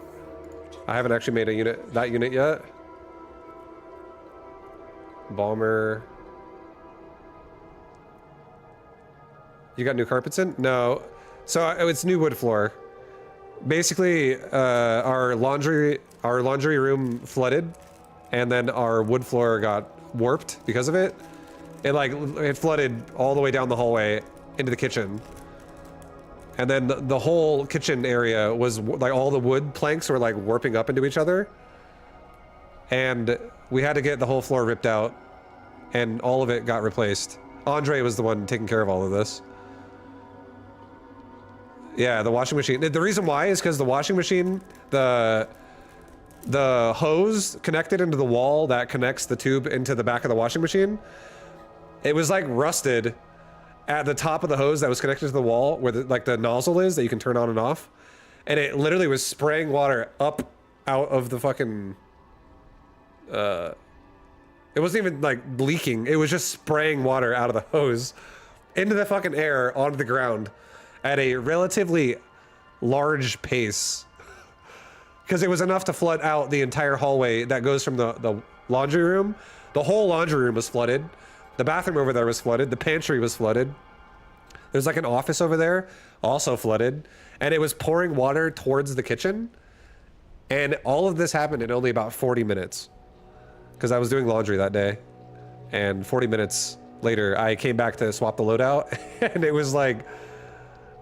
[SPEAKER 1] I haven't actually made that unit yet. Bomber. You got new carpets in? No. So it's new wood floor. Basically, our laundry room flooded, and then our wood floor got warped because of it. It flooded all the way down the hallway into the kitchen. And then the whole kitchen area was like all the wood planks were like warping up into each other. And we had to get the whole floor ripped out, and all of it got replaced. Andre was the one taking care of all of this. Yeah, the washing machine. The reason why is because the washing machine, the hose connected into the wall that connects the tube into the back of the washing machine, it was like rusted at the top of the hose that was connected to the wall where the nozzle is that you can turn on and off. And it literally was spraying water up out of the fucking... it wasn't even like leaking. It was just spraying water out of the hose into the fucking air onto the ground at a relatively large pace. Because it was enough to flood out the entire hallway that goes from the laundry room. The whole laundry room was flooded. The bathroom over there was flooded. The pantry was flooded. There's like an office over there, also flooded. And it was pouring water towards the kitchen. And all of this happened in only about 40 minutes. Because I was doing laundry that day. And 40 minutes later, I came back to swap the load out. And it was like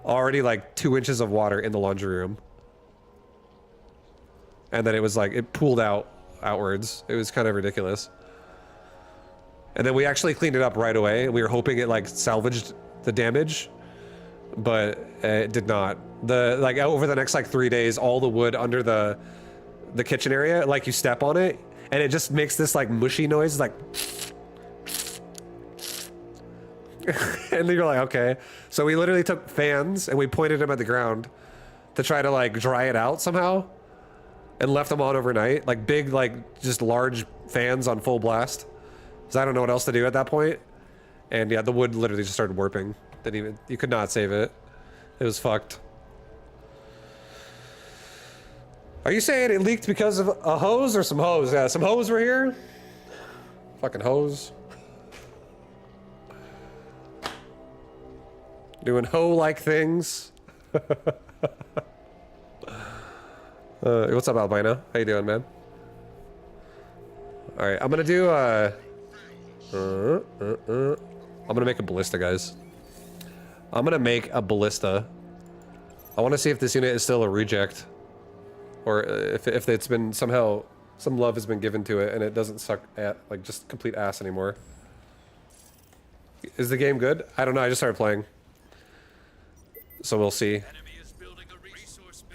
[SPEAKER 1] already like 2 inches of water in the laundry room. And then it was like, it pooled outwards. It was kind of ridiculous. And then we actually cleaned it up right away. We were hoping it like salvaged the damage, but it did not. Over the next like 3 days, all the wood under the kitchen area, like you step on it, and it just makes this like mushy noise, like. And you're like, okay. So we literally took fans and we pointed them at the ground to try to like dry it out somehow, and left them on overnight, like big, like just large fans on full blast. Because I don't know what else to do at that point. And yeah, the wood literally just started warping. You could not save it. It was fucked. Are you saying it leaked because of a hose or some hose? Yeah, some hose were here. Fucking hose. Doing hoe-like things. What's up, Albino? How you doing, man? Alright, I'm gonna do, I'm gonna make a ballista, guys. I'm gonna make a ballista. I want to see if this unit is still a reject. Or if it's been somehow, some love has been given to it and it doesn't suck at, like, just complete ass anymore. Is the game good? I don't know, I just started playing. So we'll see.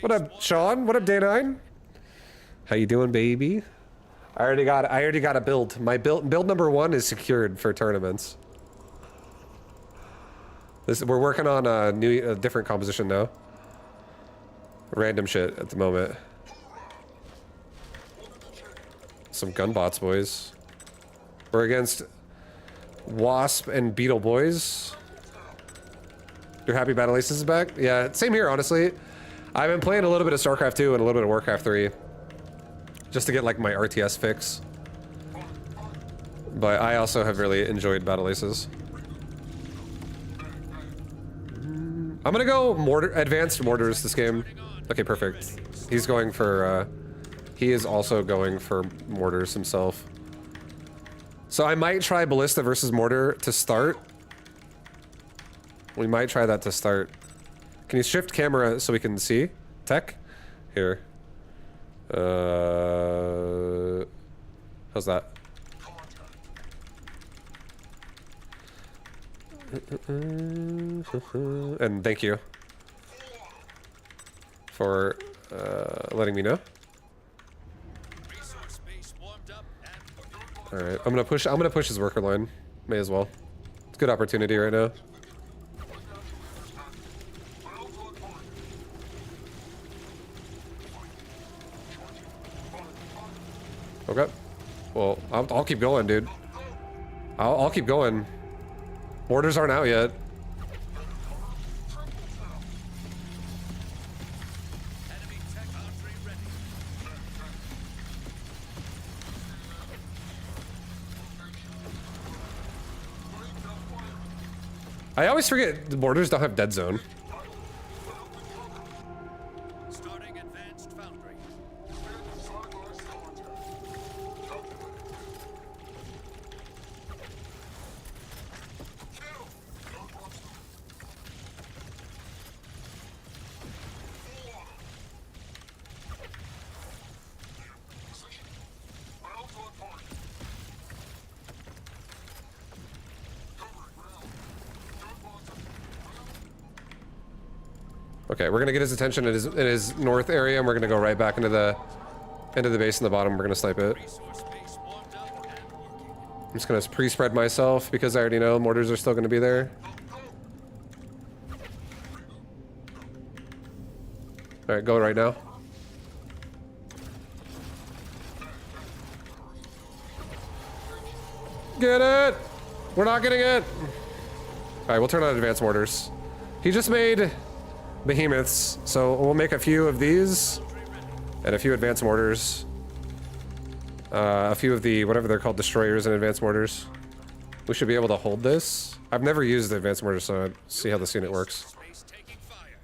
[SPEAKER 1] What up, Sean? What up, Day9? How you doing, baby? I already got a build. My build number 1 is secured for tournaments. We're working on a different composition now. Random shit at the moment. Some gun bots, boys. We're against Wasp and Beetle boys. You're happy Battle Aces is back? Yeah, same here, honestly. I've been playing a little bit of StarCraft 2 and a little bit of Warcraft 3. Just to get like my RTS fix. But I also have really enjoyed Battle Aces. I'm gonna go advanced mortars this game. Okay, perfect. He's going for, he is also going for mortars himself. So I might try ballista versus mortar to start. We might try that to start. Can you shift camera so we can see? Tech? Here. How's that? And thank you for letting me know. All right, I'm gonna push his worker line. May as well. It's Good opportunity right now. Okay. Well, I'll keep going, dude. I'll keep going. Orders aren't out yet.
[SPEAKER 3] Enemy tech archery ready.
[SPEAKER 1] I always forget the borders don't have dead zone.
[SPEAKER 3] Starting advanced foundry.
[SPEAKER 1] Okay, we're gonna get his attention in his north area, and we're gonna go right back into the base in the bottom. We're gonna snipe it.
[SPEAKER 3] Resource base warmed up and working.
[SPEAKER 1] I'm just gonna pre-spread myself because I already know mortars are still gonna be there. All right, go right now. Get it! We're not getting it! All right, we'll turn on advanced mortars. He just made behemoths, so we'll make a few of these and a few advanced mortars. A few of the, whatever they're called, destroyers and advanced mortars. We should be able to hold this. I've never used the advanced mortar, so I'll see how this unit works.
[SPEAKER 3] Space taking fire.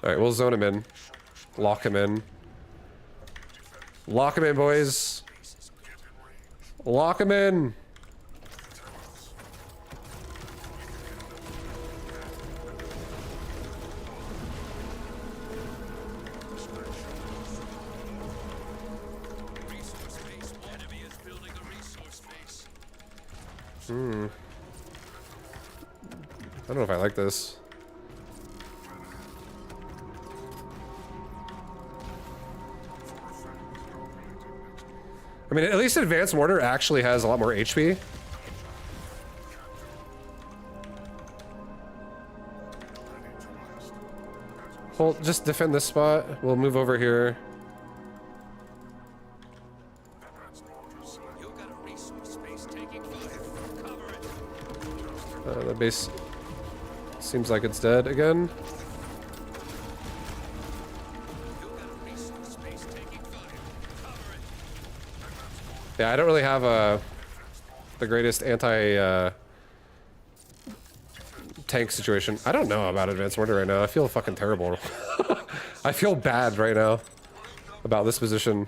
[SPEAKER 1] All right, we'll zone him in. Lock him in. Lock him in, boys. Lock him in.
[SPEAKER 3] Resource base. Enemy is building a resource base.
[SPEAKER 1] I don't know if I like this. I mean, at least advanced mortar actually has a lot more HP. Hold, just defend this spot. We'll move over here.
[SPEAKER 3] You got a resource space taking fire. Cover it.
[SPEAKER 1] The base seems like it's dead again.
[SPEAKER 3] You got a resource space taking fire. Cover it.
[SPEAKER 1] Yeah, I don't really have the greatest anti tank situation. I don't know about advanced mortar right now. I feel fucking terrible. I feel bad right now about this position.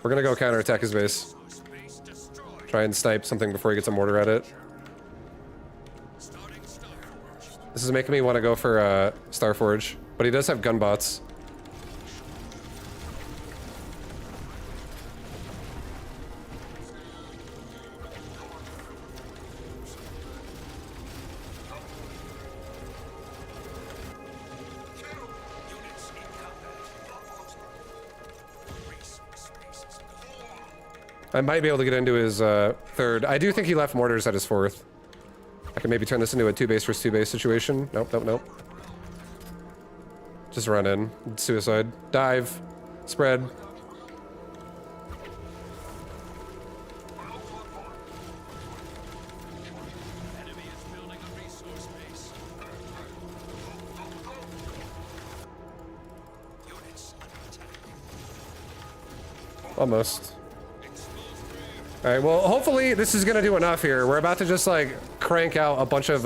[SPEAKER 1] We're gonna go counterattack his base.
[SPEAKER 3] Space destroyed.
[SPEAKER 1] Try and snipe something before he gets a mortar at it.
[SPEAKER 3] Starting Starforge.
[SPEAKER 1] This is making me want to go for Starforge, but he does have gun bots.
[SPEAKER 3] Units in combat. Resource space is gone.
[SPEAKER 1] I might be able to get into his third. I do think he left mortars at his fourth. I can maybe turn this into a 2 base versus 2 base situation. Nope, nope, nope. Just run in. Suicide. Dive. Spread.
[SPEAKER 3] Enemy is building a resource base. Units under attack.
[SPEAKER 1] Almost. All right, well, hopefully this is gonna do enough here. We're about to just like crank out a bunch of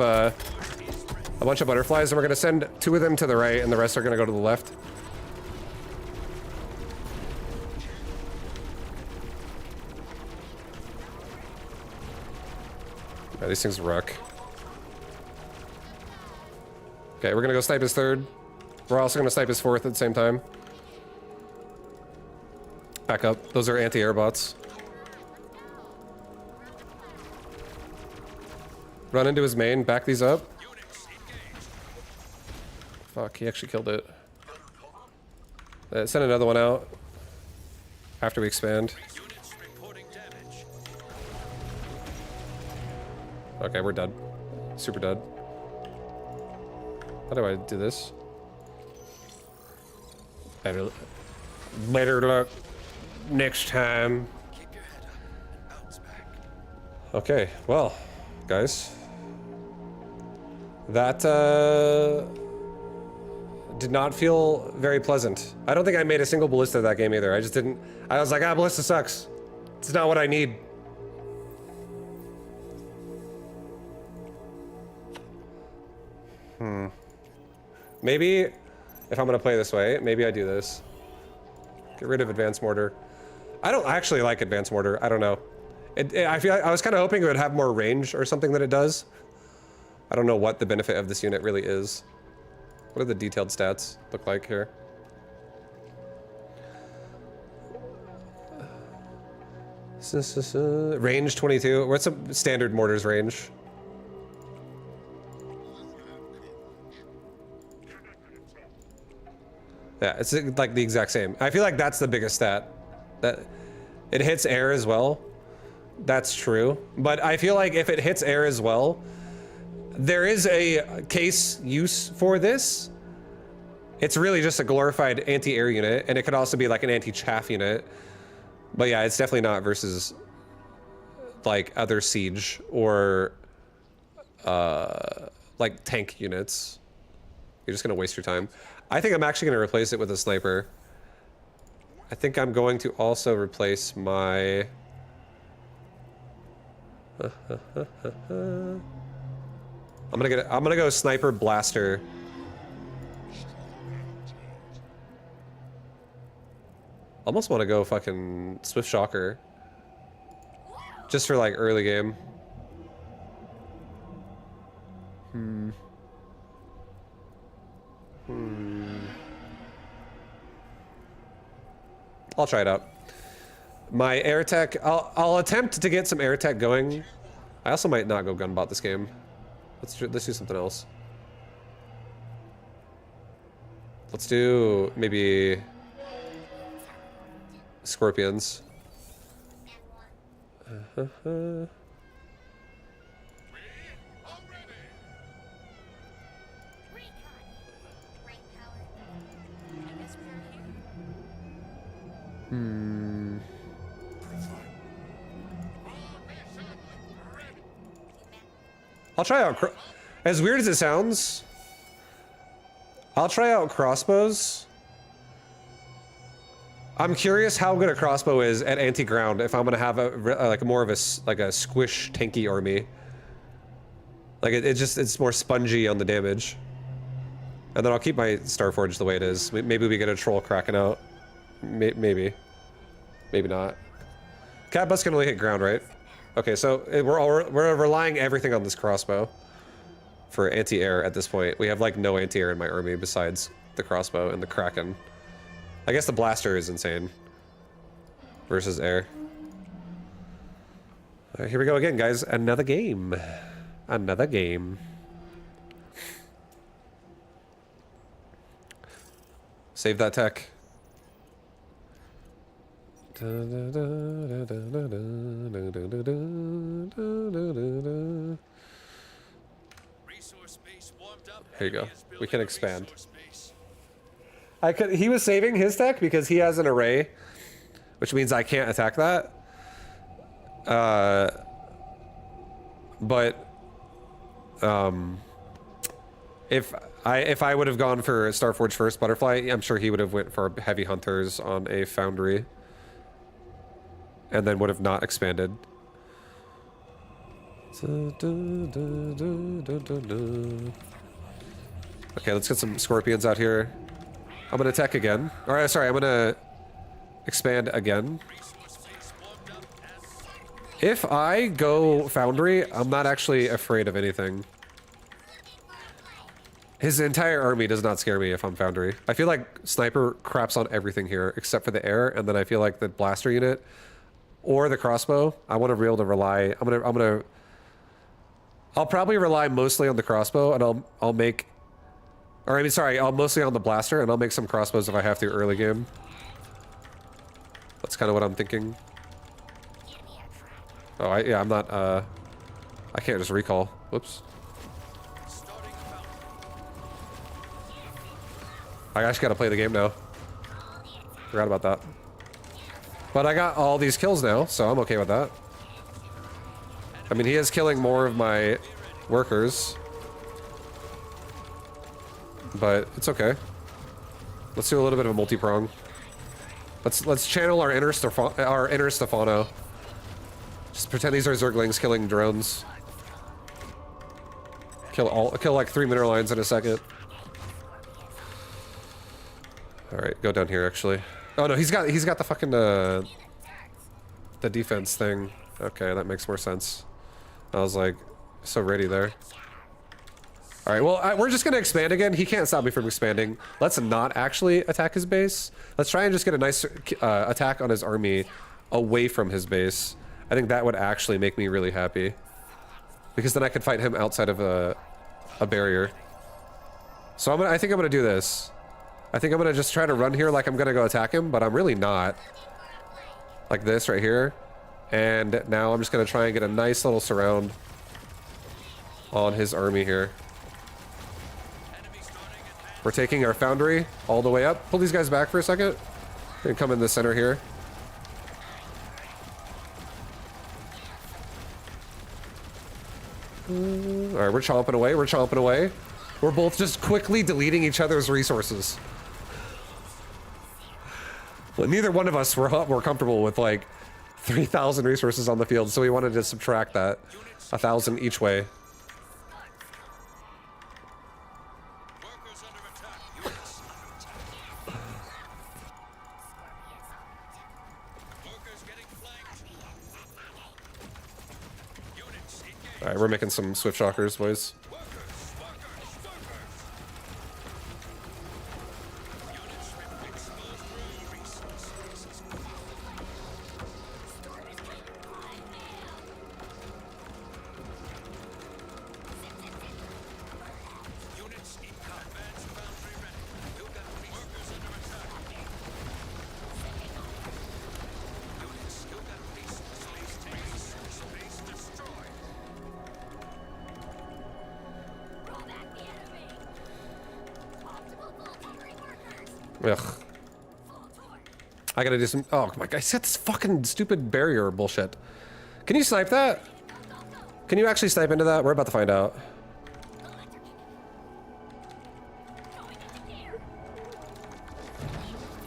[SPEAKER 1] butterflies, and we're gonna send 2 of them to the right, and the rest are gonna go to the left. Yeah, these things rock. Okay, we're gonna go snipe his third. We're also gonna snipe his fourth at the same time. Back up. Those are anti-air bots. Run into his main, back these up.
[SPEAKER 3] Units engaged.
[SPEAKER 1] Fuck, he actually killed it. Send another one out after we expand.
[SPEAKER 3] Units reporting damage.
[SPEAKER 1] Okay, we're dead. Super dead. How do I do this? Better luck next time.
[SPEAKER 3] Keep your head up and bounce back.
[SPEAKER 1] Okay, well, guys. That, did not feel very pleasant. I don't think I made a single ballista that game either. I just didn't. I was like, ah, ballista sucks. It's not what I need. Maybe, if I'm gonna play this way, maybe I do this. Get rid of advanced mortar. I don't actually like advanced mortar. I don't know. I feel like I was kind of hoping it would have more range or something than it does. I don't know what the benefit of this unit really is. What do the detailed stats look like here? Range 22. What's a standard mortar's range? Yeah, it's like the exact same. I feel like that's the biggest stat. That it hits air as well. That's true. But I feel like if it hits air as well, there is a case use for this. It's really just a glorified anti-air unit, and it could also be like an anti-chaff unit. But yeah, it's definitely not versus like other siege or like tank units. You're just gonna waste your time. I think I'm actually gonna replace it with a sniper. I think I'm going to also replace my I'm gonna go sniper blaster. Almost want to go fucking swift shocker. Just for like early game. I'll try it out. My air tech, I'll attempt to get some air tech going. I also might not go gunbot this game. Let's do something else. Let's do maybe scorpions. I'll try out, as weird as it sounds, I'll try out crossbows. I'm curious how good a crossbow is at anti-ground if I'm gonna have like more of a squish tanky army. Like it's more spongy on the damage. And then I'll keep my Starforge the way it is. Maybe we get a troll cracking out. Maybe not. Cat bus can only hit ground, right? Okay, so we're relying everything on this crossbow for anti-air at this point. We have like no anti-air in my army besides the crossbow and the Kraken. I guess the blaster is insane versus air. All right, here we go again, guys. Another game. Another game. Save that tech.
[SPEAKER 3] Resource space warmed up.
[SPEAKER 1] Here you go.
[SPEAKER 3] Enemy is
[SPEAKER 1] We can
[SPEAKER 3] building
[SPEAKER 1] expand.
[SPEAKER 3] resource space.
[SPEAKER 1] He was saving his tech because he has an array, which means I can't attack that. If I would have gone for Starforge first butterfly, I'm sure he would have went for heavy hunters on a foundry. And then would have not expanded. Okay, let's get some scorpions out here. I'm gonna attack again. Alright, sorry, I'm gonna expand again. If I go foundry, I'm not actually afraid of anything. His entire army does not scare me if I'm foundry. I feel like sniper craps on everything here except for the air, and then I feel like the blaster unit or the crossbow, I want to be able to rely. I'll probably rely mostly on the crossbow, and I'll mostly on the blaster, and I'll make some crossbows if I have to early game. That's kind of what I'm thinking. Oh, I'm not I can't just recall. Whoops. I actually gotta play the game now. Forgot about that. But I got all these kills now, so I'm okay with that. I mean, he is killing more of my workers. But it's okay. Let's do a little bit of a multi-prong. Let's channel our inner Stefano. Just pretend these are Zerglings killing drones. Kill like 3 mineral lines in a second. Alright, go down here actually. Oh no, he's got the fucking the defense thing. Okay, that makes more sense. I was like so ready there. Alright, well, we're just gonna expand again. He can't stop me from expanding. Let's not actually attack his base. Let's try and just get a nice attack on his army away from his base. I think that would actually make me really happy. Because then I could fight him outside of a barrier. So I think I'm gonna do this. I think I'm gonna just try to run here like I'm gonna go attack him, but I'm really not. Like this right here. And now I'm just gonna try and get a nice little surround on his army here. We're taking our foundry all the way up. Pull these guys back for a second. And come in the center here. Alright, we're chomping away. We're chomping away. We're both just quickly deleting each other's resources. Well, neither one of us were comfortable with like 3,000 resources on the field, so we wanted to subtract that 1,000 each way. Alright, we're making some swift shockers, boys. Ugh. I gotta do some. Oh my god, I got this fucking stupid barrier bullshit. Can you snipe that? Can you actually snipe into that? We're about to find out.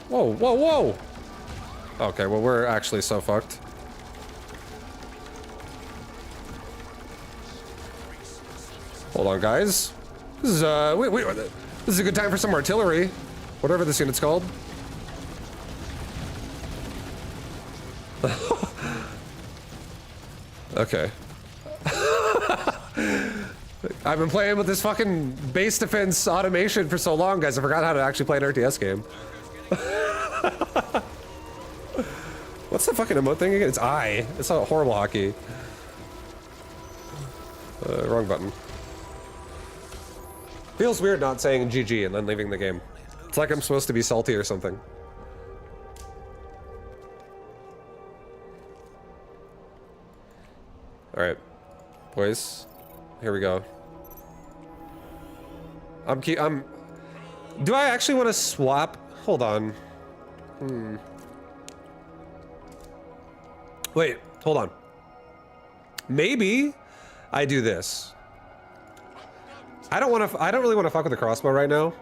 [SPEAKER 1] Whoa, whoa, whoa! Okay, well, we're actually so fucked. Hold on, guys. This is, this is a good time for some artillery. Whatever this unit's called. Okay. I've been playing with this fucking base defense automation for so long, guys. I forgot how to actually play an RTS game. What's the fucking emote thing again? It's I. It's a horrible hockey. Wrong button. Feels weird not saying GG and then leaving the game. It's like I'm supposed to be salty or something. Alright. Boys. Here we go. Do I actually want to swap? Hold on. Wait, hold on. Maybe I do this. I don't really want to fuck with the crossbow right now.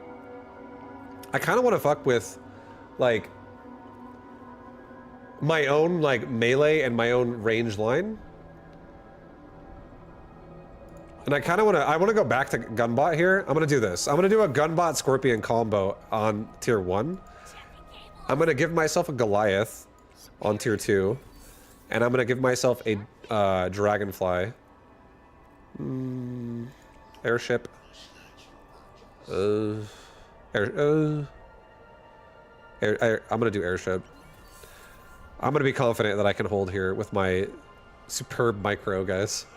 [SPEAKER 1] I kind of want to fuck with, like, my own, like, melee and my own range line. And I kind of want to, go back to Gunbot here. I'm going to do this. I'm going to do a Gunbot Scorpion combo on tier 1. I'm going to give myself a Goliath on tier 2. And I'm going to give myself a Dragonfly. Airship. I'm gonna do airship. I'm gonna be confident that I can hold here with my superb micro, guys.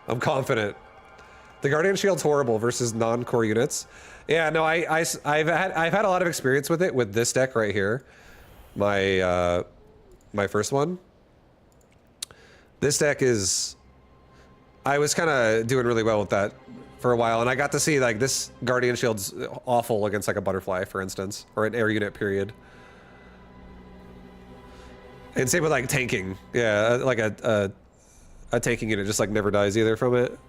[SPEAKER 1] I'm confident. The Guardian Shield's horrible versus non-core units. Yeah, no, I've had a lot of experience with it with this deck right here. My my first one. This deck is... I was kind of doing really well with that for a while, and I got to see like this Guardian Shield's awful against like a Butterfly, for instance, or an air unit, period. And same with like tanking. Yeah, like a tanking unit just like never dies either from it.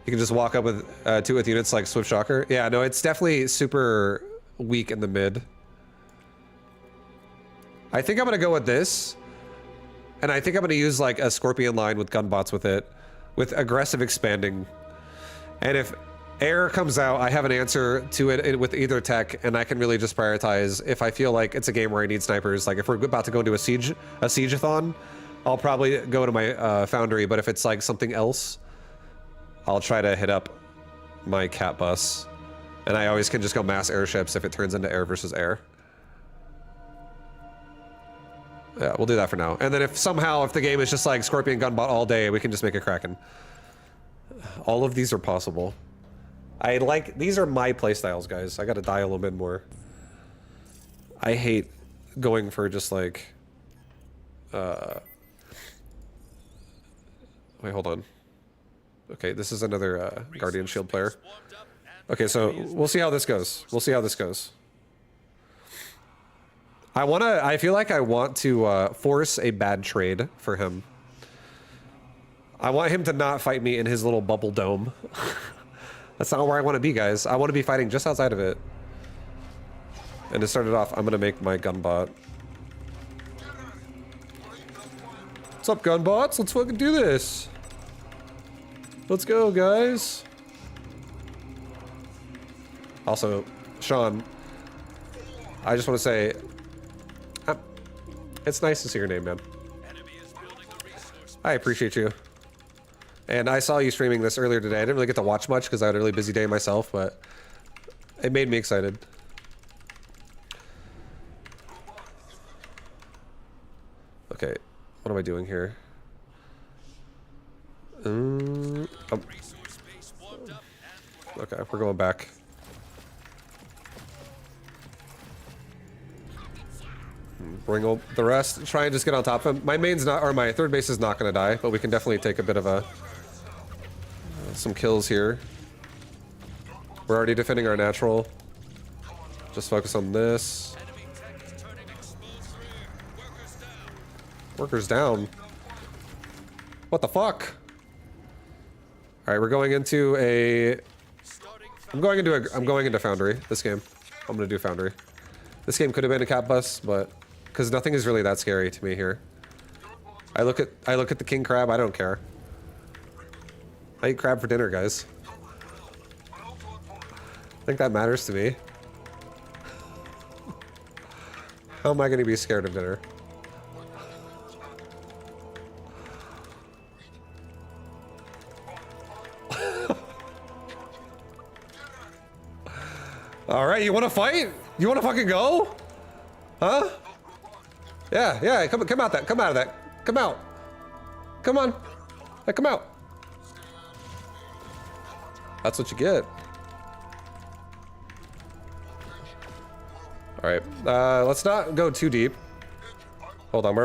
[SPEAKER 1] You can just walk up with 2 with units like Swift Shocker. Yeah, no, it's definitely super weak in the mid. I think I'm gonna go with this. And I think I'm gonna use like a Scorpion line with gunbots with it, with aggressive expanding. And if air comes out, I have an answer to it with either tech, and I can really just prioritize if I feel like it's a game where I need snipers. Like if we're about to go into a siegeathon, I'll probably go to my foundry. But if it's like something else, I'll try to hit up my cat bus. And I always can just go mass airships if it turns into air versus air. Yeah, we'll do that for now. And then if somehow, if the game is just like Scorpion Gunbot all day, we can just make a Kraken. All of these are possible. These are my playstyles, guys. I gotta die a little bit more. I hate going for just like... Wait, hold on. Okay, this is another Guardian Shield player. Okay, so we'll see how this goes. We'll see how this goes. I feel like I want to force a bad trade for him. I want him to not fight me in his little bubble dome. That's not where I want to be, guys. I want to be fighting just outside of it. And to start it off, I'm going to make my gunbot. What's up, gunbots? Let's fucking do this. Let's go, guys. Also, Sean, I just want to say, it's nice to see your name, man. I appreciate you. And I saw you streaming this earlier today. I didn't really get to watch much because I had a really busy day myself, but it made me excited. Okay, what am I doing here? Okay, we're going back. Bring the rest. Try and just get on top of him. My main's not, or my third base is not going to die, but we can definitely take a bit of a some kills here. We're already defending our natural. Just focus on this. Workers down. What the fuck? All right, we're going into a. I'm going into Foundry this game. I'm gonna do Foundry. This game could have been a cat bus, but because nothing is really that scary to me here. I look at the king crab. I don't care. I eat crab for dinner, guys. I think that matters to me. How am I going to be scared of dinner? All right, you want to fight? You want to fucking go? Huh? Yeah, come out of that. Come out. Come on. Hey, come out. That's what you get. All right, let's not go too deep. Hold on,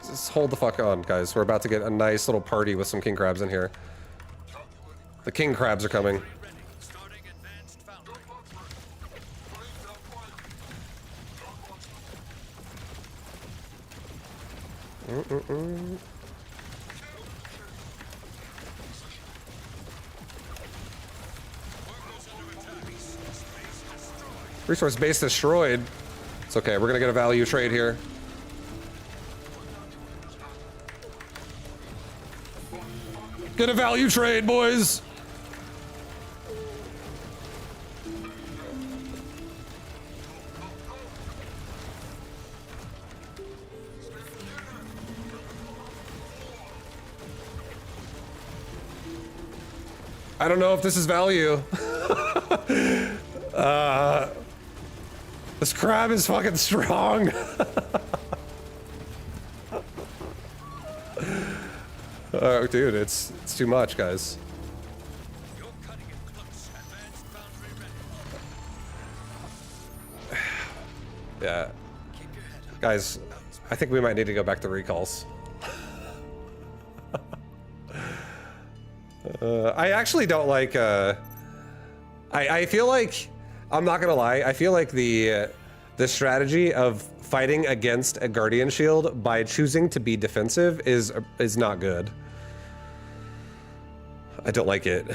[SPEAKER 1] just hold the fuck on, guys. We're about to get a nice little party with some king crabs in here. The king crabs are coming. Resource base destroyed. It's okay, we're gonna get a value trade here. Get a value trade, boys! I don't know if this is value. This crab is fucking strong. Oh, dude, it's too much, guys. Yeah. Guys, I think we might need to go back to recalls. I actually don't like, I feel like, I'm not gonna lie, I feel like the strategy of fighting against a Guardian Shield by choosing to be defensive is not good. I don't like it.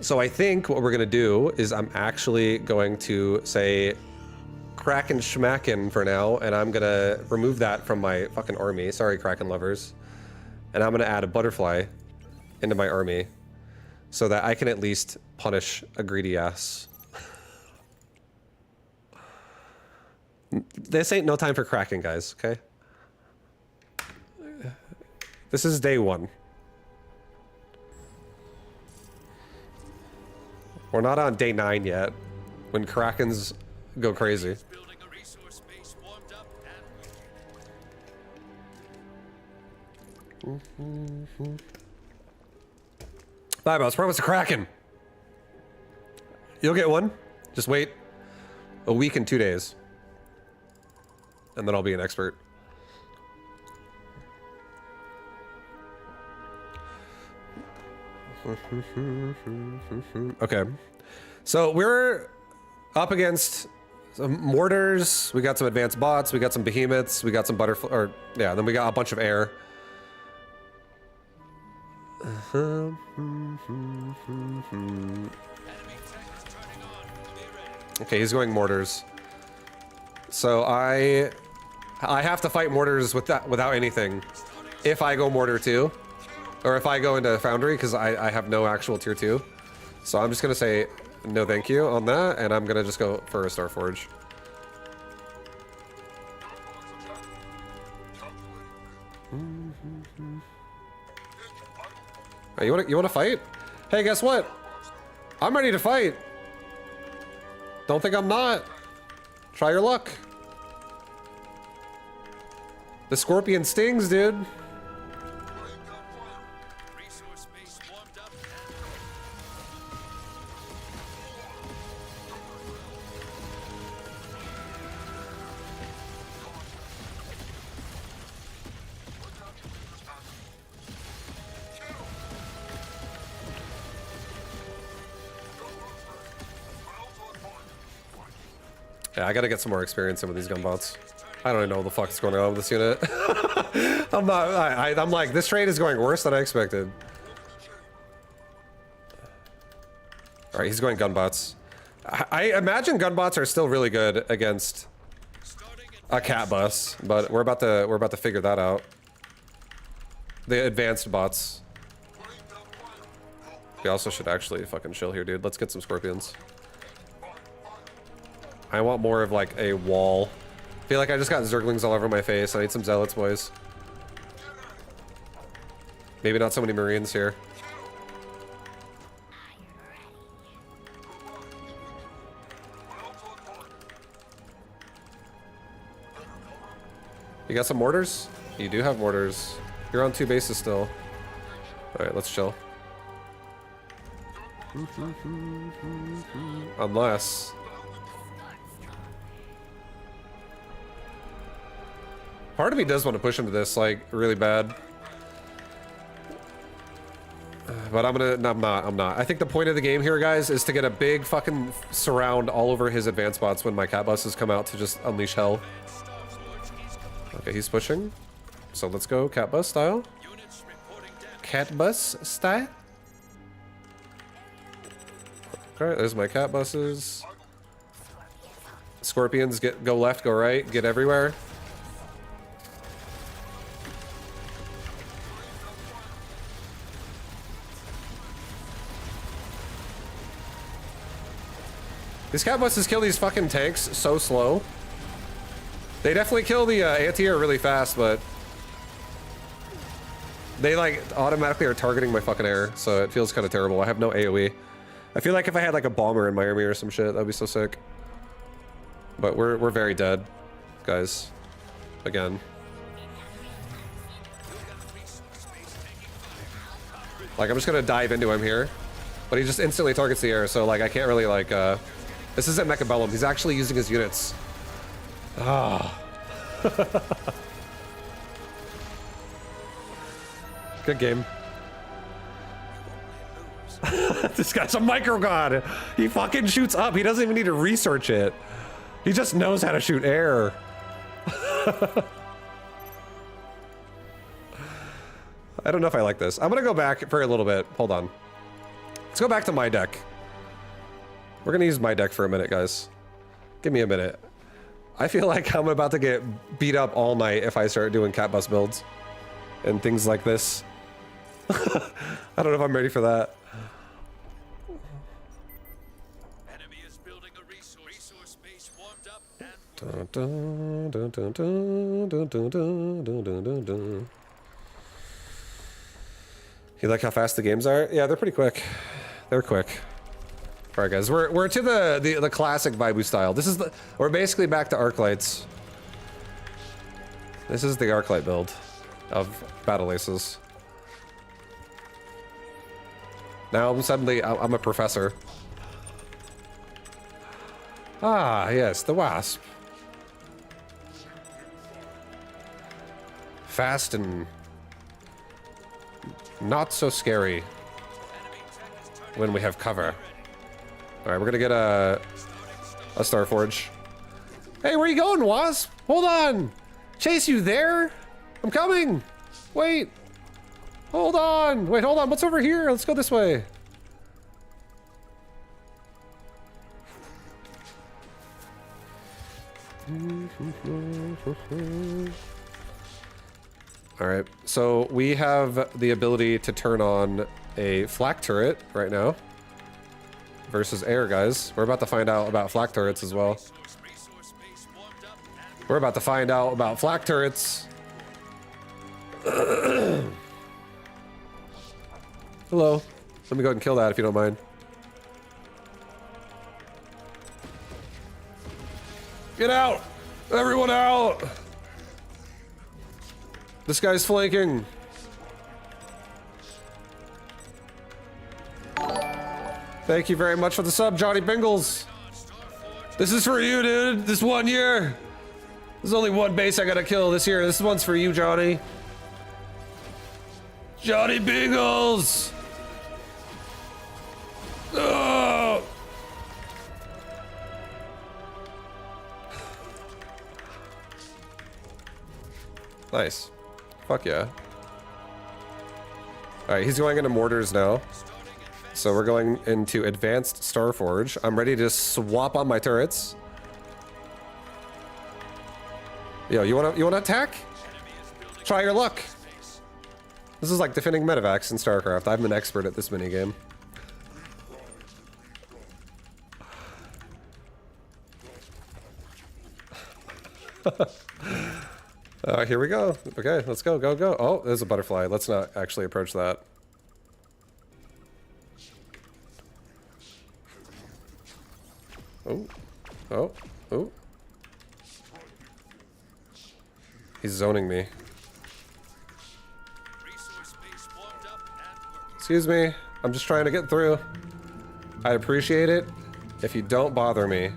[SPEAKER 1] So I think what we're gonna do is I'm actually going to say Kraken Schmacken for now, and I'm gonna remove that from my fucking army. Sorry, Kraken lovers. And I'm gonna add a butterfly into my army so that I can at least punish a greedy ass. This ain't no time for Kraken, guys, okay? This is day one. We're not on day 9 yet, when Krakens go crazy.
[SPEAKER 3] Building a resource base warmed up and
[SPEAKER 1] Bye, boss. Promise a Kraken. You'll get one. Just wait a week and 2 days. And then I'll be an expert. Okay. So we're up against some mortars. We got some advanced bots. We got some behemoths. We got some butterfly. Or, yeah, then we got a bunch of air.
[SPEAKER 3] enemy tech is turning on. Be ready.
[SPEAKER 1] Okay, he's going mortars. So I have to fight mortars without anything. If I go mortar 2, or if I go into foundry, because I have no actual tier 2. So I'm just gonna say no thank you on that, and I'm gonna just go for a Star Forge. Oh, you wanna fight? Hey, guess what? I'm ready to fight. Don't think I'm not. Try your luck. The scorpion stings, dude.
[SPEAKER 3] Resource base warmed up
[SPEAKER 1] Yeah, I gotta get some more experience in with these gunbots. I don't even know what the fuck is going on with this unit. I'm like, this trade is going worse than I expected. All right, he's going gunbots. I imagine gunbots are still really good against a cat bus, but we're about to figure that out. The advanced bots. We also should actually fucking chill here, dude. Let's get some scorpions. I want more of like a wall. I feel like I just got zerglings all over my face. I need some zealots, boys. Maybe not so many marines here. You got some mortars? You do have mortars. You're on 2 bases still. Alright, let's chill. Unless... part of me does want to push into this, like, really bad. But I'm not. I think the point of the game here, guys, is to get a big fucking surround all over his advanced bots when my cat buses come out to just unleash hell. Okay, he's pushing. So let's go cat bus style.
[SPEAKER 3] units reporting damage.
[SPEAKER 1] Cat bus style. Alright, there's my cat buses. Scorpions go left, go right, get everywhere. These cat buses kill these fucking tanks so slow. They definitely kill the anti-air really fast, but they like automatically are targeting my fucking air, so it feels kind of terrible. I have no AoE. I feel like if I had like a bomber in my army or some shit, that'd be so sick. But we're very dead, guys. Again. Like I'm just gonna dive into him here, but he just instantly targets the air, so like I can't really like. This isn't Mechabellum. He's actually using his units. Ah. Good game. This guy's a micro god. He fucking shoots up. He doesn't even need to research it. He just knows how to shoot air. I don't know if I like this. I'm gonna go back for a little bit. Hold on. Let's go back to my deck. We're gonna use my deck for a minute, guys. Give me a minute. I feel like I'm about to get beat up all night if I start doing cat bus builds and things like this. I don't know if I'm ready for that.
[SPEAKER 3] Enemy is building a resource base warmed up and
[SPEAKER 1] Dun, dun, dun, dun, dun, dun, dun, dun, dun, dun, dun. You like how fast the games are? Yeah, they're pretty quick. They're quick. All right, guys, we're to the classic Vaibu style. This is we're basically back to arc lights. This is the arc light build of Battle Aces. Now I'm a professor. Ah, yes, the wasp. Fast and not so scary when we have cover. All right, we're gonna get a Starforge. Hey, where you going, Wasp? Hold on. Chase, you there? I'm coming. Wait. Hold on. Wait, hold on. What's over here? Let's go this way. All right, so we have the ability to turn on a flak turret right now versus air, guys. We're about to find out about flak turrets as well.
[SPEAKER 3] resource base warmed up and
[SPEAKER 1] We're about to find out about flak turrets. Hello. Let me go ahead and kill that if you don't mind. Get out! Everyone out! This guy's flanking. Thank you very much for the sub, Johnny Bingles. This is for you, dude. This 1 year. There's only one base I gotta kill this year. This one's for you, Johnny. Johnny Bingles! Oh! Nice. Fuck yeah. Alright, he's going into mortars now. So we're going into advanced Starforge. I'm ready to swap on my turrets. Yo, you wanna attack? Try your luck. This is like defending medevacs in StarCraft. I'm an expert at this minigame. Here we go. Okay, let's go, go, go. Oh, there's a butterfly. Let's not actually approach that. Oh, oh, oh. He's zoning me.
[SPEAKER 3] resource base warmed up and working.
[SPEAKER 1] Excuse me, I'm just trying to get through. I'd appreciate it if you don't bother me.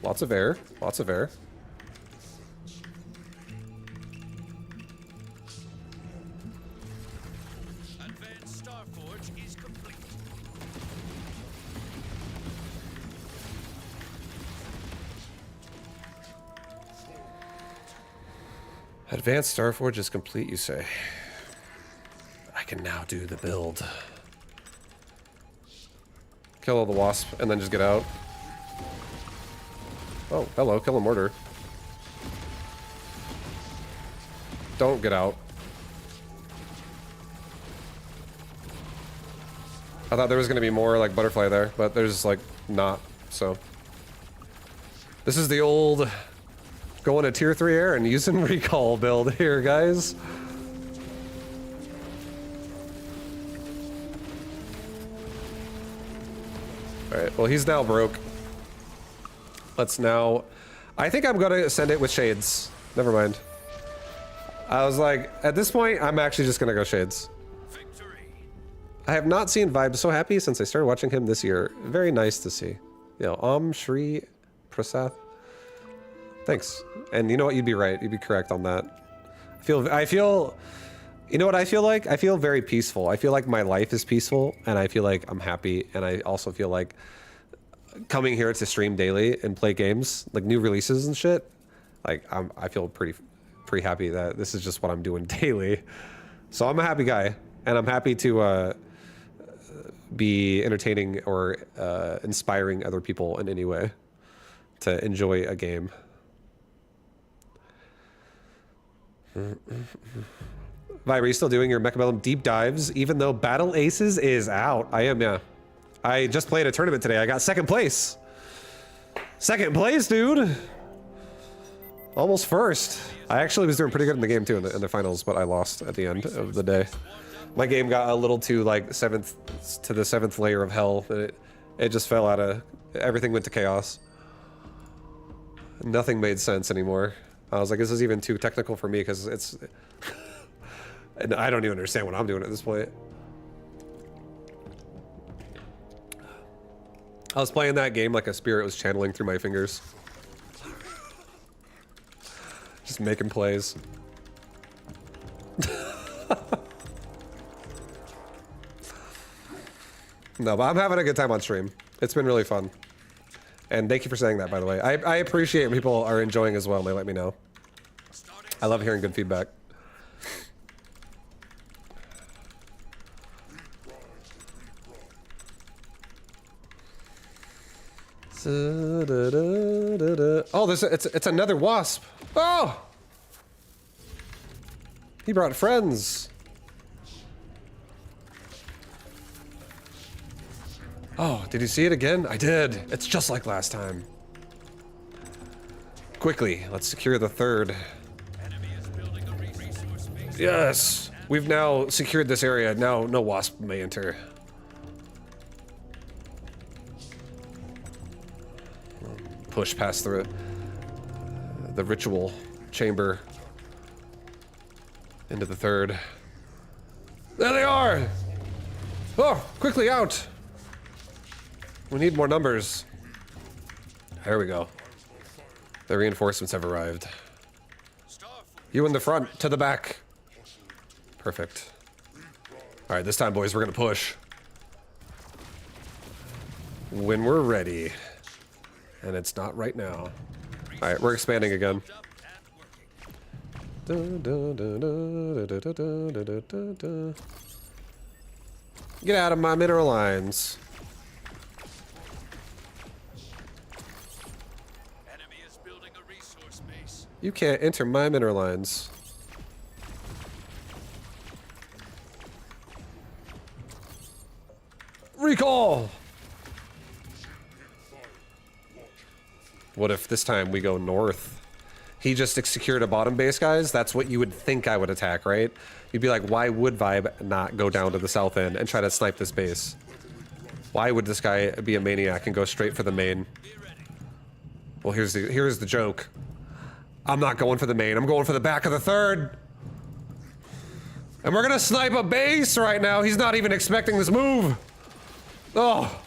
[SPEAKER 1] Lots of air, lots of air.
[SPEAKER 3] Advanced Starforge is complete.
[SPEAKER 1] Advanced Starforge is complete, you say. I can now do the build. Kill all the wasp and then just get out. Oh, hello, kill a mortar. Don't get out. I thought there was gonna be more like butterfly there, but there's like not, so. This is the old going to tier 3 air and using recall build here, guys. Alright, well he's now broke. Let's now... I think I'm gonna send it with shades. Never mind. I was like, at this point, I'm actually just gonna go shades.
[SPEAKER 3] Victory.
[SPEAKER 1] I have not seen Vibe so happy since I started watching him this year. Very nice to see. Yo, Shri Prasath. Thanks. And you know what? You'd be right. You'd be correct on that. I feel, you know what I feel like? I feel very peaceful. I feel like my life is peaceful, and I feel like I'm happy, and I also feel like coming here to stream daily and play games, like new releases and shit, like I feel pretty happy that this is just what I'm doing daily. So I'm a happy guy, and I'm happy to be entertaining or inspiring other people in any way to enjoy a game. Vibe, are you still doing your Mechabellum deep dives even though Battle Aces is out? I am, yeah. I just played a tournament today. I got second place. Second place, dude. Almost first. I actually was doing pretty good in the game too in the finals, but I lost at the end of the day. My game got a little too like the seventh layer of hell. It just fell out of, everything went to chaos. Nothing made sense anymore. I was like, this is even too technical for me because it's, and I don't even understand what I'm doing at this point. I was playing that game like a spirit was channeling through my fingers. Just making plays. No, but I'm having a good time on stream. It's been really fun. And thank you for saying that, by the way. I appreciate when people are enjoying as well, and they let me know. I love hearing good feedback. Oh, it's another wasp. Oh! He brought friends. Oh, did you see it again? I did. It's just like last time. Quickly, let's secure the third. Yes! We've now secured this area. Now no wasp may enter. Push past the ritual chamber into the third. There they are! Oh, quickly out! We need more numbers. There we go. The reinforcements have arrived. You in the front, to the back. Perfect. All right, this time, boys, we're gonna push. When we're ready. And it's not right now. All right, we're expanding again. Get out of my mineral lines. You can't enter my mineral lines. Recall! What if this time we go north? He just secured a bottom base, guys. That's what you would think I would attack, right? You'd be like, why would Vibe not go down to the south end and try to snipe this base? Why would this guy be a maniac and go straight for the main? Well, here's the joke. I'm not going for the main. I'm going for the back of the third. And we're gonna snipe a base right now. He's not even expecting this move. Oh.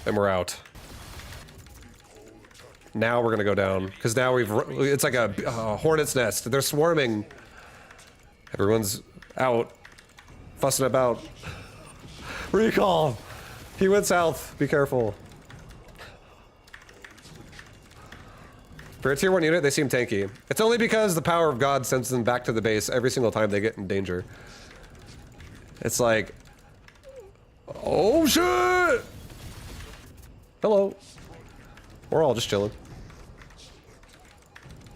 [SPEAKER 1] And we're out. Now we're gonna go down because now it's like a hornet's nest. They're swarming. Everyone's out, fussing about. Recall. He went south. Be careful. For a tier 1 unit, they seem tanky. It's only because the power of God sends them back to the base every single time they get in danger. It's like, oh shit! Hello. We're all just chilling.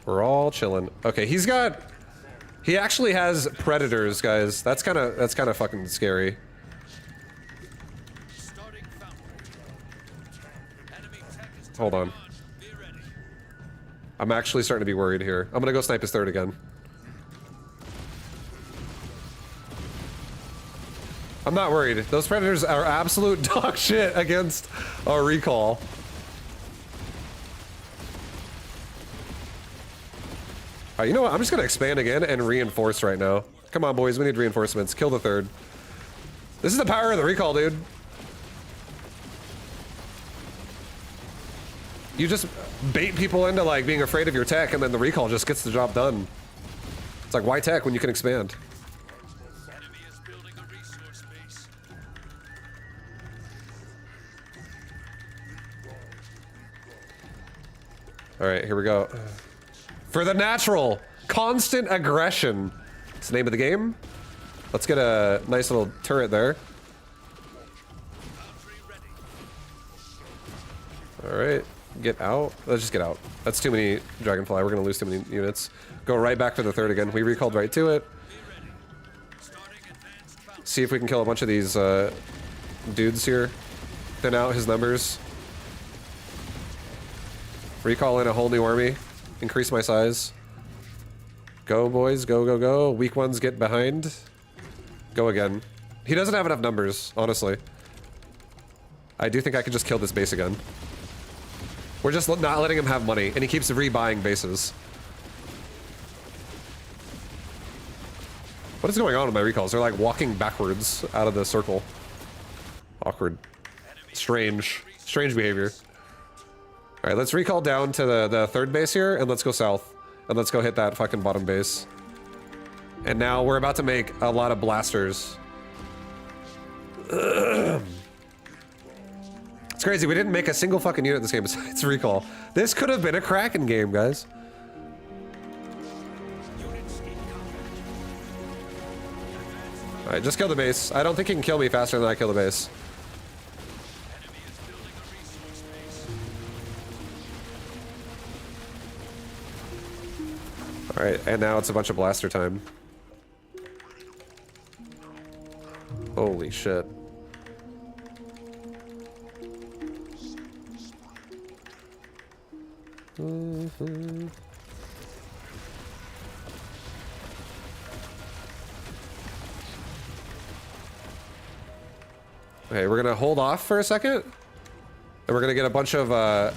[SPEAKER 1] We're all chilling. Okay, he actually has predators, guys. That's kind of fucking scary. Hold on. I'm actually starting to be worried here. I'm gonna go snipe his third again. I'm not worried. Those predators are absolute dog shit against our recall. Alright, you know what? I'm just gonna expand again and reinforce right now. Come on, boys. We need reinforcements. Kill the third. This is the power of the recall, dude. You just bait people into like being afraid of your tech, and then the recall just gets the job done. It's like, why tech when you can expand?
[SPEAKER 3] Enemy is building a resource base.
[SPEAKER 1] All right, here we go. For the natural, constant aggression. It's the name of the game. Let's get a nice little turret there. All right, get out. Let's just get out. That's too many Dragonfly. We're gonna lose too many units. Go right back for the third again. We recalled right to it. See if we can kill a bunch of these dudes here. Thin out his numbers. Recall in a whole new army. Increase my size. Go, boys. Go, go, go. Weak ones get behind. Go again. He doesn't have enough numbers, honestly. I do think I could just kill this base again. We're just not letting him have money, and he keeps rebuying bases. What is going on with my recalls? They're like walking backwards out of the circle. Awkward. Strange. Strange behavior. Alright, let's recall down to the third base here, and let's go south. And let's go hit that fucking bottom base. And now we're about to make a lot of blasters. It's crazy, we didn't make a single fucking unit this game besides recall. This could have been a Kraken game, guys. Alright, just kill the base. I don't think he can kill me faster than I kill the base. Alright, and now it's a bunch of blaster time. Holy shit. Okay, we're gonna hold off for a second. And we're gonna get a bunch of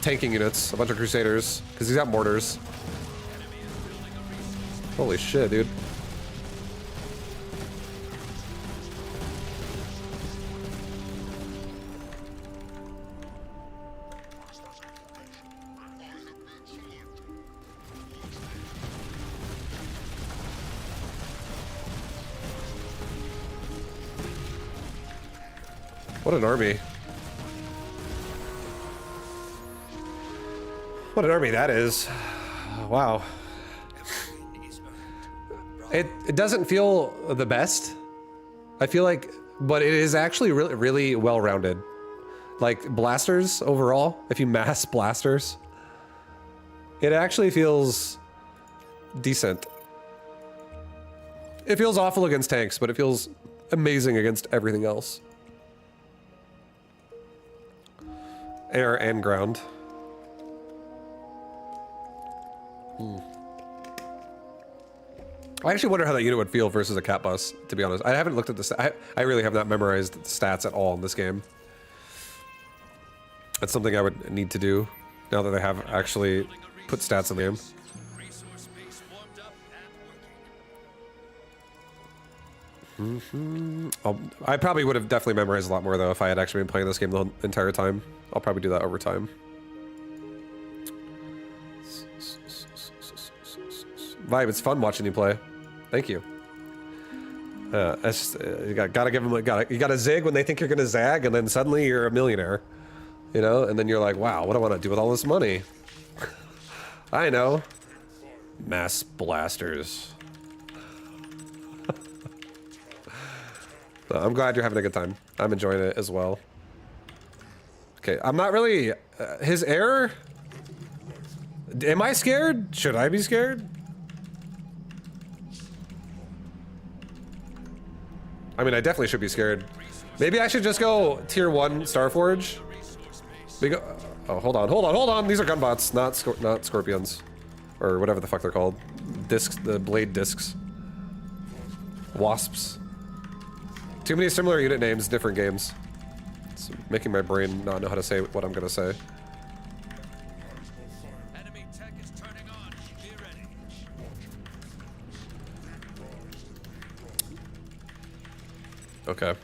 [SPEAKER 1] tanking units, a bunch of Crusaders, because he's got mortars. Holy shit, dude. What an army. What an army that is. Wow. It doesn't feel the best. I feel like, but it is actually really, really well-rounded. Like blasters overall, if you mass blasters, it actually feels decent. It feels awful against tanks, but it feels amazing against everything else. Air and ground. I actually wonder how that unit would feel versus a cat bus, to be honest. I haven't looked at the I really have not memorized the stats at all in this game. That's something I would need to do now that I have actually put stats in the game.
[SPEAKER 3] Resource base warmed up and working.
[SPEAKER 1] I probably would have definitely memorized a lot more though if I had actually been playing this game the entire time. I'll probably do that over time. Vibe, it's fun watching you play. Thank you. That's just, you gotta give them you gotta zig when they think you're gonna zag, and then suddenly you're a millionaire, you know. And then you're like, wow, what do I want to do with all this money? I know, mass blasters. I'm glad you're having a good time. I'm enjoying it as well. Okay, I'm not really his air. Am I scared? Should I be scared? I mean, I definitely should be scared. Maybe I should just go tier 1 Starforge. We go. Oh, hold on. These are gunbots, not scorpions, or whatever the fuck they're called. Discs, the blade discs. Wasps. Too many similar unit names, different games. It's making my brain not know how to say what I'm gonna say.
[SPEAKER 3] Enemy tech is turning on. Be ready.
[SPEAKER 1] Okay.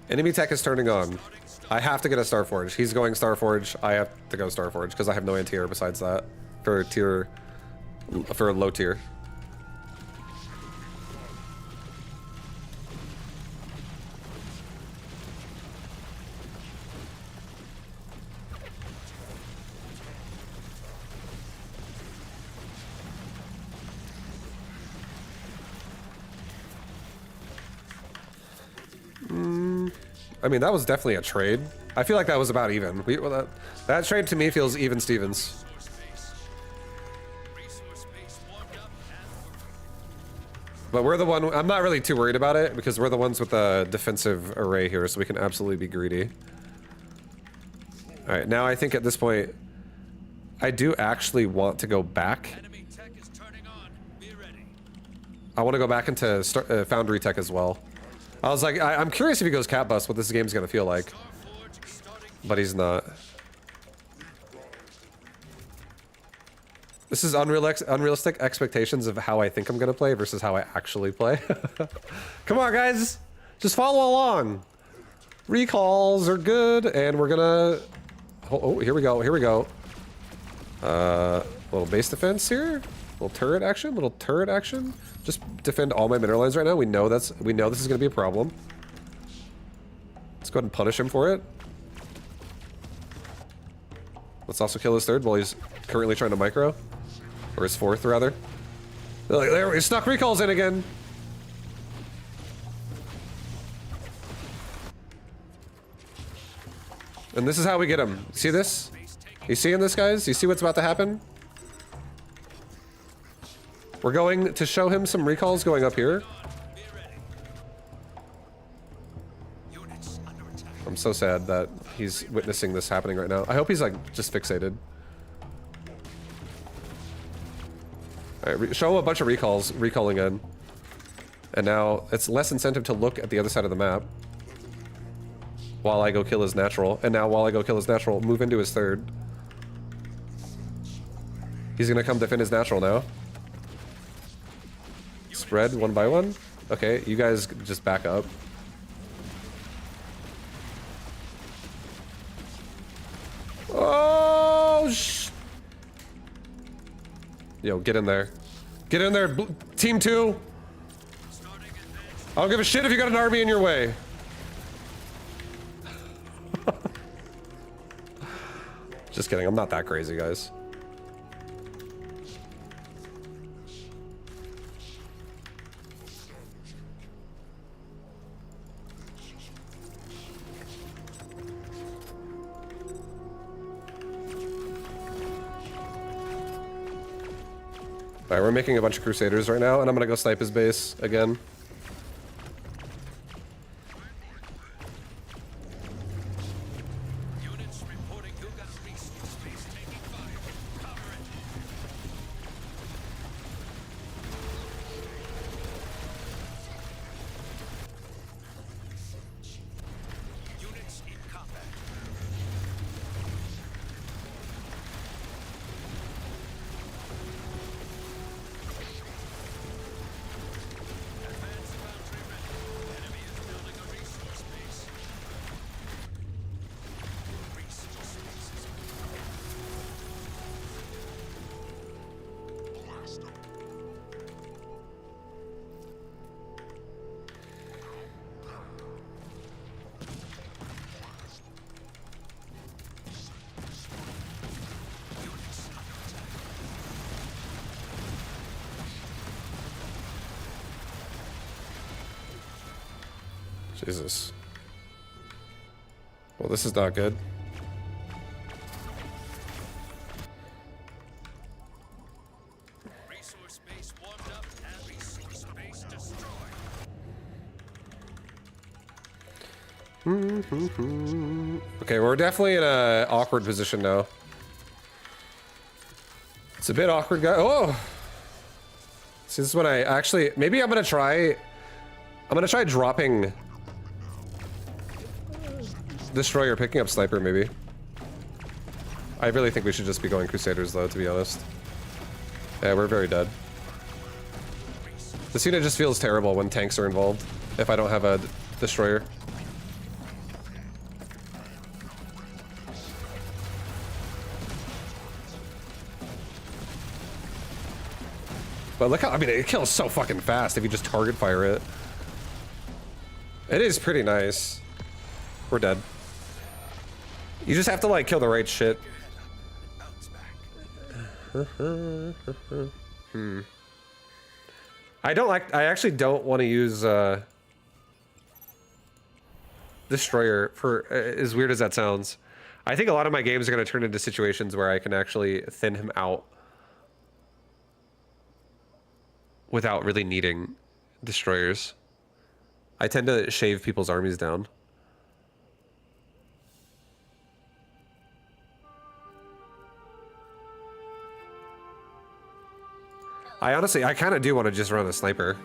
[SPEAKER 1] Enemy tech is turning on.
[SPEAKER 3] Starting
[SPEAKER 1] I have to get a Starforge. He's going Starforge. I have to go Starforge because I have no anti-air besides that for low tier. I mean, that was definitely a trade. I feel like that was about even. That trade to me feels even Stevens. But we're the one, I'm not really too worried about it because we're the ones with the defensive array here, so we can absolutely be greedy. All right, now I think at this point, I do actually want to go back.
[SPEAKER 3] Enemy tech is turning on. Be ready.
[SPEAKER 1] I want to go back into Foundry Tech as well. I was like, I'm curious if he goes Cat Bust, what this game's gonna feel like.
[SPEAKER 3] Starforge starting.
[SPEAKER 1] But he's not. This is unrealistic expectations of how I think I'm gonna play versus how I actually play. Come on, guys. Just follow along. Recalls are good, and we're gonna... Oh, here we go, here we go. Little base defense here. Little turret action. Just defend all my mineral lines right now. We know this is gonna be a problem. Let's go ahead and punish him for it. Let's also kill his third while he's currently trying to micro. Or his fourth, rather. There, we snuck recalls in again. And this is how we get him. See this? You seeing this, guys? You see what's about to happen? We're going to show him some recalls going up here.
[SPEAKER 3] Be ready. Units under attack.
[SPEAKER 1] I'm so sad that he's witnessing this happening right now. I hope he's like just fixated. All right, show a bunch of recalling in. And now it's less incentive to look at the other side of the map. While I go kill his natural. And now while I go kill his natural, move into his third. He's gonna come defend his natural now. Spread one by one. Okay, you guys just back up. Oh, yo, get in there. Get in there, Team 2. I don't give a shit if you got an army in your way. Just kidding, I'm not that crazy, guys. Alright, we're making a bunch of Crusaders right now, and I'm gonna go snipe his base again.
[SPEAKER 3] Units reporting you got resource base taking fire. Cover it. Units in combat. Advanced boundary ready. Enemy is building a resource base. Resource bases. Units under attack.
[SPEAKER 1] Jesus. Well, this is not good.
[SPEAKER 3] Resource base warmed up and resource base destroyed.
[SPEAKER 1] Okay, we're definitely in a awkward position now. It's a bit awkward, guy. Oh! See, this is when I actually... Maybe I'm gonna try dropping... Destroyer, picking up Sniper, maybe. I really think we should just be going Crusaders, though, to be honest. Yeah, we're very dead. This unit just feels terrible when tanks are involved, if I don't have a Destroyer. But look how, I mean, it kills so fucking fast if you just target fire it. It is pretty nice. We're dead. You just have to like kill the right shit. I actually don't want to use Destroyer, for as weird as that sounds. I think a lot of my games are going to turn into situations where I can actually thin him out without really needing Destroyers. I tend to shave people's armies down. I kind of do want to just run a sniper.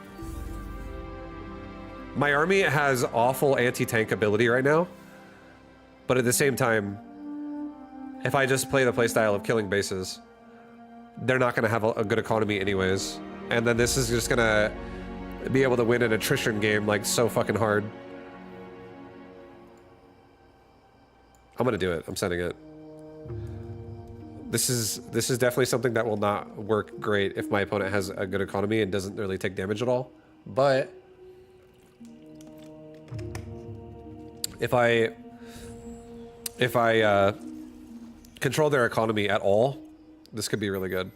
[SPEAKER 1] My army has awful anti-tank ability right now, but at the same time, if I just play the playstyle of killing bases, they're not going to have a good economy anyways. And then this is just going to be able to win an attrition game like so fucking hard. I'm going to do it. I'm sending it. This is definitely something that will not work great if my opponent has a good economy and doesn't really take damage at all. But if I control their economy at all, this could be really good.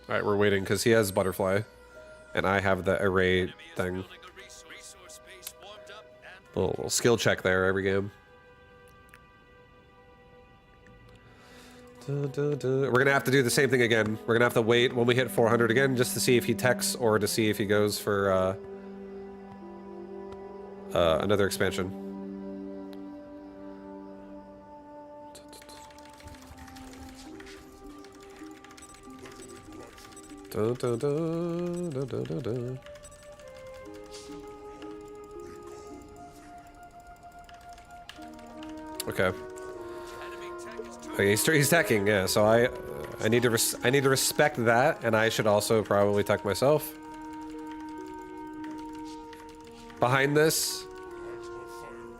[SPEAKER 1] All right, we're waiting because he has butterfly, and I have the array thing. Little skill check there every game. We're gonna have to do the same thing again. We're gonna have to wait when we hit 400 again just to see if he techs or to see if he goes for another expansion. Okay. Okay, he's teching, yeah. So I need to respect that, and I should also probably tech myself. Behind this,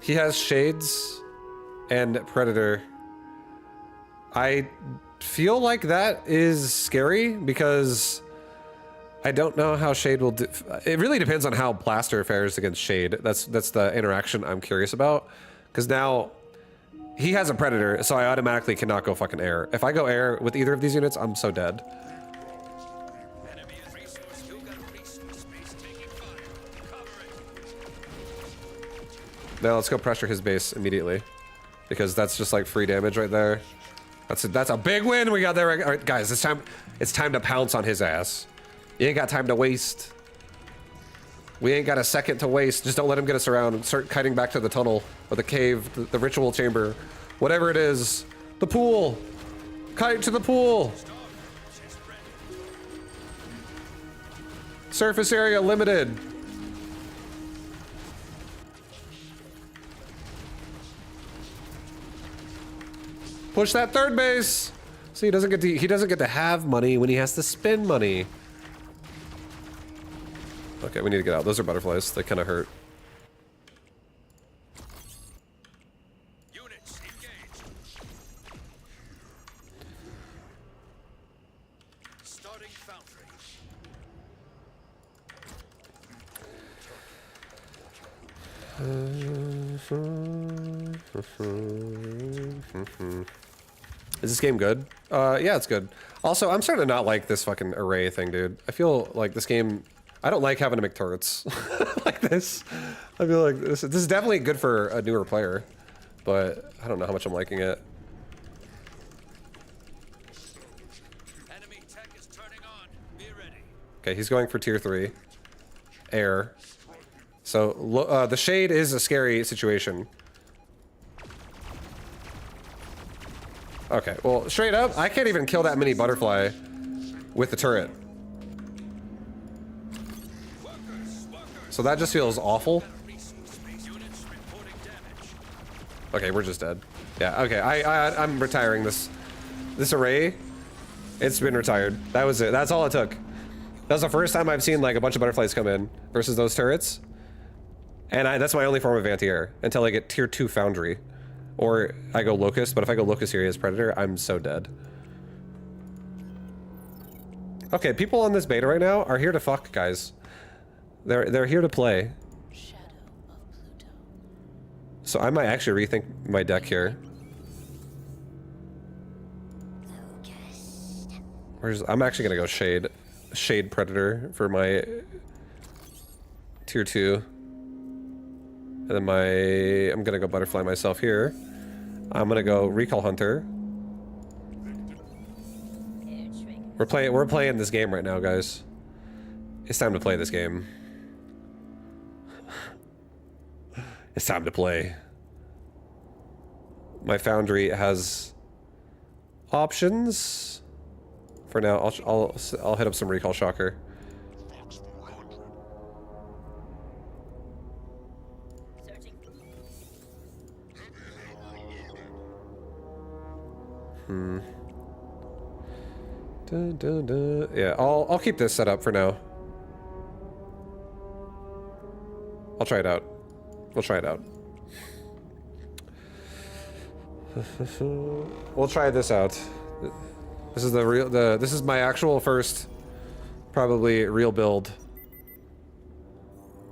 [SPEAKER 1] he has shades and predator. I feel like that is scary because I don't know how shade will do. It really depends on how blaster fares against shade. That's the interaction I'm curious about, because now he has a predator, so I automatically cannot go fucking air. If I go air with either of these units, I'm so dead. Now let's go pressure his base immediately, because that's just like free damage right there. That's a big win we got there. All right, guys, it's time to pounce on his ass. You ain't got time to waste. We ain't got a second to waste. Just don't let him get us around. Start kiting back to the tunnel or the cave, the ritual chamber, whatever it is. The pool. Kite to the pool. Surface area limited. Push that third base. See, he doesn't get to have money when he has to spend money. Okay, we need to get out. Those are butterflies. They kind of hurt.
[SPEAKER 3] Units engaged. Starting foundry.
[SPEAKER 1] Is this game good? Yeah, it's good. Also, I'm starting to not like this fucking array thing, dude. I feel like this game, I don't like having to make turrets like this. I feel like this is definitely good for a newer player, but I don't know how much I'm liking it.
[SPEAKER 3] Enemy tech is turning on. Be ready.
[SPEAKER 1] Okay, he's going for tier 3. Air. So, the shade is a scary situation. Okay, well, straight up, I can't even kill that many butterfly with the turret. So that just feels awful. Okay, we're just dead. Yeah, okay, I'm retiring this array. It's been retired. That was it. That's all it took. That was the first time I've seen like a bunch of butterflies come in versus those turrets. And that's my only form of anti-air until I get tier 2 foundry. Or I go locust, but if I go locust here as predator, I'm so dead. Okay, people on this beta right now are here to fuck, guys. They're here to play.
[SPEAKER 4] Shadow of Pluto.
[SPEAKER 1] So I might actually rethink my deck here. I'm actually gonna go Shade Predator for my tier 2. And then I'm gonna go Butterfly myself here. I'm gonna go Recall Hunter. We're playing this game right now, guys. It's time to play this game. It's time to play. My Foundry has options. For now, I'll hit up some Recall Shocker. Yeah, I'll keep this set up for now. I'll try it out. We'll try it out. We'll try this out. This is this is my actual first, probably real build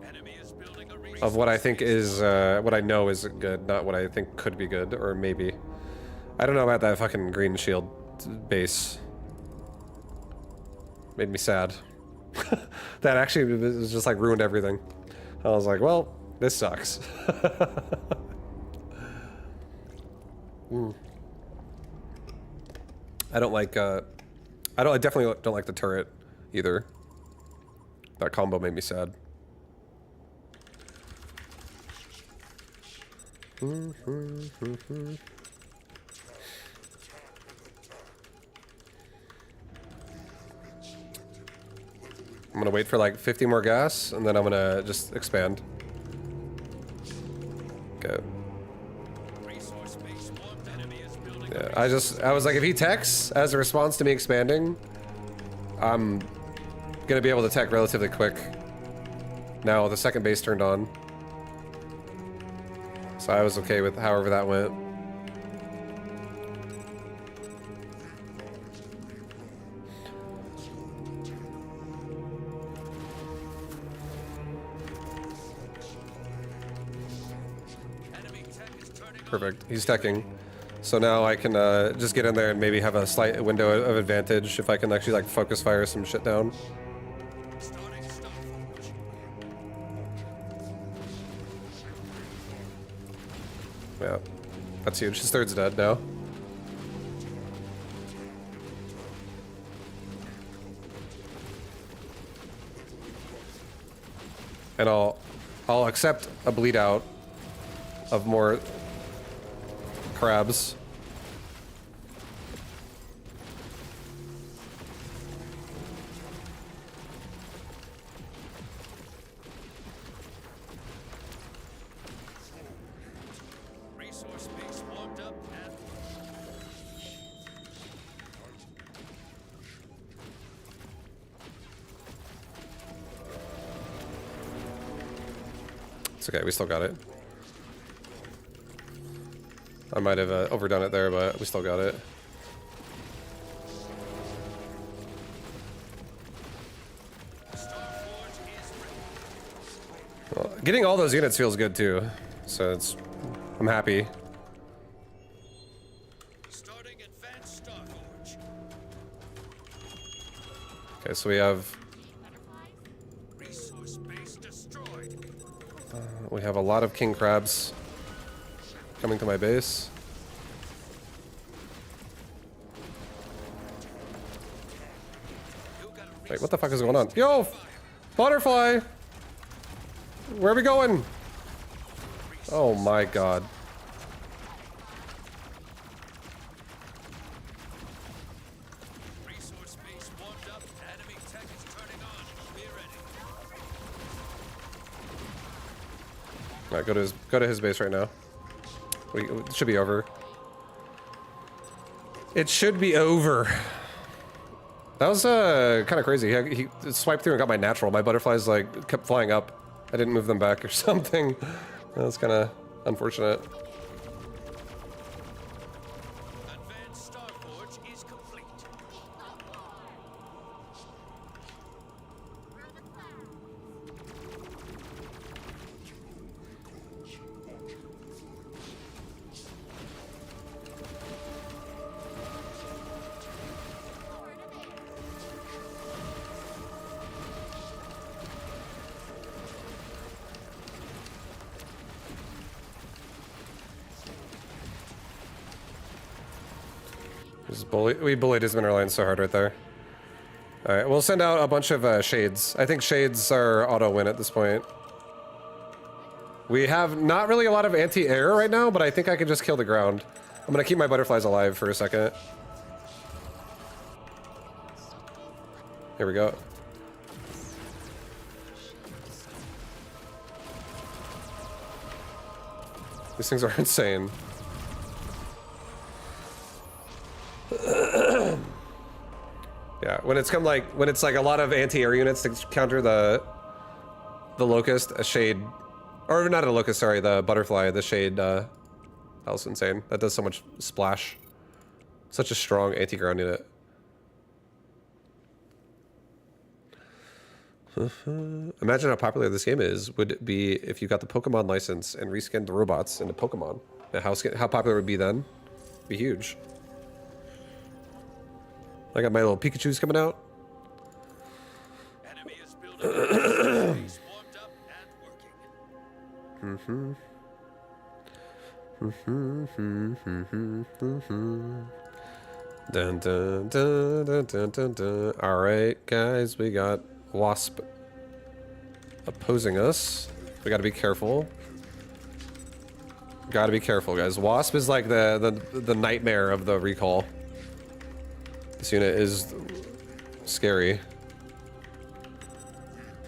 [SPEAKER 3] Enemy is building a
[SPEAKER 1] of what I think is, what I know is good, not what I think could be good, or maybe. I don't know about that fucking green shield base. Made me sad. That actually was just like ruined everything. I was like, well, this sucks. I don't like, I definitely don't like the turret either. That combo made me sad. I'm gonna wait for like 50 more gas, and then I'm gonna just expand. Okay.
[SPEAKER 3] resource base. One enemy is building
[SPEAKER 1] Yeah, I was like, if he techs as a response to me expanding, I'm gonna be able to tech relatively quick. Now the second base turned on. So I was okay with however that went.
[SPEAKER 3] enemy tech is turning on.
[SPEAKER 1] Perfect. He's teching. So now I can just get in there and maybe have a slight window of advantage if I can actually like focus fire some shit down.
[SPEAKER 3] Starting stop forge.
[SPEAKER 1] Yeah. That's huge. His third's dead now. And I'll accept a bleed out of more crabs.
[SPEAKER 3] Resource base warmed up and
[SPEAKER 1] It's okay, we still got it. I might have overdone it there, but we still got it.
[SPEAKER 3] Star Forge is ready.
[SPEAKER 1] Well, getting all those units feels good too, so I'm happy.
[SPEAKER 3] Starting advanced Star Forge.
[SPEAKER 1] Okay, so we have
[SPEAKER 3] Resource base destroyed.
[SPEAKER 1] a lot of king crabs coming to my base.
[SPEAKER 3] You got a
[SPEAKER 1] Wait, what the fuck is going on? Yo, butterfly! Where are we going? Oh my god.
[SPEAKER 3] resource base warmed up. Enemy tech is turning on. Be ready.
[SPEAKER 1] All right, go to his base right now. It should be over. It should be over. That was kind of crazy. He swiped through and got my natural. My butterflies like kept flying up. I didn't move them back or something. That was kind of unfortunate.
[SPEAKER 3] Advanced Star Forge is complete.
[SPEAKER 1] We bullied his mineral lines so hard right there. Alright, we'll send out a bunch of shades. I think shades are auto-win at this point. We have not really a lot of anti-air right now, but I think I can just kill the ground. I'm gonna keep my butterflies alive for a second. Here we go. These things are insane. Yeah, when it's like a lot of anti-air units to counter the locust, a shade, or not a locust, sorry, the butterfly, the shade, that was insane. That does so much splash. Such a strong anti-ground unit. Imagine how popular this game would be if you got the Pokemon license and reskinned the robots into Pokemon. And how popular it would be then? It'd be huge. I got my little Pikachus coming out.
[SPEAKER 3] Enemy is building a base warmed up and working.
[SPEAKER 1] Dun, dun, dun, dun, dun, dun, dun. All right, guys, we got Wasp opposing us. We got to be careful. Got to be careful, guys. Wasp is like the nightmare of the recall. This unit is scary,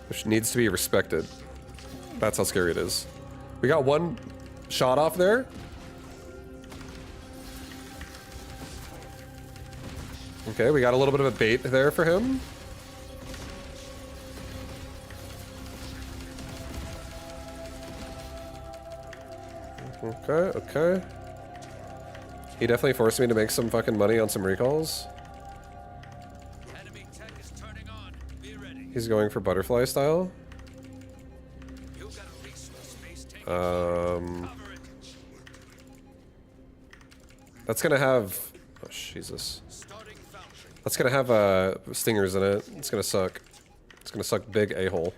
[SPEAKER 1] which needs to be respected. That's how scary it is. We got one shot off there. Okay, we got a little bit of a bait there for him. Okay, okay. He definitely forced me to make some fucking money on some recalls.
[SPEAKER 3] Enemy tech is turning on. Be ready.
[SPEAKER 1] He's going for butterfly style.
[SPEAKER 3] You got a resource base taking fire. Cover it.
[SPEAKER 1] That's gonna have... Oh, Jesus.
[SPEAKER 3] Starting foundry.
[SPEAKER 1] That's gonna have stingers in it. It's gonna suck. It's gonna suck big a-hole.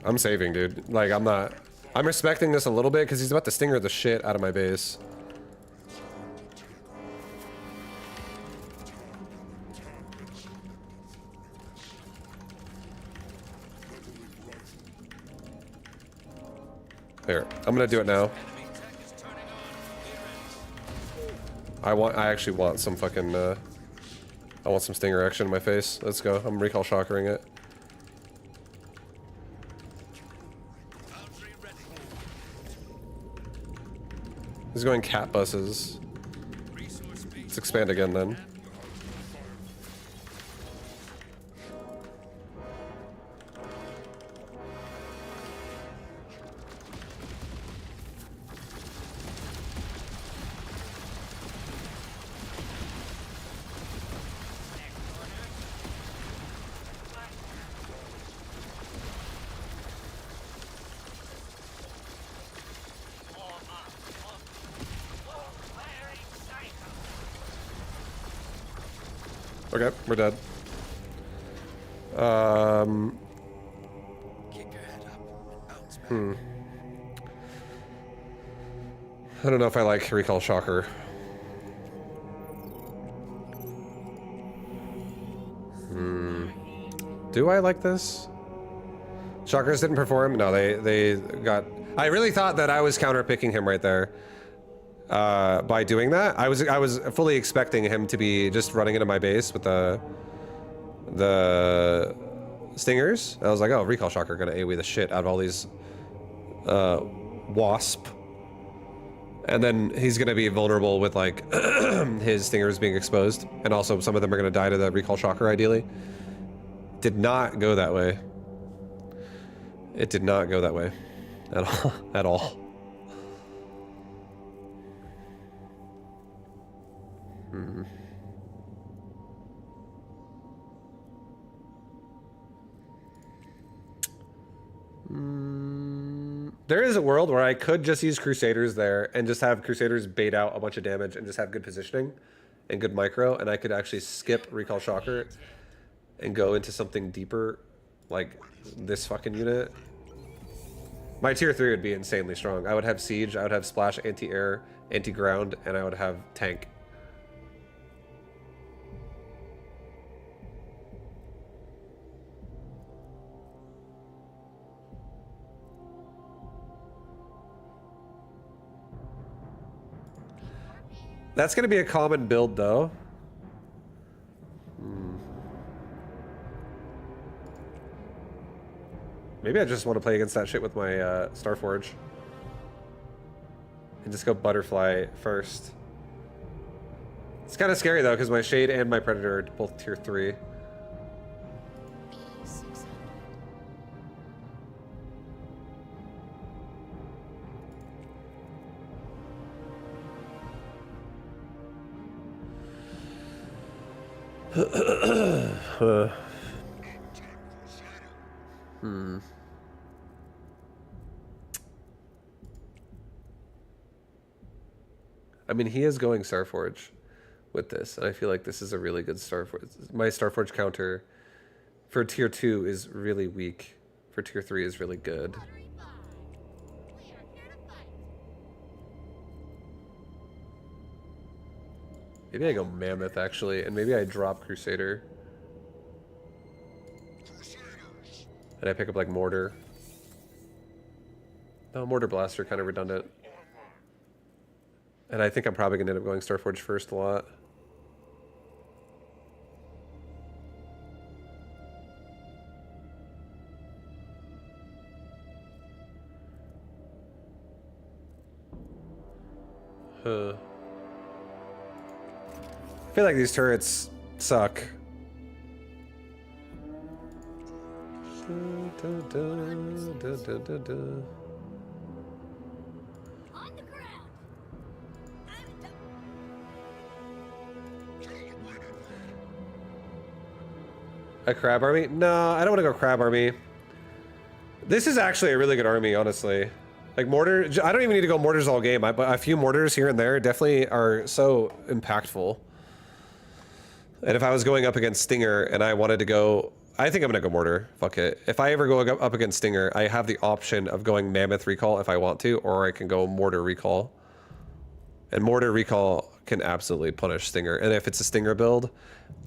[SPEAKER 1] I'm saving, dude. Like, I'm not... I'm respecting this a little bit because he's about to stinger the shit out of my base. Here, I'm gonna do it now.
[SPEAKER 3] Enemy tech is turning on. Be ready.
[SPEAKER 1] I actually want some fucking, I want some stinger action in my face. Let's go. I'm recall shockering it.
[SPEAKER 3] Foundry ready.
[SPEAKER 1] He's going cat buses.
[SPEAKER 3] Resource base.
[SPEAKER 1] Let's expand again then. Okay, we're dead.
[SPEAKER 3] Kick your head up and bounce back.
[SPEAKER 1] I don't know if I like recall shocker. Do I like this? Shockers didn't perform? No, they got... I really thought that I was counter-picking him right there. By doing that, I was fully expecting him to be just running into my base with the stingers. I was like, oh, recall shocker gonna AoE the shit out of all these wasp, and then he's gonna be vulnerable with like his stingers being exposed, and also some of them are gonna die to the recall shocker. Ideally, did not go that way. It did not go that way at all. At all. There is a world where I could just use Crusaders there and just have Crusaders bait out a bunch of damage and just have good positioning and good micro, and I could actually skip Recall Shocker and go into something deeper like this fucking unit. My tier 3 would be insanely strong. I would have Siege, I would have Splash, Anti-Air, Anti-Ground, and I would have Tank. That's going to be a common build, though. Maybe I just want to play against that shit with my Starforge. And just go Butterfly first. It's kind of scary, though, because my Shade and my Predator are both tier 3. I mean, he is going Starforge with this, and I feel like this is a really good Starforge. My Starforge counter for tier 2 is really weak. For tier 3 is really good.
[SPEAKER 4] Lottery 5. We are here to fight.
[SPEAKER 1] Maybe I go Mammoth, actually, and maybe I drop Crusader. And I pick up, like, Mortar. No, Mortar Blaster, kind of redundant. And I think I'm probably going to end up going Starforge first a lot. Huh. I feel like these turrets suck.
[SPEAKER 4] On the ground.
[SPEAKER 1] A crab army? No, I don't want to go crab army. This is actually a really good army, honestly. Like mortar, I don't even need to go mortars all game. But a few mortars here and there definitely are so impactful. And if I was going up against Stinger and I wanted to go, I think I'm gonna go mortar. Fuck it. If I ever go up against Stinger, I have the option of going Mammoth Recall if I want to, or I can go Mortar Recall. And Mortar Recall can absolutely punish Stinger. And if it's a Stinger build,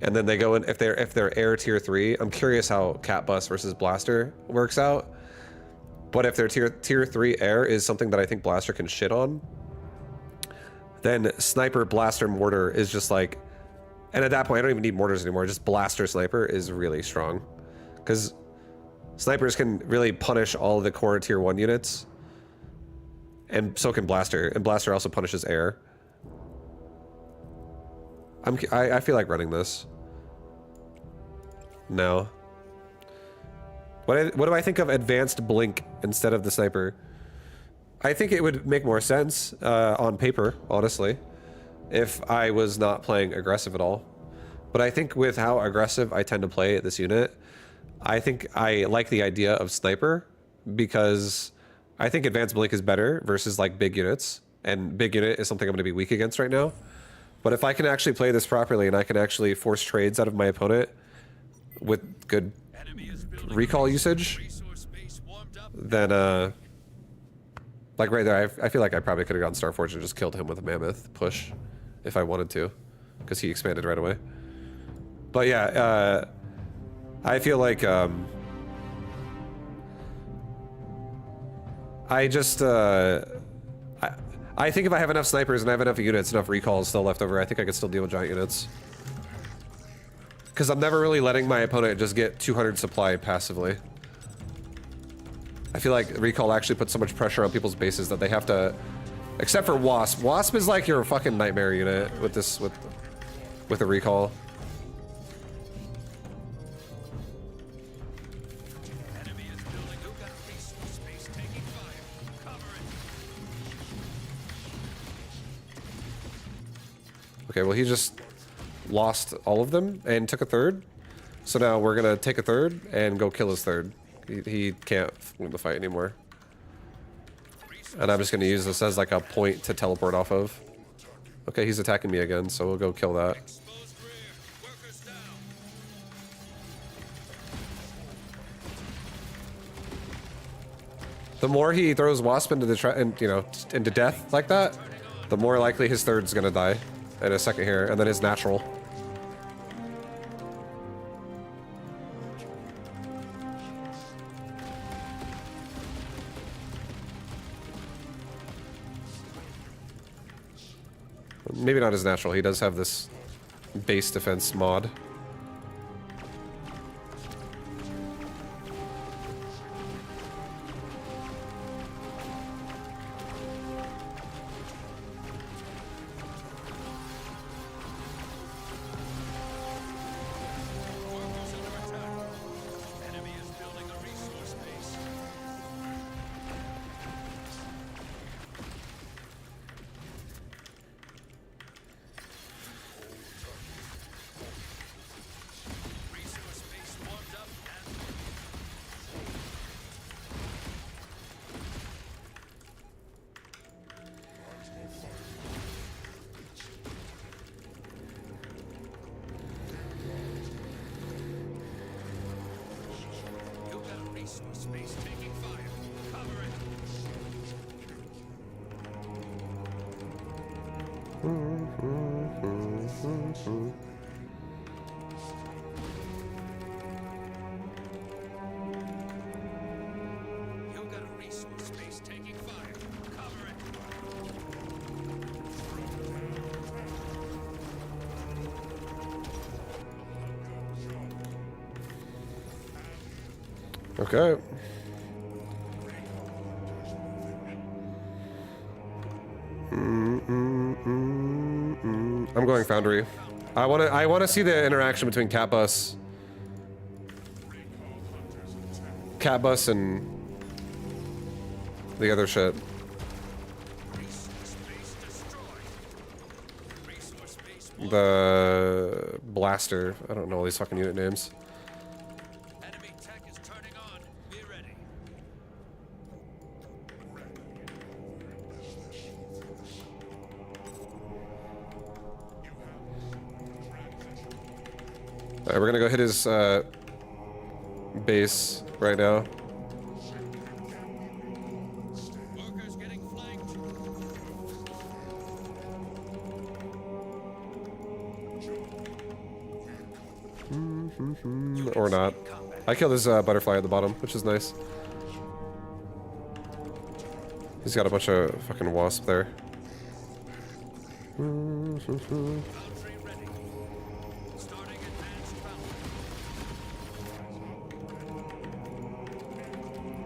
[SPEAKER 1] and then they go in, if they're air tier 3, I'm curious how Cat Bus versus Blaster works out. But if their tier 3 air is something that I think Blaster can shit on, then Sniper, Blaster, Mortar is just like, and at that point I don't even need mortars anymore, just Blaster Sniper is really strong. Because snipers can really punish all of the core tier 1 units. And so can Blaster, and Blaster also punishes air. I feel like running this. No. What do I think of advanced blink instead of the sniper? I think it would make more sense on paper, honestly, if I was not playing aggressive at all. But I think with how aggressive I tend to play this unit, I think I like the idea of sniper because I think advanced blink is better versus like big units, and big unit is something I'm going to be weak against right now. But if I can actually play this properly and I can actually force trades out of my opponent with good recall usage, then like right there, I feel like I probably could have gotten Starforge and just killed him with a Mammoth push if I wanted to, because he expanded right away. But yeah, I feel like I just I think if I have enough snipers and I have enough units, enough recalls still left over, I think I could still deal with giant units. Because I'm never really letting my opponent just get 200 supply passively. I feel like recall actually puts so much pressure on people's bases that they have to, except for Wasp. Wasp is like your fucking nightmare unit with this, with a recall.
[SPEAKER 3] Enemy is building. Who got resource space taking fire? Cover it.
[SPEAKER 1] Okay, well he just lost all of them and took a third. So now we're gonna take a third and go kill his third. He can't win the fight anymore. And I'm just gonna use this as like a point to teleport off of. Okay, he's attacking me again, so we'll go kill that.
[SPEAKER 3] Exposed rear. Workers down.
[SPEAKER 1] The more he throws Wasp into the into death like that, the more likely his third's gonna die in a second here, and then his natural. Maybe not his natural. He does have this base defense mod.
[SPEAKER 3] Workers under attack. Enemy is building a resource base. Resource base warmed up and you got a resource base taking fire. Cover it. You got a resource base taking fire. Cover it.
[SPEAKER 1] Okay. I'm going Foundry. I wanna see the interaction between Catbus, and the other shit.
[SPEAKER 3] Resource base destroyed. Resource base
[SPEAKER 1] The blaster. I don't know all these fucking unit names.
[SPEAKER 3] enemy tech is turning on. Be ready.
[SPEAKER 1] Alright, we're gonna go hit his base right now.
[SPEAKER 3] Workers getting flanked.
[SPEAKER 1] Or not. I killed his butterfly at the bottom, which is nice. He's got a bunch of fucking wasp there.
[SPEAKER 3] Foundry ready. Starting advanced foundry.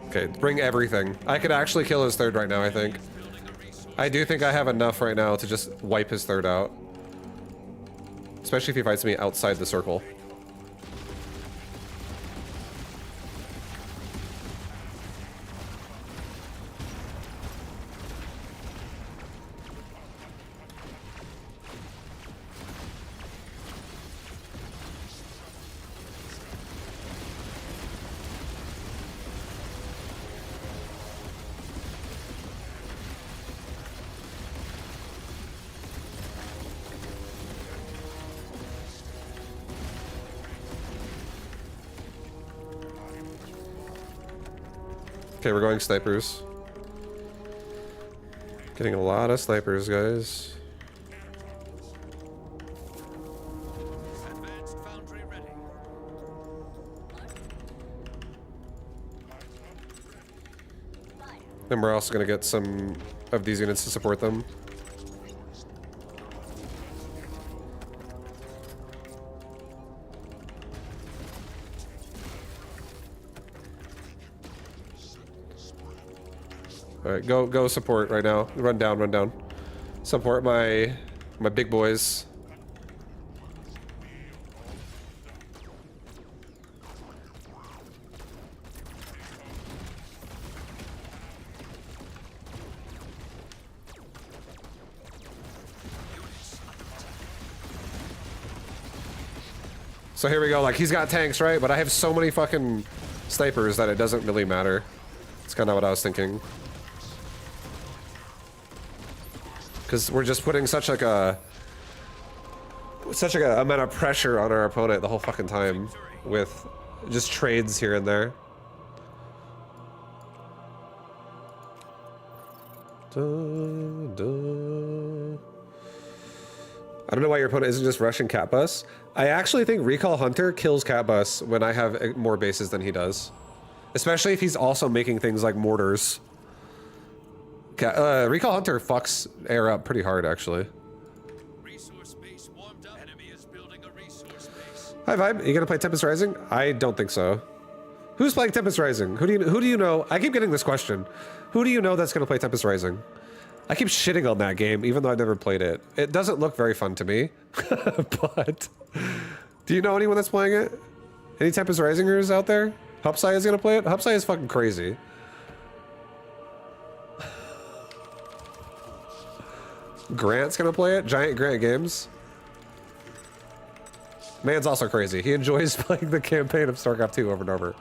[SPEAKER 1] Okay, bring everything. I could actually kill his third right now, I think.
[SPEAKER 3] Building a resource.
[SPEAKER 1] I do think I have enough right now to just wipe his third out. Especially if he fights me outside the circle. Okay, we're going snipers. Getting a lot of snipers, guys.
[SPEAKER 3] Advanced foundry ready.
[SPEAKER 1] And we're also gonna get some of these units to support them. Alright, go support right now. Run down, run down. Support my big boys. So here we go, like he's got tanks, right? But I have so many fucking snipers that it doesn't really matter. It's kind of what I was thinking. Because we're just putting such like a amount of pressure on our opponent the whole fucking time with just trades here and there. I don't know why your opponent isn't just rushing cat bus. I actually think Recall Hunter kills cat bus when I have more bases than he does. Especially if he's also making things like mortars. Recall Hunter fucks air up pretty hard, actually.
[SPEAKER 3] Resource base warmed up. Enemy is building a resource base.
[SPEAKER 1] Hi, Vibe. You gonna play Tempest Rising? I don't think so. Who's playing Tempest Rising? Who do you know? I keep getting this question. Who do you know that's gonna play Tempest Rising? I keep shitting on that game, even though I've never played it. It doesn't look very fun to me. But do you know anyone that's playing it? Any Tempest Risingers out there? Hupsai is gonna play it? Hupsai is fucking crazy. Grant's gonna play it? Giant Grant Games? Man's also crazy. He enjoys playing the campaign of StarCraft 2 over and over.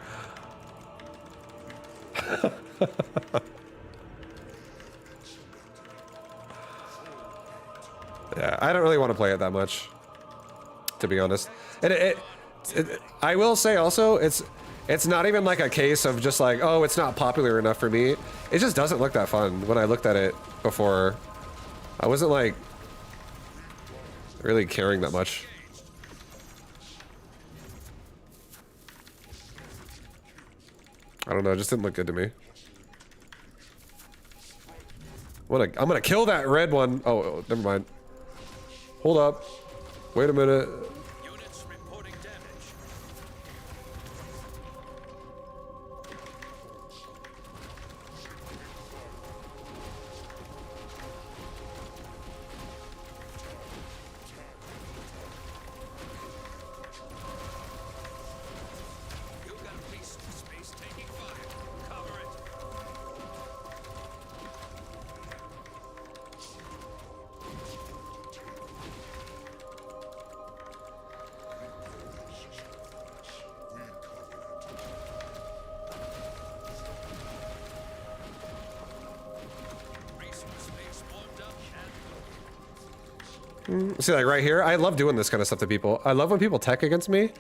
[SPEAKER 1] Yeah, I don't really want to play it that much, to be honest. And I will say also, it's not even like a case of just like, oh, it's not popular enough for me. It just doesn't look that fun. When I looked at it before, I wasn't like really caring that much. I don't know, it just didn't look good to me. I'm gonna kill that red one. Oh, never mind. Hold up. Wait a minute.
[SPEAKER 3] Units reporting damage. You've got a resource base taking fire. Cover it. Resource base warmed up and
[SPEAKER 1] See, like right here, I love doing this kind of stuff to people. I love when people tech against me.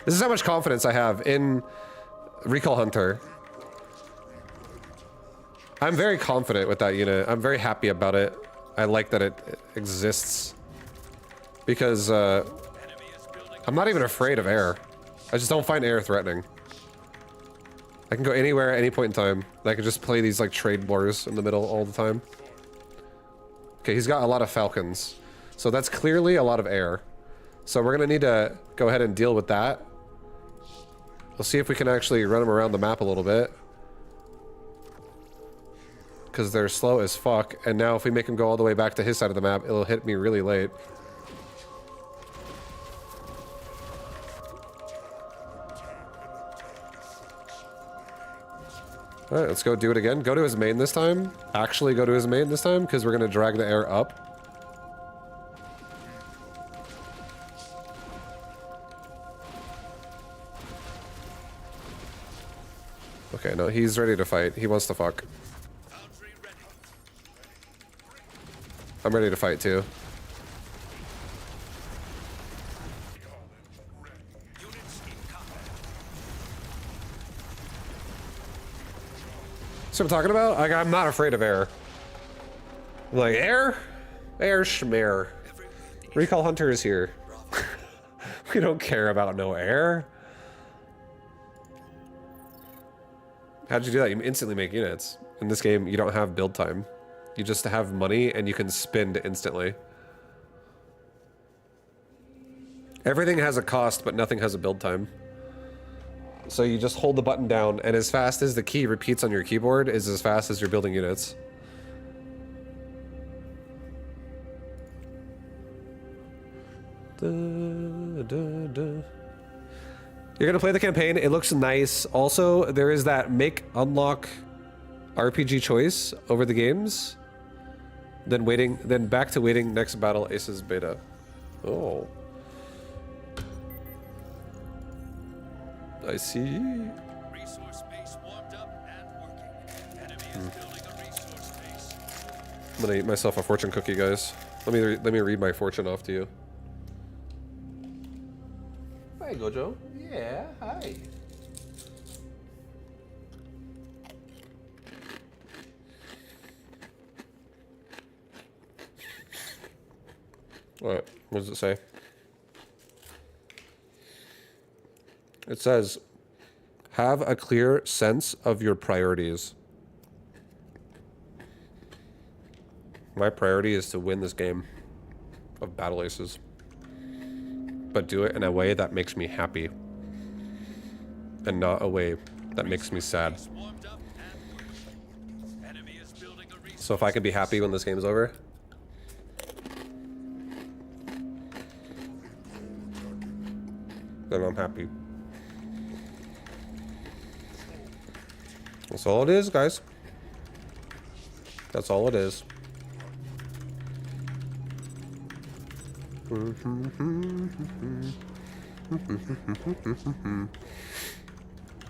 [SPEAKER 1] This is how much confidence I have in Recall Hunter. I'm very confident with that unit. I'm very happy about it. I like that it exists. Because I'm not even afraid of air. I just don't find air threatening. I can go anywhere at any point in time. I can just play these like trade wars in the middle all the time. Okay, he's got a lot of falcons. So that's clearly a lot of air. So we're gonna need to go ahead and deal with that. We'll see if we can actually run them around the map a little bit. Because they're slow as fuck. And now if we make him go all the way back to his side of the map, it'll hit me really late. Alright, let's go do it again. Go to his main this time. Actually go to his main this time, because we're going to drag the air up. Okay, no, he's ready to fight. He wants to fuck.
[SPEAKER 3] foundry ready.
[SPEAKER 1] I'm ready to fight too.
[SPEAKER 3] Units in combat.
[SPEAKER 1] See what I'm talking about? Like, I'm not afraid of air. I'm like, air? Air schmear. Recall Hunter is here. We don't care about no air. How'd you do that? You instantly make units. In this game, you don't have build time. You just have money and you can spend instantly. Everything has a cost, but nothing has a build time. So you just hold the button down, and as fast as the key repeats on your keyboard is as fast as you're building units. You're gonna play the campaign. It looks nice. Also, there is that make unlock RPG choice over the games. Then back to waiting next battle Aces beta. Oh. I see.
[SPEAKER 3] Resource
[SPEAKER 1] I'm gonna eat myself a fortune cookie, guys. Let me read my fortune off to you. Hi, Gojo. Yeah, hi. What does it say? It says, have a clear sense of your priorities. My priority is to win this game of Battle Aces, but do it in a way that makes me happy and not a way that makes me sad.
[SPEAKER 3] Warmed up and working. Enemy is building a resource.
[SPEAKER 1] So if I could be happy when this game's over, then I'm happy. That's all it is, guys. That's all it is.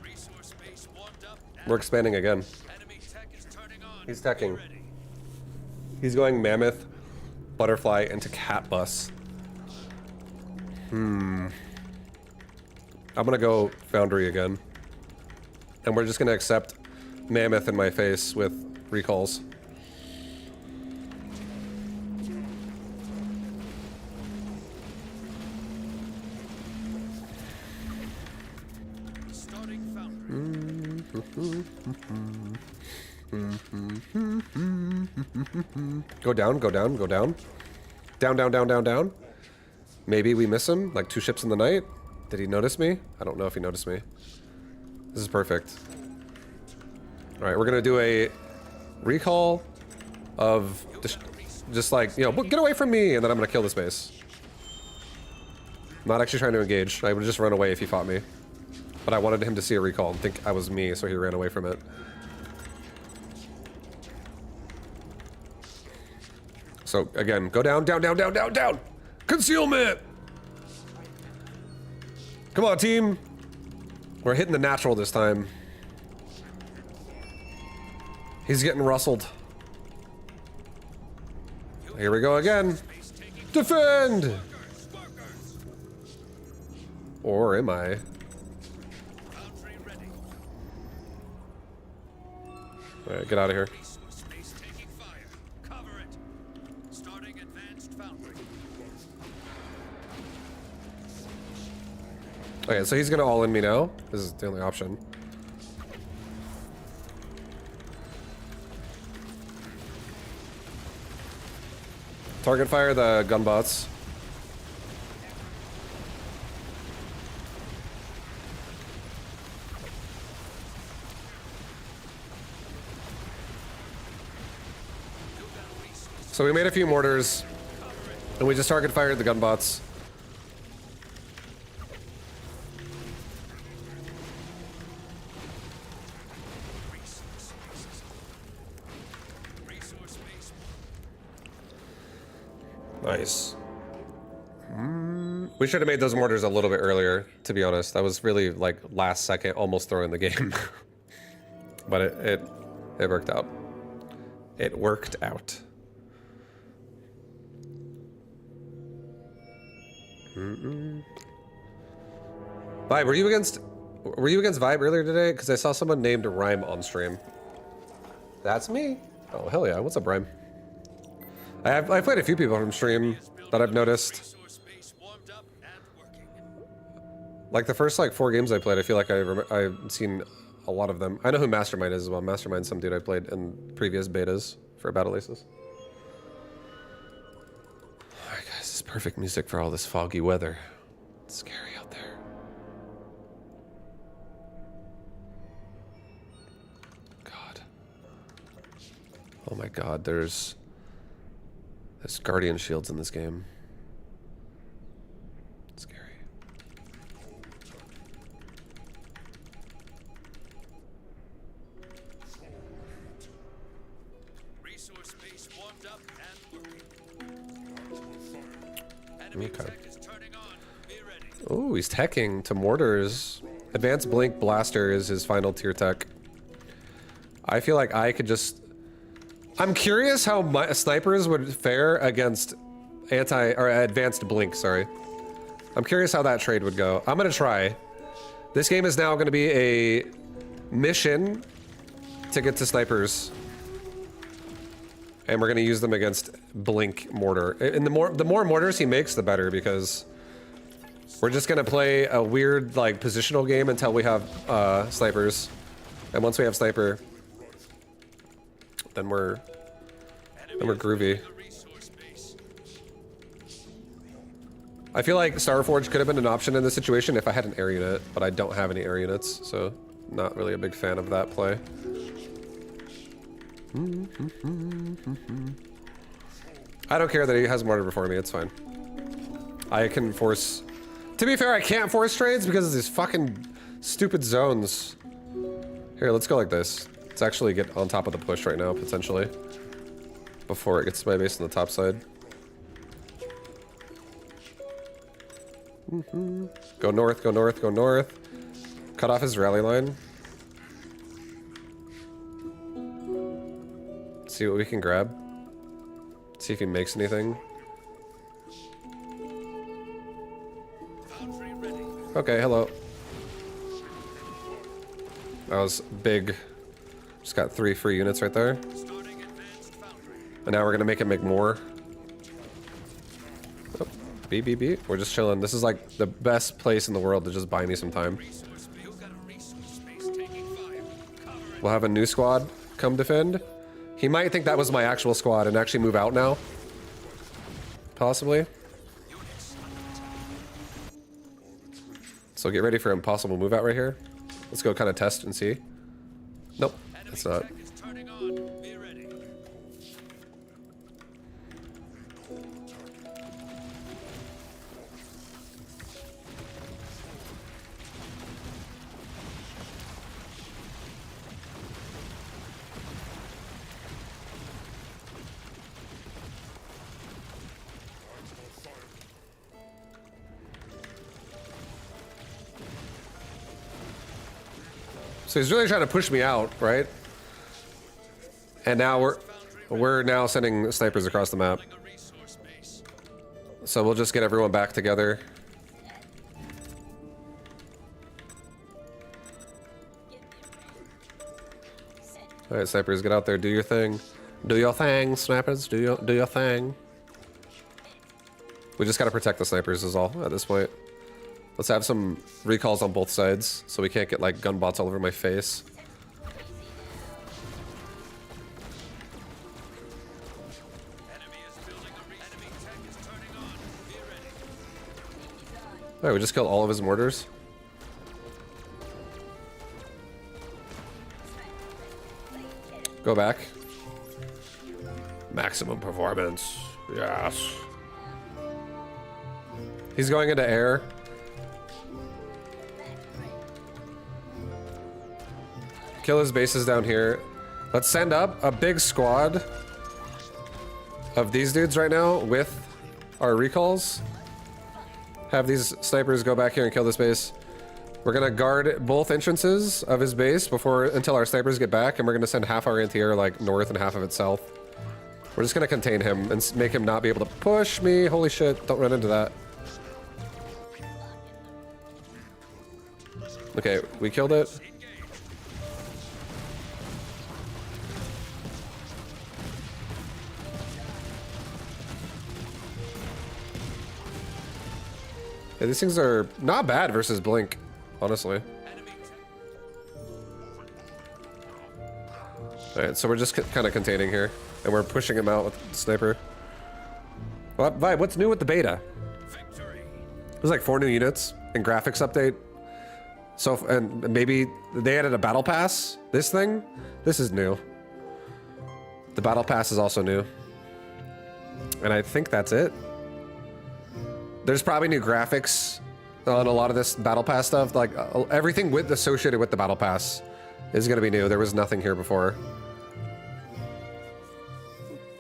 [SPEAKER 3] Resource base warmed up and
[SPEAKER 1] We're expanding again.
[SPEAKER 3] enemy tech is turning on.
[SPEAKER 1] He's teching.
[SPEAKER 3] Be ready.
[SPEAKER 1] He's going mammoth, butterfly, into cat bus. I'm gonna go foundry again. And we're just gonna accept mammoth in my face with recalls.
[SPEAKER 3] Starting foundry.
[SPEAKER 1] Go down, go down, go down. Down, down, down, down, down. Maybe we miss him, like 2 ships in the night. Did he notice me? I don't know if he noticed me. This is perfect. All right, we're gonna do a recall of just like, you know, get away from me, and then I'm gonna kill this base. Not actually trying to engage. I would just run away if he fought me. But I wanted him to see a recall and think I was me, so he ran away from it. So again, go down, down, down, down, down, down! Concealment! Come on, team! We're hitting the natural this time. He's getting rustled. Here we go again. Defend! Or am I?
[SPEAKER 3] Foundry ready.
[SPEAKER 1] Alright, get out of here.
[SPEAKER 3] Resource base taking fire. Cover it. Starting advanced foundry.
[SPEAKER 1] Okay, so he's gonna all in me now. This is the only option. Target fire the gunbots. So we made a few mortars, and we just target fired the gunbots.
[SPEAKER 3] Resource base.
[SPEAKER 1] Nice. We should have made those mortars a little bit earlier, to be honest. That was really like last second, almost throwing the game. But it worked out. It worked out. Vibe, were you against Vibe earlier today? Because I saw someone named Rhyme on stream. That's me. Oh hell yeah! What's up, Rhyme? I've played a few people from stream that I've noticed.
[SPEAKER 3] Resource base warmed up and working.
[SPEAKER 1] Like the first like 4 games I played, I feel like I've seen a lot of them. I know who Mastermind is as well. Mastermind's some dude I played in previous betas for Battle Aces. Alright guys, this is perfect music for all this foggy weather. It's scary out there. God. Oh my god, there's Guardian shields in this game. It's scary.
[SPEAKER 3] Resource base warmed up and working. Enemy
[SPEAKER 1] Okay.
[SPEAKER 3] tech is turning on. Be ready.
[SPEAKER 1] Oh, he's teching to mortars. Advanced Blink Blaster is his final tier tech. I feel like I could just... I'm curious how my snipers would fare against advanced blink, sorry. I'm curious how that trade would go. I'm gonna try. This game is now gonna be a mission to get to snipers. And we're gonna use them against blink mortar. And the more mortars he makes, the better, because we're just gonna play a weird like positional game until we have snipers. And once we have sniper, then we're groovy. I feel like Starforge could have been an option in this situation if I had an air unit, but I don't have any air units, so not really a big fan of that play. I don't care that he has mortar before me, it's fine. I can force... To be fair, I can't force trades because of these fucking stupid zones. Here, let's go like this. Let's actually get on top of the push right now, potentially. Before it gets to my base on the top side. Go north, go north, go north. Cut off his rally line. See what we can grab. See if he makes anything. Okay, hello. That was big. Just got 3 free units right there. And now we're gonna make him make more. Oh, BBB. We're just chilling. This is like the best place in the world to just buy me some time. We'll have a new squad come defend. He might think that was my actual squad and actually move out now. Possibly. So get ready for impossible move out right here. Let's go kind of test and see. Nope, that's not. So he's really trying to push me out, right? And now we're now sending snipers across the map. So we'll just get everyone back together. All right, snipers, get out there, do your thing. Do your thing, snipers, do your thing. We just gotta protect the snipers is all at this point. Let's have some recalls on both sides, so we can't get like gun bots all over my face. Alright, we just killed all of his mortars. Go back. Maximum performance. Yes. He's going into air. Kill his bases down here. Let's send up a big squad of these dudes right now with our recalls. Have these snipers go back here and kill this base. We're gonna guard both entrances of his base until our snipers get back, and we're gonna send half our anti-air like north and half of it south. We're just gonna contain him and make him not be able to push me. Holy shit, don't run into that. Okay, we killed it. Yeah, these things are not bad versus Blink, honestly. Alright, so we're just kind of containing here, and we're pushing him out with the sniper. What, Vibe, what's new with the beta? There's like 4 new units and graphics update. So, and maybe they added a battle pass. This thing, this is new. The battle pass is also new. And I think that's it. There's probably new graphics on a lot of this battle pass stuff. Like everything associated with the battle pass is gonna be new. There was nothing here before.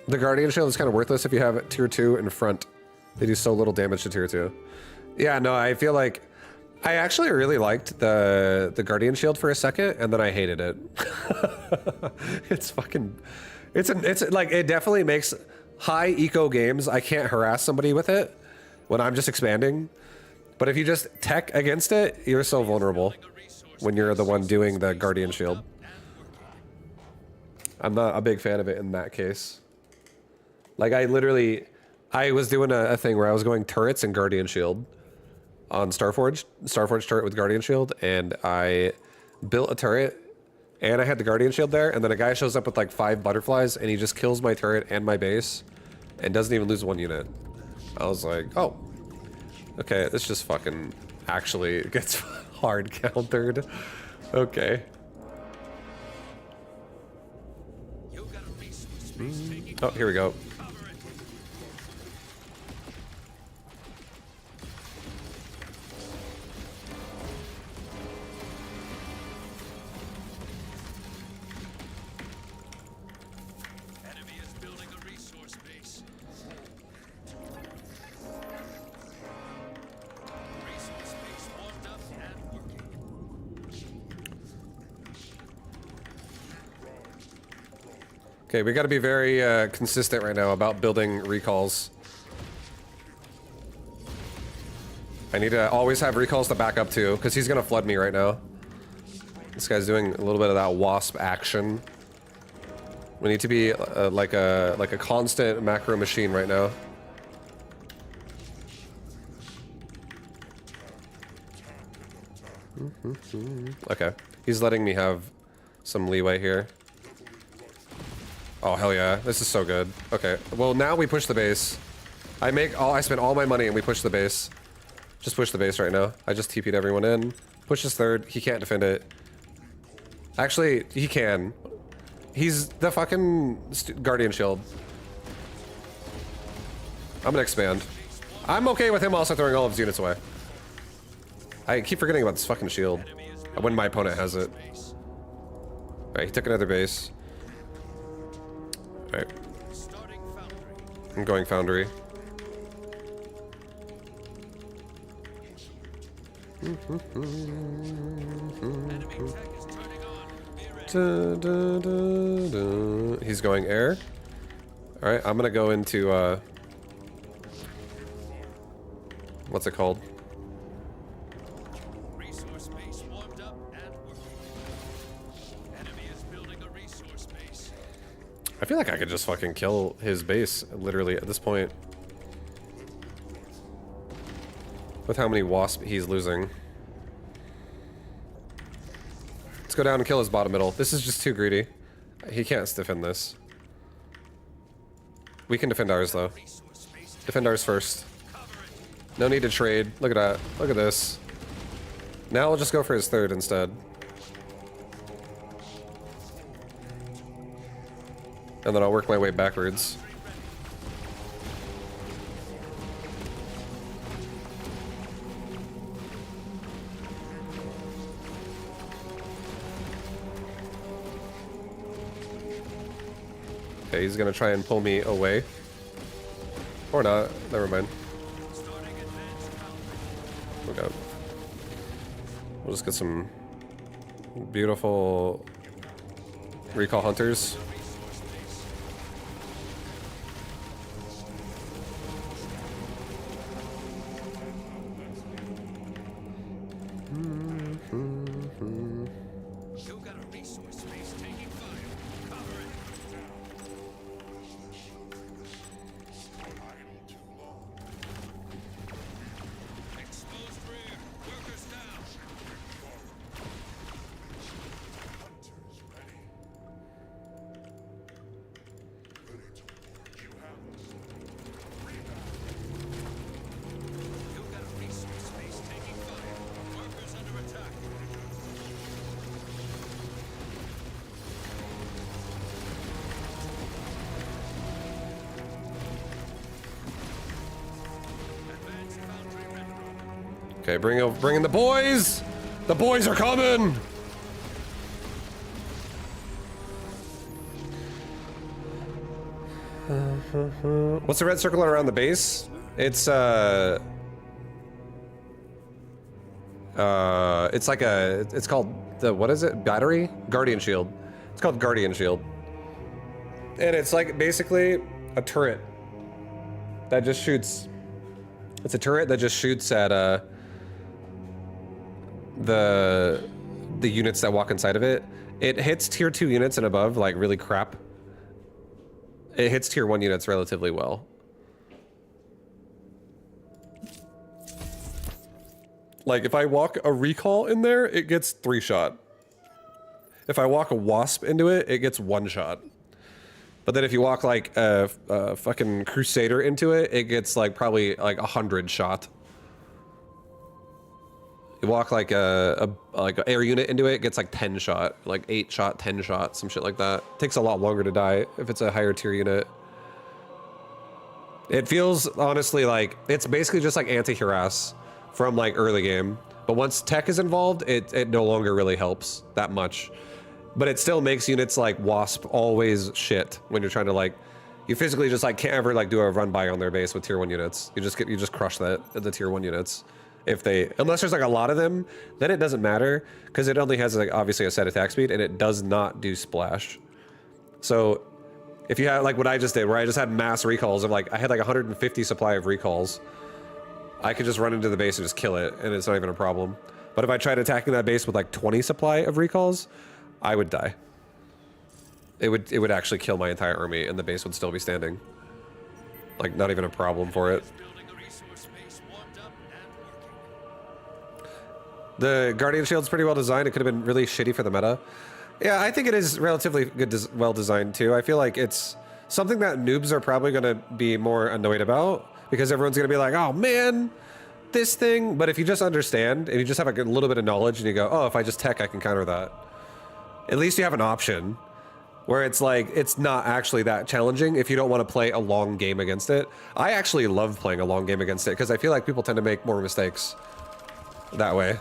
[SPEAKER 1] The Guardian Shield is kind of worthless if you have tier 2 in front. They do so little damage to tier 2. Yeah, no, I feel like I actually really liked the Guardian Shield for a second, and then I hated it. It's fucking, it's like, it definitely makes high eco games. I can't harass somebody with it when I'm just expanding. But if you just tech against it, you're so vulnerable when you're the one doing the Guardian Shield. I'm not a big fan of it in that case. Like, I was doing a thing where I was going turrets and Guardian Shield on Starforged turret with Guardian Shield, and I built a turret, and I had the Guardian Shield there, and then a guy shows up with like 5 butterflies, and he just kills my turret and my base, and doesn't even lose 1 unit. I was like, oh, okay, this just fucking actually gets hard countered. Okay. Oh, here we go.
[SPEAKER 3] Enemy is building a resource base. Resource base warmed up and working.
[SPEAKER 1] Okay, we got to be very consistent right now about building recalls. I need to always have recalls to back up to, because he's going to flood me right now. This guy's doing a little bit of that wasp action. We need to be like a constant macro machine right now. Okay, he's letting me have some leeway here. Oh hell yeah, this is so good. Okay, well now we push the base. I spent all my money and we push the base. Just push the base right now. I just TP'd everyone in. Push his third. He can't defend it. Actually, he can. He's the fucking Guardian Shield. I'm gonna expand. I'm okay with him also throwing all of his units away. I keep forgetting about this fucking shield when my opponent has it. Alright, he took another base. Alright. I'm going Foundry. He's going air. Alright, I'm gonna go into what's it called?
[SPEAKER 3] Resource base warmed up and working. Enemy is building a resource base.
[SPEAKER 1] I feel like I could just fucking kill his base literally at this point. With how many wasp he's losing. Let's go down and kill his bottom middle. This is just too greedy. He can't defend this. We can defend ours though. Defend ours first. No need to trade. Look at that. Look at this. Now we'll just go for his third instead. And then I'll work my way backwards. Okay, he's gonna try and pull me away. Or not. Never mind. Okay. We'll just get some beautiful recall hunters.
[SPEAKER 3] You got a resource base taking fire. Cover it. Exposed rear. Workers down. You got a resource base taking fire. Workers under attack. Advanced foundry ready.
[SPEAKER 1] Okay, bring in the boys! The boys are coming! What's the red circle around the base? It's It's like it's called the, what is it? Battery? Guardian Shield. It's called Guardian Shield. And it's like basically a turret that just shoots. It's a turret that just shoots at the units that walk inside of it. It hits tier 2 units and above like really crap. It hits tier 1 units relatively well. Like if I walk a recall in there, it gets 3 shot. If I walk a wasp into it, it gets 1 shot. But then if you walk like a fucking crusader into it, it gets like probably like 100 shot. You walk like an air unit into it, it gets like 10 shot, like 8 shot, 10 shot, some shit like that. Takes a lot longer to die if it's a higher tier unit. It feels honestly like it's basically just like anti-harass from like early game. But once tech is involved, it no longer really helps that much. But it still makes units like Wasp always shit when you're trying to like, you physically just like can't ever like do a run by on their base with tier 1 units. You just crush that at the tier 1 units. If they, unless there's like a lot of them, then it doesn't matter because it only has like obviously a set attack speed and it does not do splash. So if you have like what I just did where I just had mass recalls of like, I had like 150 supply of recalls, I could just run into the base and just kill it and it's not even a problem. But if I tried attacking that base with like 20 supply of recalls, I would die. It would actually kill my entire army and the base would still be standing. Like not even a problem for it. The Guardian Shield's pretty well designed. It could have been really shitty for the meta. Yeah, I think it is relatively good, well designed too. I feel like it's something that noobs are probably going to be more annoyed about because everyone's going to be like, oh man, this thing. But if you just understand and you just have a little bit of knowledge and you go, oh, if I just tech, I can counter that. At least you have an option where it's like, it's not actually that challenging if you don't want to play a long game against it. I actually love playing a long game against it because I feel like people tend to make more mistakes that way.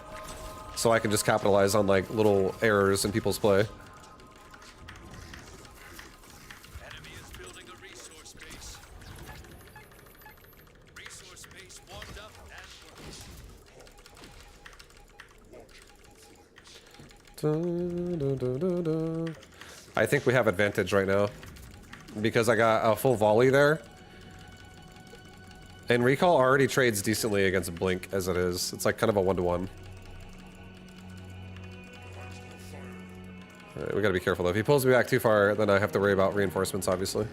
[SPEAKER 1] So I can just capitalize on like little errors in people's play.
[SPEAKER 3] Enemy is building a resource base. Resource base warmed up and working.
[SPEAKER 1] I think we have advantage right now because I got a full volley there. And recall already trades decently against blink as it is. It's like kind of a 1-to-1. Alright, we gotta be careful though. If he pulls me back too far, then I have to worry about reinforcements, obviously.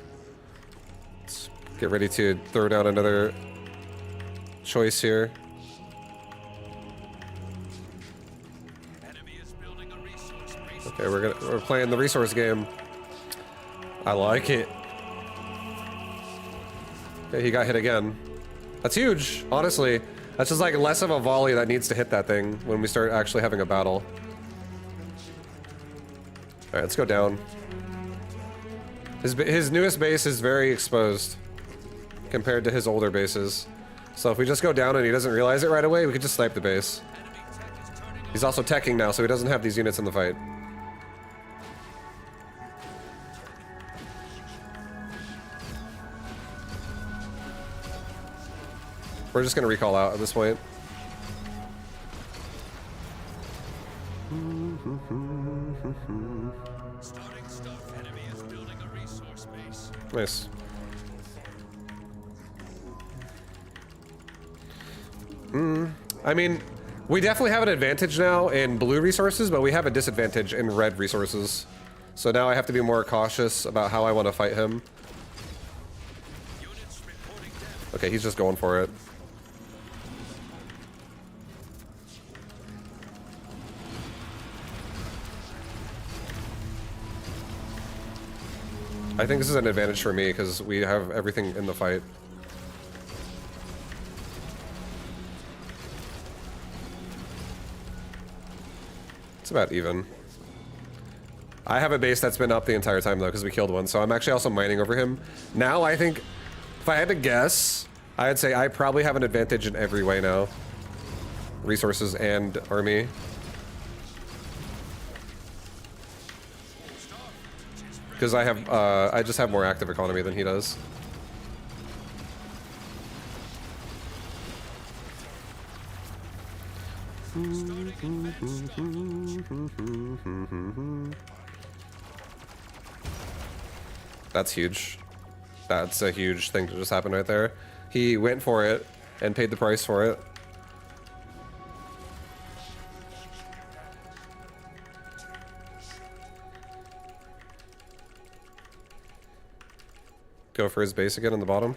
[SPEAKER 1] Let's get ready to throw down another choice here.
[SPEAKER 3] Enemy is building a resource base.
[SPEAKER 1] Okay, we're playing the resource game. I like it. Okay, he got hit again. That's huge, honestly. That's just like less of a volley that needs to hit that thing when we start actually having a battle. Alright, let's go down. His newest base is very exposed compared to his older bases. So if we just go down and he doesn't realize it right away, we could just snipe the base. He's also teching now, so he doesn't have these units in the fight. We're just gonna recall out at this point.
[SPEAKER 3] Starting stuff. Enemy is building a resource base.
[SPEAKER 1] Nice. I mean, we definitely have an advantage now in blue resources, but we have a disadvantage in red resources. So now I have to be more cautious about how I want to fight him.
[SPEAKER 3] Units reporting damage.
[SPEAKER 1] Okay, he's just going for it. I think this is an advantage for me because we have everything in the fight. It's about even. I have a base that's been up the entire time though because we killed one, so I'm actually also mining over him. Now I think, if I had to guess, I'd say I probably have an advantage in every way now. Resources and army. Because I just have more active economy than he does. That's huge. That's a huge thing that just happened right there. He went for it and paid the price for it. Go for his base again on the bottom.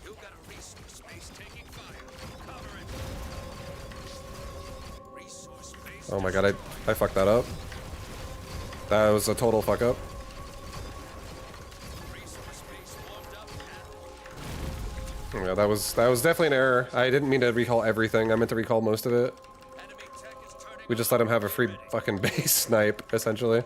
[SPEAKER 3] You got a resource base taking fire. Cover it. Resource base.
[SPEAKER 1] Oh my god, I fucked that up. That was a total fuck up.
[SPEAKER 3] Resource base warmed up and
[SPEAKER 1] Yeah, that was definitely an error. I didn't mean to recall everything. I meant to recall most of it.
[SPEAKER 3] enemy tech is turning.
[SPEAKER 1] We just let him have a free fucking base snipe, essentially.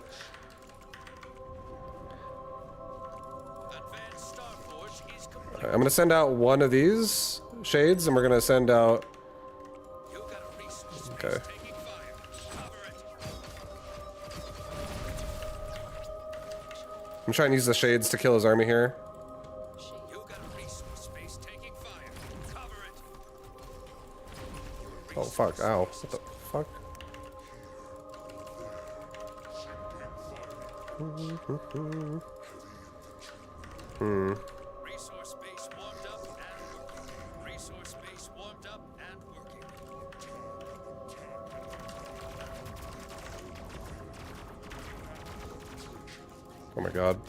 [SPEAKER 3] Advanced Starforge is complete.
[SPEAKER 1] I'm gonna send out one of these shades, and we're gonna send out.
[SPEAKER 3] You got a resource
[SPEAKER 1] Okay.
[SPEAKER 3] base taking fire. Cover it.
[SPEAKER 1] I'm trying to use the shades to kill his army here.
[SPEAKER 3] You got a resource base taking fire. Cover it.
[SPEAKER 1] Oh fuck! Ow! What the fuck?
[SPEAKER 3] Resource base warmed up and working. Resource base warmed up and working.
[SPEAKER 1] Oh my god.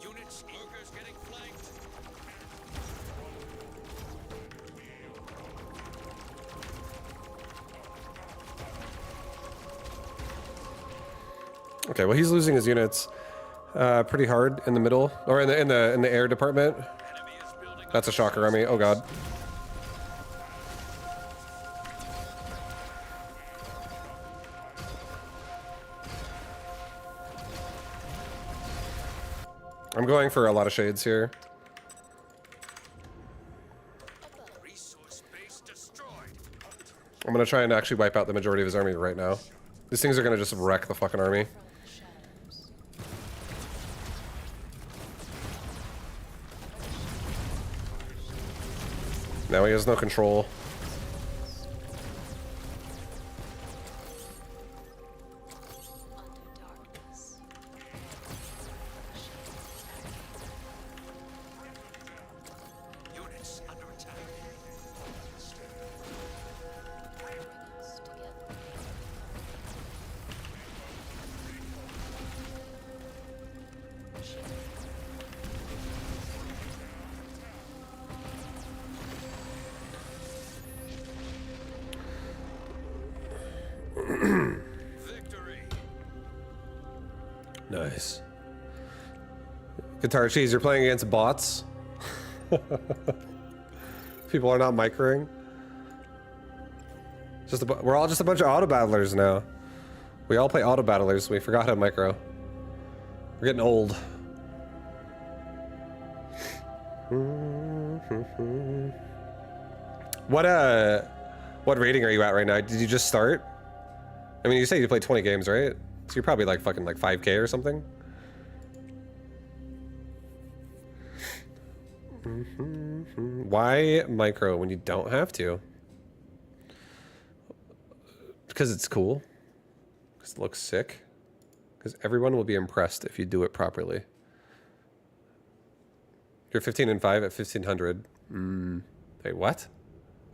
[SPEAKER 3] Units, workers getting flanked.
[SPEAKER 1] Okay, well he's losing his units pretty hard in the middle, or in the air department.
[SPEAKER 3] Enemy is building.
[SPEAKER 1] That's a shocker army. Oh god. I'm going for a lot of shades here.
[SPEAKER 3] Resource base destroyed.
[SPEAKER 1] I'm gonna try and actually wipe out the majority of his army right now. These things are gonna just wreck the fucking army. Now he has no control.
[SPEAKER 3] Units under attack. Victory.
[SPEAKER 1] Nice. Guitar Cheese, you're playing against bots? People are not microing. We're all just a bunch of auto battlers now. We all play auto battlers. We forgot how to micro. We're getting old. What rating are you at right now? Did you just start? I mean, you say you played 20 games, right? So you're probably like fucking like 5K or something. Why micro when you don't have to? Because it's cool. Because it looks sick. Because everyone will be impressed if you do it properly. You're 15 and 5 at 1500. Wait, what?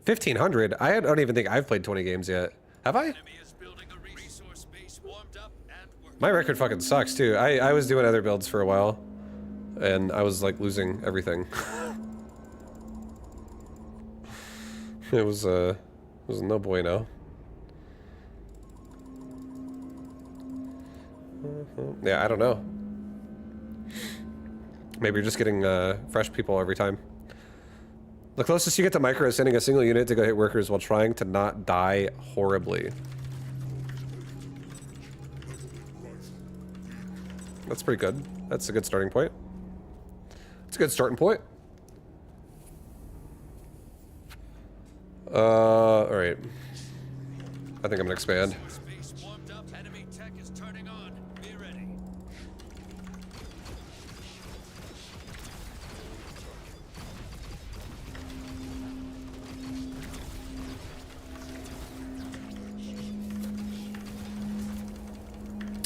[SPEAKER 1] 1500? I don't even think I've played 20 games yet. Have I?
[SPEAKER 3] Enemy is building a resource base warmed up and working.
[SPEAKER 1] My record fucking sucks too. I was doing other builds for a while. And I was like losing everything. It was no bueno. Yeah, I don't know. Maybe you're just getting fresh people every time. The closest you get to micro is sending a single unit to go hit workers while trying to not die horribly. That's pretty good. That's a good starting point. It's a good starting point. Alright. I think I'm gonna expand.
[SPEAKER 3] Space warmed up. Enemy tech is turning on. Be ready.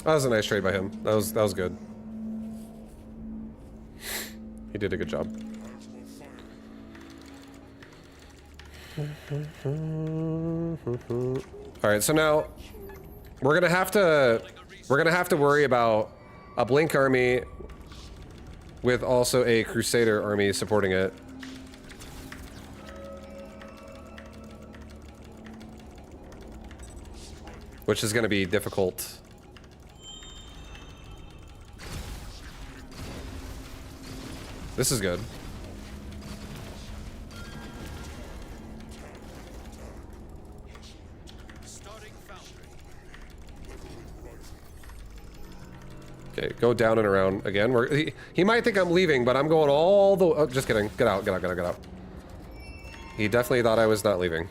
[SPEAKER 1] That was a nice trade by him. That was good. He did a good job. All right, so now we're gonna have to worry about a Blink army with also a Crusader army supporting it. Which is gonna be difficult. This is good.
[SPEAKER 3] Starting foundry.
[SPEAKER 1] Okay, go down and around again. He might think I'm leaving, but I'm going all the. Oh, just kidding. Get out. Get out. Get out. Get out. He definitely thought I was not leaving.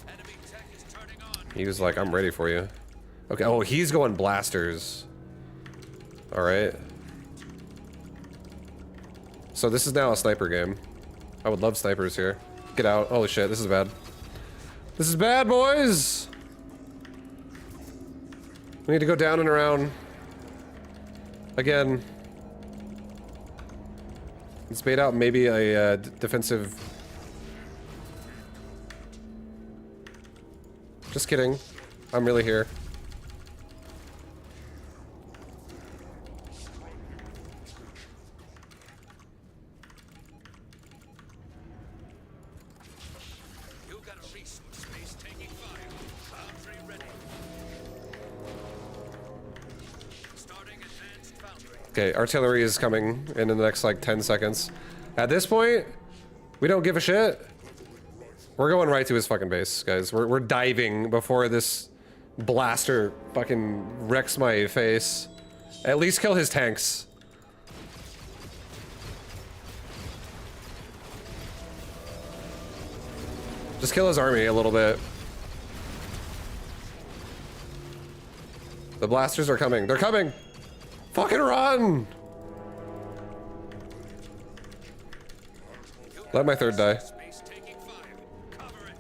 [SPEAKER 3] Enemy tech is turning on.
[SPEAKER 1] He was like, "I'm ready for you." Okay. Oh, he's going blasters. All right. So this is now a sniper game. I would love snipers here. Get out. Holy shit, this is bad. This is bad, boys! We need to go down and around. Again. Let's bait out maybe a defensive... Just kidding. I'm really here.
[SPEAKER 3] You got a resource space taking fire. Foundry ready. Starting advanced foundry.
[SPEAKER 1] Okay, artillery is coming in the next like 10 seconds. At this point, we don't give a shit. We're going right to his fucking base, guys. We're diving before this blaster fucking wrecks my face. At least kill his tanks. Just kill his army a little bit. The blasters are coming. They're coming! Fucking run! Let my third die.
[SPEAKER 3] Space taking fire. Cover it.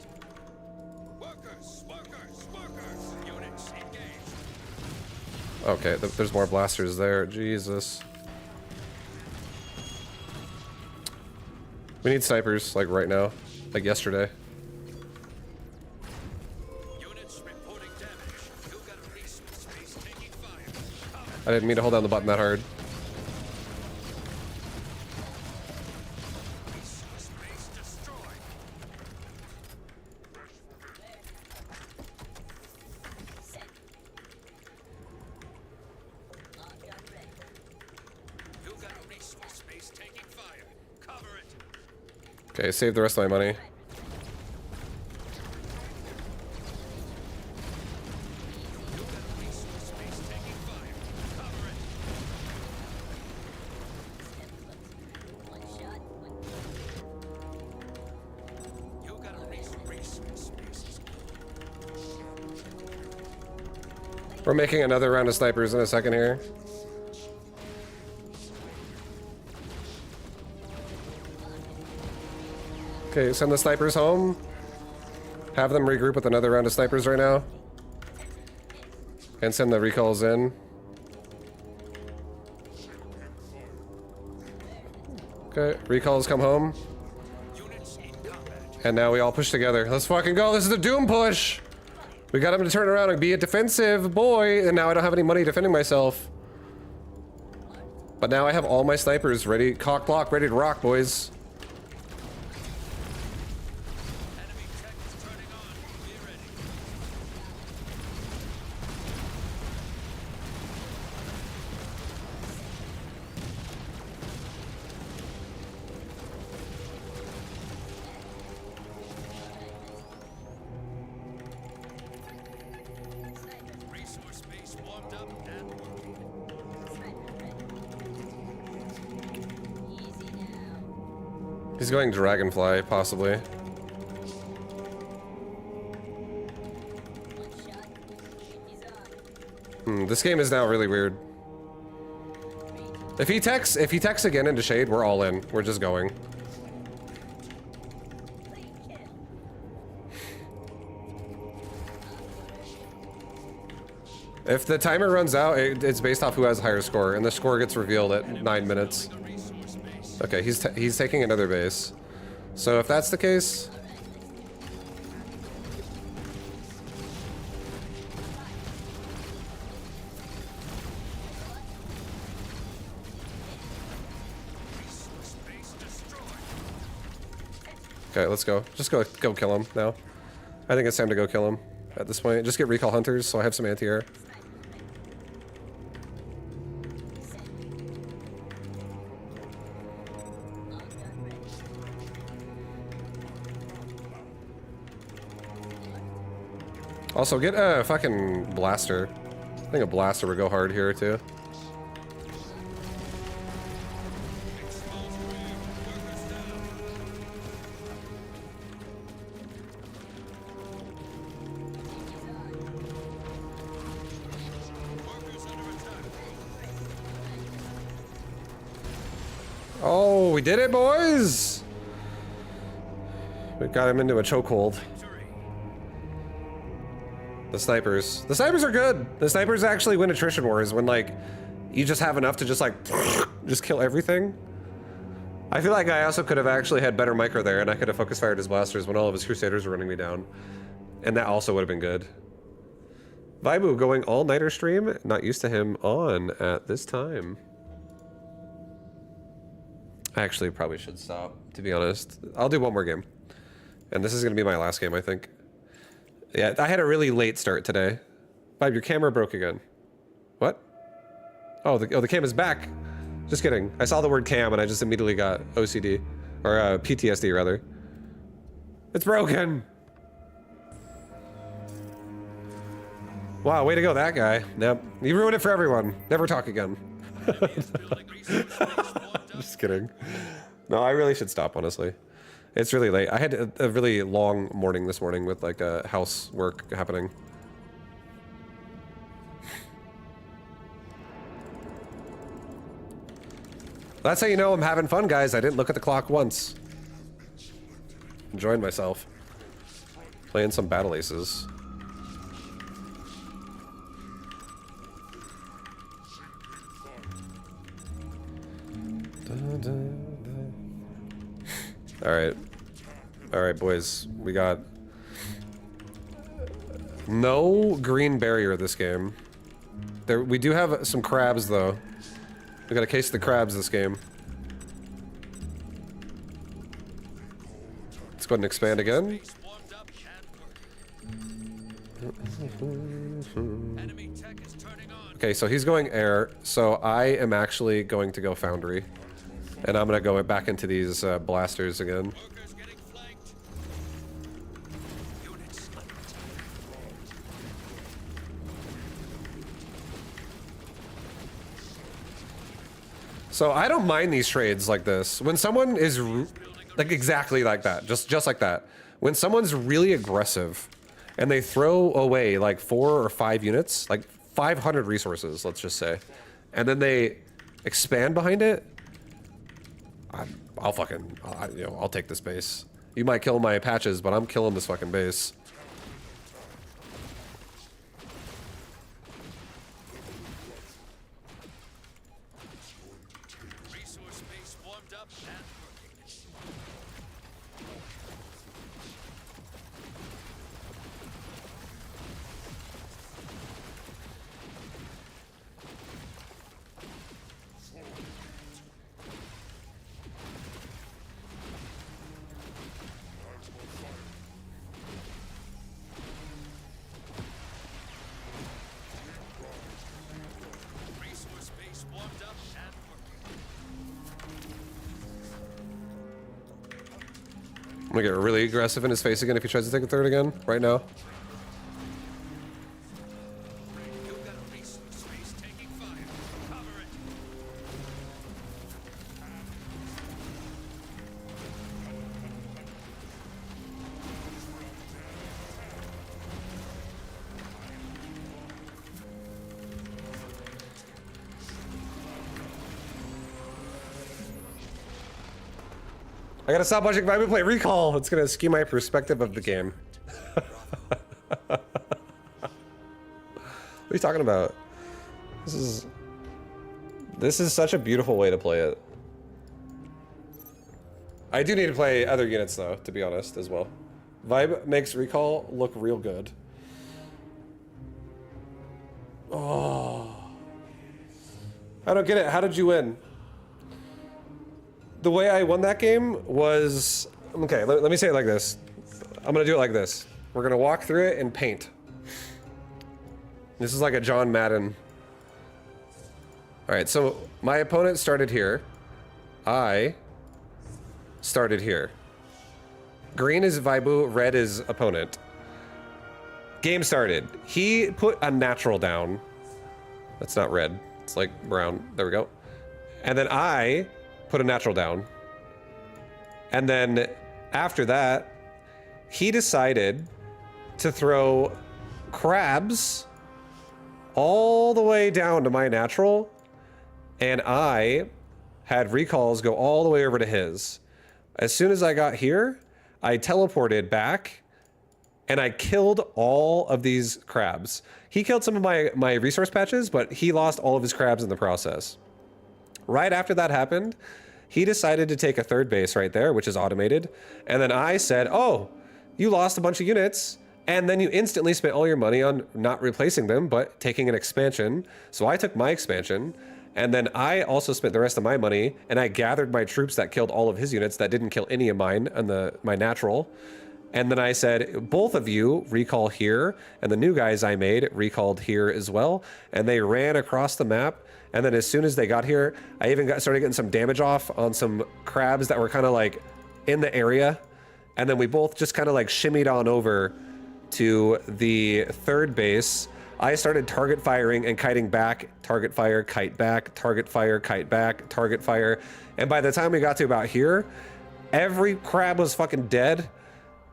[SPEAKER 3] Workers, workers, workers. Units engaged.
[SPEAKER 1] Okay, there's more blasters there. Jesus. We need snipers, like right now. Like yesterday.
[SPEAKER 3] Units reporting damage. You got a resource space taking fire.
[SPEAKER 1] I didn't mean to hold down the button that hard.
[SPEAKER 3] Resource space destroyed. You got a resource space taking fire. Cover it.
[SPEAKER 1] Okay, save the rest of my money.
[SPEAKER 3] You got a resource space taking fire. Cover it. You got a resource space.
[SPEAKER 1] We're making another round of snipers in a second here. Okay, send the snipers home. Have them regroup with another round of snipers right now. And send the recalls in. Okay, recalls come home.
[SPEAKER 3] Units in combat.
[SPEAKER 1] And now we all push together. Let's fucking go. This is the Doom push. We got him to turn around and be a defensive boy. And now I don't have any money defending myself. But now I have all my snipers ready, cock block, ready to rock, boys.
[SPEAKER 3] Enemy tech is turning on. Be ready. Resource space warmed up and working.
[SPEAKER 1] He's going Dragonfly, possibly. This game is now really weird. If he techs again into shade, we're all in. We're just going. If the timer runs out, it's based off who has a higher score, and the score gets revealed at 9 minutes. Okay, he's taking another base. So if that's the case, okay, let's go. Just go kill him now. I think it's time to go kill him at this point. Just get recall hunters, so I have some anti-air. Also, get a fucking blaster. I think a blaster would go hard here, too. Oh, we did it, boys! We got him into a chokehold. The snipers. The snipers are good. The snipers actually win attrition wars when, like, you just have enough to just, like, just kill everything. I feel like I also could have actually had better micro there, and I could have focus fired his blasters when all of his crusaders were running me down. And that also would have been good. Vibu going all-nighter stream. Not used to him on at this time. I actually probably should stop, to be honest. I'll do one more game. And this is going to be my last game, I think. Yeah, I had a really late start today. Vibe, your camera broke again. What? Oh, the cam is back. Just kidding. I saw the word cam and I just immediately got OCD. Or PTSD, rather. It's broken! Wow, way to go, that guy. Yep. You ruined it for everyone. Never talk again. Just kidding. No, I really should stop, honestly. It's really late. I had a really long morning this morning with like housework happening. That's how you know I'm having fun, guys. I didn't look at the clock once. Enjoying myself. Playing some battle aces. Alright, boys. We got no green barrier this game. We do have some crabs, though. We got a case of the crabs this game. Let's go ahead and expand again. Okay, so he's going air, so I am actually going to go foundry. And I'm gonna go back into these blasters again. So I don't mind these trades like this. When someone is like exactly like that, just like that. When someone's really aggressive and they throw away like 4 or 5 units, like 500 resources, let's just say, and then they expand behind it, I'll take this base. You might kill my patches, but I'm killing this fucking base.
[SPEAKER 3] Resource base warmed up and working. Resource base warmed up and working.
[SPEAKER 1] I'm gonna get really aggressive in his face again if he tries to take a third again, right now.
[SPEAKER 3] You've got a resource base taking fire. Cover it.
[SPEAKER 1] I gotta stop watching Vibe play Recall. It's gonna skew my perspective of the game. What are you talking about? This is such a beautiful way to play it. I do need to play other units though, to be honest, as well. Vibe makes Recall look real good. Oh. I don't get it. How did you win? The way I won that game was... Okay, let me say it like this. I'm gonna do it like this. We're gonna walk through it and paint. This is like a John Madden. Alright, so my opponent started here. I started here. Green is Vaibu, red is opponent. Game started. He put a natural down. That's not red. It's like brown. There we go. And then I put a natural down. And then after that, he decided to throw crabs all the way down to my natural. And I had recalls go all the way over to his. As soon as I got here, I teleported back and I killed all of these crabs. He killed some of my resource patches, but he lost all of his crabs in the process. Right after that happened, he decided to take a third base right there, which is automated. And then I said, oh, you lost a bunch of units. And then you instantly spent all your money on not replacing them, but taking an expansion. So I took my expansion. And then I also spent the rest of my money, and I gathered my troops that killed all of his units that didn't kill any of mine and my natural. And then I said, both of you recall here, and the new guys I made recalled here as well. And they ran across the map. And then as soon as they got here, I even started getting some damage off on some crabs that were kind of like in the area. And then we both just kind of like shimmied on over to the third base. I started target firing and kiting back, target fire, kite back, target fire, kite back, target fire. And by the time we got to about here, every crab was fucking dead.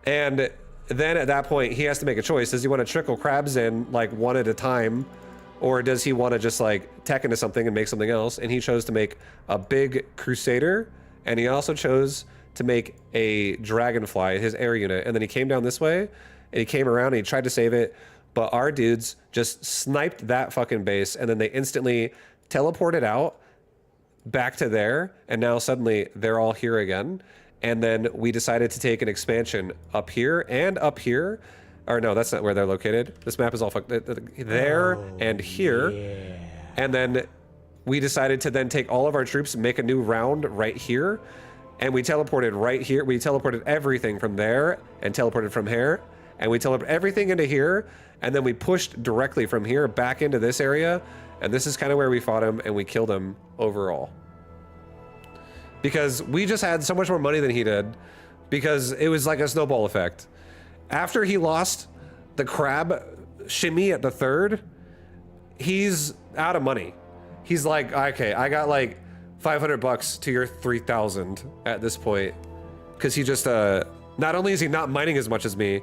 [SPEAKER 1] And then at that point, he has to make a choice. Does he want to trickle crabs in like one at a time? Or does he want to just like tech into something and make something else? And he chose to make a big Crusader. And he also chose to make a Dragonfly, his air unit. And then he came down this way and he came around and he tried to save it. But our dudes just sniped that fucking base, and then they instantly teleported out back to there, and now suddenly they're all here again. And then we decided to take an expansion up here and up here. Or no, that's not where they're located. This map is all fucked there and here. Yeah. And then we decided to then take all of our troops, make a new round right here. And we teleported right here. We teleported everything from there and teleported from here. And we teleported everything into here. And then we pushed directly from here back into this area. And this is kind of where we fought him and we killed him overall. Because we just had so much more money than he did. Because it was like a snowball effect. After he lost the crab shimmy at the third, he's out of money. He's like, okay, I got like $500 to your 3,000 at this point. Because he just, not only is he not mining as much as me,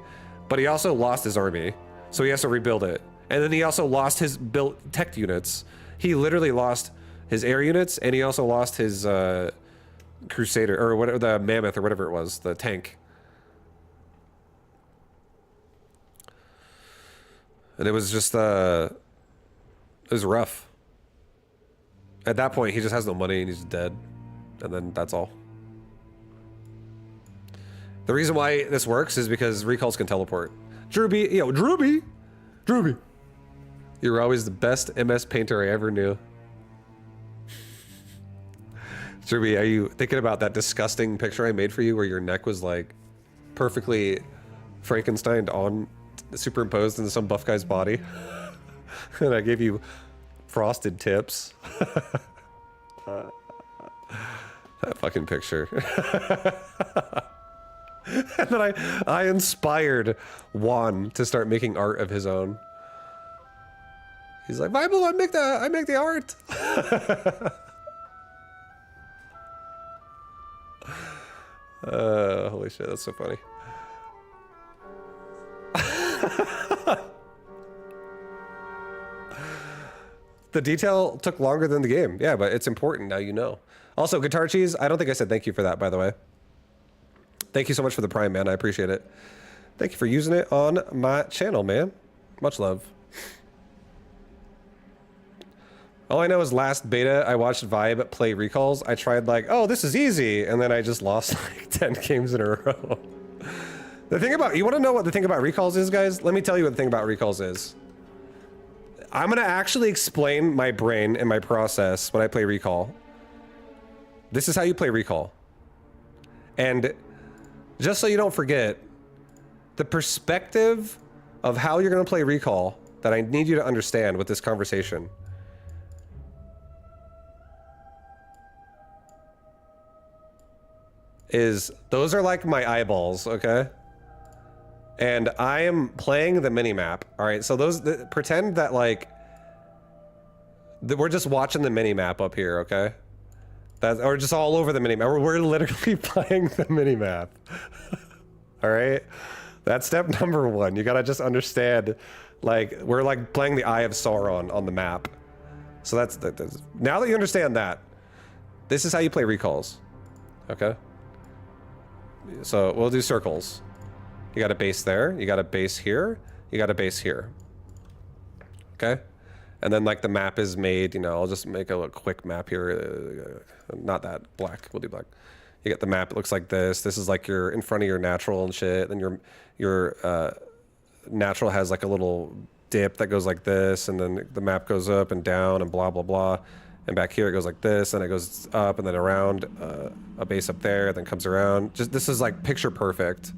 [SPEAKER 1] but he also lost his army. So he has to rebuild it. And then he also lost his built tech units. He literally lost his air units, and he also lost his Crusader, or whatever, the Mammoth, or whatever it was, the tank. And it was just, it was rough. At that point, he just has no money, and he's dead. And then that's all. The reason why this works is because recalls can teleport. Drewby, yo, Drewby! Drewby! You were always the best MS painter I ever knew. Drewby, are you thinking about that disgusting picture I made for you where your neck was like perfectly Frankensteined on, superimposed into some buff guy's body? And I gave you frosted tips. That fucking picture. And then I inspired Juan to start making art of his own. He's like, Bible, I make the art. Holy shit, that's so funny. The detail took longer than the game. Yeah, but it's important now, you know. Also, Guitar Cheese, I don't think I said thank you for that, by the way. Thank you so much for the Prime, man. I appreciate it. Thank you for using it on my channel, man. Much love. All I know is last beta, I watched Vibe play Recalls. I tried like, oh, this is easy. And then I just lost like 10 games in a row. The thing about, you want to know what the thing about Recalls is, guys? Let me tell you what the thing about Recalls is. I'm going to actually explain my brain and my process when I play Recall. This is how you play Recall. And just so you don't forget, the perspective of how you're going to play Recall that I need you to understand with this conversation is those are like my eyeballs, okay? And I am playing the mini-map, all right? So pretend that like, we're just watching the mini-map up here, okay? Or just all over the mini-map. We're literally playing the mini-map. All right? That's step number one. You gotta just understand, like, we're like playing the Eye of Sauron on the map. So that's now that you understand that, this is how you play Recalls, okay? So we'll do circles. You got a base there, you got a base here, you got a base here. Okay? And then like the map is made, you know, I'll just make a little quick map here. Not that, black, we'll do black. You get the map, it looks like this. This is like you're in front of your natural and shit. Then your natural has like a little dip that goes like this, and then the map goes up and down and blah, blah, blah. And back here it goes like this, and it goes up and then around a base up there, then comes around. Just this is like picture perfect.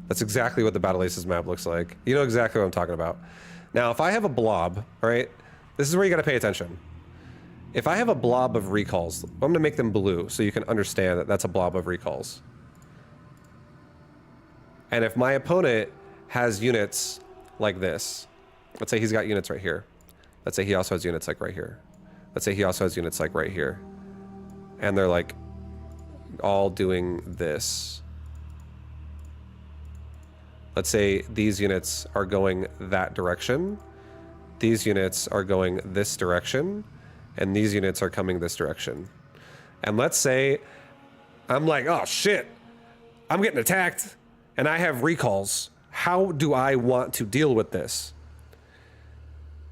[SPEAKER 1] That's exactly what the Battle Aces map looks like. You know exactly what I'm talking about. Now, if I have a blob, all right, this is where you gotta pay attention. If I have a blob of recalls, I'm gonna make them blue so you can understand that that's a blob of recalls. And if my opponent has units like this, let's say he's got units right here. Let's say he also has units like right here. Let's say he also has units like right here. And they're like all doing this. Let's say these units are going that direction. These units are going this direction. And these units are coming this direction. And let's say I'm like, oh shit, I'm getting attacked and I have recalls. How do I want to deal with this?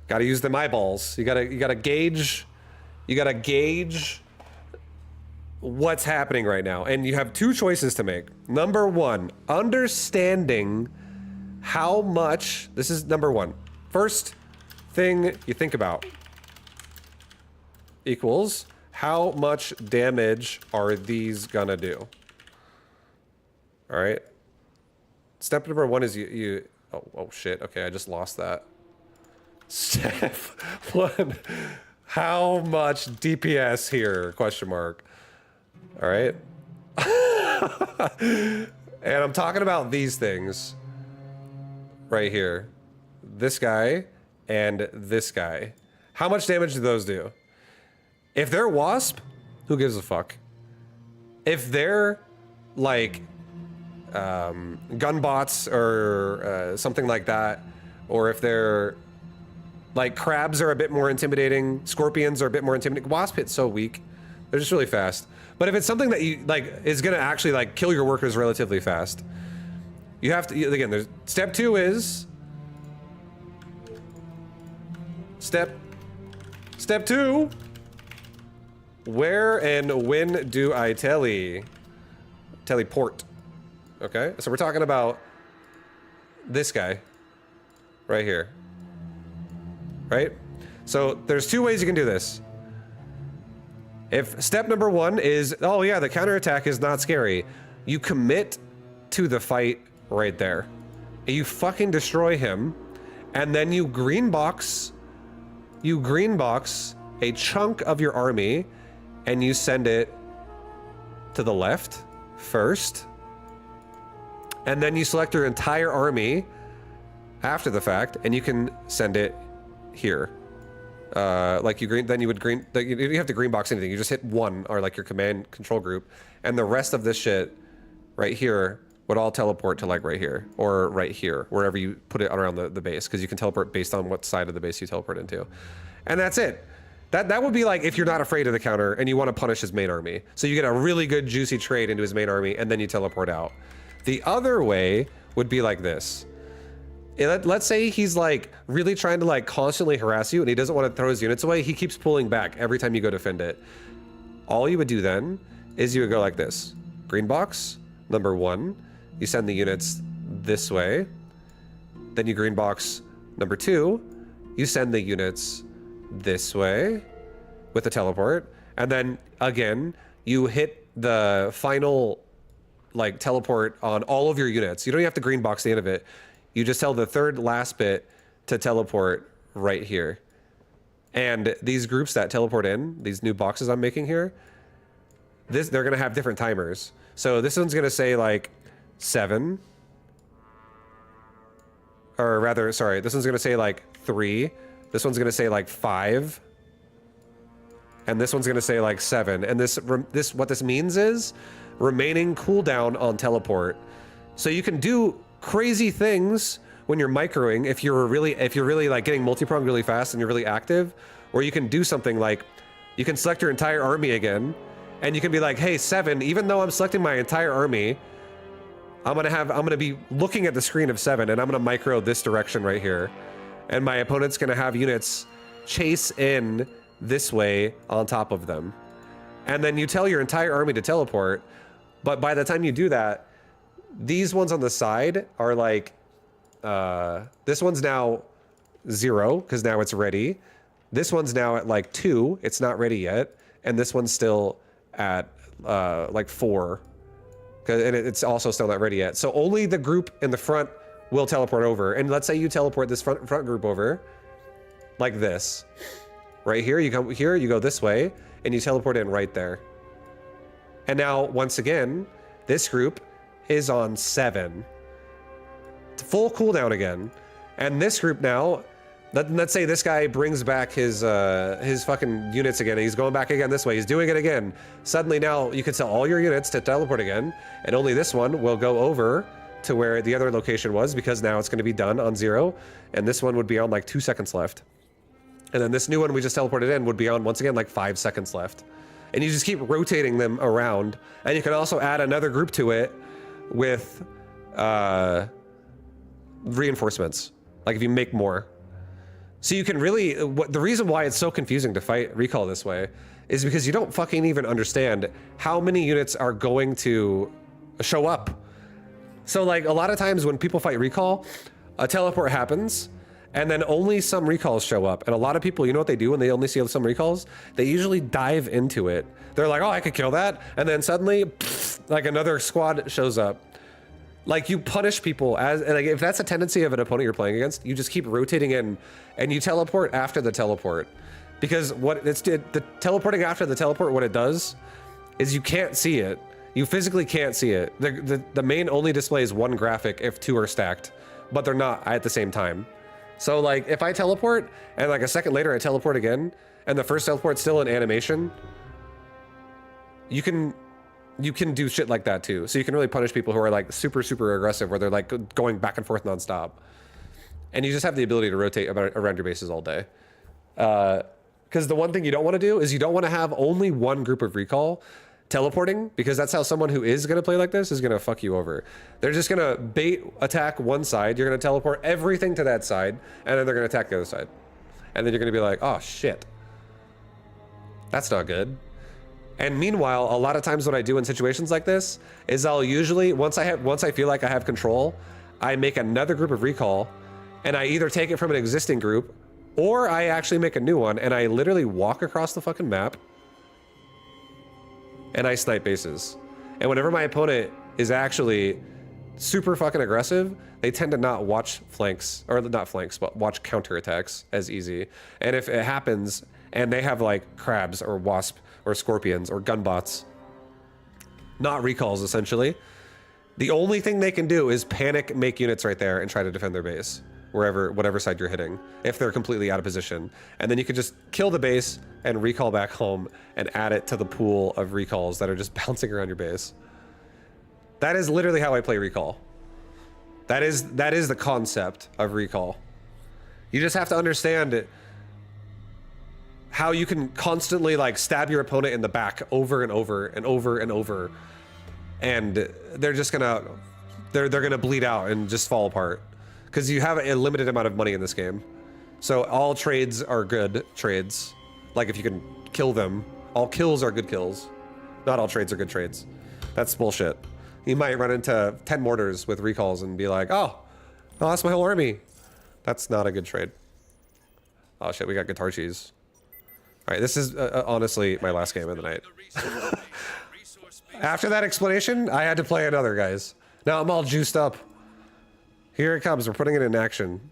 [SPEAKER 1] Gotta use them eyeballs. You gotta gauge. You gotta gauge what's happening right now. And you have two choices to make. Number one, understanding how much, this is number one. First thing you think about equals how much damage are these gonna do? All right. Step number one is oh shit, okay, I just lost that. Step one. How much DPS here? Question mark. All right. And I'm talking about these things right here. This guy and this guy. How much damage do those do? If they're wasp, who gives a fuck? If they're like gun bots or something like that, or if they're like crabs are a bit more intimidating, scorpions are a bit more intimidating. Wasp hit's so weak. They're just really fast. But if it's something that you like is gonna actually like kill your workers relatively fast, you have to, again, there's step two is step two. Where and when do I teleport? Okay, so we're talking about this guy right here. Right? So there's two ways you can do this. If step number one is, oh yeah, the counterattack is not scary, you commit to the fight right there. You fucking destroy him, and then you green box a chunk of your army, and you send it to the left first, and then you select your entire army after the fact, and you can send it here. Like you have to green box anything. You just hit one, or like your command control group, and the rest of this shit right here would all teleport to like right here, or right here, wherever you put it around the base, because you can teleport based on what side of the base you teleport into. And that's it. That would be like if you're not afraid of the counter and you want to punish his main army. So you get a really good juicy trade into his main army and then you teleport out. The other way would be like this. Let's say he's like really trying to like constantly harass you and he doesn't want to throw his units away. He keeps pulling back every time you go defend it. All you would do then is you would go like this. Green box, number 1. You send the units this way. Then you green box number 2. You send the units this way with a teleport. And then again, you hit the final like teleport on all of your units. You don't even have to green box the end of it. You just tell the third last bit to teleport right here. And these groups that teleport in, these new boxes I'm making here, they're gonna have different timers. So this one's gonna say like 7. Or rather, sorry, this one's gonna say like 3. This one's gonna say like 5. And this one's gonna say like 7. And what this means is remaining cooldown on teleport. So you can do crazy things when you're microing if you're really like getting multi-pronged really fast and you're really active, or you can do something like you can select your entire army again and you can be like, hey, 7, even though I'm selecting my entire army, I'm gonna be looking at the screen of 7 and I'm gonna micro this direction right here. And my opponent's gonna have units chase in this way on top of them. And then you tell your entire army to teleport, but by the time you do that, these ones on the side are like, this one's now 0 because now it's ready. This one's now at like 2, it's not ready yet. And this one's still at like 4. And it's also still not ready yet. So only the group in the front will teleport over. And let's say you teleport this front group over like this. Right here, you come here, you go this way, and you teleport in right there. And now, once again, this group is on 7. It's full cooldown again. And this group now, let's say this guy brings back his fucking units again. He's going back again this way. He's doing it again. Suddenly now you can sell all your units to teleport again, and only this one will go over to where the other location was because now it's going to be done on 0, and this one would be on like 2 seconds left. And then this new one we just teleported in would be on once again like 5 seconds left. And you just keep rotating them around, and you can also add another group to it with reinforcements, like if you make more. So you can really, the reason why it's so confusing to fight recall this way is because you don't fucking even understand how many units are going to show up. So like a lot of times when people fight recall, a teleport happens and then only some recalls show up. And a lot of people, you know what they do when they only see some recalls? They usually dive into it. They're like, oh, I could kill that. And then suddenly, like another squad shows up. Like you punish people as, like if that's a tendency of an opponent you're playing against, you just keep rotating in and you teleport after the teleport. Because the teleporting after the teleport, what it does is you can't see it. You physically can't see it. The main only displays one graphic if 2 are stacked, but they're not at the same time. So like if I teleport and like a second later I teleport again and the first teleport's still in animation, you can do shit like that too. So you can really punish people who are like super aggressive where they're like going back and forth nonstop. And you just have the ability to rotate around your bases all day. Because the one thing you don't want to do is you don't want to have only one group of recall teleporting, because that's how someone who is going to play like this is going to fuck you over. They're just going to bait attack one side, you're going to teleport everything to that side, and then they're going to attack the other side. And then you're going to be like, oh shit. That's not good. And meanwhile, a lot of times what I do in situations like this is I'll usually, once I feel like I have control, I make another group of recall, and I either take it from an existing group, or I actually make a new one, and I literally walk across the fucking map, and I snipe bases. And whenever my opponent is actually super fucking aggressive, they tend to not watch flanks, or not flanks, but watch counterattacks as easy. And if it happens, and they have like crabs or wasp or scorpions or gunbots, not recalls essentially, the only thing they can do is panic, make units right there and try to defend their base, whatever side you're hitting, if they're completely out of position. And then you can just kill the base and recall back home and add it to the pool of recalls that are just bouncing around your base. That is literally how I play recall. That is the concept of recall. You just have to understand how you can constantly like stab your opponent in the back over and over and over and over, and they're just gonna they're gonna bleed out and just fall apart because you have a limited amount of money in this game. So all trades are good trades. Like if you can kill them, all kills are good kills. Not all trades are good trades. That's bullshit. You might run into 10 mortars with recalls and be like, oh, I lost my whole army. That's not a good trade. Oh shit, we got guitar cheese. All right, this is honestly my last game of the night. After that explanation, I had to play another, guys. Now I'm all juiced up. Here it comes, we're putting it in action.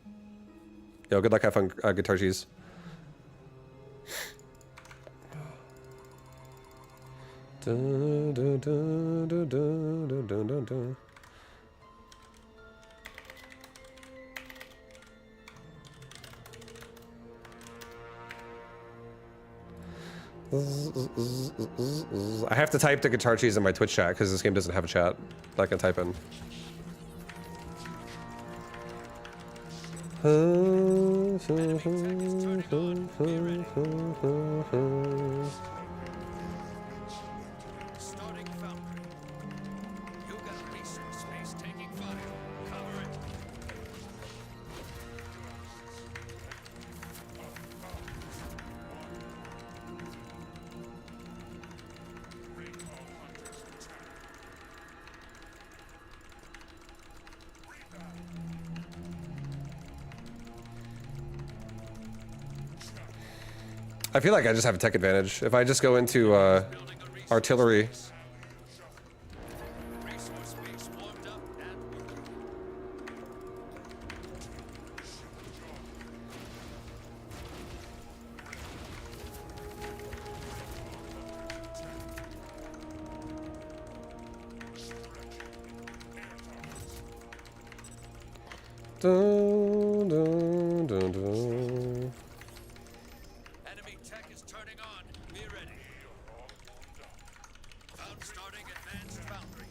[SPEAKER 1] Yo, good luck, have fun, guitar cheese. Dun, dun, dun, dun, dun, dun, dun, dun, dun. I have to type the guitar cheese in my Twitch chat because this game doesn't have a chat that I can type in.
[SPEAKER 3] Starting foundry. You got a resource space taking fire. Cover it.
[SPEAKER 1] I feel like I just have a tech advantage. If I just go into artillery.
[SPEAKER 3] Resource space warmed up and working.
[SPEAKER 1] Dun, dun, dun, dun.
[SPEAKER 3] Enemy tech is turning on. Be ready. Found starting advanced foundry.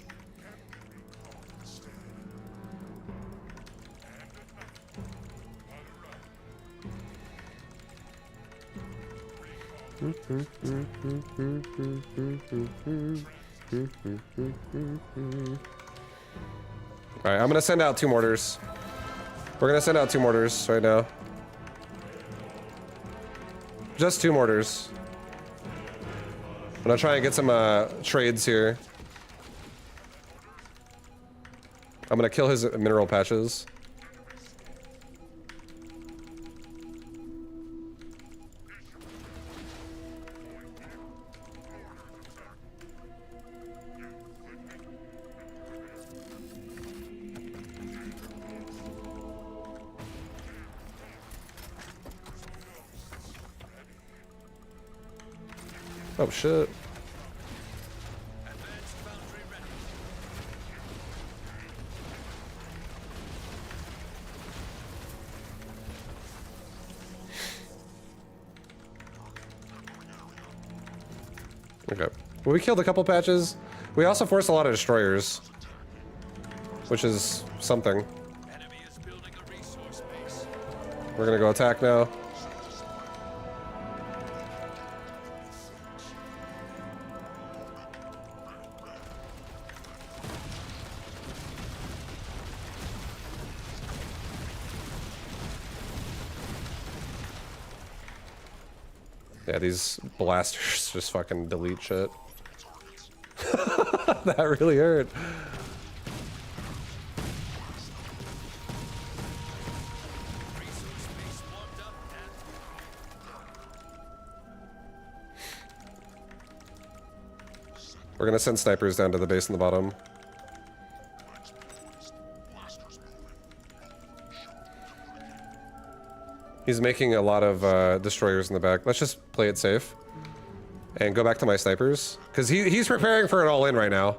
[SPEAKER 1] All right, I'm gonna send out 2 mortars. We're gonna send out 2 mortars right now. Just 2 mortars. I'm gonna try and get some trades here. I'm gonna kill his mineral patches. Oh shit.
[SPEAKER 3] Advanced foundry ready.
[SPEAKER 1] Okay. Well, we killed a couple patches. We also forced a lot of destroyers, which is something.
[SPEAKER 3] Enemy is building a resource base.
[SPEAKER 1] We're gonna go attack now. Yeah, these blasters just fucking delete shit. That really hurt.
[SPEAKER 3] Resource base warmed up and
[SPEAKER 1] We're gonna send snipers down to the base in the bottom. He's making a lot of destroyers in the back. Let's just play it safe and go back to my snipers because he's preparing for an all-in right now.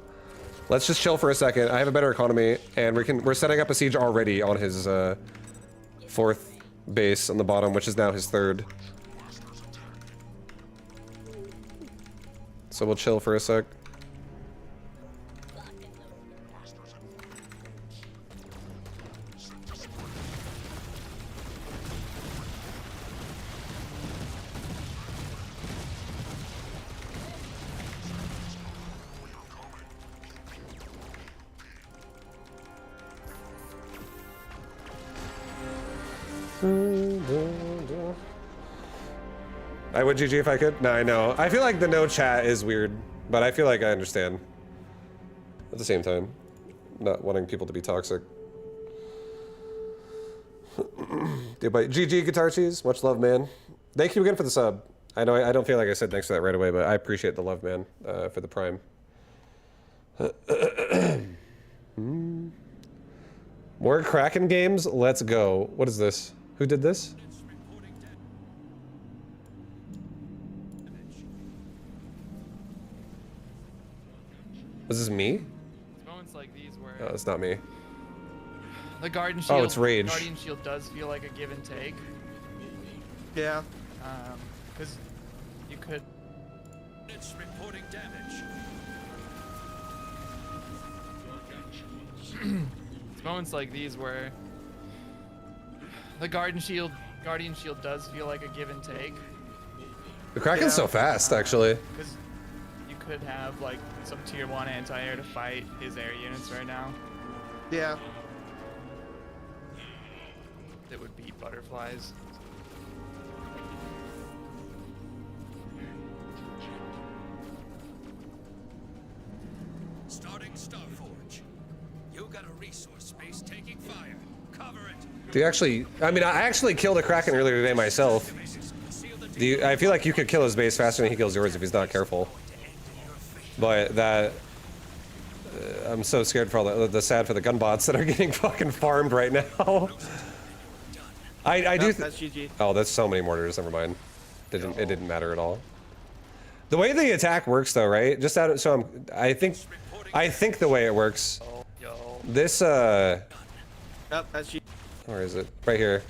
[SPEAKER 1] Let's just chill for a second. I have a better economy, and we're setting up a siege already on his 4th base on the bottom, which is now his 3rd. So we'll chill for a sec. I would GG if I could. No, I know. I feel like the no chat is weird, but I feel like I understand. At the same time, not wanting people to be toxic. Dude, but GG Guitar Cheese, much love, man. Thank you again for the sub. I know I don't feel like I said thanks for that right away, but I appreciate the love, man, for the prime. More Kraken games? Let's go. What is this? Who did this? Was this me?
[SPEAKER 7] Moments like these where
[SPEAKER 1] No, it's not me.
[SPEAKER 7] the Guardian Shield.
[SPEAKER 1] it's Rage.
[SPEAKER 7] Guardian Shield does feel like a give and take.
[SPEAKER 8] Yeah.
[SPEAKER 7] Because you could.
[SPEAKER 3] Units reporting damage.
[SPEAKER 7] It's moments like these where the Guardian Shield does feel like a give and take.
[SPEAKER 1] The Kraken's so fast, actually.
[SPEAKER 7] Because you could have like some tier 1 anti-air to fight his air units right now
[SPEAKER 8] Yeah.
[SPEAKER 7] that would beat butterflies.
[SPEAKER 3] Starting Starforge. You got a resource space taking fire. Cover it.
[SPEAKER 1] Do you actually? I mean, I actually killed a Kraken earlier today myself.
[SPEAKER 3] Seal the
[SPEAKER 1] Do you, I feel like you could kill his base faster than he kills yours if he's not careful. But that, I'm so scared for all the sad for the gun bots that are getting fucking farmed right now. I do.
[SPEAKER 8] That's GG.
[SPEAKER 1] Oh, that's so many mortars. Never mind. It didn't matter at all. The way the attack works, though, right? Just out. So I think the way it works.
[SPEAKER 7] Yo.
[SPEAKER 1] This
[SPEAKER 8] Yep, that's GG.
[SPEAKER 1] where is it? Right here.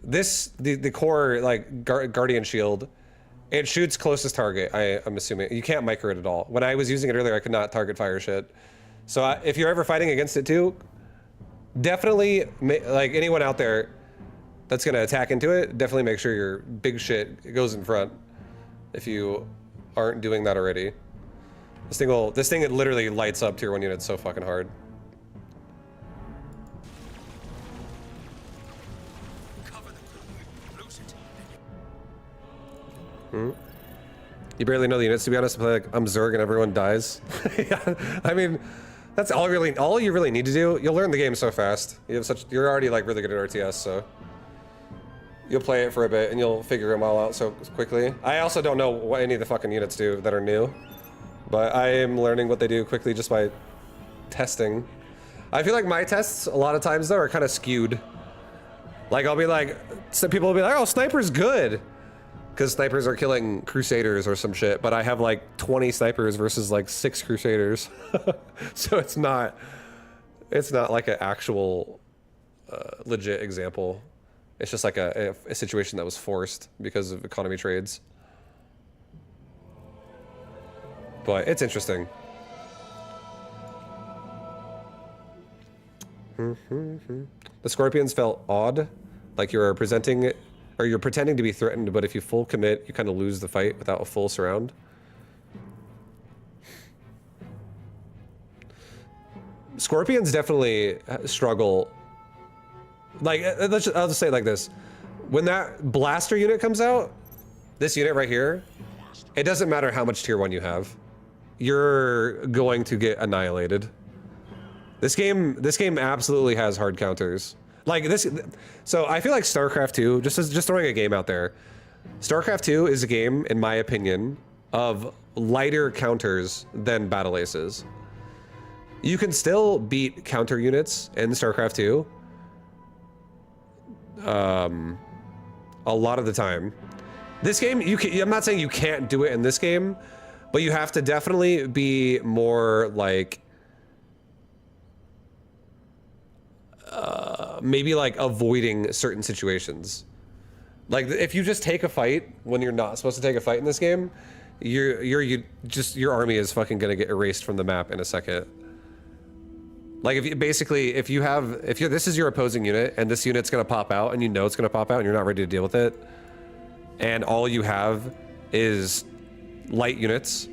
[SPEAKER 1] This the core like Guardian Shield. It shoots closest target. I'm assuming you can't micro it at all. When I was using it earlier, I could not target fire shit. So if you're ever fighting against it too, definitely like anyone out there that's gonna attack into it, definitely make sure your big shit goes in front. If you aren't doing that already, this thing it literally lights up tier 1 units so fucking hard.
[SPEAKER 3] cover the crew. Lose it.
[SPEAKER 1] You barely know the units, to be honest. To play like I'm Zerg and everyone dies. Yeah, I mean, that's all you really need to do. You'll learn the game so fast. You're already like really good at RTS, so you'll play it for a bit and you'll figure them all out so quickly. I also don't know what any of the fucking units do that are new, but I am learning what they do quickly just by testing. I feel like my tests a lot of times though are kind of skewed. Like I'll be like, some people will be like, "Oh, sniper's good." Because snipers are killing crusaders or some shit, but I have like 20 snipers versus like 6 crusaders. So it's not like an actual legit example. It's just like a situation that was forced because of economy trades. But it's interesting. The Scorpions felt odd, like you're presenting it, or you're pretending to be threatened, but if you full commit, you kind of lose the fight without a full surround. Scorpions definitely struggle. Like, I'll just say it like this. When that blaster unit comes out, this unit right here, it doesn't matter how much tier 1 you have. You're going to get annihilated. This game absolutely has hard counters. Like this, so I feel like StarCraft 2, just throwing a game out there, StarCraft 2 is a game, in my opinion, of lighter counters than Battle Aces. You can still beat counter units in StarCraft 2 a lot of the time. This game, I'm not saying you can't do it in this game, but you have to definitely be more like maybe like avoiding certain situations. Like if you just take a fight when you're not supposed to take a fight in this game, your army is fucking gonna get erased from the map in a second. Like if this is your opposing unit and this unit's gonna pop out and you know it's gonna pop out and you're not ready to deal with it, and all you have is light units,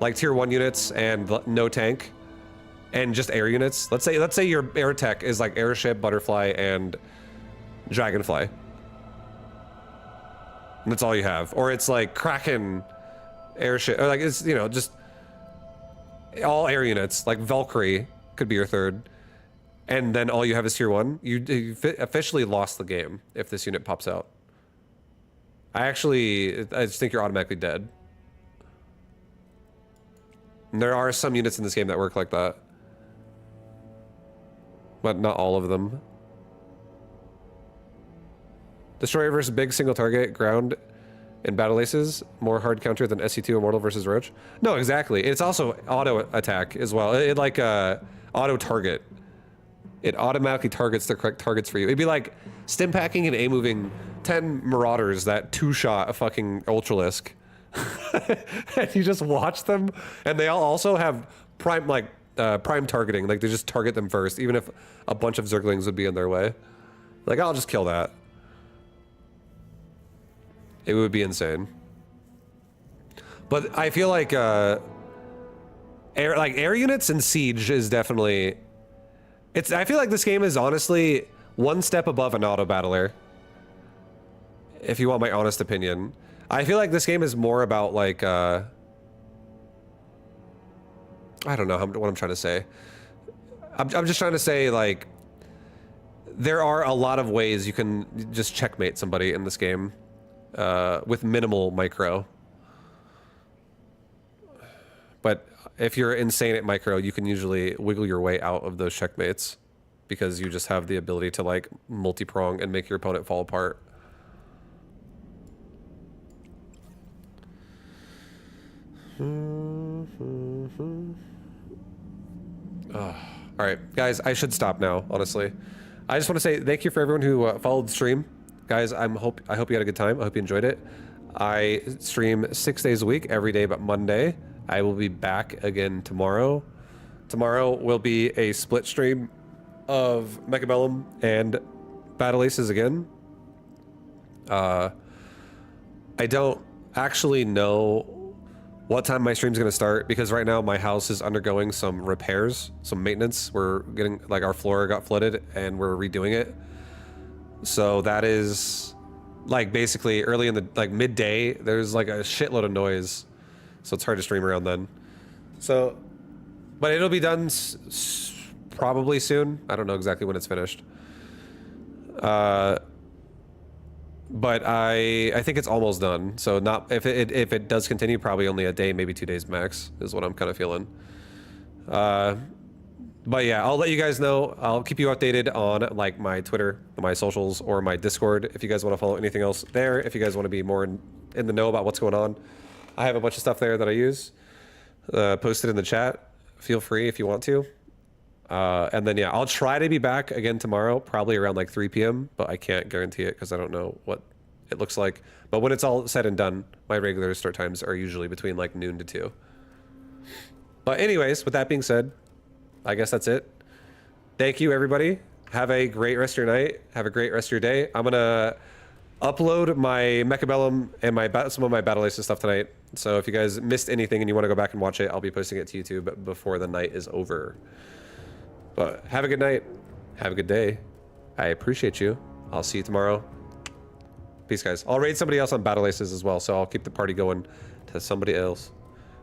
[SPEAKER 1] like tier 1 units and no tank, and just air units. Let's say your air tech is like airship, butterfly, and Dragonfly. And that's all you have. Or it's like Kraken airship, or like it's, you know, just all air units, like Valkyrie could be your third. And then all you have is tier 1. You officially lost the game if this unit pops out. I just think you're automatically dead. And there are some units in this game that work like that. But not all of them. Destroyer versus big single target, ground, and battle aces. More hard counter than SC2 Immortal versus Roach. No, exactly. It's also auto attack as well. It like auto target. It automatically targets the correct targets for you. It'd be like stim packing and A-moving 10 Marauders that two-shot a fucking Ultralisk. And you just watch them, and they all also have prime targeting. Like they just target them first, even if a bunch of Zerglings would be in their way. Like, I'll just kill that. It would be insane. But I feel like air units and Siege is definitely... I feel like this game is honestly one step above an auto battler. If you want my honest opinion. I feel like this game is more about like I don't know what I'm trying to say. I'm just trying to say, like, there are a lot of ways you can just checkmate somebody in this game with minimal micro. But if you're insane at micro, you can usually wiggle your way out of those checkmates because you just have the ability to like multi-prong and make your opponent fall apart. All right, guys, I should stop now, honestly. I just want to say thank you for everyone who followed the stream. Guys, I hope you had a good time. I hope you enjoyed it. I stream 6 days a week, every day but Monday. I will be back again tomorrow. Tomorrow will be a split stream of Mechabellum and Battle Aces again. I don't actually know what time my stream's gonna start because right now my house is undergoing some repairs, some maintenance. We're getting, like, our floor got flooded and we're redoing it. So that is like basically early in the, like, midday, there's like a shitload of noise. So it's hard to stream around then. So, but it'll be done probably soon. I don't know exactly when it's finished. But I think it's almost done. So not if it does continue, probably only a day, maybe 2 days max is what I'm kind of feeling. But yeah, I'll let you guys know. I'll keep you updated on like my Twitter, my socials, or my Discord if you guys want to follow anything else there. If you guys want to be more in the know about what's going on, I have a bunch of stuff there that I use. Posted in the chat. Feel free if you want to. And then, yeah, I'll try to be back again tomorrow, probably around like 3 p.m., but I can't guarantee it because I don't know what it looks like. But when it's all said and done, my regular start times are usually between like noon to 2. But anyways, with that being said, I guess that's it. Thank you, everybody. Have a great rest of your night. Have a great rest of your day. I'm going to upload my Mechabellum and some of my Battle Aces stuff tonight. So if you guys missed anything and you want to go back and watch it, I'll be posting it to YouTube before the night is over. But have a good night. Have a good day. I appreciate you. I'll see you tomorrow. Peace, guys. I'll raid somebody else on Battle Aces as well, so I'll keep the party going to somebody else.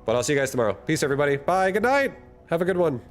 [SPEAKER 1] But I'll see you guys tomorrow. Peace, everybody. Bye. Good night. Have a good one.